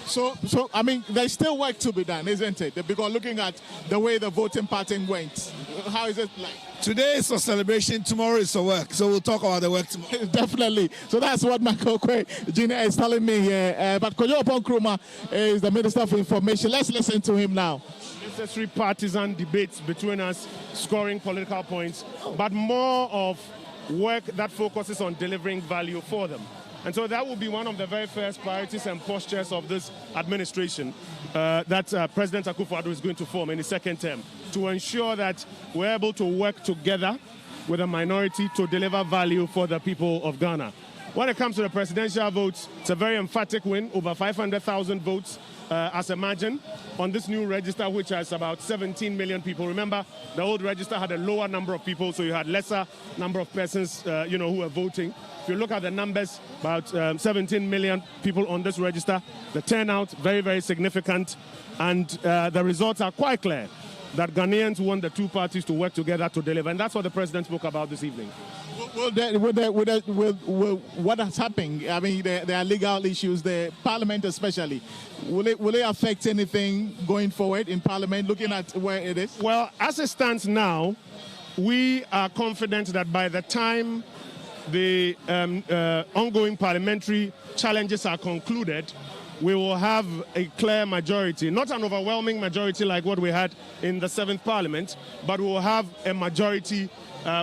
[SPEAKER 14] So I mean, there's still work to be done, isn't it? Because looking at the way the voting pattern went, how is it like?
[SPEAKER 22] Today is for celebration, tomorrow is for work. So we'll talk about the work tomorrow.
[SPEAKER 14] Definitely. So that's what Michael Quay Jr. is telling me here. But Kojo Nkrumah is the Minister for Information. Let's listen to him now.
[SPEAKER 2] Necessary partisan debates between us, scoring political points, but more of work that focuses on delivering value for them. And so that will be one of the very first priorities and postures of this administration that President Akufo-Addo is going to form in his second term, to ensure that we're able to work together with a minority to deliver value for the people of Ghana. When it comes to the presidential votes, it's a very emphatic win, over 500,000 votes as a margin on this new register, which has about 17 million people. Remember, the old register had a lower number of people, so you had lesser number of persons who were voting. If you look at the numbers, about 17 million people on this register. The turnout, very, very significant. And the results are quite clear that Ghanaians want the two parties to work together to deliver. And that's what the president spoke about this evening.
[SPEAKER 14] What has happened? I mean, there are legal issues, the Parliament especially. Will it affect anything going forward in Parliament, looking at where it is?
[SPEAKER 2] Well, as it stands now, we are confident that by the time the ongoing parliamentary challenges are concluded, we will have a clear majority, not an overwhelming majority like what we had in the 7th Parliament, but we will have a majority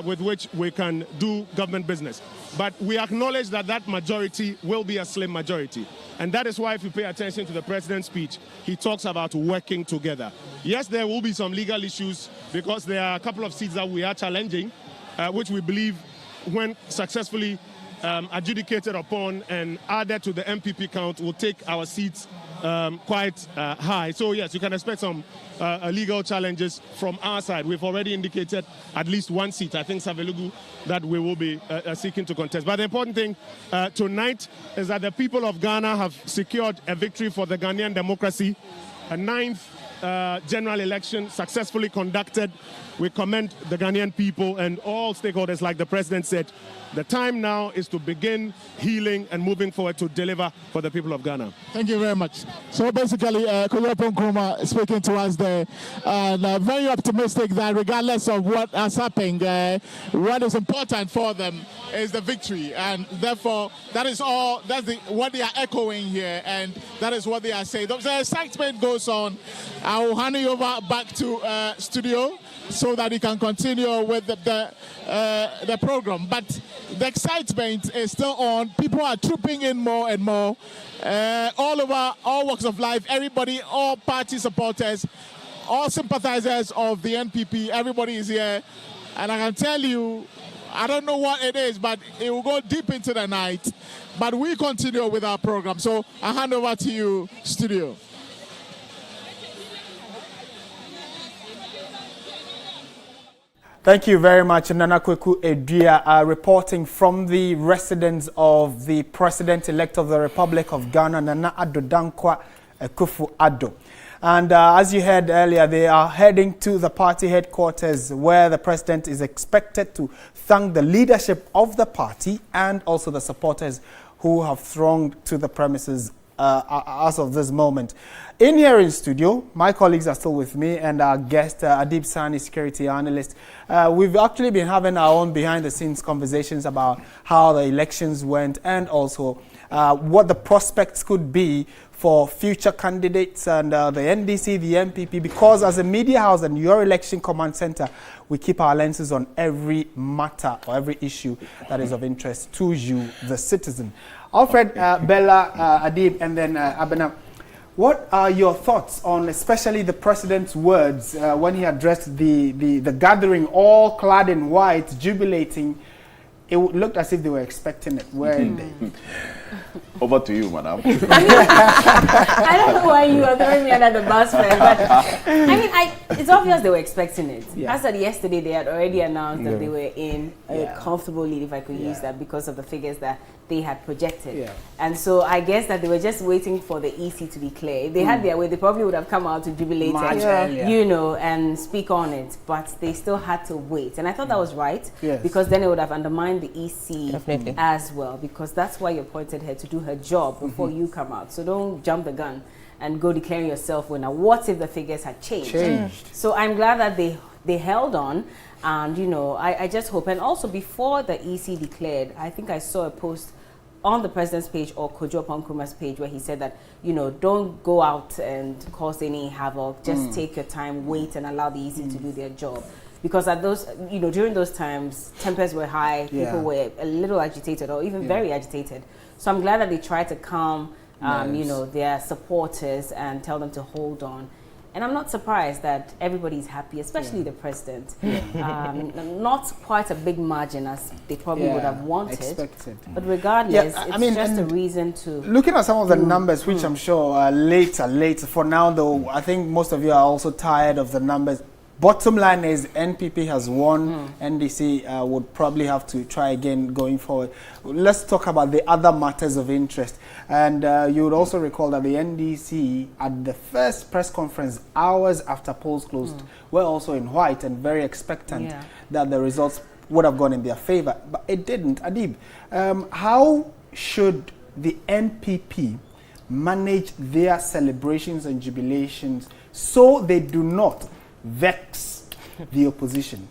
[SPEAKER 2] with which we can do government business. But we acknowledge that that majority will be a slim majority. And that is why, if you pay attention to the president's speech, he talks about working together. Yes, there will be some legal issues because there are a couple of seats that we are challenging, which we believe, when successfully adjudicated upon and added to the MPP count, will take our seats quite high. So yes, you can expect some legal challenges from our side. We've already indicated at least one seat, I think Savelugu, that we will be seeking to contest. But the important thing tonight is that the people of Ghana have secured a victory for the Ghanaian democracy, a 9th general election successfully conducted. We commend the Ghanaian people and all stakeholders, like the president said. The time now is to begin healing and moving forward to deliver for the people of Ghana.
[SPEAKER 14] Thank you very much. So basically, Kojo Nkrumah speaking to us there, and very optimistic that regardless of what has happened, what is important for them is the victory, and therefore that is all. That's what they are echoing here, and that is what they are saying. The excitement goes on. I will hand you over back to studio so that you can continue with the program. But the excitement is still on. People are trooping in more and more. All over, all walks of life, everybody, all party supporters, all sympathizers of the NPP, everybody is here. And I can tell you, I don't know what it is, but it will go deep into the night. But we continue with our program. So I hand over to you, studio.
[SPEAKER 6] Thank you very much, Nana Kweku Edua, reporting from the residence of the President-elect of the Republic of Ghana, Nana Addo Dankwa Akufo-Addo. And as you heard earlier, they are heading to the party headquarters where the president is expected to thank the leadership of the party and also the supporters who have thronged to the premises as of this moment. In here in studio, my colleagues are still with me, and our guest, Adib Sani, security analyst. We've actually been having our own behind-the-scenes conversations about how the elections went and also what the prospects could be for future candidates and the NDC, the MPP, because as a media house and your election command center, we keep our lenses on every matter or every issue that is of interest to you, the citizen. Alfred, Bella, Adib, and then Abena, what are your thoughts on especially the president's words when he addressed the gathering, all clad in white, jubilating? It looked as if they were expecting it, weren't they?
[SPEAKER 10] Over to you, madam.
[SPEAKER 1] I don't know why you are throwing me under the bus, friend, but I mean, it's obvious they were expecting it.
[SPEAKER 6] Yeah.
[SPEAKER 1] As of yesterday, they had already announced that
[SPEAKER 6] Yeah.
[SPEAKER 1] they were in a
[SPEAKER 6] Yeah.
[SPEAKER 1] comfortable lead, if I could
[SPEAKER 6] Yeah.
[SPEAKER 1] use that, because of the figures that they had projected.
[SPEAKER 6] Yeah.
[SPEAKER 1] And so I guess that they were just waiting for the EC to declare. If they had their way, they probably would have come out to jubilate
[SPEAKER 6] Much
[SPEAKER 1] and,
[SPEAKER 6] earlier.
[SPEAKER 1] you know, and speak on it. But they still had to wait. And I thought that was right,
[SPEAKER 6] Yes.
[SPEAKER 1] because then it would have undermined the EC
[SPEAKER 11] Definitely.
[SPEAKER 1] as well, because that's why you appointed her, to do her job before you come out. So don't jump the gun and go declaring yourself winner. What if the figures had changed? So I'm glad that they held on. And, you know, I just hope. And also, before the EC declared, I think I saw a post on the president's page or Kojo Nkrumah's page where he said that, you know, don't go out and cause any havoc. Just take your time, wait, and allow the EC to do their job. Because at those, you know, during those times, tempers were high, people were a little agitated or even very agitated. So I'm glad that they tried to calm, you know, their supporters and tell them to hold on. And I'm not surprised that everybody's happy, especially the president. Not quite a big margin as they probably would have wanted.
[SPEAKER 6] Expected.
[SPEAKER 1] But regardless,
[SPEAKER 6] Yeah, I
[SPEAKER 1] it's
[SPEAKER 6] mean,
[SPEAKER 1] just a
[SPEAKER 6] and
[SPEAKER 1] reason to...
[SPEAKER 6] Looking at some of the numbers, which I'm sure are later. For now, though, I think most of you are also tired of the numbers. Bottom line is NPP has won. NDC would probably have to try again going forward. Let's talk about the other matters of interest. And you would also recall that the NDC, at the first press conference, hours after polls closed, were also in white and very expectant that the results would have gone in their favor. But it didn't. Adib, how should the NPP manage their celebrations and jubilations so they do not vex the opposition?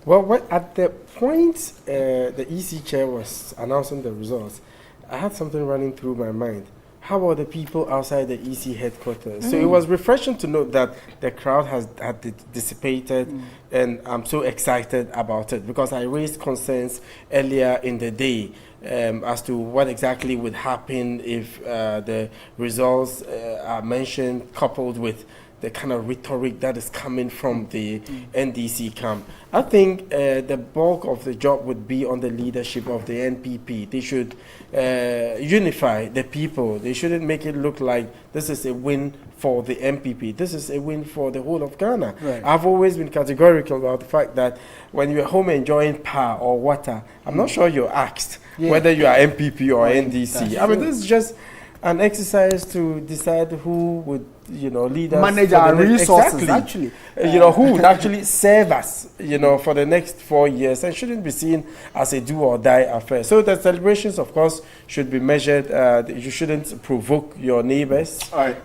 [SPEAKER 15] Well, at the point the EC chair was announcing the results, I had something running through my mind. How about the people outside the EC headquarters? So it was refreshing to note that the crowd had dissipated, and I'm so excited about it because I raised concerns earlier in the day as to what exactly would happen if the results are mentioned coupled with the kind of rhetoric that is coming from the NDC camp. I think the bulk of the job would be on the leadership of the NPP. They should unify the people. They shouldn't make it look like this is a win for the NPP. This is a win for the whole of Ghana.
[SPEAKER 6] Right.
[SPEAKER 15] I've always been categorical about the fact that when you're home enjoying power or water, I'm not sure you're asked whether you are NPP or NDC. I mean, this is just an exercise to decide who would, you know, lead us.
[SPEAKER 6] Manage our resources,
[SPEAKER 15] actually. You know, who would actually serve us, you know, for the next 4 years, and shouldn't be seen as a do or die affair. So the celebrations, of course, should be measured. You shouldn't provoke your neighbors.
[SPEAKER 10] All right.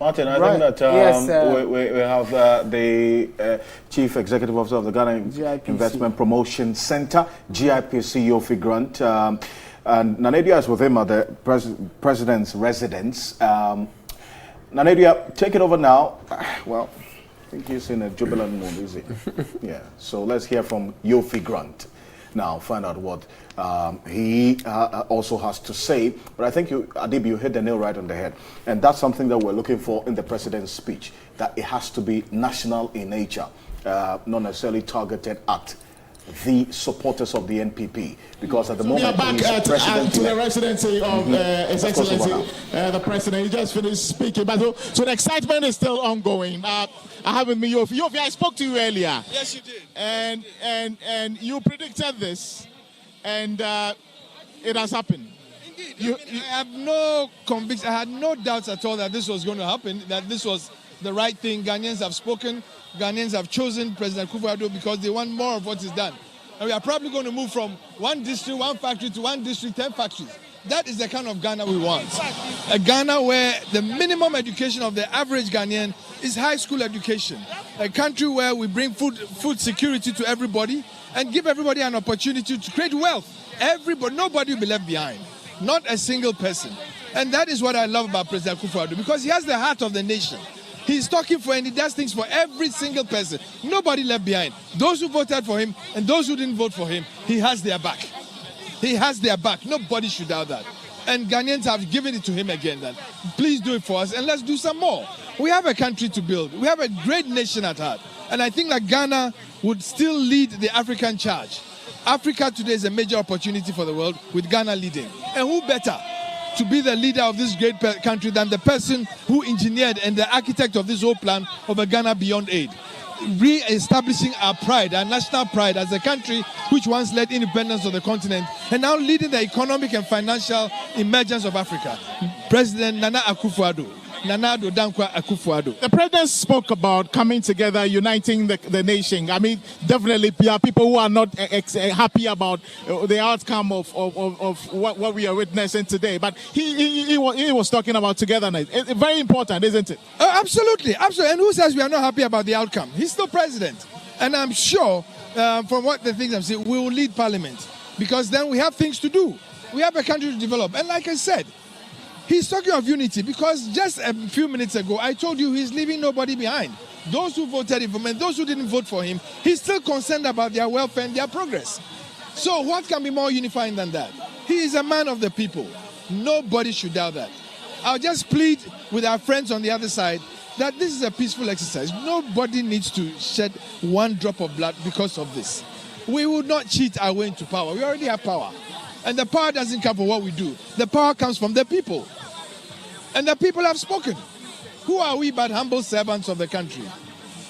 [SPEAKER 10] Martin, I think that we have the Chief Executive Officer of the Ghana Investment Promotion Center, GIPC, Yofi Grant. And Nanedia is with him at the president's residence. Nanedia, take it over now. Well, I think he's in a jubilant mood, is he? Yeah. So let's hear from Yofi Grant now, find out what he also has to say. But I think, Adib, you hit the nail right on the head. And that's something that we're looking for in the president's speech, that it has to be national in nature, not necessarily targeted at the supporters of the NPP, because at the moment
[SPEAKER 14] we are back to the residency of His Excellency, the President. He just finished speaking, but so the excitement is still ongoing. I have with me Yofi. Yofi, I spoke to you earlier.
[SPEAKER 15] Yes, you did.
[SPEAKER 14] And you predicted this, and it has happened.
[SPEAKER 15] Indeed. I have no conviction. I had no doubts at all that this was going to happen, that this was the right thing. Ghanaians have spoken. Ghanaians have chosen President Akufo-Addo because they want more of what is done. And we are probably going to move from one district, one factory to one district, 10 factories. That is the kind of Ghana we want. A Ghana where the minimum education of the average Ghanaian is high school education. A country where we bring food security to everybody and give everybody an opportunity to create wealth. Everybody, nobody will be left behind. Not a single person. And that is what I love about President Akufo-Addo, because he has the heart of the nation. He's talking for and he does things for every single person. Nobody left behind. Those who voted for him and those who didn't vote for him, he has their back. He has their back. Nobody should doubt that. And Ghanaians have given it to him again then. Please do it for us and let's do some more. We have a country to build. We have a great nation at heart. And I think that Ghana would still lead the African charge. Africa today is a major opportunity for the world with Ghana leading. And who better to be the leader of this great country than the person who engineered and the architect of this whole plan of a Ghana Beyond Aid? Re-establishing our pride, our national pride as a country which once led independence of the continent and now leading the economic and financial emergence of Africa. President Nana Akufo-Addo. Nana Addo Dankwa Akufo-Addo.
[SPEAKER 14] The president spoke about coming together, uniting the nation. I mean, definitely there are people who are not happy about the outcome of what we are witnessing today. But he was talking about togetherness. It's very important, isn't it?
[SPEAKER 15] Absolutely, absolutely. And who says we are not happy about the outcome? He's still president. And I'm sure, from what the things I'm saying, we will lead parliament. Because then we have things to do. We have a country to develop. And like I said, he's talking of unity because just a few minutes ago, I told you he's leaving nobody behind. Those who voted for him and those who didn't vote for him, he's still concerned about their welfare and their progress. So what can be more unifying than that? He is a man of the people. Nobody should doubt that. I'll just plead with our friends on the other side that this is a peaceful exercise. Nobody needs to shed one drop of blood because of this. We will not cheat our way into power. We already have power. And the power doesn't come from what we do. The power comes from the people. And the people have spoken. Who are we but humble servants of the country?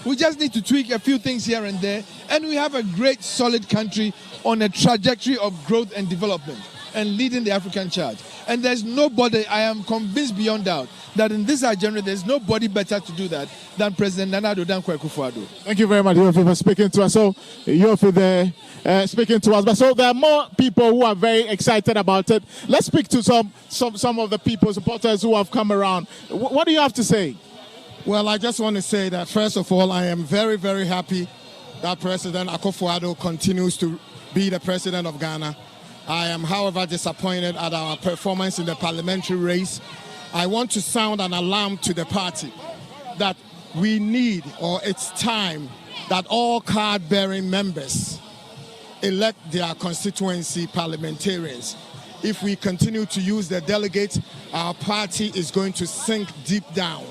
[SPEAKER 15] We just need to tweak a few things here and there, and we have a great, solid country on a trajectory of growth and development and leading the African charge. And there's nobody, I am convinced beyond doubt, that in this agenda, there's nobody better to do that than President Nana Addo Dankwa Akufo-Addo.
[SPEAKER 14] Thank you very much, Yofi, for speaking to us. So, Yofi, there speaking to us. But so there are more people who are very excited about it. Let's speak to some of the people, supporters who have come around. What do you have to say?
[SPEAKER 22] Well, I just want to say that, first of all, I am very, very happy that President Akufo-Addo continues to be the president of Ghana. I am, however, disappointed at our performance in the parliamentary race. I want to sound an alarm to the party that we need, or it's time, that all card-bearing members elect their constituency parliamentarians. If we continue to use the delegates, our party is going to sink deep down.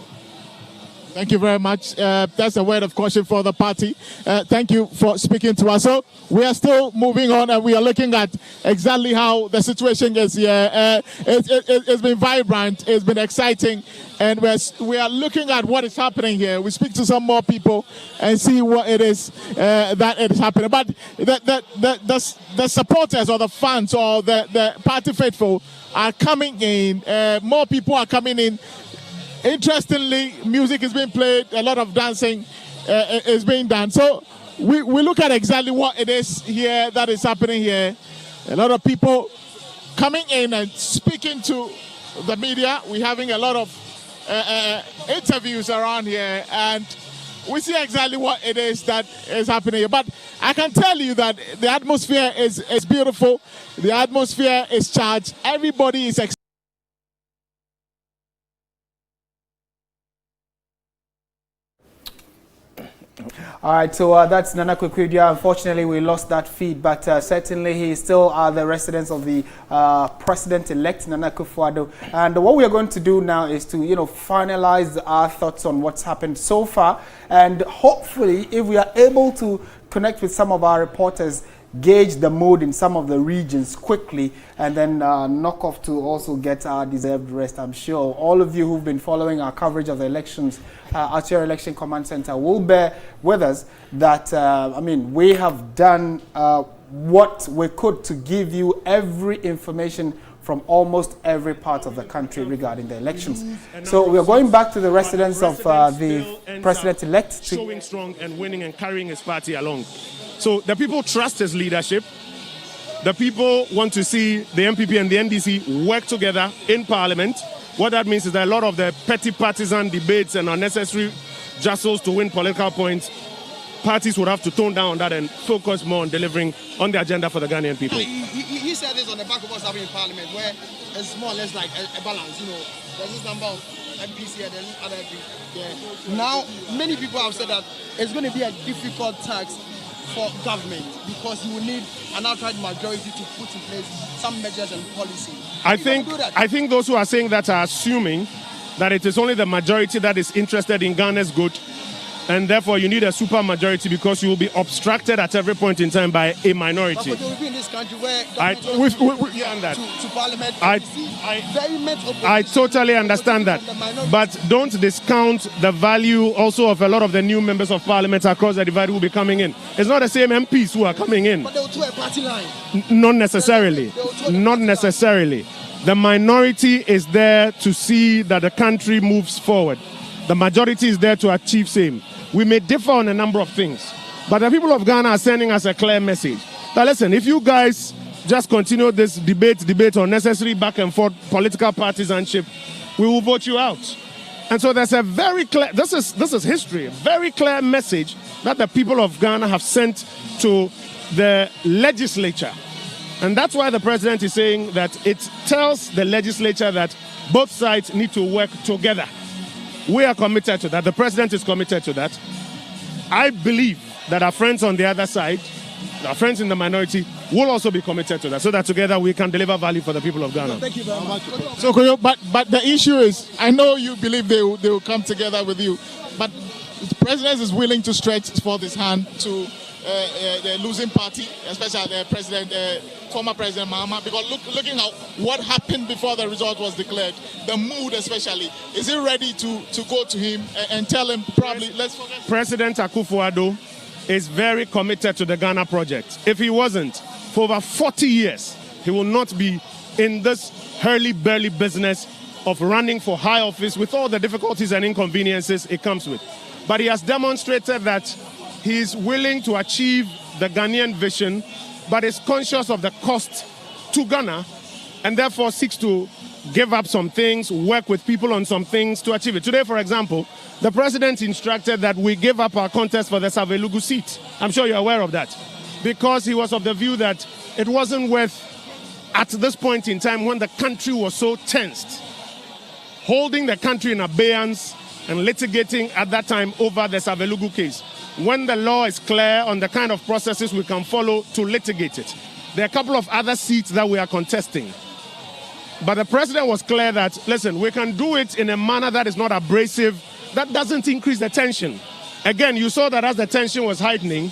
[SPEAKER 14] Thank you very much. That's a word of caution for the party. Thank you for speaking to us. So we are still moving on, and we are looking at exactly how the situation is here. It's been vibrant, it's been exciting, and we are looking at what is happening here. We speak to some more people and see what it is that is happening. But the supporters or the fans or the party faithful are coming in. More people are coming in. Interestingly, music is being played, a lot of dancing is being done. So we look at exactly what it is here that is happening here. A lot of people coming in and speaking to the media. We're having a lot of interviews around here, and we see exactly what it is that is happening here. But I can tell you that the atmosphere is beautiful. The atmosphere is charged. Everybody is excited.
[SPEAKER 6] All right, so that's Nana Akufo-Addo. Unfortunately, we lost that feed, but certainly he is still the residence of the president-elect, Nana Akufo-Addo. And what we are going to do now is to, finalize our thoughts on what's happened so far. And hopefully, if we are able to connect with some of our reporters, gauge the mood in some of the regions quickly, and then knock off to also get our deserved rest. I'm sure all of you who've been following our coverage of the elections at your Election Command Center will bear with us that, we have done what we could to give you every information from almost every part of the country regarding the elections. So we are going back to the residence of the president-elect.
[SPEAKER 2] Showing strong and winning and carrying his party along. So the people trust his leadership. The people want to see the MPP and the NDC work together in Parliament. What that means is that a lot of the petty partisan debates and unnecessary jostles to win political points, parties would have to tone down on that and focus more on delivering on the agenda for the Ghanaian people.
[SPEAKER 8] He said this on the back of what's happening in Parliament, where it's more or less like a balance. There's this number of MPs here, there's other MPs there. Now, many people have said that it's going to be a difficult task for government because you will need an outright majority to put in place some measures and policy. I
[SPEAKER 2] think those who are saying that are assuming that it is only the majority that is interested in Ghana's good And therefore, you need a super majority because you will be obstructed at every point in time by a minority.
[SPEAKER 8] But there will be in this country where
[SPEAKER 2] I totally understand that. But don't discount the value also of a lot of the new members of parliament across the divide who will be coming in. It's not the same MPs who are coming in.
[SPEAKER 8] But they will do a party line.
[SPEAKER 2] Not necessarily. Not necessarily. The minority is there to see that the country moves forward. The majority is there to achieve same. We may differ on a number of things, but the people of Ghana are sending us a clear message. That listen, if you guys just continue this debate on necessary back and forth political partisanship, we will vote you out. And so there's a very clear, this is history, a very clear message that the people of Ghana have sent to the legislature. And that's why the president is saying that it tells the legislature that both sides need to work together. We are committed to that. The president is committed to that. I believe that our friends on the other side, our friends in the minority, will also be committed to that, so that together we can deliver value for the people of Ghana.
[SPEAKER 8] Thank you very much.
[SPEAKER 14] So, but the issue is, I know you believe they will come together with you, but the president is willing to stretch forth his hand to the losing party, especially the former President Mahama, because looking at what happened before the result was declared, the mood especially, is he ready to go to him and tell him probably, let's forget?
[SPEAKER 2] President Akufo-Addo is very committed to the Ghana project. If he wasn't, for over 40 years, he will not be in this hurly-burly business of running for high office with all the difficulties and inconveniences it comes with. But he has demonstrated that he is willing to achieve the Ghanaian vision, but is conscious of the cost to Ghana, and therefore seeks to give up some things, work with people on some things to achieve it. Today, for example, the president instructed that we give up our contest for the Savelugu seat. I'm sure you're aware of that, because he was of the view that it wasn't worth, at this point in time when the country was so tensed, holding the country in abeyance and litigating at that time over the Savelugu case, when the law is clear on the kind of processes we can follow to litigate it. There are a couple of other seats that we are contesting. But the president was clear that, listen, we can do it in a manner that is not abrasive, that doesn't increase the tension. Again, you saw that as the tension was heightening,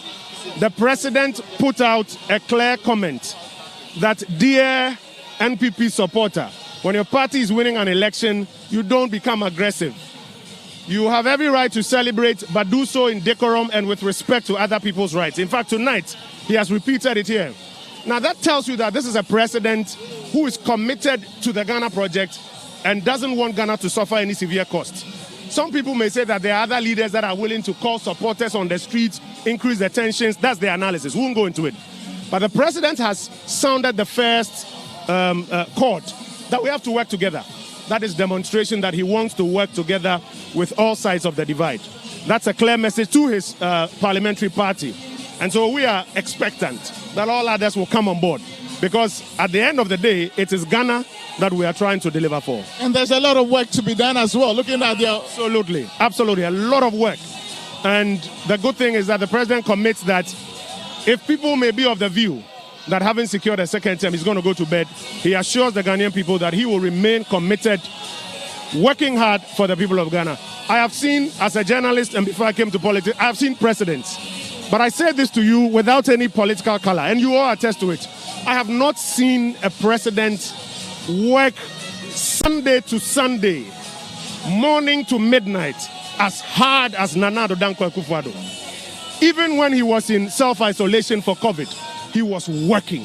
[SPEAKER 2] the president put out a clear comment that, dear NPP supporter, when your party is winning an election, you don't become aggressive. You have every right to celebrate, but do so in decorum and with respect to other people's rights. In fact, tonight, he has repeated it here. Now, that tells you that this is a president who is committed to the Ghana project and doesn't want Ghana to suffer any severe cost. Some people may say that there are other leaders that are willing to call supporters on the streets, increase the tensions. That's the analysis. We won't go into it. But the president has sounded the first chord that we have to work together. That is demonstration that he wants to work together with all sides of the divide. That's a clear message to his parliamentary party. And so we are expectant that all others will come on board, because at the end of the day, it is Ghana that we are trying to deliver for.
[SPEAKER 14] And there's a lot of work to be done as well, looking at the...
[SPEAKER 2] Absolutely, a lot of work. And the good thing is that the president commits that if people may be of the view that having secured a second term is going to go to bed, he assures the Ghanaian people that he will remain committed, working hard for the people of Ghana. I have seen, as a journalist and before I came to politics, I have seen precedents. But I say this to you without any political color, and you all attest to it. I have not seen a president work Sunday to Sunday, morning to midnight, as hard as Nana Addo Dankwa Akufo-Addo. Even when he was in self-isolation for COVID, he was working.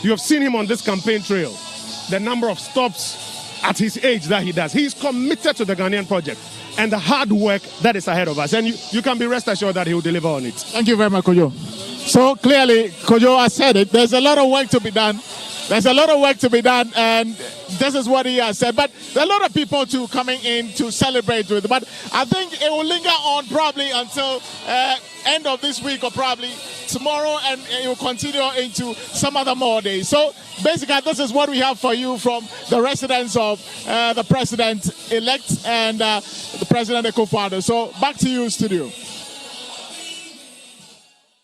[SPEAKER 2] You have seen him on this campaign trail, the number of stops at his age that he does. He is committed to the Ghanaian project and the hard work that is ahead of us. And you can be rest assured that he will deliver on it.
[SPEAKER 14] Thank you very much, Kojo. So clearly, Kojo has said it. There's a lot of work to be done. There's a lot of work to be done, and this is what he has said. But there are a lot of people too coming in to celebrate with. But I think it will linger on probably until end of this week or probably tomorrow, and it will continue into some other more days. So basically, this is what we have for you from the residence of the president-elect and the president Akufo-Addo. So back to you, studio.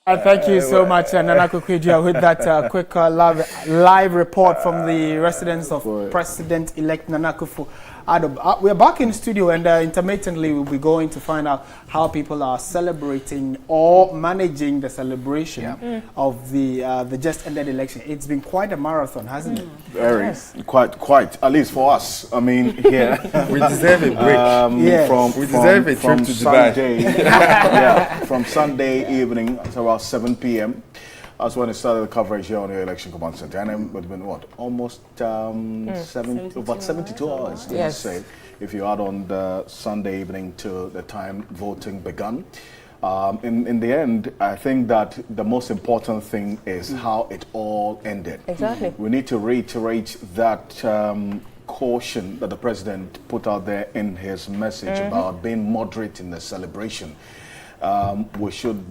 [SPEAKER 6] Thank you so much, Nana Akufo-Addo, with that quick live report from the residence of President-elect Nana Akufo-Addo. We're back in the studio, and intermittently we'll be going to find out how people are celebrating or managing the celebration of the just ended election. It's been quite a marathon, hasn't it?
[SPEAKER 10] Very, quite. At least for us. I mean, here
[SPEAKER 7] we deserve a break.
[SPEAKER 10] We
[SPEAKER 7] deserve a trip to
[SPEAKER 10] Dubai. From Sunday evening until about 7 p.m. That's when it started the coverage here on the Election Command Center. And it's been what? Almost 72 hours, let's say, if you add on the Sunday evening to the time voting begun. In the end, I think that the most important thing is how it all ended.
[SPEAKER 11] Exactly.
[SPEAKER 10] We need to reiterate that caution that the president put out there in his message about being moderate in the celebration. We should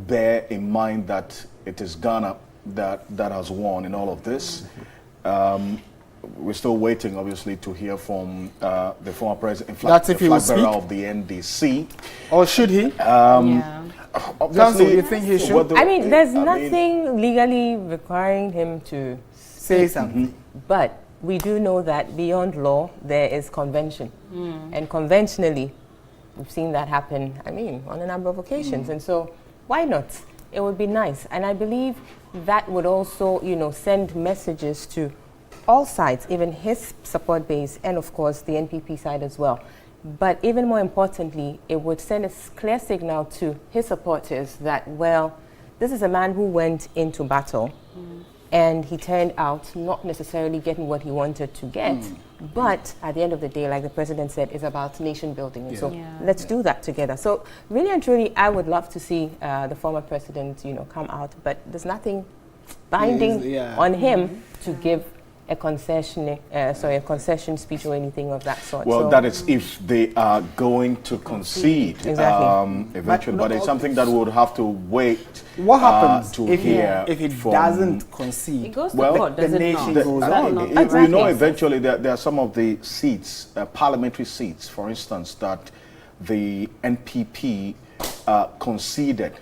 [SPEAKER 10] bear in mind that it is Ghana that has won in all of this. We're still waiting, obviously, to hear from the former president,
[SPEAKER 6] That's if he will speak
[SPEAKER 10] of the NDC.
[SPEAKER 6] Or should he?
[SPEAKER 10] Obviously,
[SPEAKER 6] you think he should?
[SPEAKER 11] I mean, there's nothing legally requiring him to
[SPEAKER 6] say something.
[SPEAKER 11] But we do know that beyond law, there is convention. And conventionally, we've seen that happen, I mean, on a number of occasions. And so, why not? It would be nice. And I believe that would also, send messages to all sides, even his support base, and of course, the NPP side as well. But even more importantly, it would send a clear signal to his supporters that, well, this is a man who went into battle and he turned out not necessarily getting what he wanted to get. But at the end of the day, like the president said, it's about nation building. And so let's do that together. So really and truly, I would love to see the former president, come out. But there's nothing binding on him to give a concession speech or anything of that sort.
[SPEAKER 10] Well,
[SPEAKER 11] so
[SPEAKER 10] that is if they are going to concede eventually, but it's something that we would have to wait.
[SPEAKER 6] What happens
[SPEAKER 10] to
[SPEAKER 6] if
[SPEAKER 10] hear
[SPEAKER 6] it doesn't concede?
[SPEAKER 1] It goes to
[SPEAKER 10] well,
[SPEAKER 1] court, does
[SPEAKER 6] the
[SPEAKER 1] it
[SPEAKER 6] nation
[SPEAKER 1] not?
[SPEAKER 6] goes on.
[SPEAKER 10] We know eventually that there are some of the seats, parliamentary seats, for instance, that the NPP conceded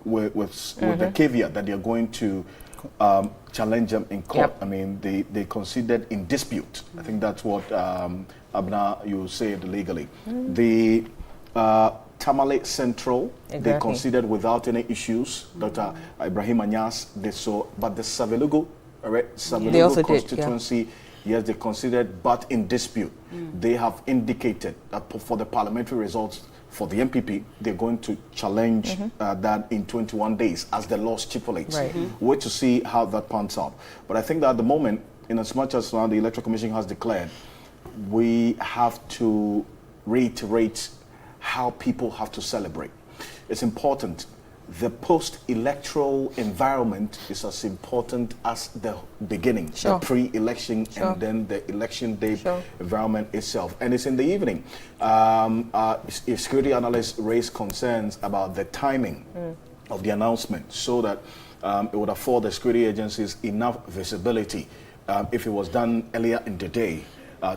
[SPEAKER 10] with the caveat that they are going to challenge them in court. I mean, they considered in dispute. I think that's what Abna, you said legally. The Tamale Central, they considered without any issues. Dr. Ibrahim Anyas, they saw, but the Savelugu constituency, yes, they considered, but in dispute. They have indicated that for the parliamentary results for the MPP, they're going to challenge that in 21 days, as the law stipulates. Wait to see how that pans out. But I think that at the moment, in as much as now the Electoral Commission has declared, we have to reiterate how people have to celebrate. It's important. The post-electoral environment is as important as the beginning, the pre-election and then the election day environment itself. And it's in the evening. Security analysts raised concerns about the timing of the announcement so that it would afford the security agencies enough visibility if it was done earlier in the day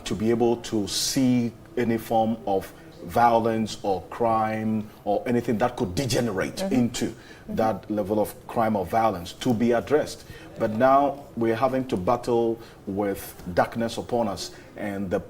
[SPEAKER 10] to be able to see any form of violence or crime or anything that could degenerate into that level of crime or violence to be addressed. But now we're having to battle with darkness upon us, and the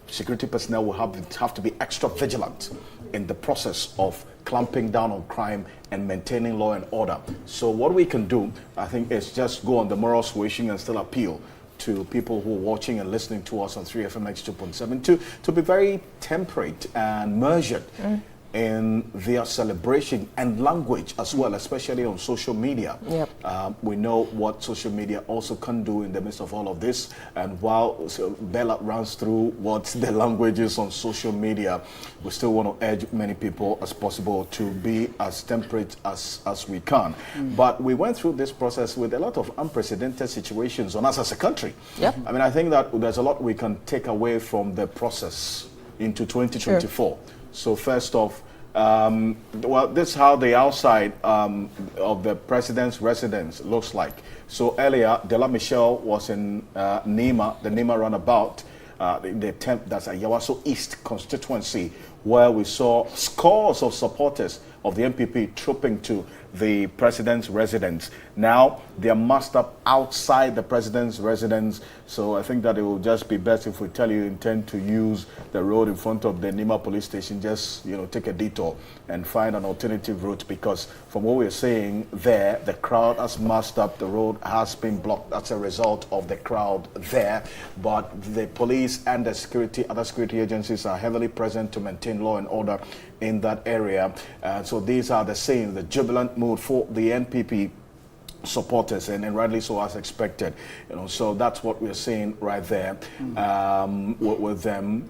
[SPEAKER 10] security personnel will have to be extra vigilant in the process of clamping down on crime and maintaining law and order. So what we can do, I think, is just go on the moral suasion and still appeal to people who are watching and listening to us on 3FM 92.7 to be very temperate and measured in their celebration and language as well, especially on social media. We know what social media also can do in the midst of all of this. And while Bella runs through what the language is on social media, we still want to urge many people as possible to be as temperate as we can. But we went through this process with a lot of unprecedented situations on us as a country. I mean, I think that there's a lot we can take away from the process into 2024. So first off, well, this is how the outside of the president's residence looks like. So earlier, Dela Michelle was in Nima, the Nima runabout, that's a Yawaso East constituency, where we saw scores of supporters of the MPP trooping to the president's residence. Now, they are massed up outside the president's residence, so I think that it will just be best if we tell you intend to use the road in front of the Nima police station, just, take a detour and find an alternative route, because from what we're saying there, the crowd has massed up, the road has been blocked as a result of the crowd there, but the police and the other security agencies are heavily present to maintain law and order in that area. So these are the same, the jubilant mood for the NPP supporters, and rightly so, as expected. So that's what we're seeing right there with them.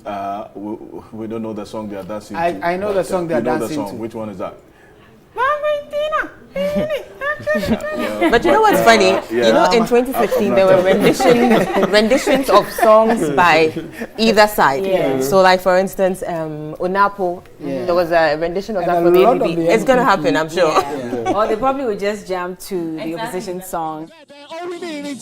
[SPEAKER 10] We don't know the song they are dancing to.
[SPEAKER 6] I know the song they are dancing to.
[SPEAKER 10] Which one is that?
[SPEAKER 11] But you know what's funny? In 2015 there were renditions of songs by either side.
[SPEAKER 1] Yeah.
[SPEAKER 11] So, like for instance, Unapo, there was a rendition of that from ABB. It's going to happen, I'm sure.
[SPEAKER 1] Yeah. Or they probably would just jam to the opposition song.
[SPEAKER 14] Clearly,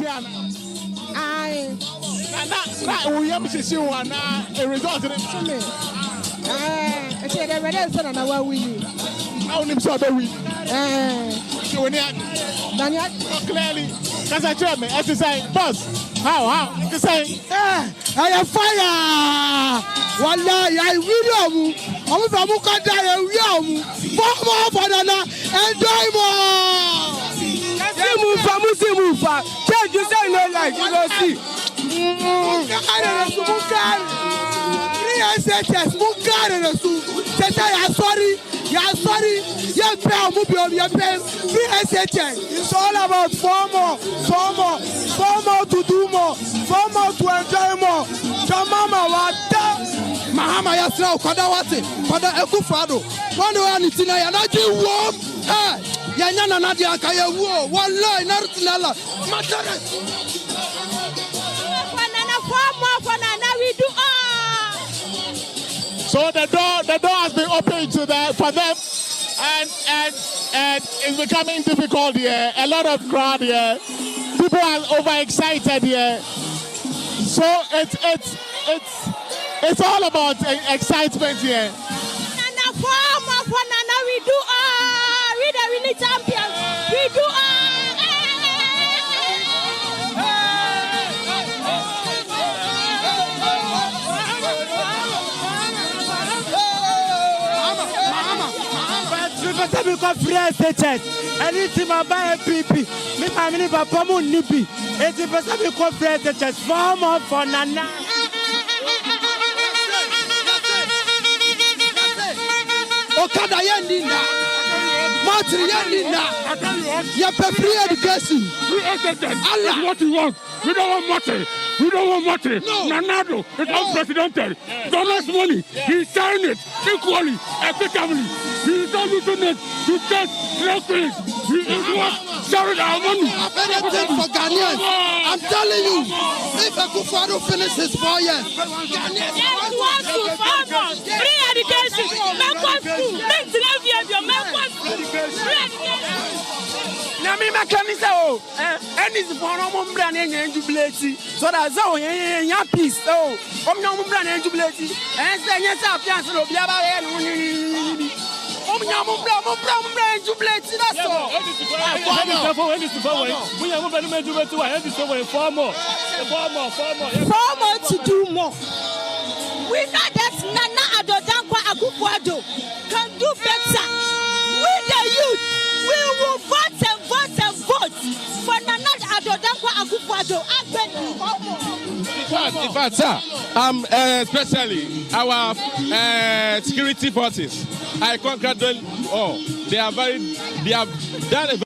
[SPEAKER 14] that's a German. As you say, boss, how? You say, I am fire. Wallahi, I will. I'm from Mukanda, I will. More banana and diamond. Move. Change you say no like you don't see. It's all about four more to do more, 4 more to enjoy more. Jamama wata Mahama yasra kwada wate kwada ekufado one way anitina ya naji wom ya nyana nadi akaya wo wallahi nartinala matare
[SPEAKER 21] Fanana we do
[SPEAKER 14] So the door has been opened for them, and it's becoming difficult here. A lot of crowd here. People are overexcited here. So it's all about excitement here.
[SPEAKER 21] Fanana we do we the really champions. We do
[SPEAKER 14] Because we got free SHS. Anything about MPP, me family papa mo nibi. 80% we got free SHS. 4 more for Nana. Okada yendina. Matri yendina. You pay free education. Free education. Allah. What you want? We don't want money. We don't want money. No. Nanado is unprecedented. Donors money. He's sharing it equally, equitably. He is not using it to take refuge. He is what sharing our money.
[SPEAKER 20] Anything for Ghanaians. I'm telling you, if Akufo-Addo finishes 4 years, Ghanaians
[SPEAKER 21] want to farmers. Free education. Make one school. Make the free education.
[SPEAKER 14] Now me say and is for no more brand and jubilate. So that's all ya peace. Oh, no more brand and jubilate. And say yes, I can so be about
[SPEAKER 21] to do more. We know that Nana Addo Dankwa Akufo-Addo can do better. We the youth, we will vote for Nana Addo Dankwa Akufo-Addo.
[SPEAKER 9] In fact, sir, especially our security forces, I congratulate all. They have done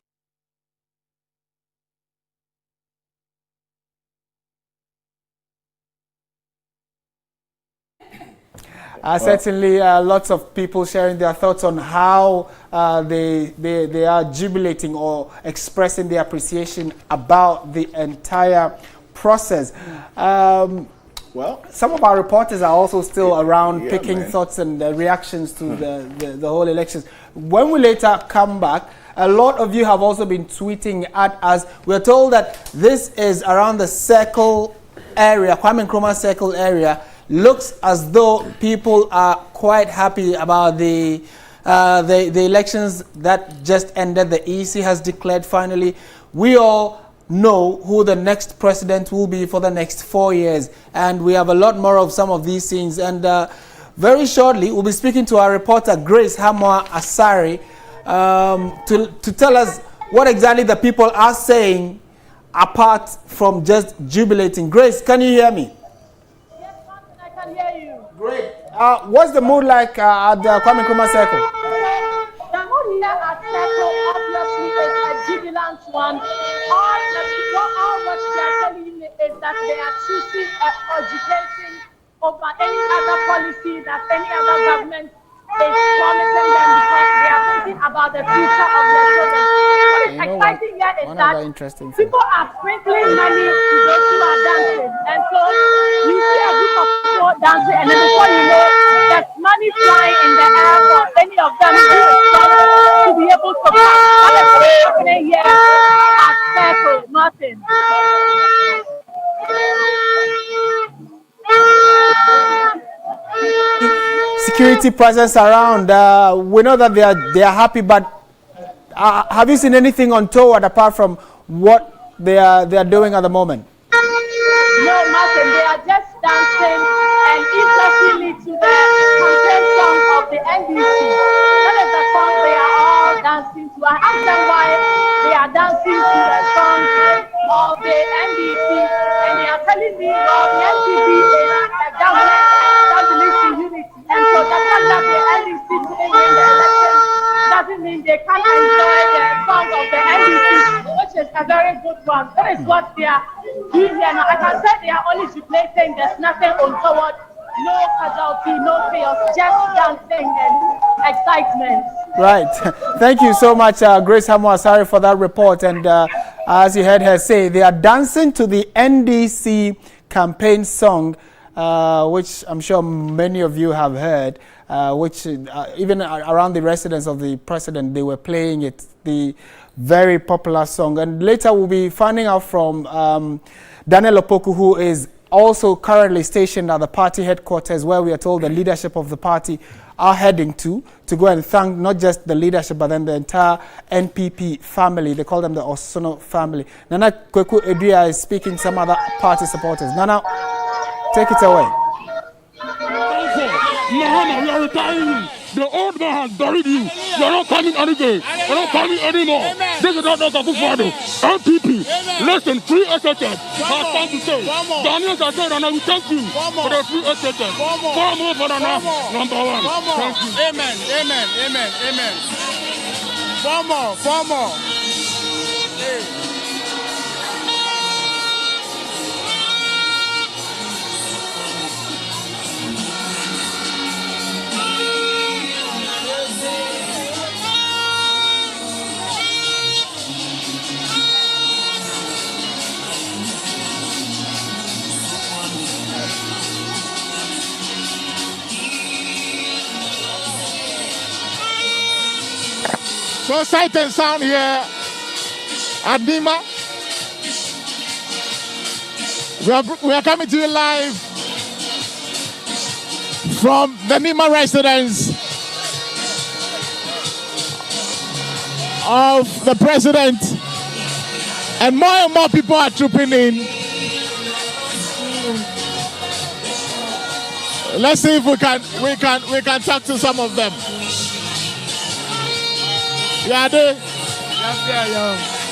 [SPEAKER 9] a
[SPEAKER 6] certainly, lots of people sharing their thoughts on how they are jubilating or expressing their appreciation about the entire process. Well, some of our reporters are also still around picking thoughts and reactions to the whole elections. When we later come back, a lot of you have also been tweeting at us. We're told that this is around the circle area, Kwame Nkrumah circle area. Looks as though people are quite happy about the
[SPEAKER 16] the elections that just ended, the EC has declared finally, we all know who the next president will be for the next 4 years. And we have a lot more of some of these things. And very shortly, we'll be speaking to our reporter, Grace Hamwa Asari, to tell us what exactly the people are saying apart from just jubilating. Grace, can you hear me?
[SPEAKER 4] Yes, Martin, I can hear you.
[SPEAKER 16] Great. What's the mood like at the Kwame Nkrumah Circle?
[SPEAKER 4] The mood here at Circle obviously is a jubilant one. All what they are telling me is that they are choosing education over any other policy that any other government is promising them because they are thinking about the future of their children. What is exciting here is that people are sprinkling money to those who are dancing. And so you see a group of people dancing, and then before you know, there's money flying in the air for any of them to be able to pass. What is happening here at Circle, Martin?
[SPEAKER 16] Security presence around. We know that they are happy, but have you seen anything untoward apart from what they are doing at the moment?
[SPEAKER 4] No, Martin. They are just dancing, and interestingly to the campaign song of the NDC. That is the song they are all dancing to. I asked them why they are dancing to the song of the NDC, and they are telling me, well, the NPP is a government that believes in unity. And so the fact that the NDC didn't win the election doesn't mean they can't enjoy the song of the NDC, which is a very good one. That is what they are doing here now. I can say they are only jubilating. There's nothing untoward, no casualty, no chaos, just dancing and excitement.
[SPEAKER 16] Right. Thank you so much, Grace Hamwa Asari, for that report. And as you heard her say, they are dancing to the NDC campaign song, which I'm sure many of you have heard, which even around the residence of the president, they were playing it, the very popular song. And later we'll be finding out from Daniel Opoku, who is also currently stationed at the party headquarters, where we are told the leadership of the party are heading to go and thank not just the leadership, but then the entire NPP family. They call them the Osono family. Nana Kweku Edria is speaking some other party supporters. Nana, take it away.
[SPEAKER 17] Mahama, we are retiring. The old man has buried you. You are not coming anyway. You are not coming anymore. Amen. This is not Dr. Kufado. NPP, listen, free SHS has come to say. Daniel has said, and I will thank you for the free SHS. 4 more for the now. Number 1. Thank you.
[SPEAKER 15] Amen, amen, amen, amen. 4 more, 4 more. Hey.
[SPEAKER 14] So sight and sound here at Nima. We are coming to you live from the Nima residence of the president, and more people are trooping in. Let's see if we can talk to some of them. Yade.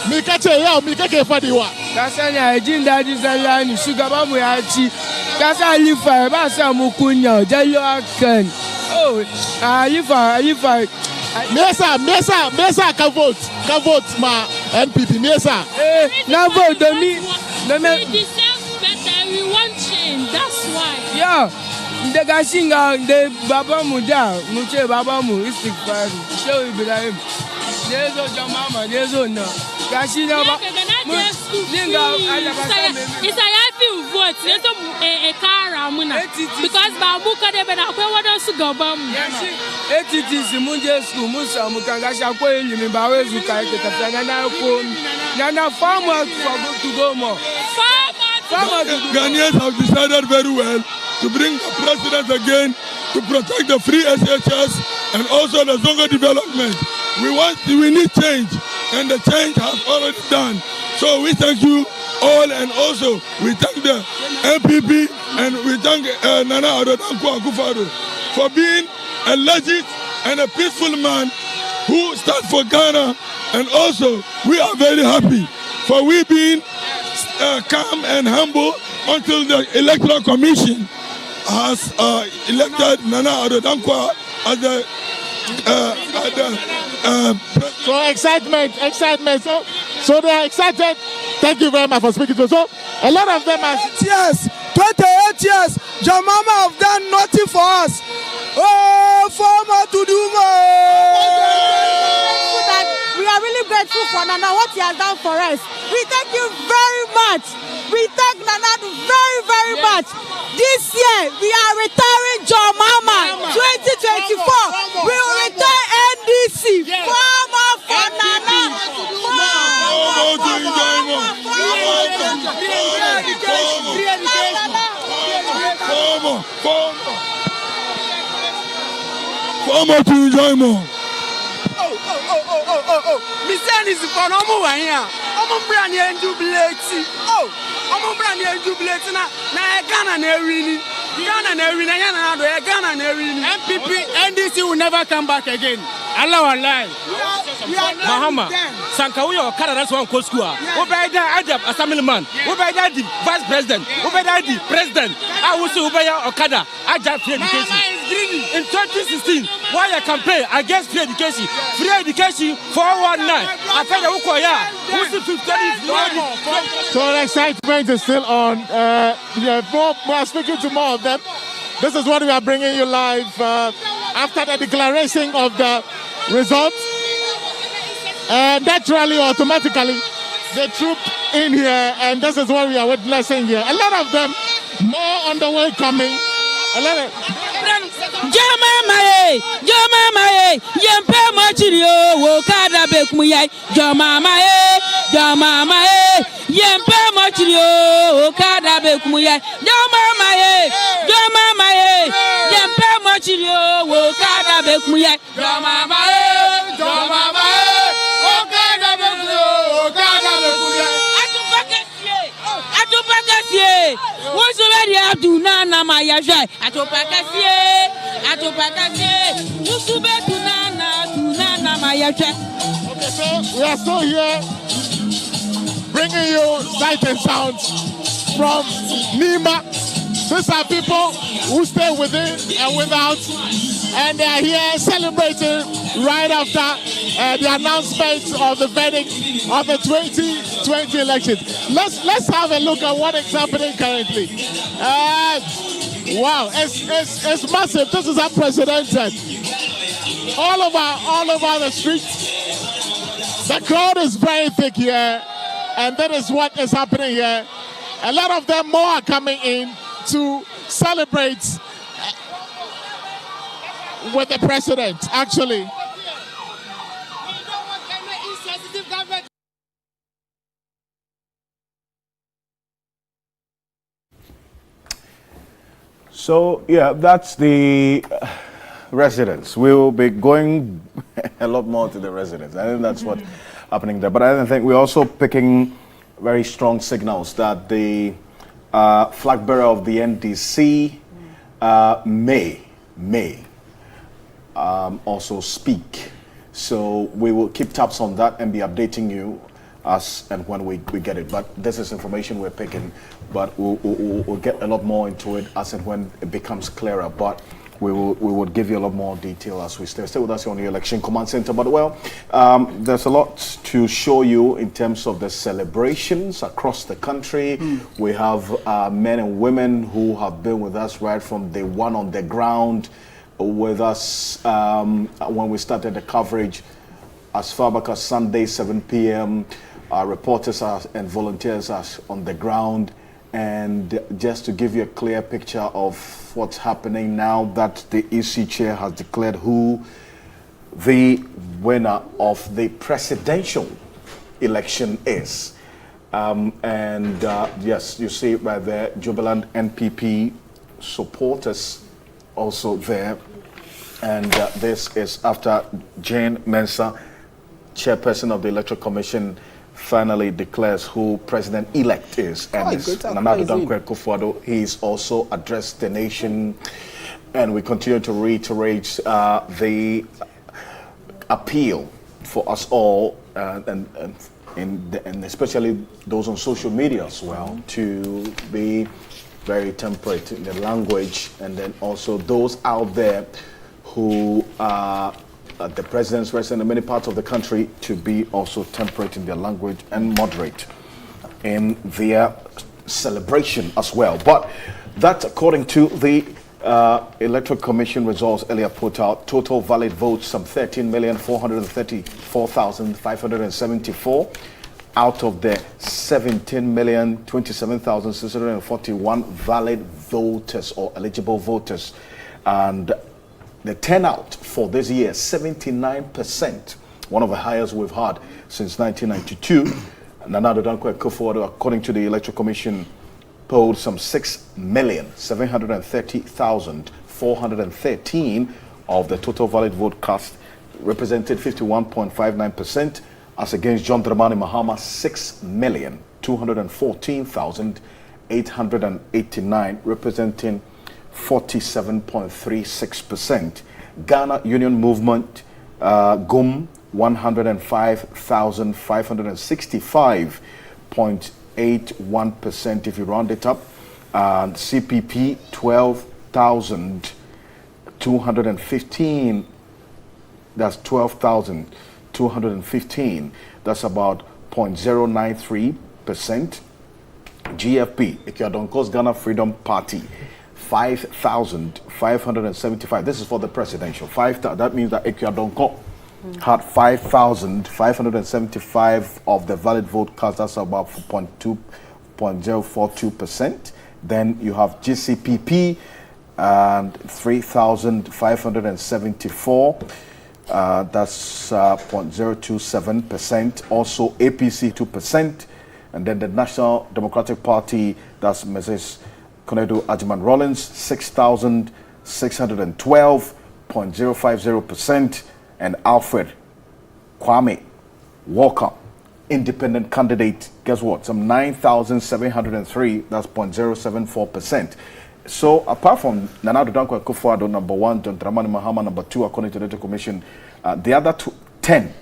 [SPEAKER 14] Mikache ya mikake fadiwa.
[SPEAKER 23] Kasa nya ejinda jizala ni sugar ba mu ya chi. Kasa lifa ba sa mu kunya jalo akan. Oh, lifa.
[SPEAKER 14] Mesa ka vote ma NPP Mesa.
[SPEAKER 23] Na vote we
[SPEAKER 21] deserve better, we want change, that's why.
[SPEAKER 23] Yeah. The gashinga the baba muja, muche baba mu istighfar. Show Ibrahim. There's no Jamama, there's no Gashina.
[SPEAKER 21] It's a happy vote. There's a car because Babuka de Benaque, what else to go?
[SPEAKER 23] It is Munja school, Musa Mukangasha, Limbawe, Nana farmers for good to go more.
[SPEAKER 17] Ghanaians have decided very well to bring the president again to protect the free SHS and also the Zongo development. We need change, and the change has already done. So we thank you all, and also we thank the MPP and we thank Nana Addo Dankwa Akufo-Addo for being a legit and a peaceful man who stands for Ghana. And also we are very happy for we being calm and humble until the Electoral Commission has elected Nana Addo Dankwa as the
[SPEAKER 14] so excitement. So they are excited. Thank you very much for speaking to us. So a lot of them are
[SPEAKER 23] 28 years. Jamama have done nothing for us. Oh, former to do more.
[SPEAKER 12] We are really grateful for Nana, what he has done for us. We thank you very much. We thank Nana very, very much. This year, we are retiring Jamama 2024. We will retire NDC. Former for Nana.
[SPEAKER 17] Former to enjoy more.
[SPEAKER 23] Mr. is for no more here. I'm brand new jubilee. Oh, I'm brand new jubilee. Now, Ghana never really. Ghana never really.
[SPEAKER 18] MPP, NDC will never come back again. Allah Allah. Mahama, Sankauyo, Canada's one coast school. Ubeda Ajab, Assemblyman. Ubeda the Vice President. Ubeda the President. I will say Ubeda Okada, Ajab free education. In 2016, why a campaign against free education? Free education 419. I felt
[SPEAKER 14] so the excitement is still on. We are speaking to more of them. This is what we are bringing you live after the declaration of the results. Naturally, automatically, they troop in here, and this is what we are witnessing here. A lot of them more on the way coming. A lot of
[SPEAKER 21] Jamama, Yempe Machirio, Wokada Bekmuya, Jamama, Yempe Machirio, Wokada Bekmuya, Jamama, Yempe Machirio, Wokada Bekmuya, Jamama, Wokada Bekmuya, Atupakasie, what's already up to Nana Maya Jai, Atupakasie, Usube to Nana Maya Jai.
[SPEAKER 14] Okay, so we are still here bringing you sight and sounds from Nima. These are people who stay within and without, and they are here celebrating right after the announcement of the verdict of the 2020 election. Let's have a look at what is happening currently. Wow, it's massive. This is unprecedented. All over the streets. The crowd is very thick here, and that is what is happening here. A lot of them more are coming in to celebrate with the president, actually.
[SPEAKER 10] So, yeah, that's the residents. We'll be going a lot more to the residents. I think that's what's happening there. But I think we're also picking very strong signals that the flag bearer of the NDC may also speak. So we will keep tabs on that and be updating you as and when we get it. But this is information we're picking, but we'll get a lot more into it as and when it becomes clearer. But we will give you a lot more detail as we stay with us on the Election Command Center. But well, there's a lot to show you in terms of the celebrations across the country. We have men and women who have been with us right from day one on the ground with us when we started the coverage as far back as Sunday 7 p.m. Our reporters and volunteers are on the ground. And just to give you a clear picture of what's happening now that the EC chair has declared who the winner of the presidential election is. Yes, you see right there, Jubilant NPP supporters also there. And this is after Jane Mensah, chairperson of the Electoral Commission, finally declares who president-elect is. And it's Nana Addo Dankwa Akufo-Addo. He's also addressed the nation. And we continue to reiterate the appeal for us all, and especially those on social media as well, to be very temperate in the language, and then also those out there who are the president's resident in many parts of the country to be also temperate in their language and moderate in their celebration as well. But that's according to the Electoral Commission results earlier put out. Total valid votes, some 13,434,574 out of the 17,027,641 valid voters or eligible voters. And the turnout for this year, 79%, one of the highest we've had since 1992. Nana Addo Dankwa Akufo-Addo, according to the Electoral Commission, polled some 6,730,413 of the total valid vote cast, represented 51.59%, as against John Dramani Mahama, 6,214,889, representing 47.36%. Ghana Union Movement, GUM, 105,565.81% if you round it up, and CPP 12,215. That's 12,215. That's about 0.093%. GFP, Ekuadonko's Ghana Freedom Party, 5,575. This is for the presidential. That means that Ekuadonko had 5,575 of the valid vote cast. That's about 0.042%. Then you have GCPP and 3,574. That's 0.027%. Also APC 2%. And then the National Democratic Party, that's Mrs. Konedu Ajiman Rollins, 6,612.050%. And Alfred Kwame Walker, independent candidate, guess what? Some 9,703, that's 0.074%. So apart from Nana Addo Dankwa Akufo-Addo, number 1, John Dramani Mahama, number 2, according to the Electoral Commission, the other 10,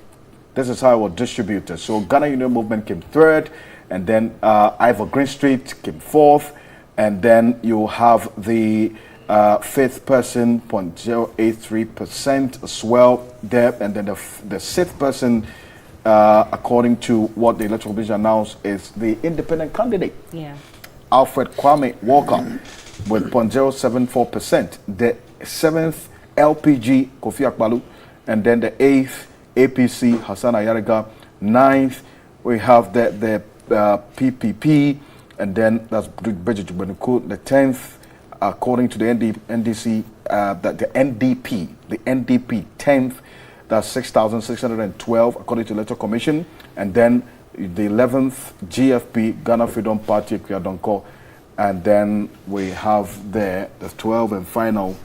[SPEAKER 10] this is how it was distributed. So Ghana Union Movement came 3rd, and then Ivor Greenstreet came 4th, and then you have the 5th person, 0.083% as well there, and then the 6th person, according to what the Electoral Commission announced, is the independent candidate, Alfred Kwame Walker, with 0.074%. The 7th LPG, Kofi Akpalu, and then the 8th APC, Hassan Ayariga. 9th, we have the PPP, and then that's Bridget Jubenuku. The 10th, according to the NDC, the NDP 10th, that's 6,612 according to the Electoral Commission, and then the 11th GFP, Ghana Freedom Party, Ekuadonko, and then we have there the 12th and final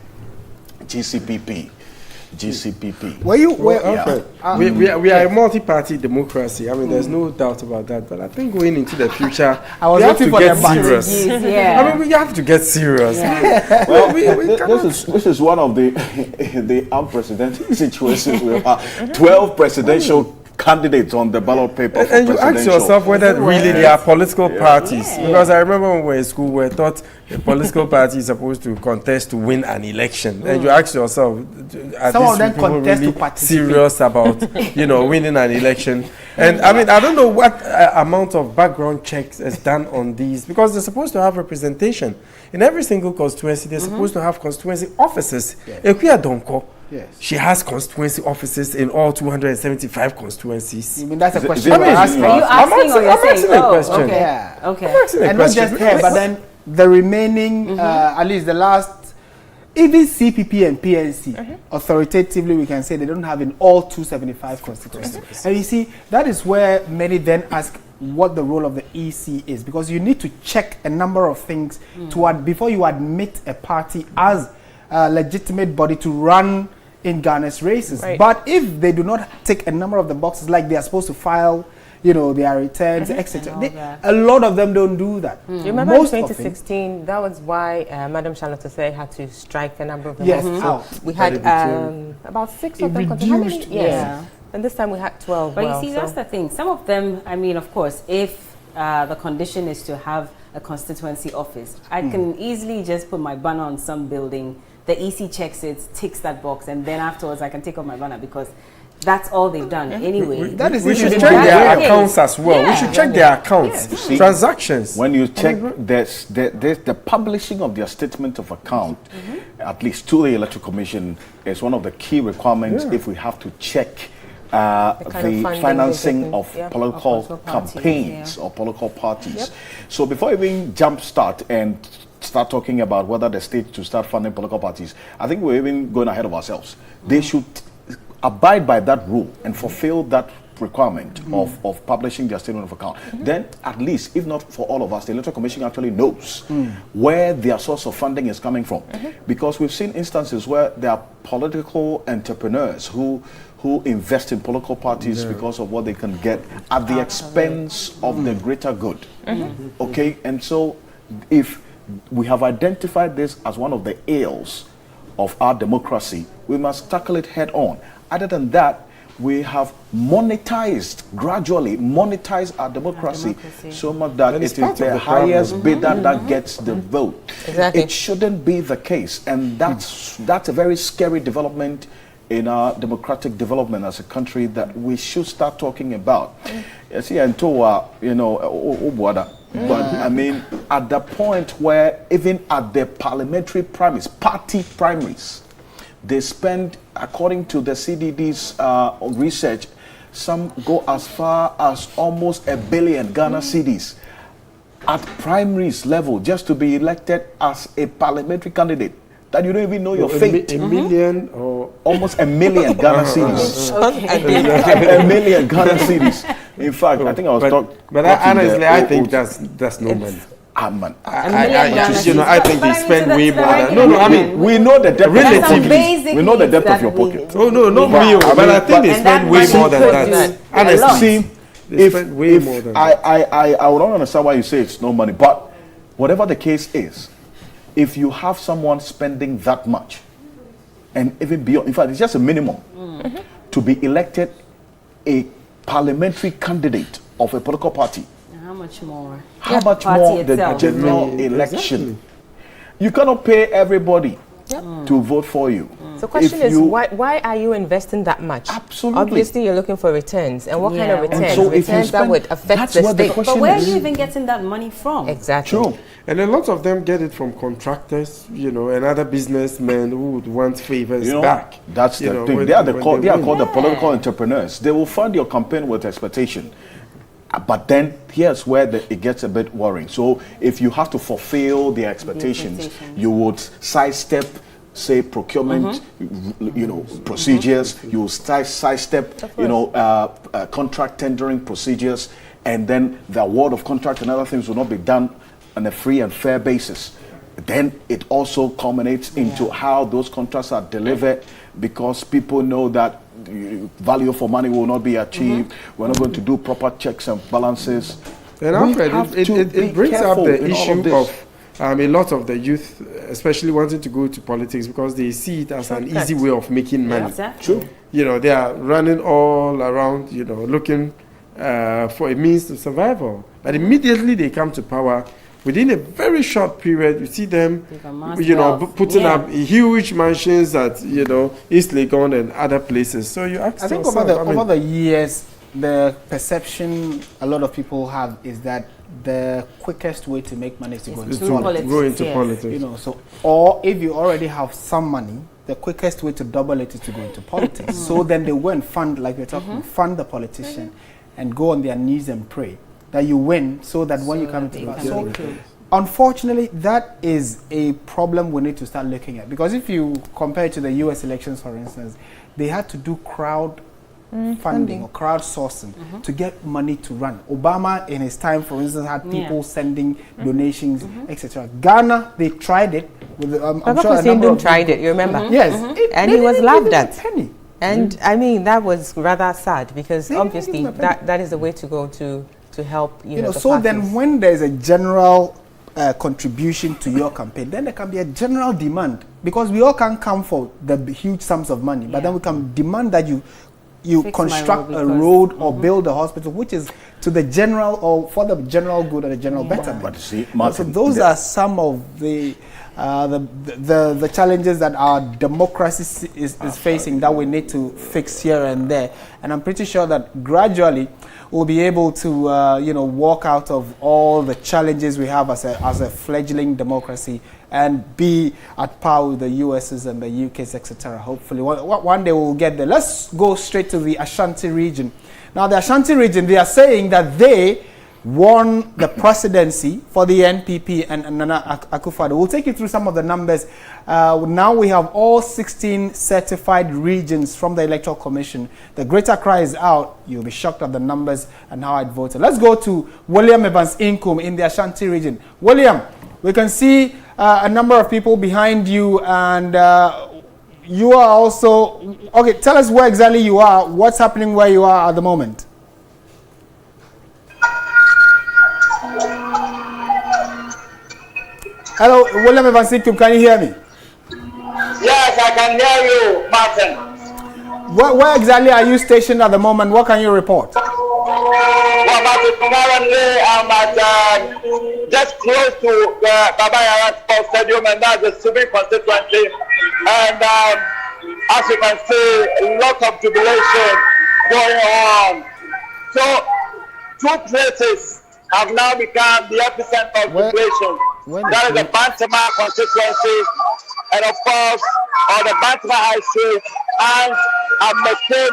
[SPEAKER 10] GCPP.
[SPEAKER 5] We are a multi-party democracy. I mean, there's no doubt about that. But I think going into the future, we have to get serious. I mean, we have to get serious.
[SPEAKER 10] Well, this is one of the unprecedented situations. We have 12 presidential candidates on the ballot paper.
[SPEAKER 5] And you ask yourself whether really they are political parties. Because I remember when we were in school, we thought a political party is supposed to contest to win an election. And you ask yourself, are these people really serious about, winning an election? And I mean, I don't know what amount of background checks is done on these, because they're supposed to have representation. In every single constituency, they're supposed to have constituency offices. Ekuadonko, she has constituency offices in all 275 constituencies.
[SPEAKER 16] You mean that's a question?
[SPEAKER 5] I'm asking a question.
[SPEAKER 16] Okay. And not just her, but then the remaining, at least the last, even CPP and PNC, authoritatively we can say they don't have in all 275 constituencies. And you see, that is where many then ask,
[SPEAKER 6] what the role of the EC is, because you need to check a number of things before you admit a party as a legitimate body to run in Ghana's races.
[SPEAKER 11] Right.
[SPEAKER 6] But if they do not tick a number of the boxes, like they are supposed to file, their returns, etc., a lot of them don't do that.
[SPEAKER 11] You remember in 2016, that was why Madam Charlotte Osei had to strike a number of them out. We had about 6 of them.
[SPEAKER 6] Reduced.
[SPEAKER 11] Yes. And this time we had 12.
[SPEAKER 1] But you see, that's the thing. Some of them, I mean, of course, if the condition is to have a constituency office, I can easily just put my banner on some building. The EC checks it, ticks that box, and then afterwards I can take off my banner because that's all they've done anyway.
[SPEAKER 5] We should check their accounts as well. We should check their accounts, transactions.
[SPEAKER 10] When you check the publishing of their statement of account, at least to the Electoral Commission, is one of the key requirements if we have to check the financing of political campaigns or political parties. So before we even jumpstart and start talking about whether the state to start funding political parties, I think we're even going ahead of ourselves. They should abide by that rule and fulfill that requirement of publishing their statement of account. Then at least, if not for all of us, the Electoral Commission actually knows where their source of funding is coming from. Because we've seen instances where there are political entrepreneurs who invest in political parties because of what they can get at the expense of the greater good. Okay, and so if we have identified this as one of the ills of our democracy, we must tackle it head on. Other than that, we have gradually monetized our democracy so much that it is the highest bidder that gets the vote.
[SPEAKER 11] Exactly.
[SPEAKER 10] It shouldn't be the case, and that's a very scary development in our democratic development as a country that we should start talking about. But I mean, at the point where even at the parliamentary primaries, party primaries, they spend, according to the CDD's research, some go as far as almost 1 billion Ghana cedis at primaries level just to be elected as a parliamentary candidate. That you don't even know your fate.
[SPEAKER 5] A million or
[SPEAKER 10] almost 1 million Ghana cedis. 1 million Ghana cedis. In fact, I think I was talking.
[SPEAKER 5] But honestly, I think that's no money. I think they spend way more than.
[SPEAKER 10] No, I mean, we know the depth.
[SPEAKER 5] Relatively,
[SPEAKER 10] we know the depth of your pocket.
[SPEAKER 5] Oh no, not me. But I think they spend way more than that.
[SPEAKER 10] Honestly, I would not understand why you say it's no money, but whatever the case is, if you have someone spending that much, and even beyond, in fact, it's just a minimum to be elected a parliamentary candidate of a political party.
[SPEAKER 1] How much more?
[SPEAKER 10] How much more the general election? You cannot pay everybody to vote for you.
[SPEAKER 11] So the question is, why are you investing that much?
[SPEAKER 10] Absolutely.
[SPEAKER 11] Obviously, you're looking for returns. And what kind of returns?
[SPEAKER 10] So
[SPEAKER 11] returns that would affect the state.
[SPEAKER 1] But where are you even getting that money from?
[SPEAKER 11] Exactly.
[SPEAKER 10] True.
[SPEAKER 5] And a lot of them get it from contractors, and other businessmen who would want favors back.
[SPEAKER 10] That's the thing. They are called the political entrepreneurs. They will fund your campaign with expectation. But then here's where it gets a bit worrying. So if you have to fulfill their expectations, you would sidestep, say, procurement, procedures. You will sidestep, contract tendering procedures, and then the award of contract and other things will not be done on a free and fair basis. Then it also culminates into how those contracts are delivered, because people know that value for money will not be achieved. We're not going to do proper checks and balances.
[SPEAKER 5] And Alfred, it brings up the issue of a lot of the youth, especially wanting to go to politics because they see it as an easy way of making money.
[SPEAKER 1] Exactly.
[SPEAKER 5] They are running all around, looking for a means to survival. But immediately they come to power, within a very short period, you see them, putting up huge mansions at, East Legon and other places. So you ask
[SPEAKER 6] I think over the years, the perception a lot of people have is that the quickest way to make money is to go into politics. Or if you already have some money, the quickest way to double it is to go into politics. So then they went fund, like we're talking, fund the politician and go on their knees and pray that you win, so that when you come into power. Unfortunately, that is a problem we need to start looking at, because if you compare it to the US elections, for instance, they had to do crowd funding or crowdsourcing to get money to run. Obama, in his time, for instance, had people sending donations, etc. Ghana, they tried it. With, I'm sure a number of
[SPEAKER 11] tried it, you remember?
[SPEAKER 6] Yes.
[SPEAKER 11] And he was laughed at.
[SPEAKER 6] Penny.
[SPEAKER 11] And I mean, that was rather sad because obviously that is the way to go to help, you know, the
[SPEAKER 6] so
[SPEAKER 11] parties.
[SPEAKER 6] then when there's a general contribution to your campaign, then there can be a general demand, because we all can't come for the huge sums of money, but then we can demand that you construct a road or build a hospital which is to the general or for the general good or the general betterment.
[SPEAKER 10] But see, Martin,
[SPEAKER 6] so those are some of the challenges that our democracy is facing that we need to fix here and there. And I'm pretty sure that gradually we'll be able to walk out of all the challenges we have as a fledgling democracy and be at par with the US's and the UK's, etc. Hopefully one day we'll get there. Let's go straight to the Ashanti region. Now the Ashanti region, they are saying that they won the presidency for the NPP and Nana Akufo-Addo. We'll take you through some of the numbers. Now we have all 16 certified regions from the Electoral Commission. The Greater Accra is out. You'll be shocked at the numbers and how it voted. Let's go to William Evans Inkum in the Ashanti region. William, we can see a number of people behind you, and you are also... Okay, tell us where exactly you are, what's happening where you are at the moment. Hello, William Evans Inkum, can you hear me?
[SPEAKER 3] Yes, I can hear you, Martin.
[SPEAKER 6] Where exactly are you stationed at the moment? What can you report?
[SPEAKER 3] Well, Martin, currently I'm at just close to the Baba Yara Sports Stadium, and that's the Subi constituency. And as you can see, a lot of jubilation going on. So, two places have now become the epicenter of jubilation. That is the Bantama constituency, and of course, on the Bantama High Street and McCain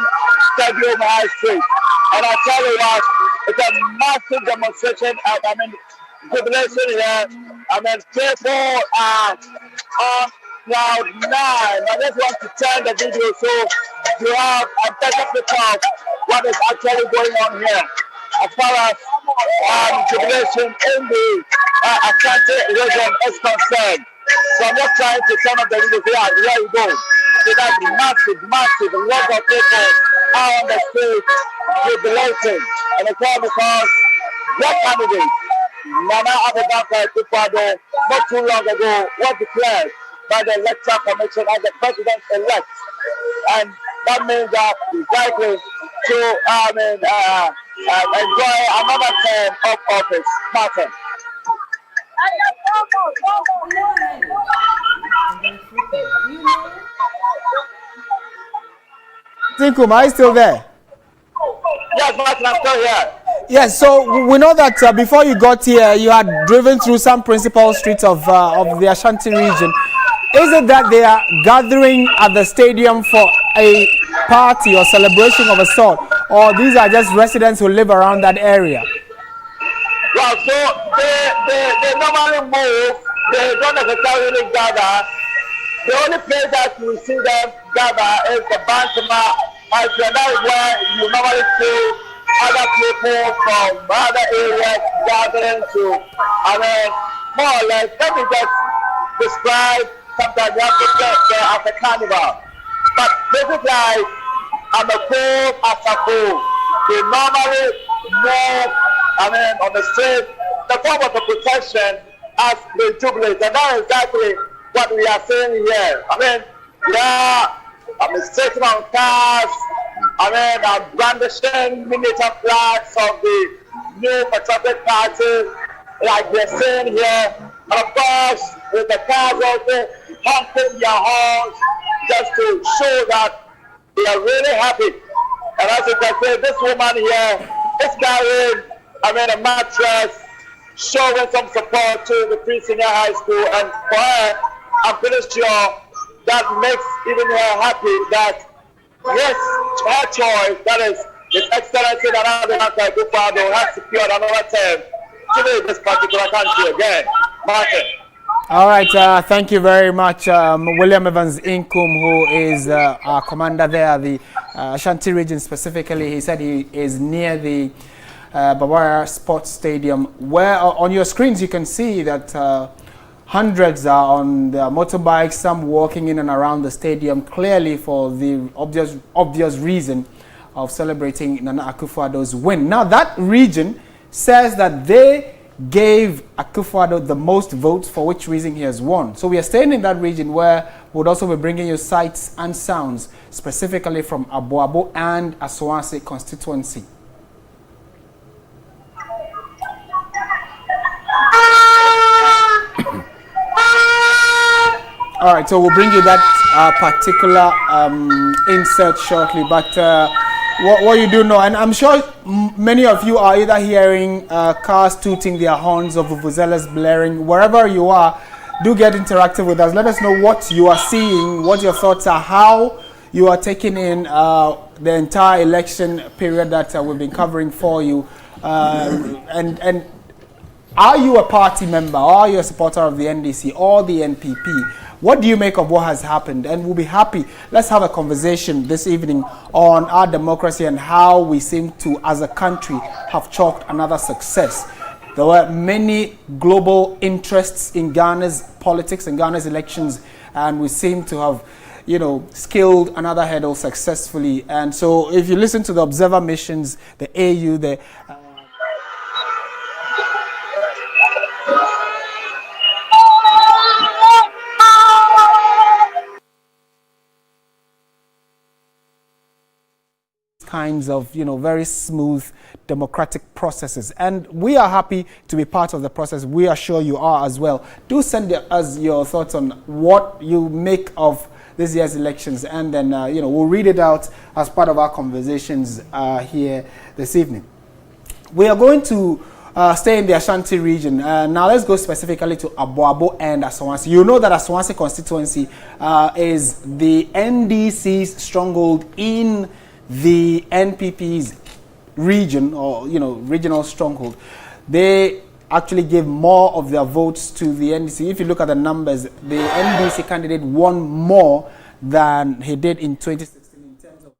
[SPEAKER 3] Stadium High Street. And I tell you what, it's a massive demonstration. Jubilation here. People are on cloud 9. I just want to turn the video so you have a better picture of what is actually going on here as far as jubilation in the Ashanti region is concerned. So I'm not trying to turn up the video here. Here you go. So that's massive. A lot of people are on the street jubilating. And it's all because your candidate, Nana Akufo-Addo, not too long ago, was declared by the Electoral Commission as the president-elect. And that means that he's likely to enjoy another term of office. Martin.
[SPEAKER 6] Inkum, are you still there?
[SPEAKER 3] Yes, Martin, I'm still here.
[SPEAKER 6] Yes, so we know that before you got here, you had driven through some principal streets of the Ashanti region. Is it that they are gathering at the stadium for a party or celebration of a sort, or these are just residents who live around that area?
[SPEAKER 3] Well, so they normally move. They don't necessarily gather. The only place that you see them gather is the Bantama. And so that is where you normally see other people from other areas gathering to, more or less, let me just describe sometimes you have to get there as a carnival. But this is like Asako. They normally move, on the street, the form of the protection as they jubilate. And that is exactly what we are seeing here. Sitting on cars, brandishing miniature flags of the new patriotic party, like we're seeing here. And of course, with the cars also honking their horns just to show that they are really happy. And as you can see, this woman here is carrying, a mattress, showing some support to the pre-senior high school. And for her, I'm pretty sure that makes even her happy that, yes, her choice, that is His Excellency Nana Akufo-Addo, has secured another term to lead this particular country again. Martin.
[SPEAKER 16] All right, thank you very much, William Evans Inkum, who is our commander there, the Ashanti region specifically. He said he is near the Bawara Sports Stadium, where on your screens you can see that hundreds are on their motorbikes, some walking in and around the stadium, clearly for the obvious reason of celebrating Nana Akufo-Addo's win. Now, that region says that they gave Akufo-Addo the most votes, for which reason he has won. So we are staying in that region, where we'll also be bringing you sights and sounds, specifically from Aboabo and Asawase constituency. All right, so we'll bring you that particular insert shortly, but what you do know, and I'm sure many of you are either hearing cars tooting their horns or vuvuzelas blaring. Wherever you are, do get interactive with us. Let us know what you are seeing, what your thoughts are, how you are taking in the entire election period that we've been covering for you, and are you a party member, or are you a supporter of the NDC or the NPP? What do you make of what has happened? And we'll be happy. Let's have a conversation this evening on our democracy and how we seem to, as a country, have chalked another success. There were many global interests in Ghana's politics and Ghana's elections, and we seem to have, scaled another hurdle successfully. And so if you listen to the observer missions, the AU, the kinds of, very smooth democratic processes, and we are happy to be part of the process. We are sure you are as well. Do send us your thoughts on what you make of this year's elections, and then we'll read it out as part of our conversations here this evening. We are going to stay in the Ashanti region. Now let's go specifically to Aboabo and Asawase. You know that Asawase constituency is the NDC's stronghold in the NPP's region, or regional stronghold. They actually gave more of their votes to the NDC. If you look at the numbers, the NDC candidate won more than he did in 2016 in terms of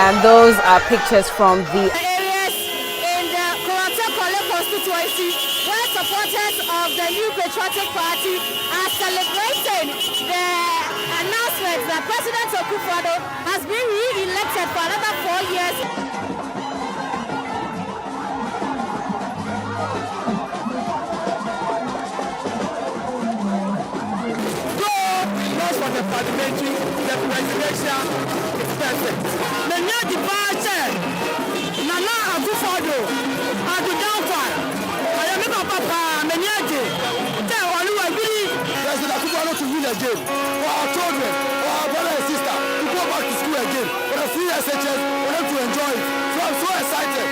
[SPEAKER 1] And those are pictures from the
[SPEAKER 12] areas in the Korata-Korle constituency where supporters of the New Patriotic Party are celebrating the announcement that President Akufo-Addo has been re-elected for another 4 years.
[SPEAKER 13] For the parliamentary, the presidential is perfect. The new departure, Nana Akufo-Addo, Adudankwa, Ayamika Papa, Menyaje, tell Oluwa Bili, President Akufo-Addo to win again, for our children, for our brother and sister, to go back to school again, for the free SHS, for them to enjoy it. So I'm so excited.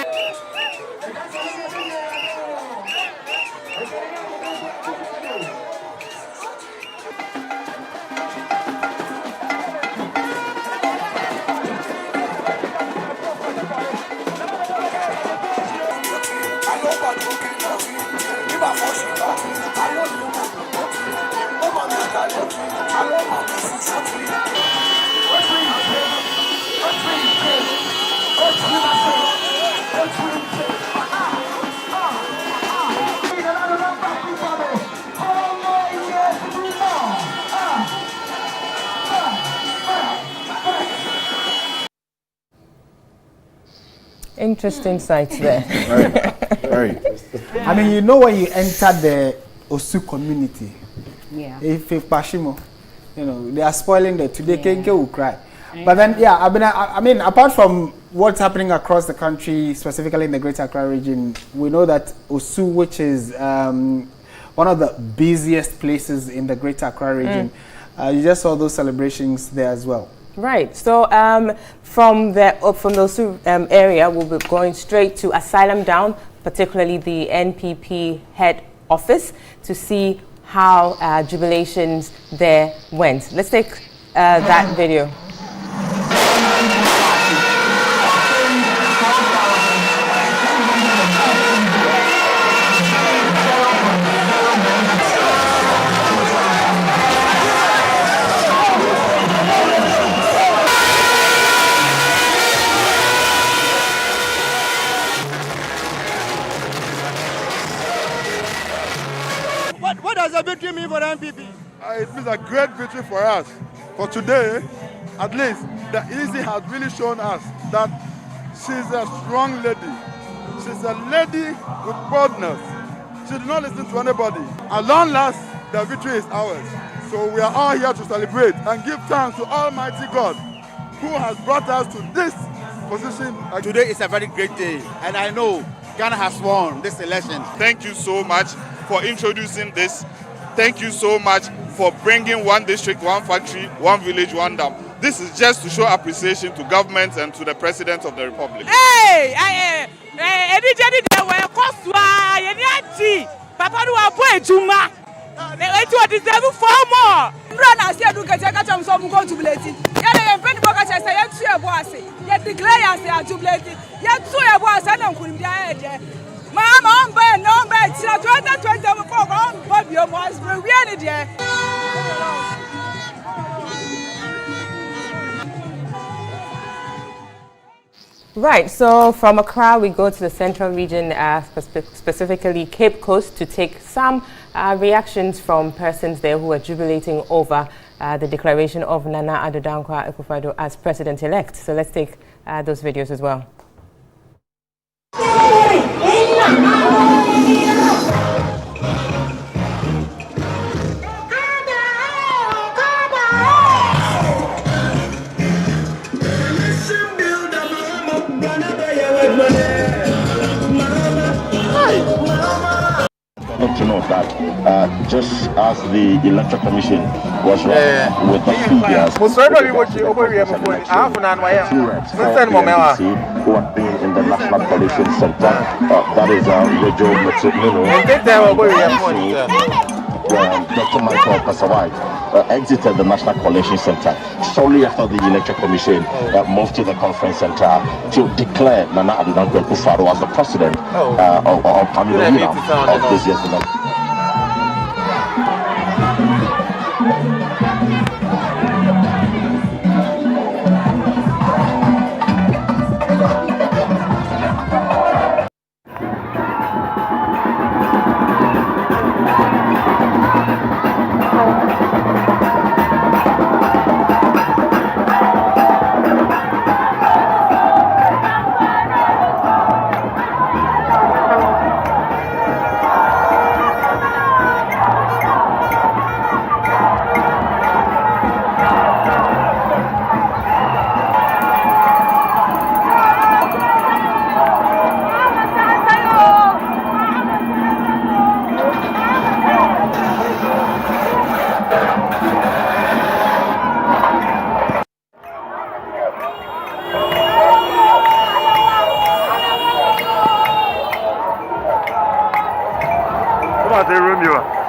[SPEAKER 11] Interesting sights there.
[SPEAKER 10] Very.
[SPEAKER 16] I mean, you know, when you enter the Osu community, if Pashimo, you know, they are spoiling the today. Kenke will cry. But then, yeah, I mean, apart from what's happening across the country, specifically in the Greater Accra region, we know that Osu, which is one of the busiest places in the Greater Accra region, you just saw those celebrations there as well.
[SPEAKER 11] Right. So from the Osu area, we'll be going straight to Asylum Down, particularly the NPP head office, to see how jubilations there went. Let's take that video.
[SPEAKER 13] What does a victory mean for the NPP?
[SPEAKER 19] It means a great victory for us. For today, at least, the EC has really shown us that she's a strong lady. She's a lady with boldness. She did not listen to anybody. At long last, the victory is ours. So we are all here to celebrate and give thanks to Almighty God who has brought us to this position.
[SPEAKER 22] Today is a very great day, and I know Ghana has won this election.
[SPEAKER 24] Thank you so much for introducing this. Thank you so much for bringing one district, one factory, one village, one dam. This is just to show appreciation to government and to the President of the Republic.
[SPEAKER 12] Hey, Papa do a boy Juma. It deserve far more. Run as you do get some go to Blati. Yeah, the friend Boga say you boss. Yet declare as you Blati. Yet so your boss and couldn't be ahead. Mama, no bed, 2024 Bob your boss, really dear.
[SPEAKER 11] Right, so from Accra we go to the central region, specifically Cape Coast, to take some reactions from persons there who are jubilating over the declaration of Nana Addo Dankwa Akufo-Addo as president-elect. So let's take those videos as well.
[SPEAKER 25] To know that just as the Electoral Commission was right with the figures, two reps who have been in the National Coalition Center, that is Radio Dr. Michael Kasawai exited the National Coalition Center shortly after the Electoral Commission moved to the conference center to declare Nana Addo Dankwa Akufo-Addo as the president of this year's election.
[SPEAKER 3] about the Romeo?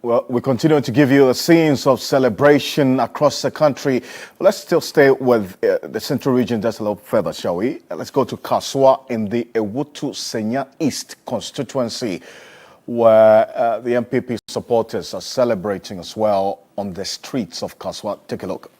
[SPEAKER 10] Well, we continue to give you the scenes of celebration across the country. Let's still stay with the Central Region just a little further, shall we? Let's go to Kasoa in the Ewutu Senya East constituency, where the MPP supporters are celebrating as well on the streets of Kasoa. Take a look.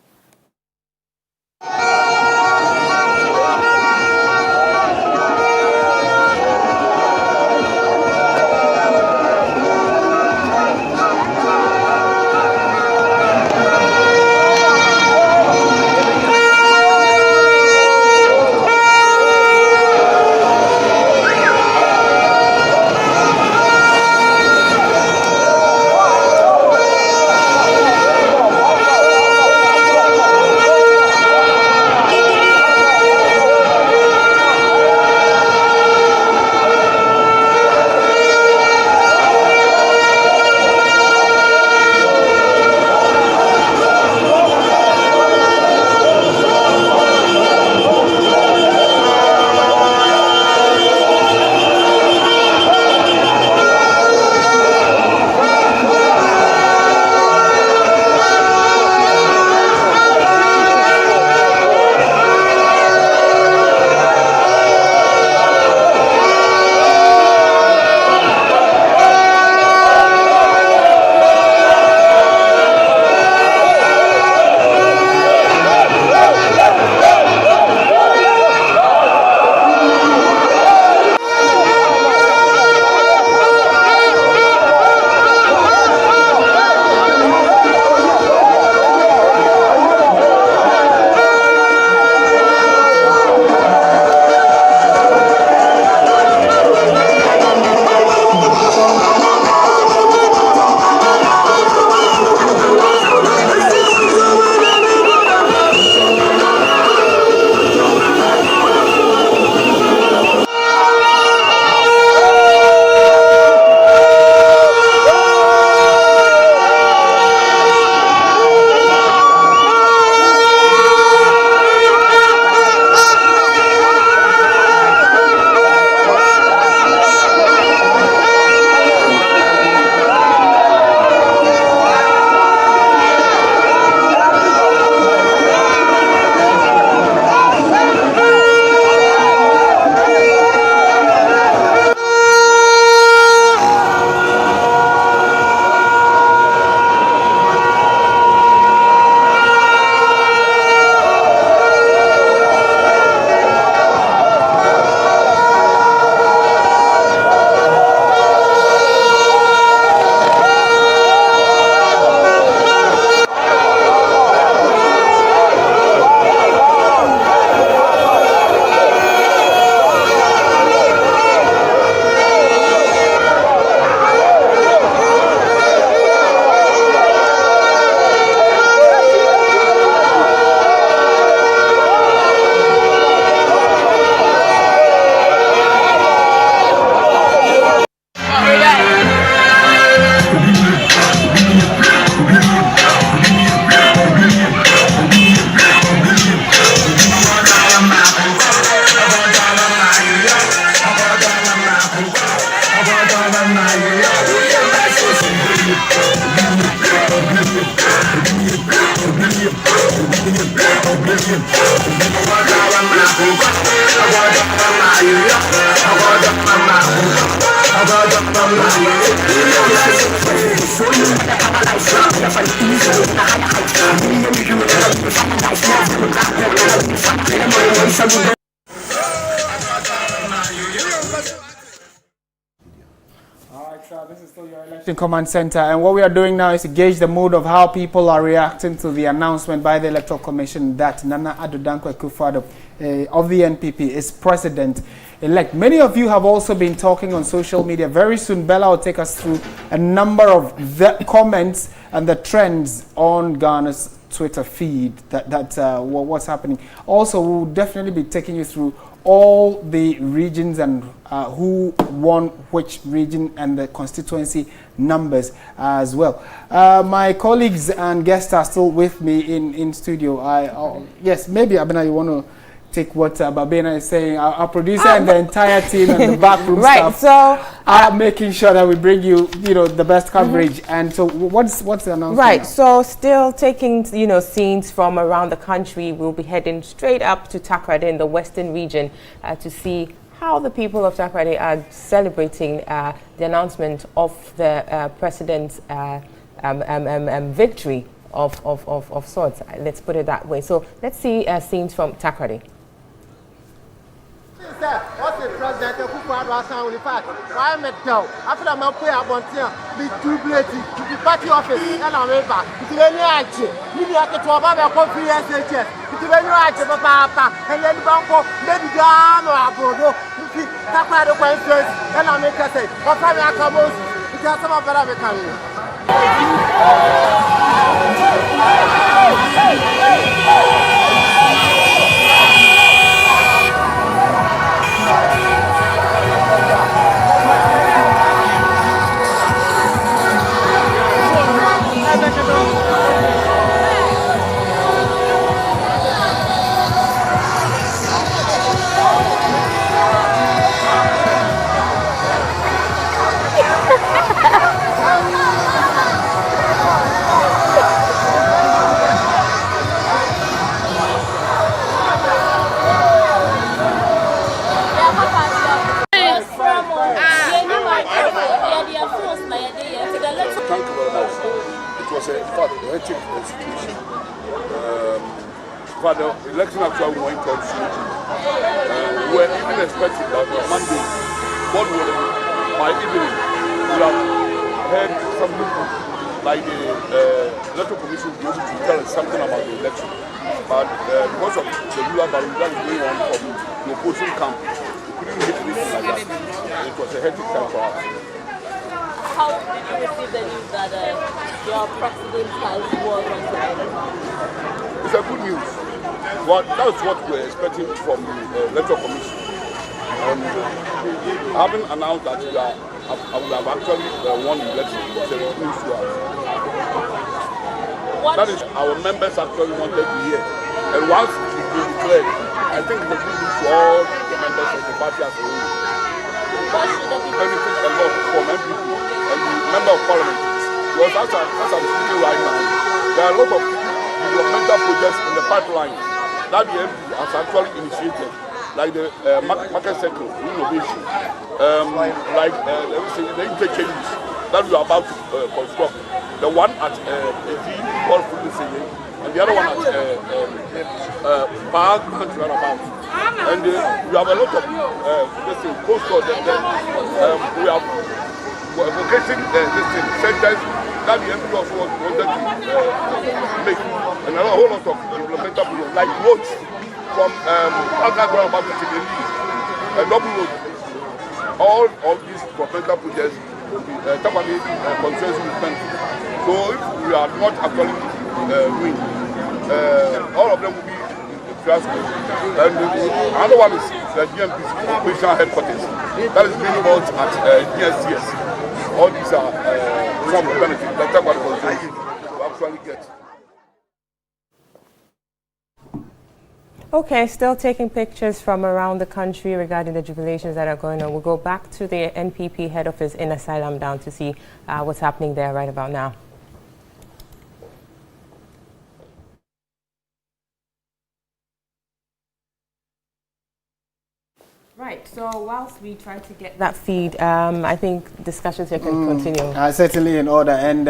[SPEAKER 16] This is still your election command center, and what we are doing now is to gauge the mood of how people are reacting to the announcement by the Electoral Commission that Nana Addo Dankwa Akufo-Addo of the NPP is president-elect. Many of you have also been talking on social media. Very soon, Bella will take us through a number of the comments and the trends on Ghana's Twitter feed, what's happening. Also, we'll definitely be taking you through all the regions and who won which region and the constituency numbers as well. My colleagues and guests are still with me in studio. Yes, maybe Abena, you want to take what Babena is saying. Our producer and the entire team and the backroom staff are making sure that we bring you, the best coverage. And so, what's the announcement?
[SPEAKER 11] Right.
[SPEAKER 16] Now?
[SPEAKER 11] So, still taking scenes from around the country, we'll be heading straight up to Takoradi in the western region to see how the people of Takoradi are celebrating the announcement of the president's victory of sorts. Let's put it that way. So, let's see scenes from Takoradi.
[SPEAKER 2] What's the president Akufo-Addo in fact, why am I down? After I'm pay a bontia, be jubilating to the party office, and I'm back. It's very hard. You have to talk about coffee SHS. It's very hard, Papa, and then Banco, maybe Ghana or Abrodo. You see, Takoradi conference, and I'm say, what time I come out? It's a summer better becoming.
[SPEAKER 7] For the election actually went on smoothly. We were even expecting that on Monday, God willing, by evening, we have heard some people like the electoral commission be able to tell us something about the election. But because of the ruler barrier that is going on from the opposing camp, we couldn't hit anything like that. It was a hectic time for us.
[SPEAKER 8] How did you receive the news that your president has won once again?
[SPEAKER 7] It's a good news. Well, that's what we're expecting from the electoral commission. Having announced that we have actually won the election, it's a good news to us. That is, our members actually wanted to hear. And once it's been declared, I think it's a good news to all the members of the party as a whole. Benefit a lot from MPP and the member of parliament. Because as I'm speaking right now, there are a lot of developmental projects in the pipeline that the MP has actually initiated, like the market circle innovation, like let me say the interchanges that we are about to construct. The one at Paul Fulisiye and the other one at Park Country Roundabout. And we have a lot of let's say postcodes. We have vocation centers that the MP also wanted to make, and a whole lot of implemental projects like roads from Park Roundabout to Tigeli, double road. All of these implemental projects will be Takoradi consensus with benefit. So if we are not actually doing, all of them will be fiasco. And another one is the GMP's operational headquarters. That is being built at DSTS. All these are some benefits that Takoradi consensus will actually get.
[SPEAKER 11] Okay, still taking pictures from around the country regarding the jubilations that are going on. We'll go back to the NPP head office in Asylum Down to see what's happening there right about now. Right, so whilst we try to get that feed, I think discussions here can continue.
[SPEAKER 16] Certainly in order. And,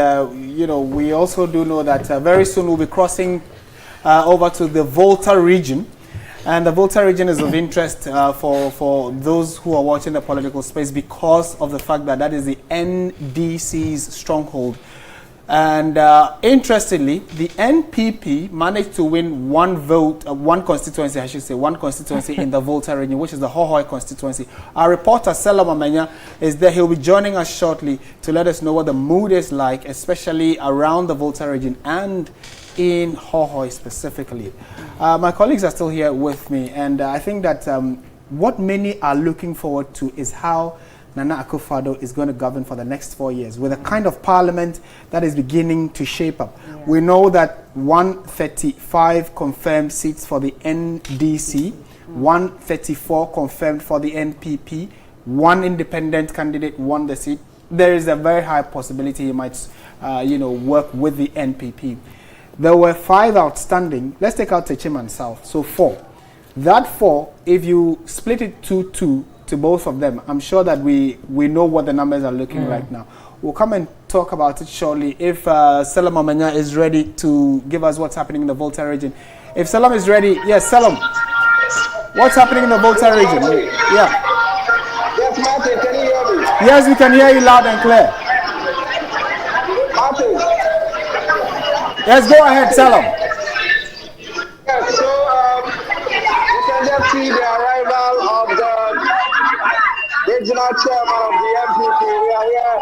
[SPEAKER 16] we also do know that very soon we'll be crossing over to the Volta region. And the Volta region is of interest for those who are watching the political space because of the fact that that is the NDC's stronghold. And interestingly, the NPP managed to win one constituency in the Volta region, which is the Hohoi constituency. Our reporter, Selam Amenya, is there. He'll be joining us shortly to let us know what the mood is like, especially around the Volta region and in Hohoi specifically. My colleagues are still here with me, and I think that what many are looking forward to is how Nana Akufo-Addo is going to govern for the next 4 years with a kind of parliament that is beginning to shape up. Yeah. We know that 135 confirmed seats for the NDC, 134 confirmed for the NPP, one independent candidate won the seat. There is a very high possibility he might, work with the NPP. There were 5 outstanding. Let's take out Techiman South, so 4. That 4, if you split it 2-2, to both of them, I'm sure that we know what the numbers are looking right now. We'll come and talk about it shortly if Selam Amenya is ready to give us what's happening in the Volta region. If Selam is ready, yes, Selam. What's happening in the Volta region? Yeah.
[SPEAKER 4] Yes, Martin, can you hear me?
[SPEAKER 16] Yes, we can hear you loud and clear.
[SPEAKER 4] Martin.
[SPEAKER 16] Yes, go ahead, Selam.
[SPEAKER 4] Yes, so you can just see the arrival of the regional chairman of the MPP. We are here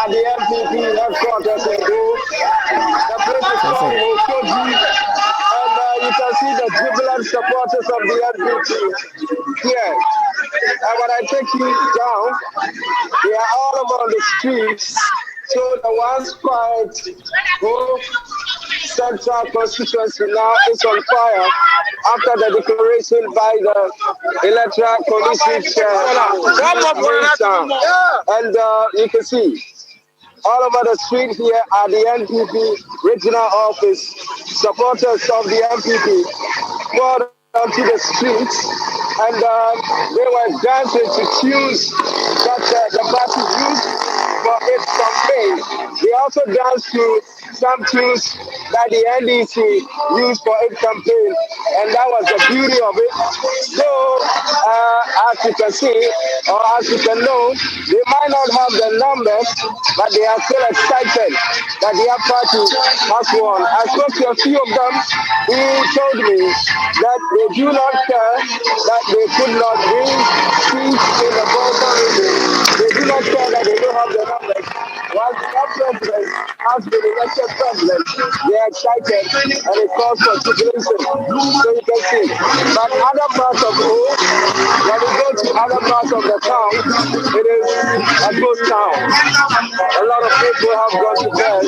[SPEAKER 4] at the MPP headquarters in Go. The place is called Okoji, and you can see the jubilant supporters of the MPP here. And when I take you down, they are all over the streets. So the one spot Central constituency now is on fire after the declaration by the Electoral Commission chair. And you can see all over the street here at the NPP regional office, supporters of the MPP poured onto the streets, and they were dancing to tunes that the party used for its campaign. They also danced to some tunes that the NDC used for its campaign, and that was the beauty of it. So, as you can see, or as you can know, they might not have the numbers, but they are still excited that their party has won. I spoke to a few of them who told me that they do not care that they could not win seats in the Volta region. They do not care that they don't have the numbers. Once the president has been elected president, they are excited and it calls for jubilation. So you can see. But other parts of the home, when we go to other parts of the town, it is a ghost town. A lot of people have gone to bed.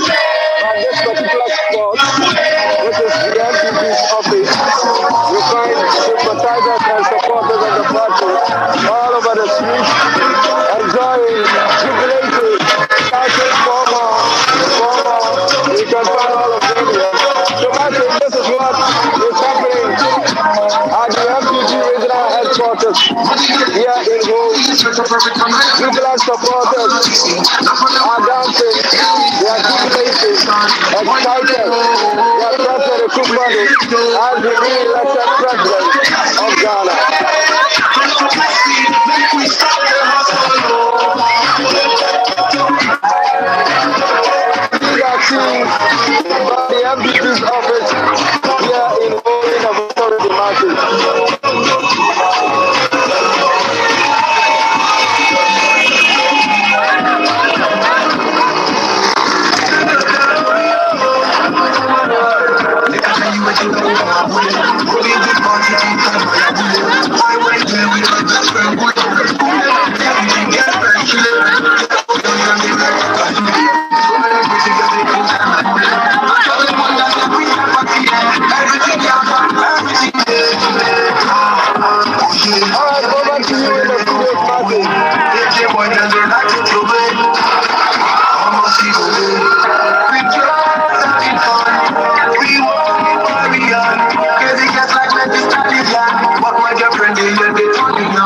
[SPEAKER 4] But this particular spot, which is the MPP's office, you find sympathizers and supporters of the party all over the streets, enjoying, jubilating, shouting for more. You can find all of them here. So Martin, this is what is happening at the MPP regional headquarters here in Home. Jubilant supporters are dancing, they are jubilating, excited. They are trusting Akufo-Addo as the new elected president of Ghana. We are seeing the MPP's office here in Holding of Authority Market. What my girlfriend did, they told me no.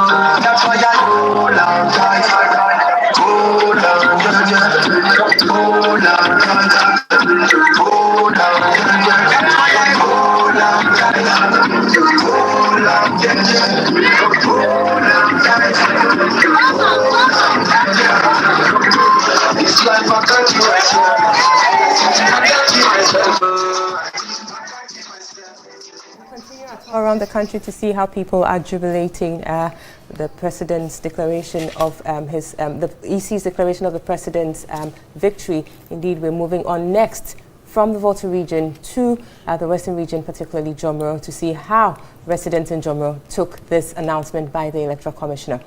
[SPEAKER 11] around the country to see how people are jubilating the president's declaration of the EC's declaration of the president's victory. Indeed, we're moving on next from the Volta region to the Western region, particularly Jomero, to see how residents in Jomero took this announcement by the Electoral Commissioner.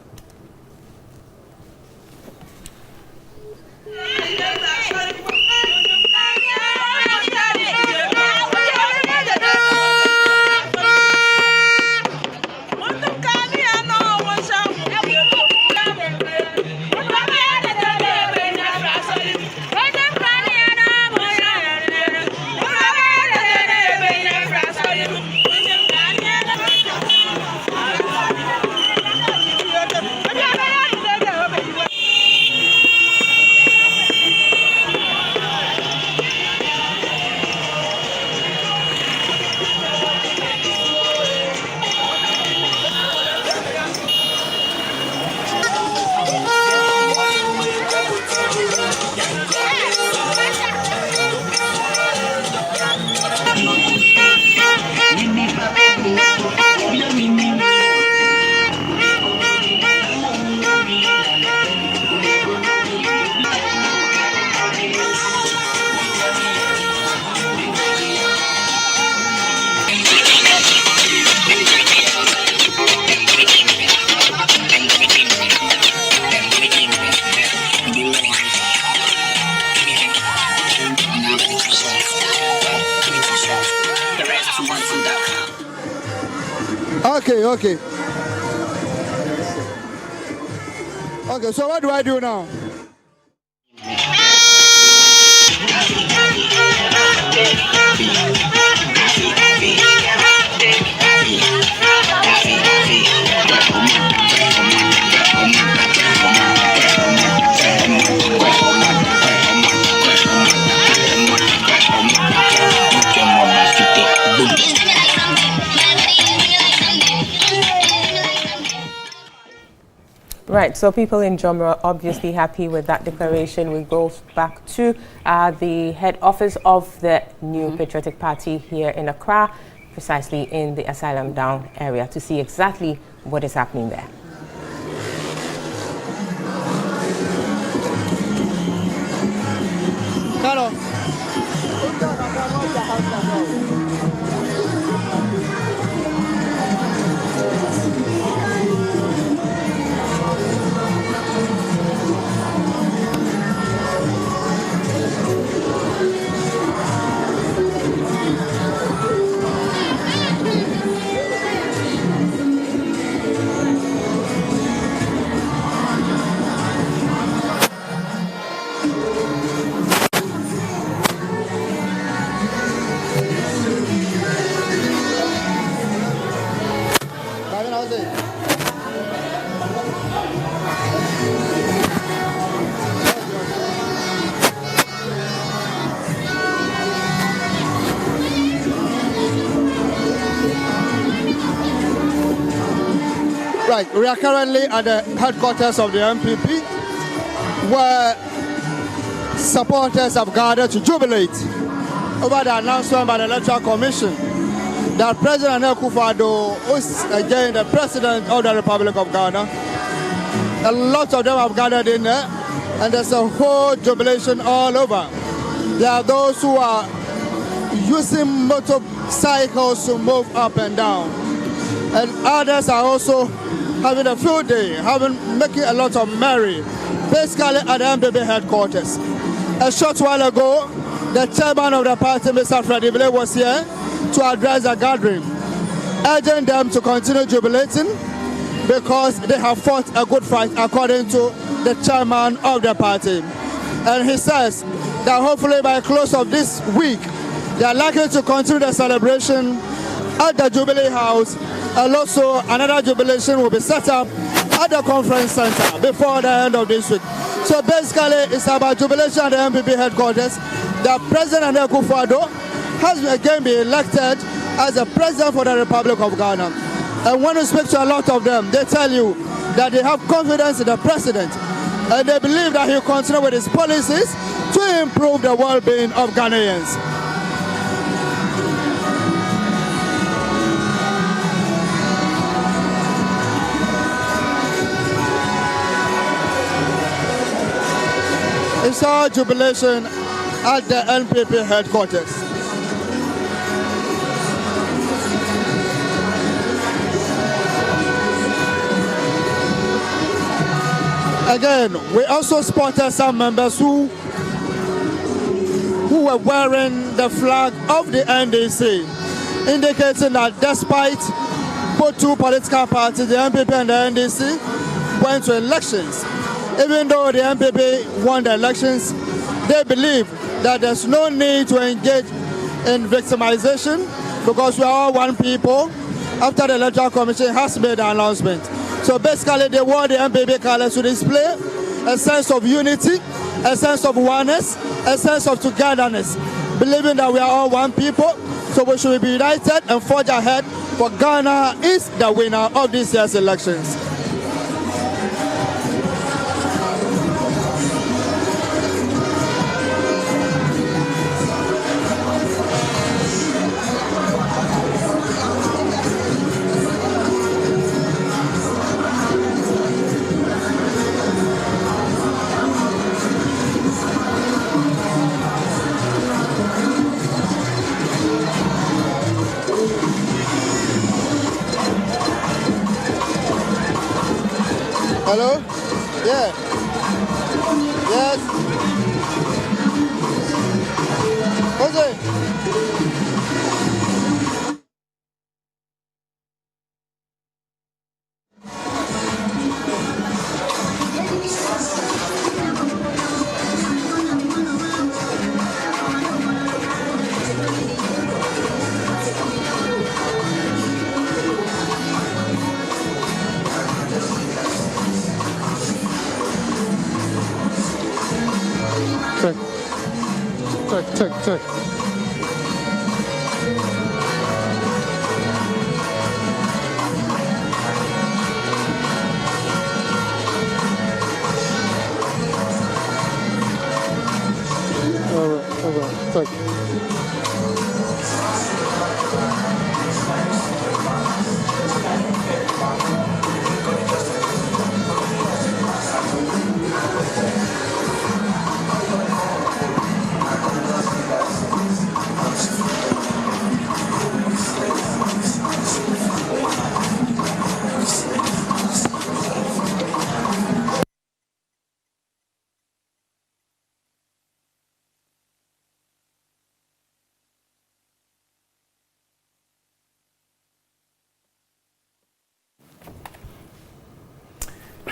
[SPEAKER 2] Okay. Okay, so what do I do now?
[SPEAKER 11] Right, so people in Jomero are obviously happy with that declaration. We go back to the head office of the New Patriotic Party here in Accra, precisely in the Asylum Down area, to see exactly what is happening there.
[SPEAKER 2] Hello. Right, we are currently at the headquarters of the MPP, where supporters have gathered to jubilate over the announcement by the Electoral Commission that President Akufo-Addo is again the President of the Republic of Ghana. A lot of them have gathered in there, and there's a whole jubilation all over. There are those who are using motorcycles to move up and down, and others are also having a field day, making a lot of merry, basically at the MPP headquarters. A short while ago, the chairman of the party, Mr. Freddie Blay, was here to address the gathering, urging them to continue jubilating because they have fought a good fight, according to the chairman of the party. And he says that hopefully by the close of this week, they are likely to continue the celebration at the Jubilee House, and also another jubilation will be set up at the conference center before the end of this week. So basically, it's about jubilation at the MPP headquarters. The President Akufo-Addo has again been elected as the President for the Republic of Ghana. And when you speak to a lot of them, they tell you that they have confidence in the President, and they believe that he will continue with his policies to improve the well-being of Ghanaians.
[SPEAKER 19] It's our jubilation at the NPP headquarters. Again, we also spotted some members who were wearing the flag of the NDC, indicating that despite both two political parties, the NPP and the NDC, went to elections, even though the NPP won the elections, they believe that there's no need to engage in victimization because we are all one people after the Electoral Commission has made the announcement. So basically they want the NPP colors to display a sense of unity, a sense of oneness, a sense of togetherness, believing that we are all one people, so we should be united and forge ahead, for Ghana is the winner of this year's elections. Hello? Yeah. Yes. Jose. Check. All right, check.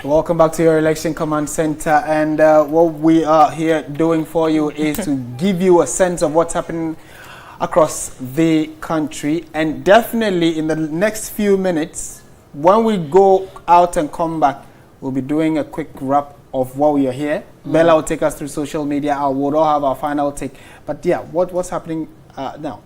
[SPEAKER 16] Welcome back to your Election Command Center, and what we are here doing for you is to give you a sense of what's happening across the country. And definitely in the next few minutes, when we go out and come back, we'll be doing a quick wrap of what we are here. Bella will take us through social media. We'll all have our final take. But yeah, what's happening now?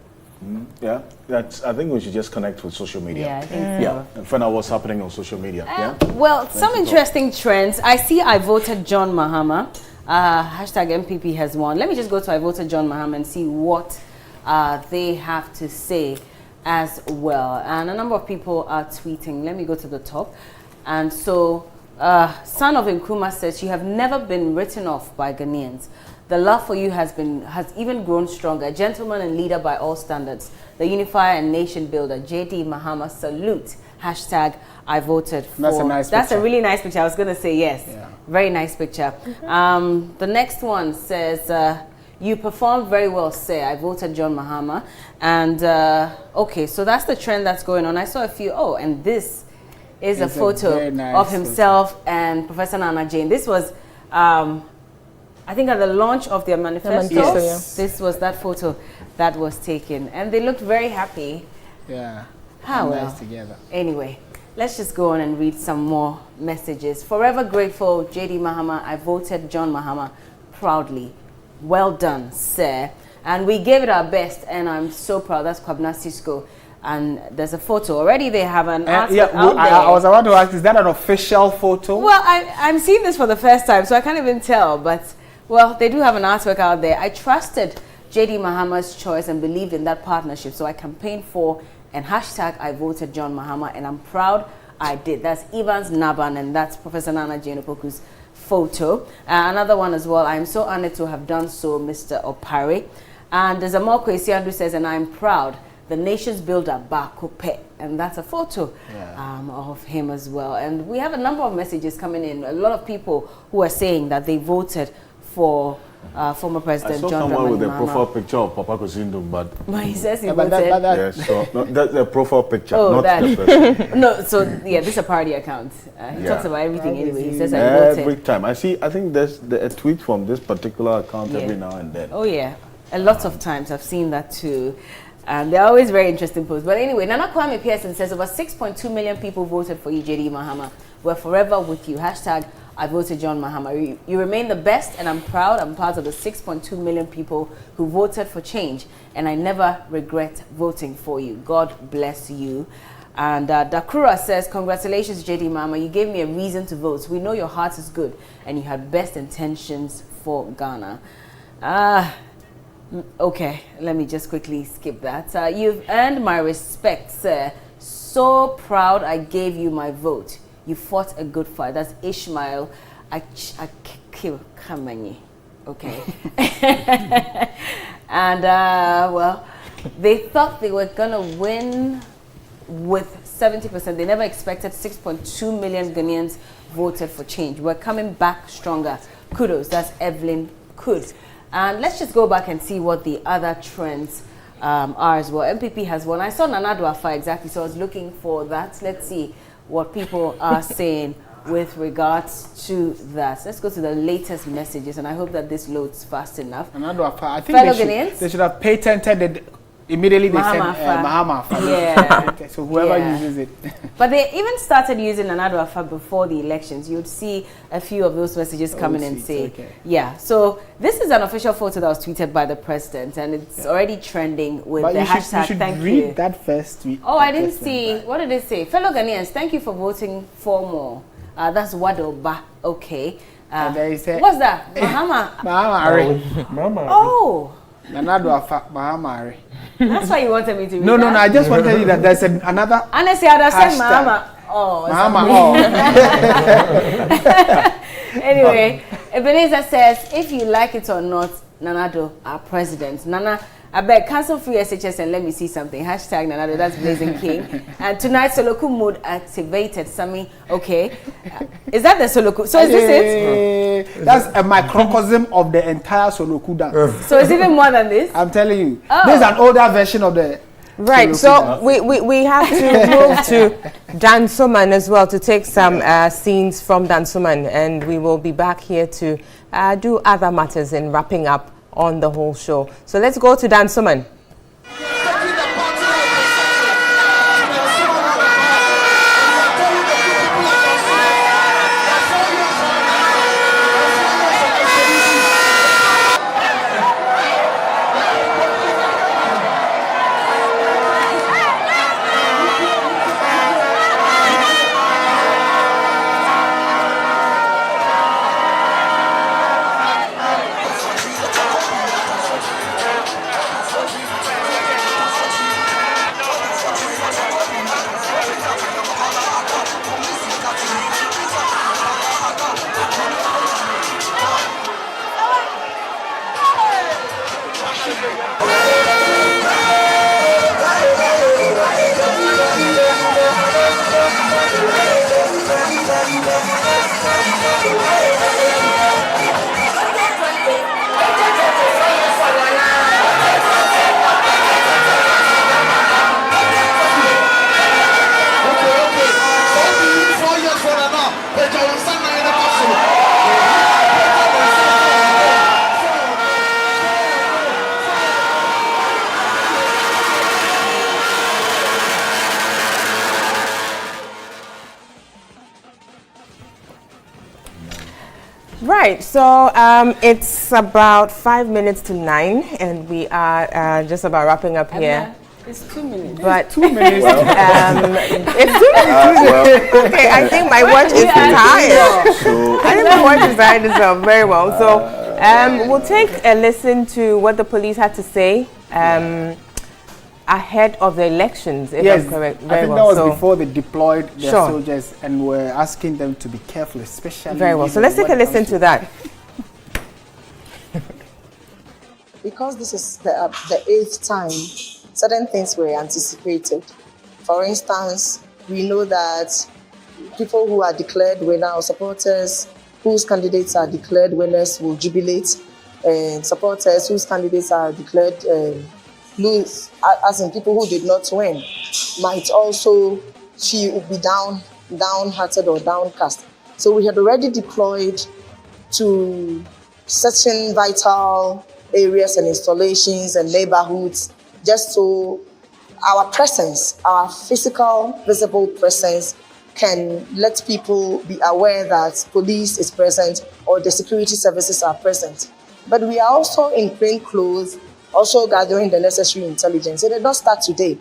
[SPEAKER 10] Yeah, I think we should just connect with social media.
[SPEAKER 1] Yeah, I think so.
[SPEAKER 10] Yeah, and find out what's happening on social media.
[SPEAKER 1] Well, some interesting trends. I see I voted John Mahama. Hashtag MPP has won. Let me just go to I voted John Mahama and see what they have to say as well. And a number of people are tweeting. Let me go to the top. And so, Son of Nkrumah says, you have never been written off by Ghanaians. The love for you has even grown stronger. Gentleman and leader by all standards. The unifier and nation builder. J.D. Mahama, salute. Hashtag I voted for.
[SPEAKER 16] That's a nice
[SPEAKER 1] That's
[SPEAKER 16] picture.
[SPEAKER 1] a really nice picture. I was going to say yes.
[SPEAKER 16] Yeah.
[SPEAKER 1] Very nice picture. The next one says, you performed very well, sir. I voted John Mahama. And, okay, so that's the trend that's going on. I saw a few, and this is a photo of himself and Professor Nana Jane. This was, I think at the launch of their manifesto,
[SPEAKER 11] Yes.
[SPEAKER 1] this was that photo that was taken. And they looked very happy.
[SPEAKER 16] Yeah.
[SPEAKER 1] How well.
[SPEAKER 16] Nice together.
[SPEAKER 1] Anyway, let's just go on and read some more messages. Forever grateful, J.D. Mahama. I voted John Mahama proudly. Well done, sir. And we gave it our best, and I'm so proud. That's Kwabna Cisco. And there's a photo. Already they have an artwork out there.
[SPEAKER 16] I was about to ask, is that an official photo?
[SPEAKER 1] Well, I'm seeing this for the first time, so I can't even tell. But, well, they do have an artwork out there. I trusted J.D. Mahama's choice and believed in that partnership. So I campaigned for and hashtag I voted John Mahama. And I'm proud I did. That's Evans Naban, and that's Professor Nana Jane Opoku's photo. Another one as well. I'm so honored to have done so, Mr. Opare. And there's a more Kwesi who says, and I'm proud, the nation's builder, Bakope. And that's a photo of him as well. And we have a number of messages coming in. A lot of people who are saying that they voted for former President John Dramani Mahama.
[SPEAKER 10] I saw someone with a profile picture of Papa Kosindum, but
[SPEAKER 1] he says he voted.
[SPEAKER 10] Yes, so no, that's a profile picture,
[SPEAKER 1] oh,
[SPEAKER 10] not the person.
[SPEAKER 1] No, so yeah, this is a party account. He talks about everything anyway. He says I voted.
[SPEAKER 10] Every time. I think there's a tweet from this particular account every now and then.
[SPEAKER 1] Oh yeah, a lot of times I've seen that too. And they're always very interesting posts. But anyway, Nana Kwame Pearson says over 6.2 million people voted for JD Mahama. We're forever with you. Hashtag I voted John Mahama. You remain the best, and I'm proud. I'm part of the 6.2 million people who voted for change, and I never regret voting for you. God bless you. And Dakura says, congratulations, JD Mahama. You gave me a reason to vote. We know your heart is good, and you had best intentions for Ghana. Okay, let me just quickly skip that. You've earned my respect, sir. So proud I gave you my vote. You fought a good fight. That's Ishmael Kamani. Okay. And, well, they thought they were going to win with 70%. They never expected 6.2 million Ghanaians voted for change. We're coming back stronger. Kudos. That's Evelyn Kudos. And let's just go back and see what the other trends are as well. MPP has won. I saw Nana Addo Afah exactly, so I was looking for that. Let's see what people are saying with regards to that. Let's go to the latest messages, and I hope that this loads fast enough.
[SPEAKER 6] Nana Addo Afah, I think they should have patented it. Immediately they said Mahama.
[SPEAKER 1] Yeah.
[SPEAKER 6] So whoever uses it.
[SPEAKER 1] But they even started using Nana Addo Afah before the elections. You'd see a few of those messages coming and say, yeah. So this is an official photo that was tweeted by the president, and it's already trending with the hashtag.
[SPEAKER 6] You should read that first tweet.
[SPEAKER 1] Oh, I didn't see. What did it say? Fellow Ghanaians, thank you for voting for more. That's Wadoba. Okay. What's that? Mahama.
[SPEAKER 6] Mahama.
[SPEAKER 1] Oh.
[SPEAKER 6] Nana Addo Afah, Mahama.
[SPEAKER 1] That's why you wanted me to read
[SPEAKER 6] No, I just want to tell you that there's another
[SPEAKER 1] honestly, I'd have said Mahama. Oh.
[SPEAKER 6] Mahama.
[SPEAKER 1] Anyway, Ebenezer says, if you like it or not, Nana Addo, our president. Nana, I beg, cancel free SHS and let me see something. Hashtag Nana Addo, that's Blazing King. And tonight, Soloku mode activated. Sami, okay. Is that the Soloku? So is this it?
[SPEAKER 6] That's a microcosm of the entire Soloku dance.
[SPEAKER 1] So it's even more than this?
[SPEAKER 6] I'm telling you. Oh. This is an older version of the
[SPEAKER 11] Right, Soloku so we have to move to Dansoman as well to take some scenes from Dansoman, and we will be back here to do other matters in wrapping up on the whole show. So let's go to Dansoman. Right, so it's about 5 minutes to 9, and we are just about wrapping up here.
[SPEAKER 1] It's 2 minutes.
[SPEAKER 11] But
[SPEAKER 6] it's 2 minutes.
[SPEAKER 11] It's 2 minutes. Okay, I think my watch is tired. I think my watch is tired as well. Very well. So we'll take a listen to what the police had to say ahead of the elections, if
[SPEAKER 6] yes,
[SPEAKER 11] I'm correct.
[SPEAKER 6] I think that was before they deployed their soldiers and were asking them to be careful, especially.
[SPEAKER 11] Very well. So let's take a listen to that.
[SPEAKER 9] Because this is the 8th time, certain things were anticipated. For instance, we know that people who are declared winner or supporters whose candidates are declared winners will jubilate, and supporters whose candidates are declared lose, as in people who did not win, might also be downhearted or downcast. So we had already deployed to certain vital areas and installations and neighborhoods, just so our presence, our physical, visible presence, can let people be aware that police is present or the security services are present. But we are also in plain clothes, also gathering the necessary intelligence. It did not start today.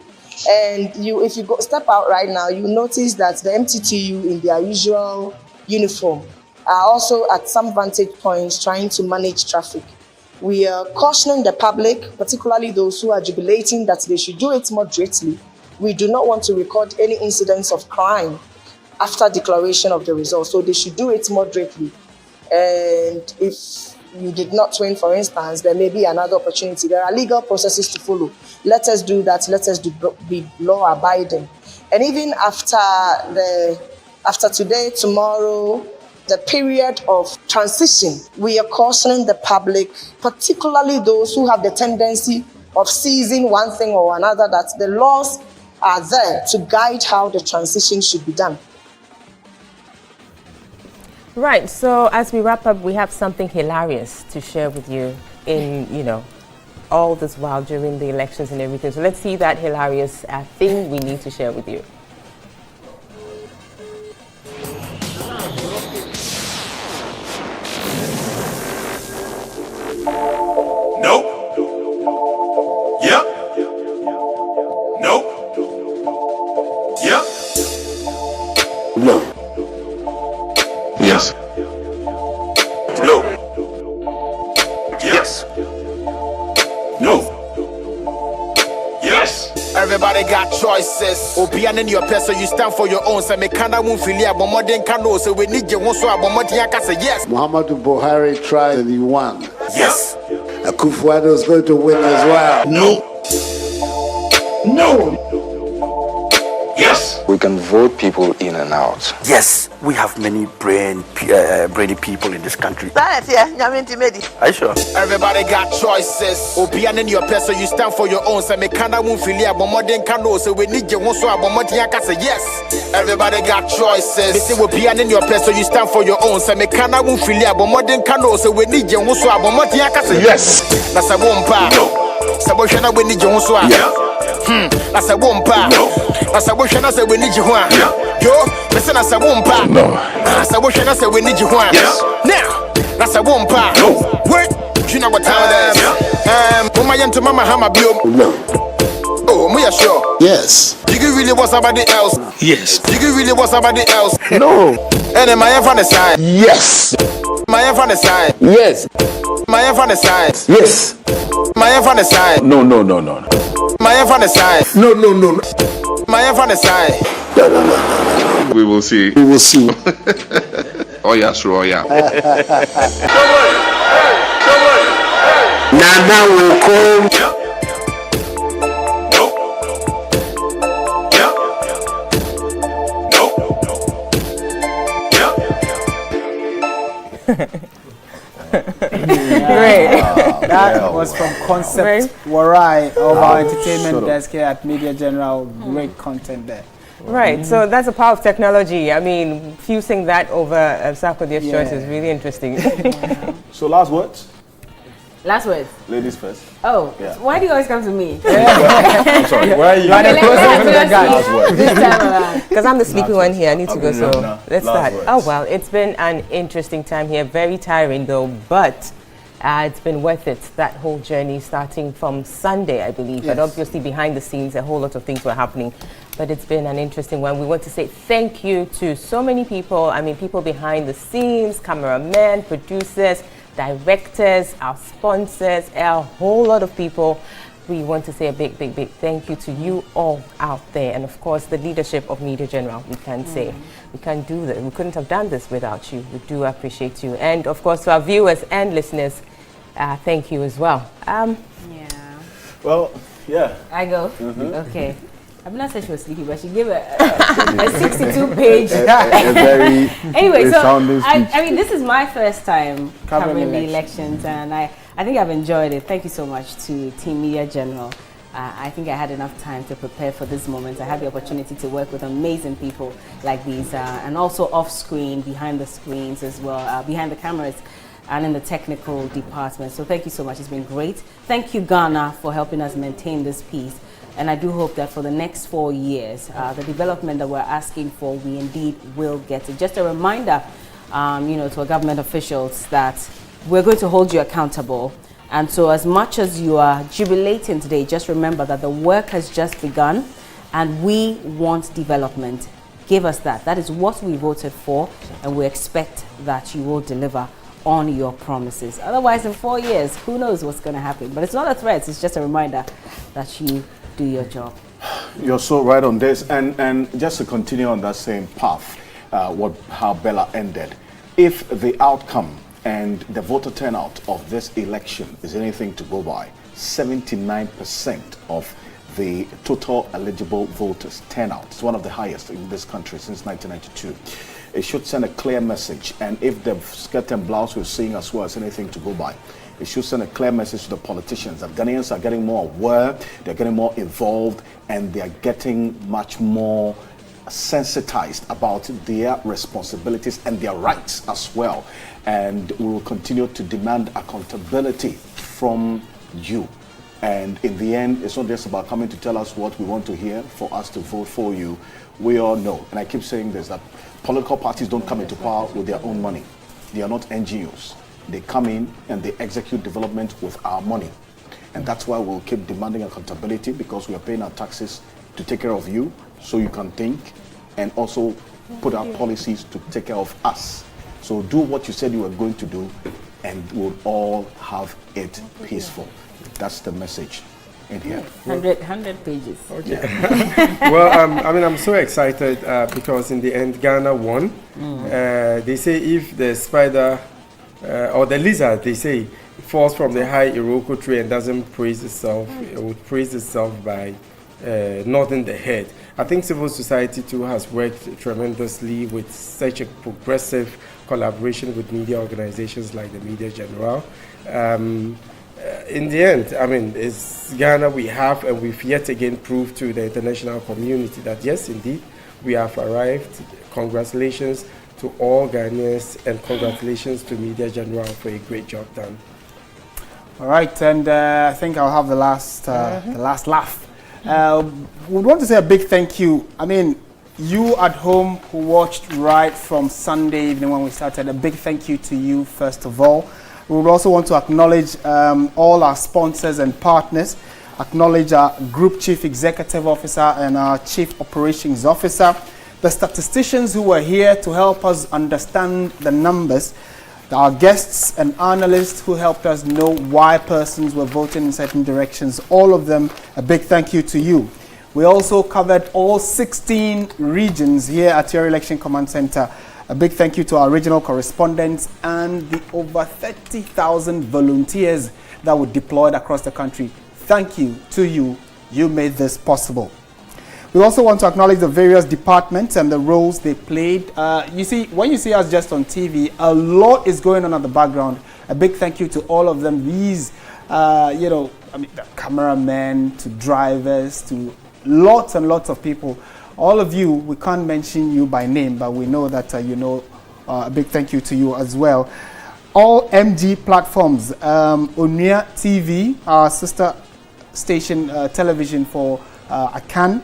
[SPEAKER 9] And if you step out right now, you notice that the MTTU in their usual uniform are also at some vantage points trying to manage traffic. We are cautioning the public, particularly those who are jubilating, that they should do it moderately. We do not want to record any incidents of crime after declaration of the results, so they should do it moderately. And if you did not win, for instance, there may be another opportunity. There are legal processes to follow. Let us do that. Let us be law-abiding. And even after today, tomorrow, the period of transition, we are cautioning the public, particularly those who have the tendency of seizing one thing or another, that the laws are there to guide how the transition should be done.
[SPEAKER 11] Right, so as we wrap up, we have something hilarious to share with you in, all this while during the elections and everything. So let's see that hilarious thing we need to share with you.
[SPEAKER 15] Nope. Yep. Nope. Yep.
[SPEAKER 25] No. Yes.
[SPEAKER 15] No. Yes. No. Yes.
[SPEAKER 17] Everybody got choices. Obian in your person, you stand for your own. Say me kinda won't feel ya, but more than can so we need you one so more than say yes.
[SPEAKER 20] Muhammadu Buhari tried and he won.
[SPEAKER 17] Yes.
[SPEAKER 20] Akufo-Addo is going to win as well.
[SPEAKER 15] No. No. Yes.
[SPEAKER 23] We can vote people in and out.
[SPEAKER 17] Yes, we have many brainy people in this country.
[SPEAKER 23] Are you sure?
[SPEAKER 17] Everybody got choices. Obian in your person, you stand for your own. Say me kinda won't feel ya, but more than can so we need you one so more than say yes. Everybody got choices. This is Obian in your person, you stand for your own. Say me kinda won't feel ya, but more than can so we need you one so more than say yes. That's a wompa. No. Saboshana we need you one so. That's a wompa. That's a wish and I say we need you one. Yo, listen, that's a wompa.
[SPEAKER 15] No.
[SPEAKER 17] That's a wish and I say we need you one.
[SPEAKER 15] Yes.
[SPEAKER 17] Now, that's a wompa.
[SPEAKER 15] No.
[SPEAKER 17] Wait, you know what time it is? Mama to Mama Hama Bio.
[SPEAKER 20] No.
[SPEAKER 17] Oh, me sure.
[SPEAKER 20] Yes.
[SPEAKER 17] Do you really want somebody else?
[SPEAKER 15] Yes.
[SPEAKER 17] Do you really want somebody else?
[SPEAKER 20] No.
[SPEAKER 17] And then my on the side.
[SPEAKER 20] Yes.
[SPEAKER 17] My on the side.
[SPEAKER 20] Yes.
[SPEAKER 17] My on the side.
[SPEAKER 20] Yes.
[SPEAKER 17] My on the side.
[SPEAKER 20] No.
[SPEAKER 17] My on the side.
[SPEAKER 20] No.
[SPEAKER 17] My on the side.
[SPEAKER 15] We will see.
[SPEAKER 20] We will see.
[SPEAKER 15] Oh yeah, sure. Oh yeah.
[SPEAKER 20] Nana will come.
[SPEAKER 11] Great.
[SPEAKER 6] That was from Concept Warai of our entertainment desk here at Media General. Great content there.
[SPEAKER 11] Right, so that's the power of technology. I mean, fusing that over Sarkodie's choice is really interesting.
[SPEAKER 10] So last words?
[SPEAKER 1] Last words.
[SPEAKER 10] Ladies first.
[SPEAKER 1] Oh,
[SPEAKER 10] Yeah.
[SPEAKER 1] why do you always come to me?
[SPEAKER 10] I'm sorry, why are you last words?
[SPEAKER 1] This time around.
[SPEAKER 11] Because I'm the sleepy one here, I need to go, so let's
[SPEAKER 10] Last
[SPEAKER 11] start.
[SPEAKER 10] words.
[SPEAKER 11] Oh, well, it's been an interesting time here. Very tiring, though, but it's been worth it, that whole journey, starting from Sunday, I believe.
[SPEAKER 6] Yes.
[SPEAKER 11] But obviously, behind the scenes, a whole lot of things were happening. But it's been an interesting one. We want to say thank you to so many people. I mean, people behind the scenes, cameramen, producers, directors, our sponsors, a whole lot of people we want to say a big thank you to you all out there, and of course the leadership of Media General. We can say we can't do this. We couldn't have done this without you. We do appreciate you, and of course to our viewers and listeners, thank you as well.
[SPEAKER 10] Well, yeah.
[SPEAKER 1] I go. Okay. I'm not saying she was sleepy, but she gave a 62-page. Anyway, so I mean, this is my first time covering the elections, and I think I've enjoyed it. Thank you so much to Team Media General. I think I had enough time to prepare for this moment. I had the opportunity to work with amazing people like these, and also off-screen, behind the screens as well, behind the cameras, and in the technical department. So thank you so much. It's been great. Thank you, Ghana, for helping us maintain this peace. And I do hope that for the next 4 years, the development that we're asking for, we indeed will get it. Just a reminder, to our government officials that we're going to hold you accountable. And so as much as you are jubilating today, just remember that the work has just begun and we want development. Give us that. That is what we voted for, and we expect that you will deliver on your promises. Otherwise, in 4 years, who knows what's going to happen. But it's not a threat. It's just a reminder that you do your job.
[SPEAKER 10] You're so right on this. And just to continue on that same path, how Bella ended, if the outcome and the voter turnout of this election is anything to go by, 79% of the total eligible voters turnout. It's one of the highest in this country since 1992. It should send a clear message. And if the skirt and blouse we're seeing as well is anything to go by, it should send a clear message to the politicians that Ghanaians are getting more aware, they're getting more involved, and they are getting much more sensitized about their responsibilities and their rights as well. And we will continue to demand accountability from you. And in the end, it's not just about coming to tell us what we want to hear for us to vote for you. We all know, and I keep saying this, that political parties don't come into power with their own money. They are not NGOs. They come in and they execute development with our money. And that's why we'll keep demanding accountability, because we are paying our taxes to take care of you so you can think, and also put our policies to take care of us. So do what you said you were going to do, and we'll all have it peaceful. That's the message in here.
[SPEAKER 1] 100 pages.
[SPEAKER 5] Okay. Well, I'm so excited because in the end, Ghana won. They say if the spider or the lizard, they say, falls from the high Iroko tree and doesn't praise itself, it would praise itself by nodding the head. I think civil society too has worked tremendously with such a progressive collaboration with media organizations like the Media General. In the end, it's Ghana we have, and we've yet again proved to the international community that yes, indeed, we have arrived. Congratulations to all Ghanaians, and congratulations to Media General for a great job done.
[SPEAKER 16] All right, and I think I'll have the last laugh. We want to say a big thank you. You at home who watched right from Sunday evening when we started, a big thank you to you first of all. We would also want to acknowledge all our sponsors and partners, acknowledge our Group Chief Executive Officer and our Chief Operations Officer, the statisticians who were here to help us understand the numbers, our guests and analysts who helped us know why persons were voting in certain directions. All of them, a big thank you to you. We also covered all 16 regions here at your Election Command Center. A big thank you to our regional correspondents and the over 30,000 volunteers that were deployed across the country. Thank you to you. You made this possible. We also want to acknowledge the various departments and the roles they played. You see, when you see us just on TV, a lot is going on at the background. A big thank you to all of them. These, the cameramen, to drivers, to lots and lots of people. All of you, we can't mention you by name, but we know that a big thank you to you as well. All MG platforms, Onua TV, our sister station television for Akan,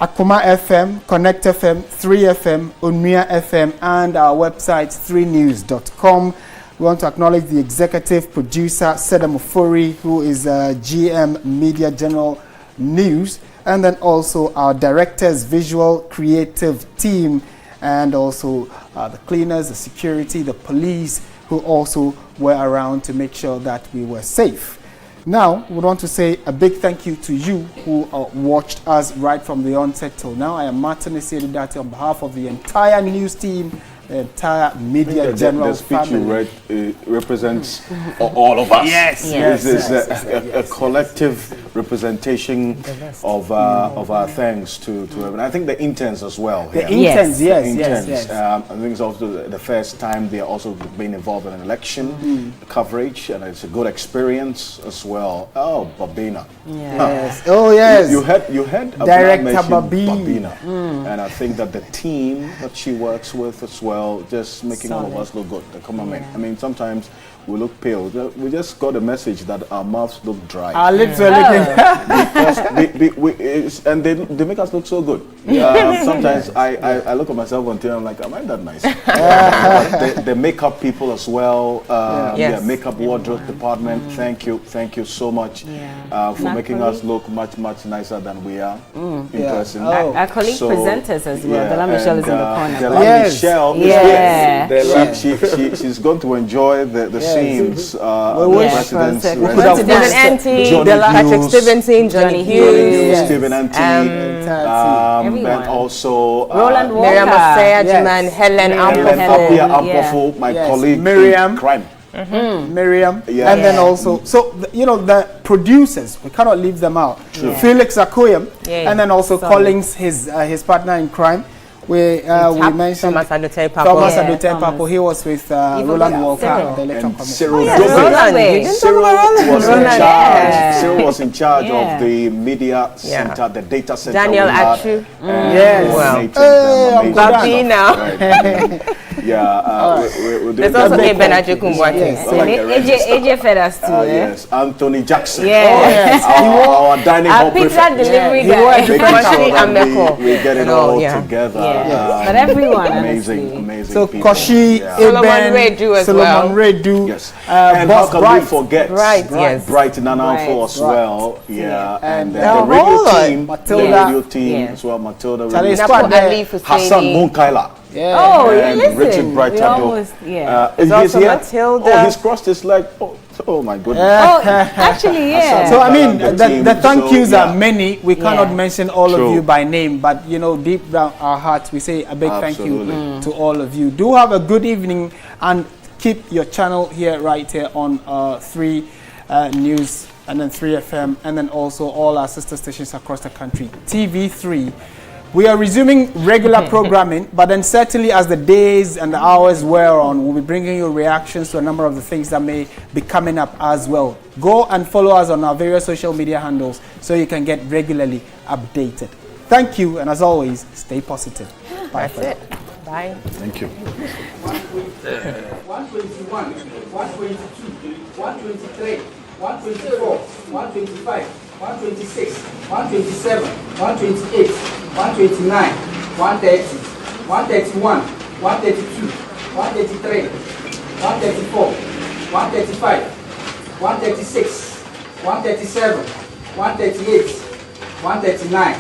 [SPEAKER 16] Akuma FM, Connect FM, 3FM, Onua FM, and our website 3news.com. We want to acknowledge the executive producer, Seda Mufori, who is GM Media General News, and then also our directors, visual creative team, and also the cleaners, the security, the police, who also were around to make sure that we were safe. Now, we want to say a big thank you to you who watched us right from the onset till now. I am Martin Esiedidate on behalf of the entire news team, the entire media general
[SPEAKER 10] the speech
[SPEAKER 16] family.
[SPEAKER 10] you read represents all of us.
[SPEAKER 16] Yes,
[SPEAKER 10] this is a collective representation of our thanks to everyone. I think the interns as well.
[SPEAKER 16] The interns, yes.
[SPEAKER 10] I think it's also the first time they are also being involved in an election coverage, and it's a good experience as well. Oh, Babina.
[SPEAKER 16] Yes. Oh, yes.
[SPEAKER 10] You heard
[SPEAKER 16] Director
[SPEAKER 10] Babina. And I think that the team that she works with as well, just making all of us look good. The cameramen. I mean, sometimes we look pale. We just got a message that our mouths look dry.
[SPEAKER 16] Our lips are looking.
[SPEAKER 10] Because and they make us look so good. Sometimes I look at myself on TV, I'm like, am I that nice? The makeup people as well.
[SPEAKER 11] Yes.
[SPEAKER 10] Makeup wardrobe department. Thank you so much for making us look much nicer than we are in person.
[SPEAKER 1] Our colleague presenters as well. Dela Michelle is in the corner.
[SPEAKER 10] Dela Michelle, she's going to enjoy the scenes. The president's
[SPEAKER 11] Patrick Stevenson, Johnny Hughes,
[SPEAKER 10] Stephen Antti, and also
[SPEAKER 1] Roland Walker,
[SPEAKER 11] Miriam Osei-Agyemang, Helen
[SPEAKER 10] Ampofo, my colleague
[SPEAKER 16] Miriam.
[SPEAKER 10] Crime.
[SPEAKER 16] Miriam, and then also, the producers, we cannot leave them out.
[SPEAKER 10] True.
[SPEAKER 16] Felix Akoyam, and then also Collins, his partner in crime. We mentioned
[SPEAKER 11] Thomas Adotei
[SPEAKER 16] Papo. He was with Roland Walker, the Electoral Commission.
[SPEAKER 10] Cyril was in charge of the media center, the data center.
[SPEAKER 11] Daniel Achu.
[SPEAKER 10] Babina.
[SPEAKER 11] There's also Eben Ajekunboate.
[SPEAKER 1] AJ fed us too.
[SPEAKER 10] Yes, Anthony Jackson.
[SPEAKER 1] Our
[SPEAKER 10] dining hall
[SPEAKER 1] pizza delivery guy.
[SPEAKER 10] We get it all together.
[SPEAKER 1] But everyone,
[SPEAKER 10] amazing.
[SPEAKER 16] So
[SPEAKER 10] people.
[SPEAKER 16] Koshi,
[SPEAKER 11] Solomon
[SPEAKER 16] Redu
[SPEAKER 11] as
[SPEAKER 16] Solomon Redu,
[SPEAKER 10] yes. And how can we forget Bright Nananfo as
[SPEAKER 16] Bright.
[SPEAKER 10] well? Yeah, and the radio team, as well, Matilda, Hassan Munkaila. And Richard Brighton.
[SPEAKER 11] He's also Matilda.
[SPEAKER 10] He's crossed his leg. Oh my goodness.
[SPEAKER 1] Actually,
[SPEAKER 16] So I mean, the thank yous are many. We cannot mention all of you by name, but deep down our hearts, we say a big thank you to all of you. Do have a good evening and keep your channel here right here on 3 News and then 3 FM and then also all our sister stations across the country. TV3. We are resuming regular programming, but then certainly as the days and the hours wear on, we'll be bringing you reactions to a number of the things that may be coming up as well. Go and follow us on our various social media handles so you can get regularly updated. Thank you, and as always, stay positive. Bye.
[SPEAKER 11] That's it. Bye.
[SPEAKER 10] Thank you.
[SPEAKER 13] 121, 122, 123, 124, 125, 126, 127, 128, 129, 130, 131, 132, 133, 134, 135, 136, 137, 138, 139.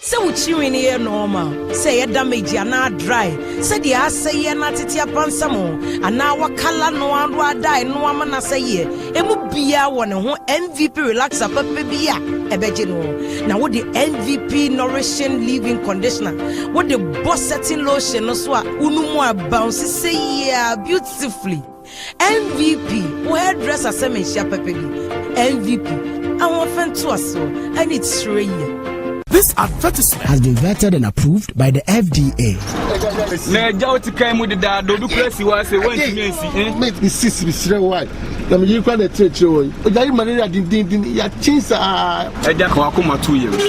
[SPEAKER 14] So chewing here normal. Say a damage and not dry. Say the ass say ye not it upon some and now what color no one will die no one say ye. It would be a one who MVP relax up a baby. A begin now what the MVP nourishing living conditioner. What the boss setting lotion no swat unumwa bounce say yeah beautifully. MVP who hairdresser semi shapepe. MVP I want fan to us so and it's true.
[SPEAKER 18] This advertisement has been vetted and approved by the FDA.
[SPEAKER 20] na me yikwa na tretre o jai malaria din ya chinsa
[SPEAKER 3] eja kwa kuma 2 years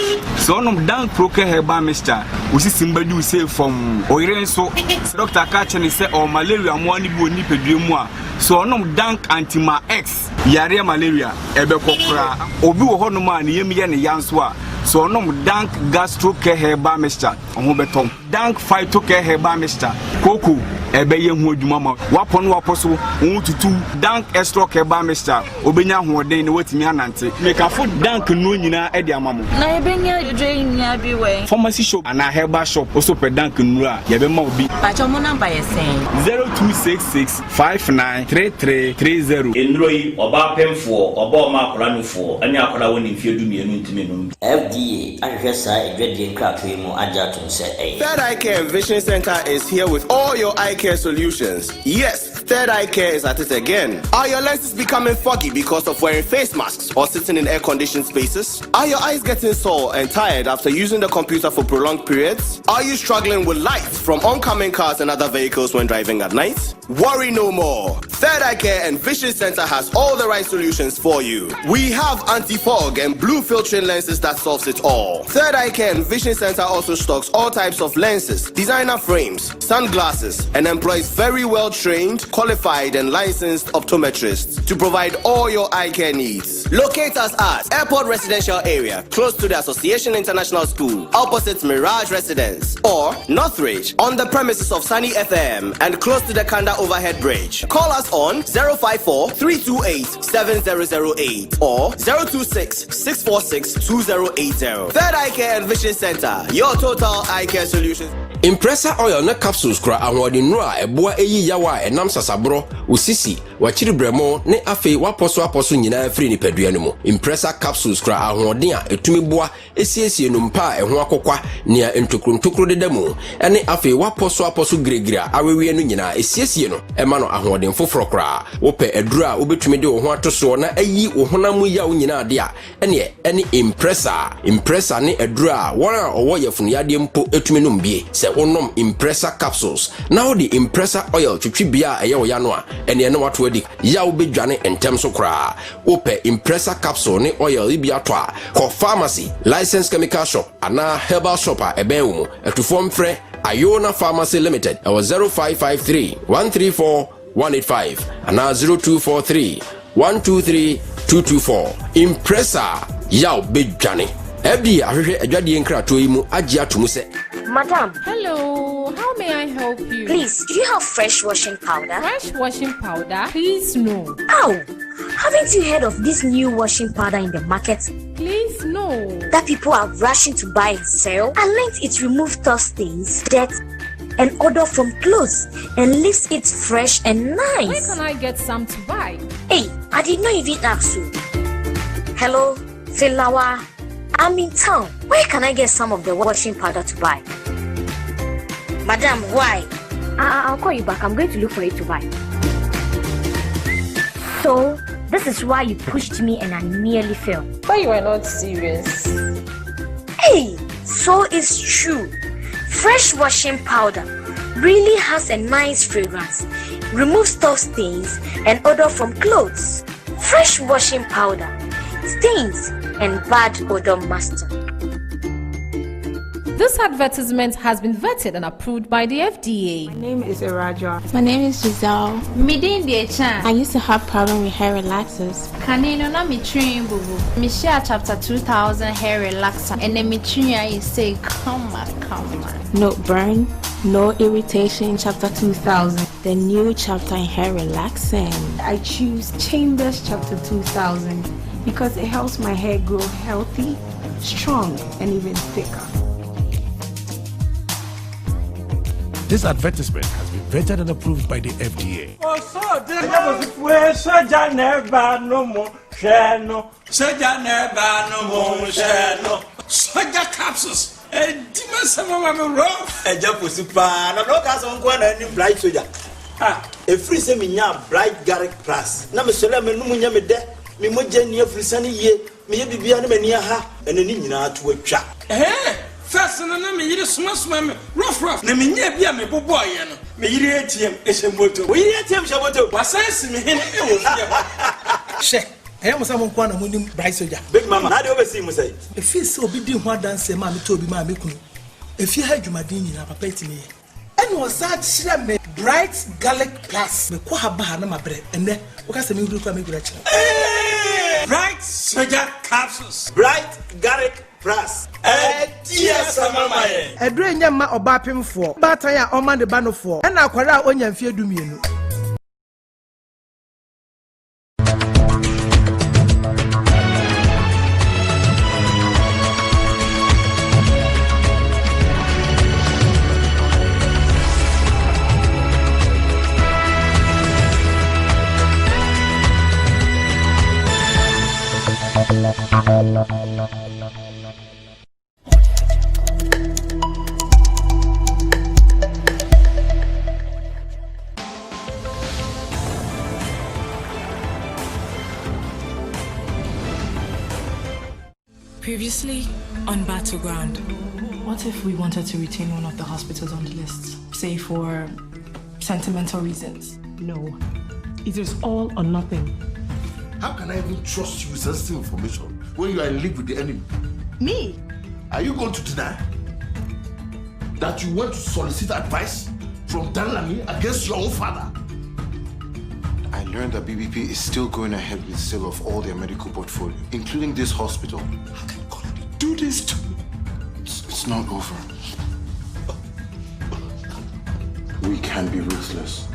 [SPEAKER 3] so no dank proke herbal mixture usi simbadu say from oyire so doctor ka chene say o malaria mo ani bi oni pedue mu a so no dank antima x yare malaria ebe kokra obi wo ho no ma ne yemi ye ne yanso a so no dank gastro care herbal mixture oho betom dank phyto care herbal mixture koko ebe ye hu adwuma ma wapo no wapo so tutu dank extra care herbal mixture obenya hoden ne watimi anante make afo dank no nyina e de amamo
[SPEAKER 8] na ebenya drain nya bi we
[SPEAKER 3] pharmacy shop and a herbal shop also per dank nura ye be ma obi
[SPEAKER 8] pacho mo number ye sen
[SPEAKER 3] 0266593330
[SPEAKER 12] enroi oba pemfo oba ma akora nufo ani akora woni mfie dumienu ntimenu
[SPEAKER 21] FDA ahwehwesa edwadie nkrato mu agya to nse
[SPEAKER 22] Third Eye Care Vision Center is here with all your eye care solutions. Yes, Third Eye Care is at it again. Are your lenses becoming foggy because of wearing face masks or sitting in air-conditioned spaces? Are your eyes getting sore and tired after using the computer for prolonged periods? Are you struggling with lights from oncoming cars and other vehicles when driving at night? Worry no more. Third Eye Care and Vision Center has all the right solutions for you. We have anti-fog and blue filtering lenses that solves it all. Third Eye Care and Vision Center also stocks all types of lenses, designer frames, sunglasses, and employs very well-trained, qualified, and licensed optometrists to provide all your eye care needs. Locate us at Airport Residential Area, close to the Association International School, opposite Mirage Residence, or Northridge, on the premises of Sunny FM, and close to the Kanda Overhead Bridge. Call us on 054-328-7008 or 026-646-2080. Third Eye Care and Vision Center, your total eye care solutions.
[SPEAKER 24] Impressor oil na capsules kura ahwade nura eboa eyi yawa enam sasabro usisi wachiri bremo ne afi waposo nyina free ni padua no mu. Impressor capsules kura ahwode a etumi boa esiesie no mpa eho akokwa ne ntokro dedemu ene afi waposo gregira awewe no nyina esiesie no ema no ahwode mfoforo kura wope edura obetumi de wo ho atoso na ayi wo honam ya wo nyina ade a ene impressor ne edura wona owo yefunu yade mpo etumi no mbie onom impressor capsules now the impressor oil twitwibia eye wo ya no a ene ne wato adi ya wo bedwane entem so kra ope impressor capsule ne oil ibia to a ko pharmacy licensed chemical shop ana herbal shop a ebe wo etufom frɛ Ayona Pharmacy Limited 0553 134 185 ana 0243 123 224 impressor ya wo bedwane ebdi ahwehwe adwadie nkrato yi mu agye atomu se.
[SPEAKER 26] Madam.
[SPEAKER 27] Hello, how may I help you?
[SPEAKER 26] Please, do you have fresh washing powder?
[SPEAKER 27] Fresh washing powder? Please, no.
[SPEAKER 26] Ow! Haven't you heard of this new washing powder in the market?
[SPEAKER 27] Please, no.
[SPEAKER 26] That people are rushing to buy and sell? I learned it removes dust stains, dirt, and odor from clothes and leaves it fresh and nice.
[SPEAKER 27] Where can I get some to buy?
[SPEAKER 26] Hey, I did not even ask you. Hello, Filawa. I'm in town. Where can I get some of the washing powder to buy? Madam, why? I'll call you back. I'm going to look for it to buy. So, this is why you pushed me and I nearly fell.
[SPEAKER 8] But you are not serious.
[SPEAKER 26] Hey, so it's true. Fresh washing powder really has a nice fragrance, removes dust stains and odor from clothes. Fresh washing powder, stains and bad odor master.
[SPEAKER 27] This advertisement has been vetted and approved by the FDA.
[SPEAKER 28] My name is Iraja.
[SPEAKER 29] My name is Giselle. I used to have problem with hair relaxers.
[SPEAKER 28] Kanino na mi train bubu. Mi share chapter 2000 hair relaxer and then mi train I say come on.
[SPEAKER 29] No burn, no irritation in chapter 2000. The new chapter in hair relaxing.
[SPEAKER 28] I choose Chambers chapter 2000 because it helps my hair grow healthy, strong, and even thicker.
[SPEAKER 18] This advertisement has been vetted and approved by the FDA.
[SPEAKER 30] Soja capsules. Demon some of a jump was super. No, cause on one and bright soja. Ah, a free seminar, bright Garrick Plus. Namasala Menunya me de, me moja near Frisani ye, me be beyond many ha, and an Indian to a chap. Eh? First, and then me small, rough. Na me nye bia me bobo aye no. Me yiri ATM Eshemboto. We yiri ATM Eshemboto. Wasansi me hen e wo fie.
[SPEAKER 2] She. I am some one of them bright soldier.
[SPEAKER 30] Big Mama, how do you oversee me say?
[SPEAKER 2] If you so be doing what dance, mammy told me, mammy kunu. If you had you, my dinner, papa to me. And was that she me bright garlic plus me kwahaba na my bread and then what can you do for me?
[SPEAKER 30] Bright soldier capsules, bright garlic plus. Yes, Mama.
[SPEAKER 2] A drain yama or bapim for, but I am on the banner for, and I quarrel on your fear do me.
[SPEAKER 4] Previously on Battleground. What if we wanted to retain one of the hospitals on the list, say for sentimental reasons?
[SPEAKER 6] No, it is all or nothing.
[SPEAKER 20] How can I even trust you with sensitive information when you are in league with the enemy?
[SPEAKER 6] Me?
[SPEAKER 20] Are you going to deny that you went to solicit advice from Dan Lamy against your own father?
[SPEAKER 7] I learned that BBP is still going ahead with sale of all their medical portfolio, including this hospital.
[SPEAKER 20] How can God do this to me?
[SPEAKER 7] It's not over. We can be ruthless.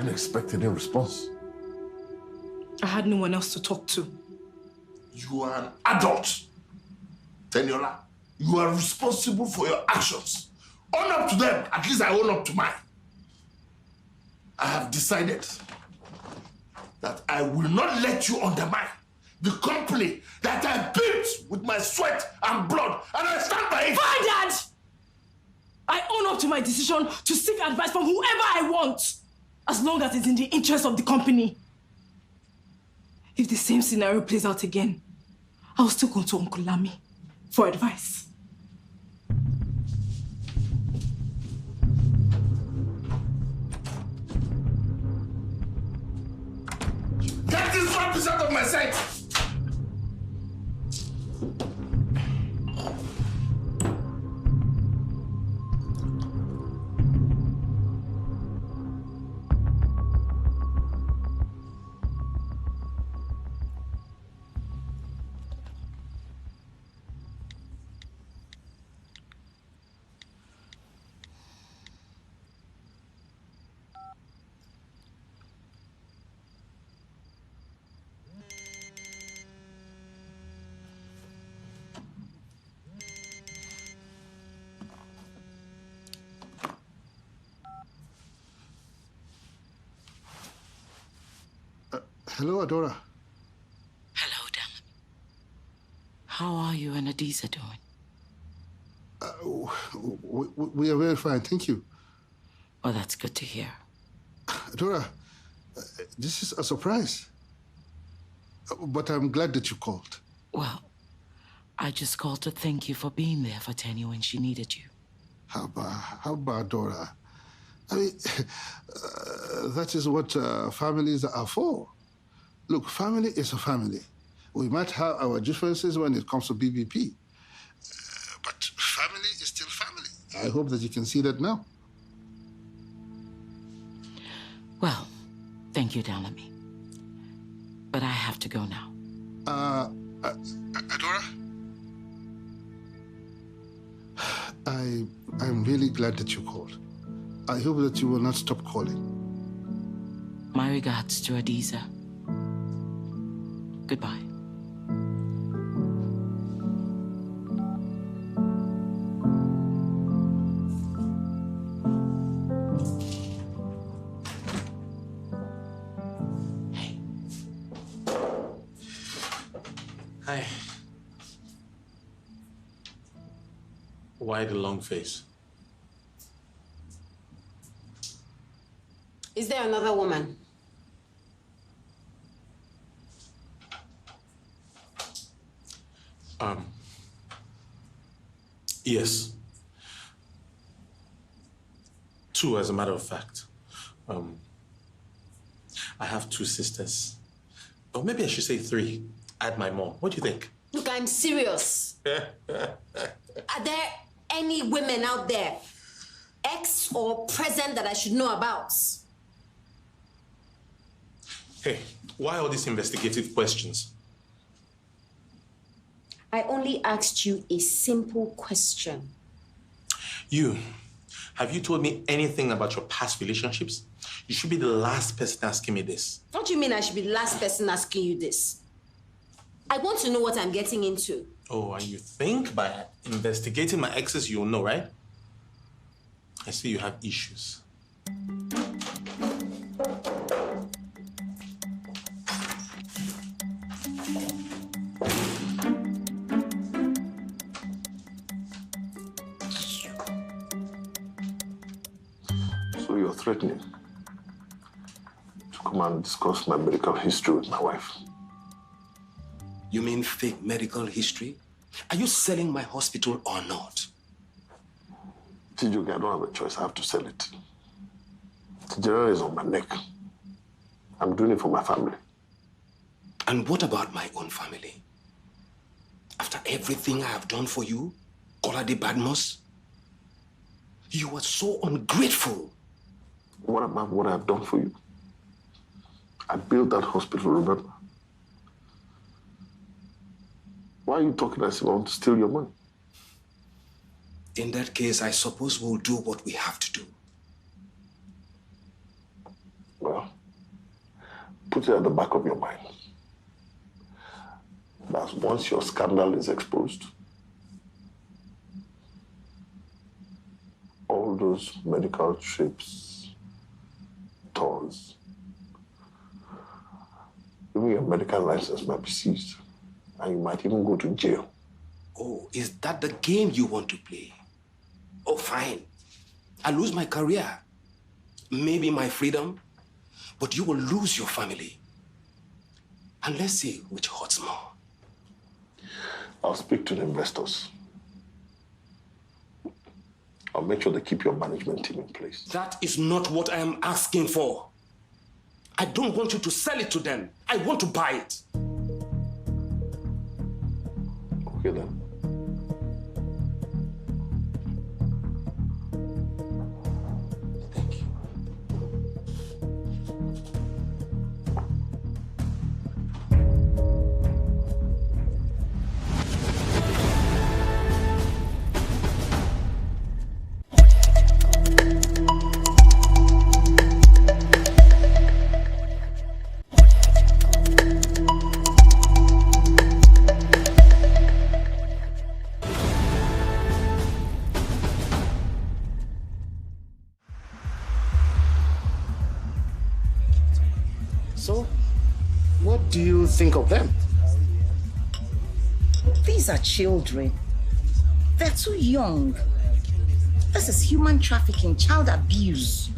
[SPEAKER 20] Expect any response.
[SPEAKER 4] I had no one else to talk to.
[SPEAKER 20] You are an adult, Teniola. You are responsible for your actions. Own up to them. At least I own up to mine. I have decided that I will not let you undermine the company that I built with my sweat and blood, and I stand by it.
[SPEAKER 4] Fine, Dad! I own up to my decision to seek advice from whoever I want, as long as it's in the interest of the company. If the same scenario plays out again, I'll still go to Uncle Lamy for advice.
[SPEAKER 20] Get this rubbish out of my sight! Hello, Adora.
[SPEAKER 9] Hello, Damon. How are you and Adisa doing?
[SPEAKER 20] We are very fine, thank you.
[SPEAKER 9] Oh, that's good to hear.
[SPEAKER 20] Adora, this is a surprise. But I'm glad that you called.
[SPEAKER 9] Well, I just called to thank you for being there for Tanya when she needed you.
[SPEAKER 20] How about Dora? I mean, that is what families are for. Look, family is a family. We might have our differences when it comes to BBP, but family is still family. I hope that you can see that now.
[SPEAKER 9] Well, thank you, Dalamy. But I have to go now.
[SPEAKER 20] Adora? I'm really glad that you called. I hope that you will not stop calling.
[SPEAKER 9] My regards to Adiza. Goodbye.
[SPEAKER 1] Hi. Why the long face?
[SPEAKER 5] Is there another woman?
[SPEAKER 1] Yes. Two, as a matter of fact. I have two sisters. Or maybe I should say three. Add my mom. What do you think?
[SPEAKER 5] Look, I'm serious. Are there any women out there, ex or present, that I should know about?
[SPEAKER 1] Hey, why all these investigative questions?
[SPEAKER 5] I only asked you a simple question.
[SPEAKER 1] Have you told me anything about your past relationships? You should be the last person asking me this.
[SPEAKER 5] What do you mean I should be the last person asking you this? I want to know what I'm getting into.
[SPEAKER 1] Oh, and you think by investigating my exes you'll know, right? I see you have issues.
[SPEAKER 20] So you're threatening to come and discuss my medical history with my wife?
[SPEAKER 10] You mean fake medical history? Are you selling my hospital or not?
[SPEAKER 20] Tijuki, I don't have a choice. I have to sell it. The general is on my neck. I'm doing it for my family.
[SPEAKER 10] And what about my own family? After everything I have done for you, Kolade Badmus, you were so ungrateful.
[SPEAKER 20] What about what I've done for you? I built that hospital, remember? Why are you talking as if I want to steal your money?
[SPEAKER 10] In that case, I suppose we'll do what we have to do.
[SPEAKER 20] Well, put it at the back of your mind. That once your scandal is exposed, all those medical trips, tours, even your medical license might be seized. And you might even go to jail.
[SPEAKER 10] Oh, is that the game you want to play? Oh, fine. I lose my career, maybe my freedom, but you will lose your family. And let's see which hurts more.
[SPEAKER 20] I'll speak to the investors. I'll make sure they keep your management team in place.
[SPEAKER 10] That is not what I am asking for. I don't want you to sell it to them. I want to buy it.
[SPEAKER 20] Okay, then.
[SPEAKER 10] Thank you.
[SPEAKER 11] So, what do you think of them?
[SPEAKER 15] These are children. They're too young. This is human trafficking, child abuse.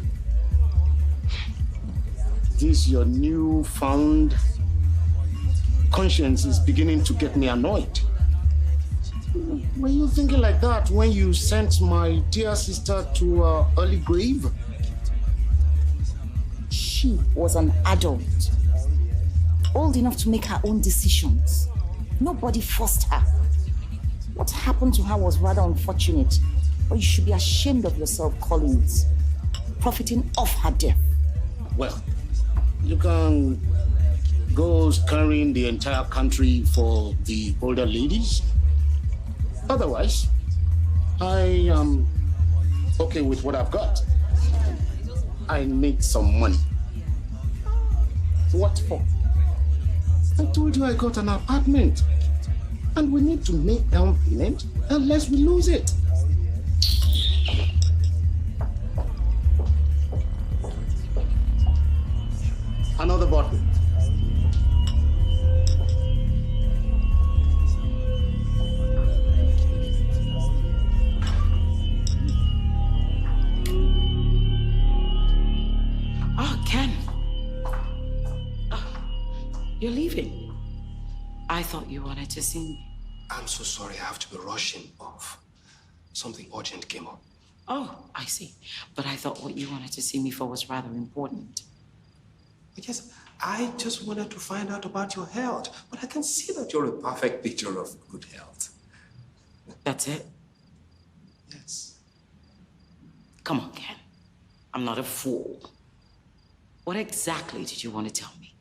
[SPEAKER 11] This your newfound conscience is beginning to get me annoyed. Were you thinking like that when you sent my dear sister to her early grave?
[SPEAKER 15] she was an adult, old enough to make her own decisions. Nobody forced her. What happened to her was rather unfortunate, but you should be ashamed of yourself, Collins, profiting off her death.
[SPEAKER 11] Well, you can go scouring the entire country for the older ladies. Otherwise, I am okay with what I've got. I need some money. What for? I told you I got an apartment. And we need to make down payment unless we lose it. Another bottle.
[SPEAKER 9] Oh, Ken. You're leaving. I thought you wanted to see me.
[SPEAKER 10] I'm so sorry, I have to be rushing off. Something urgent came up.
[SPEAKER 9] Oh, I see. But I thought what you wanted to see me for was rather important.
[SPEAKER 10] Yes, I just wanted to find out about your health, but I can see that you're a perfect picture of good health.
[SPEAKER 9] That's it?
[SPEAKER 10] Yes.
[SPEAKER 9] Come on, Ken. I'm not a fool. What exactly did you want to tell me?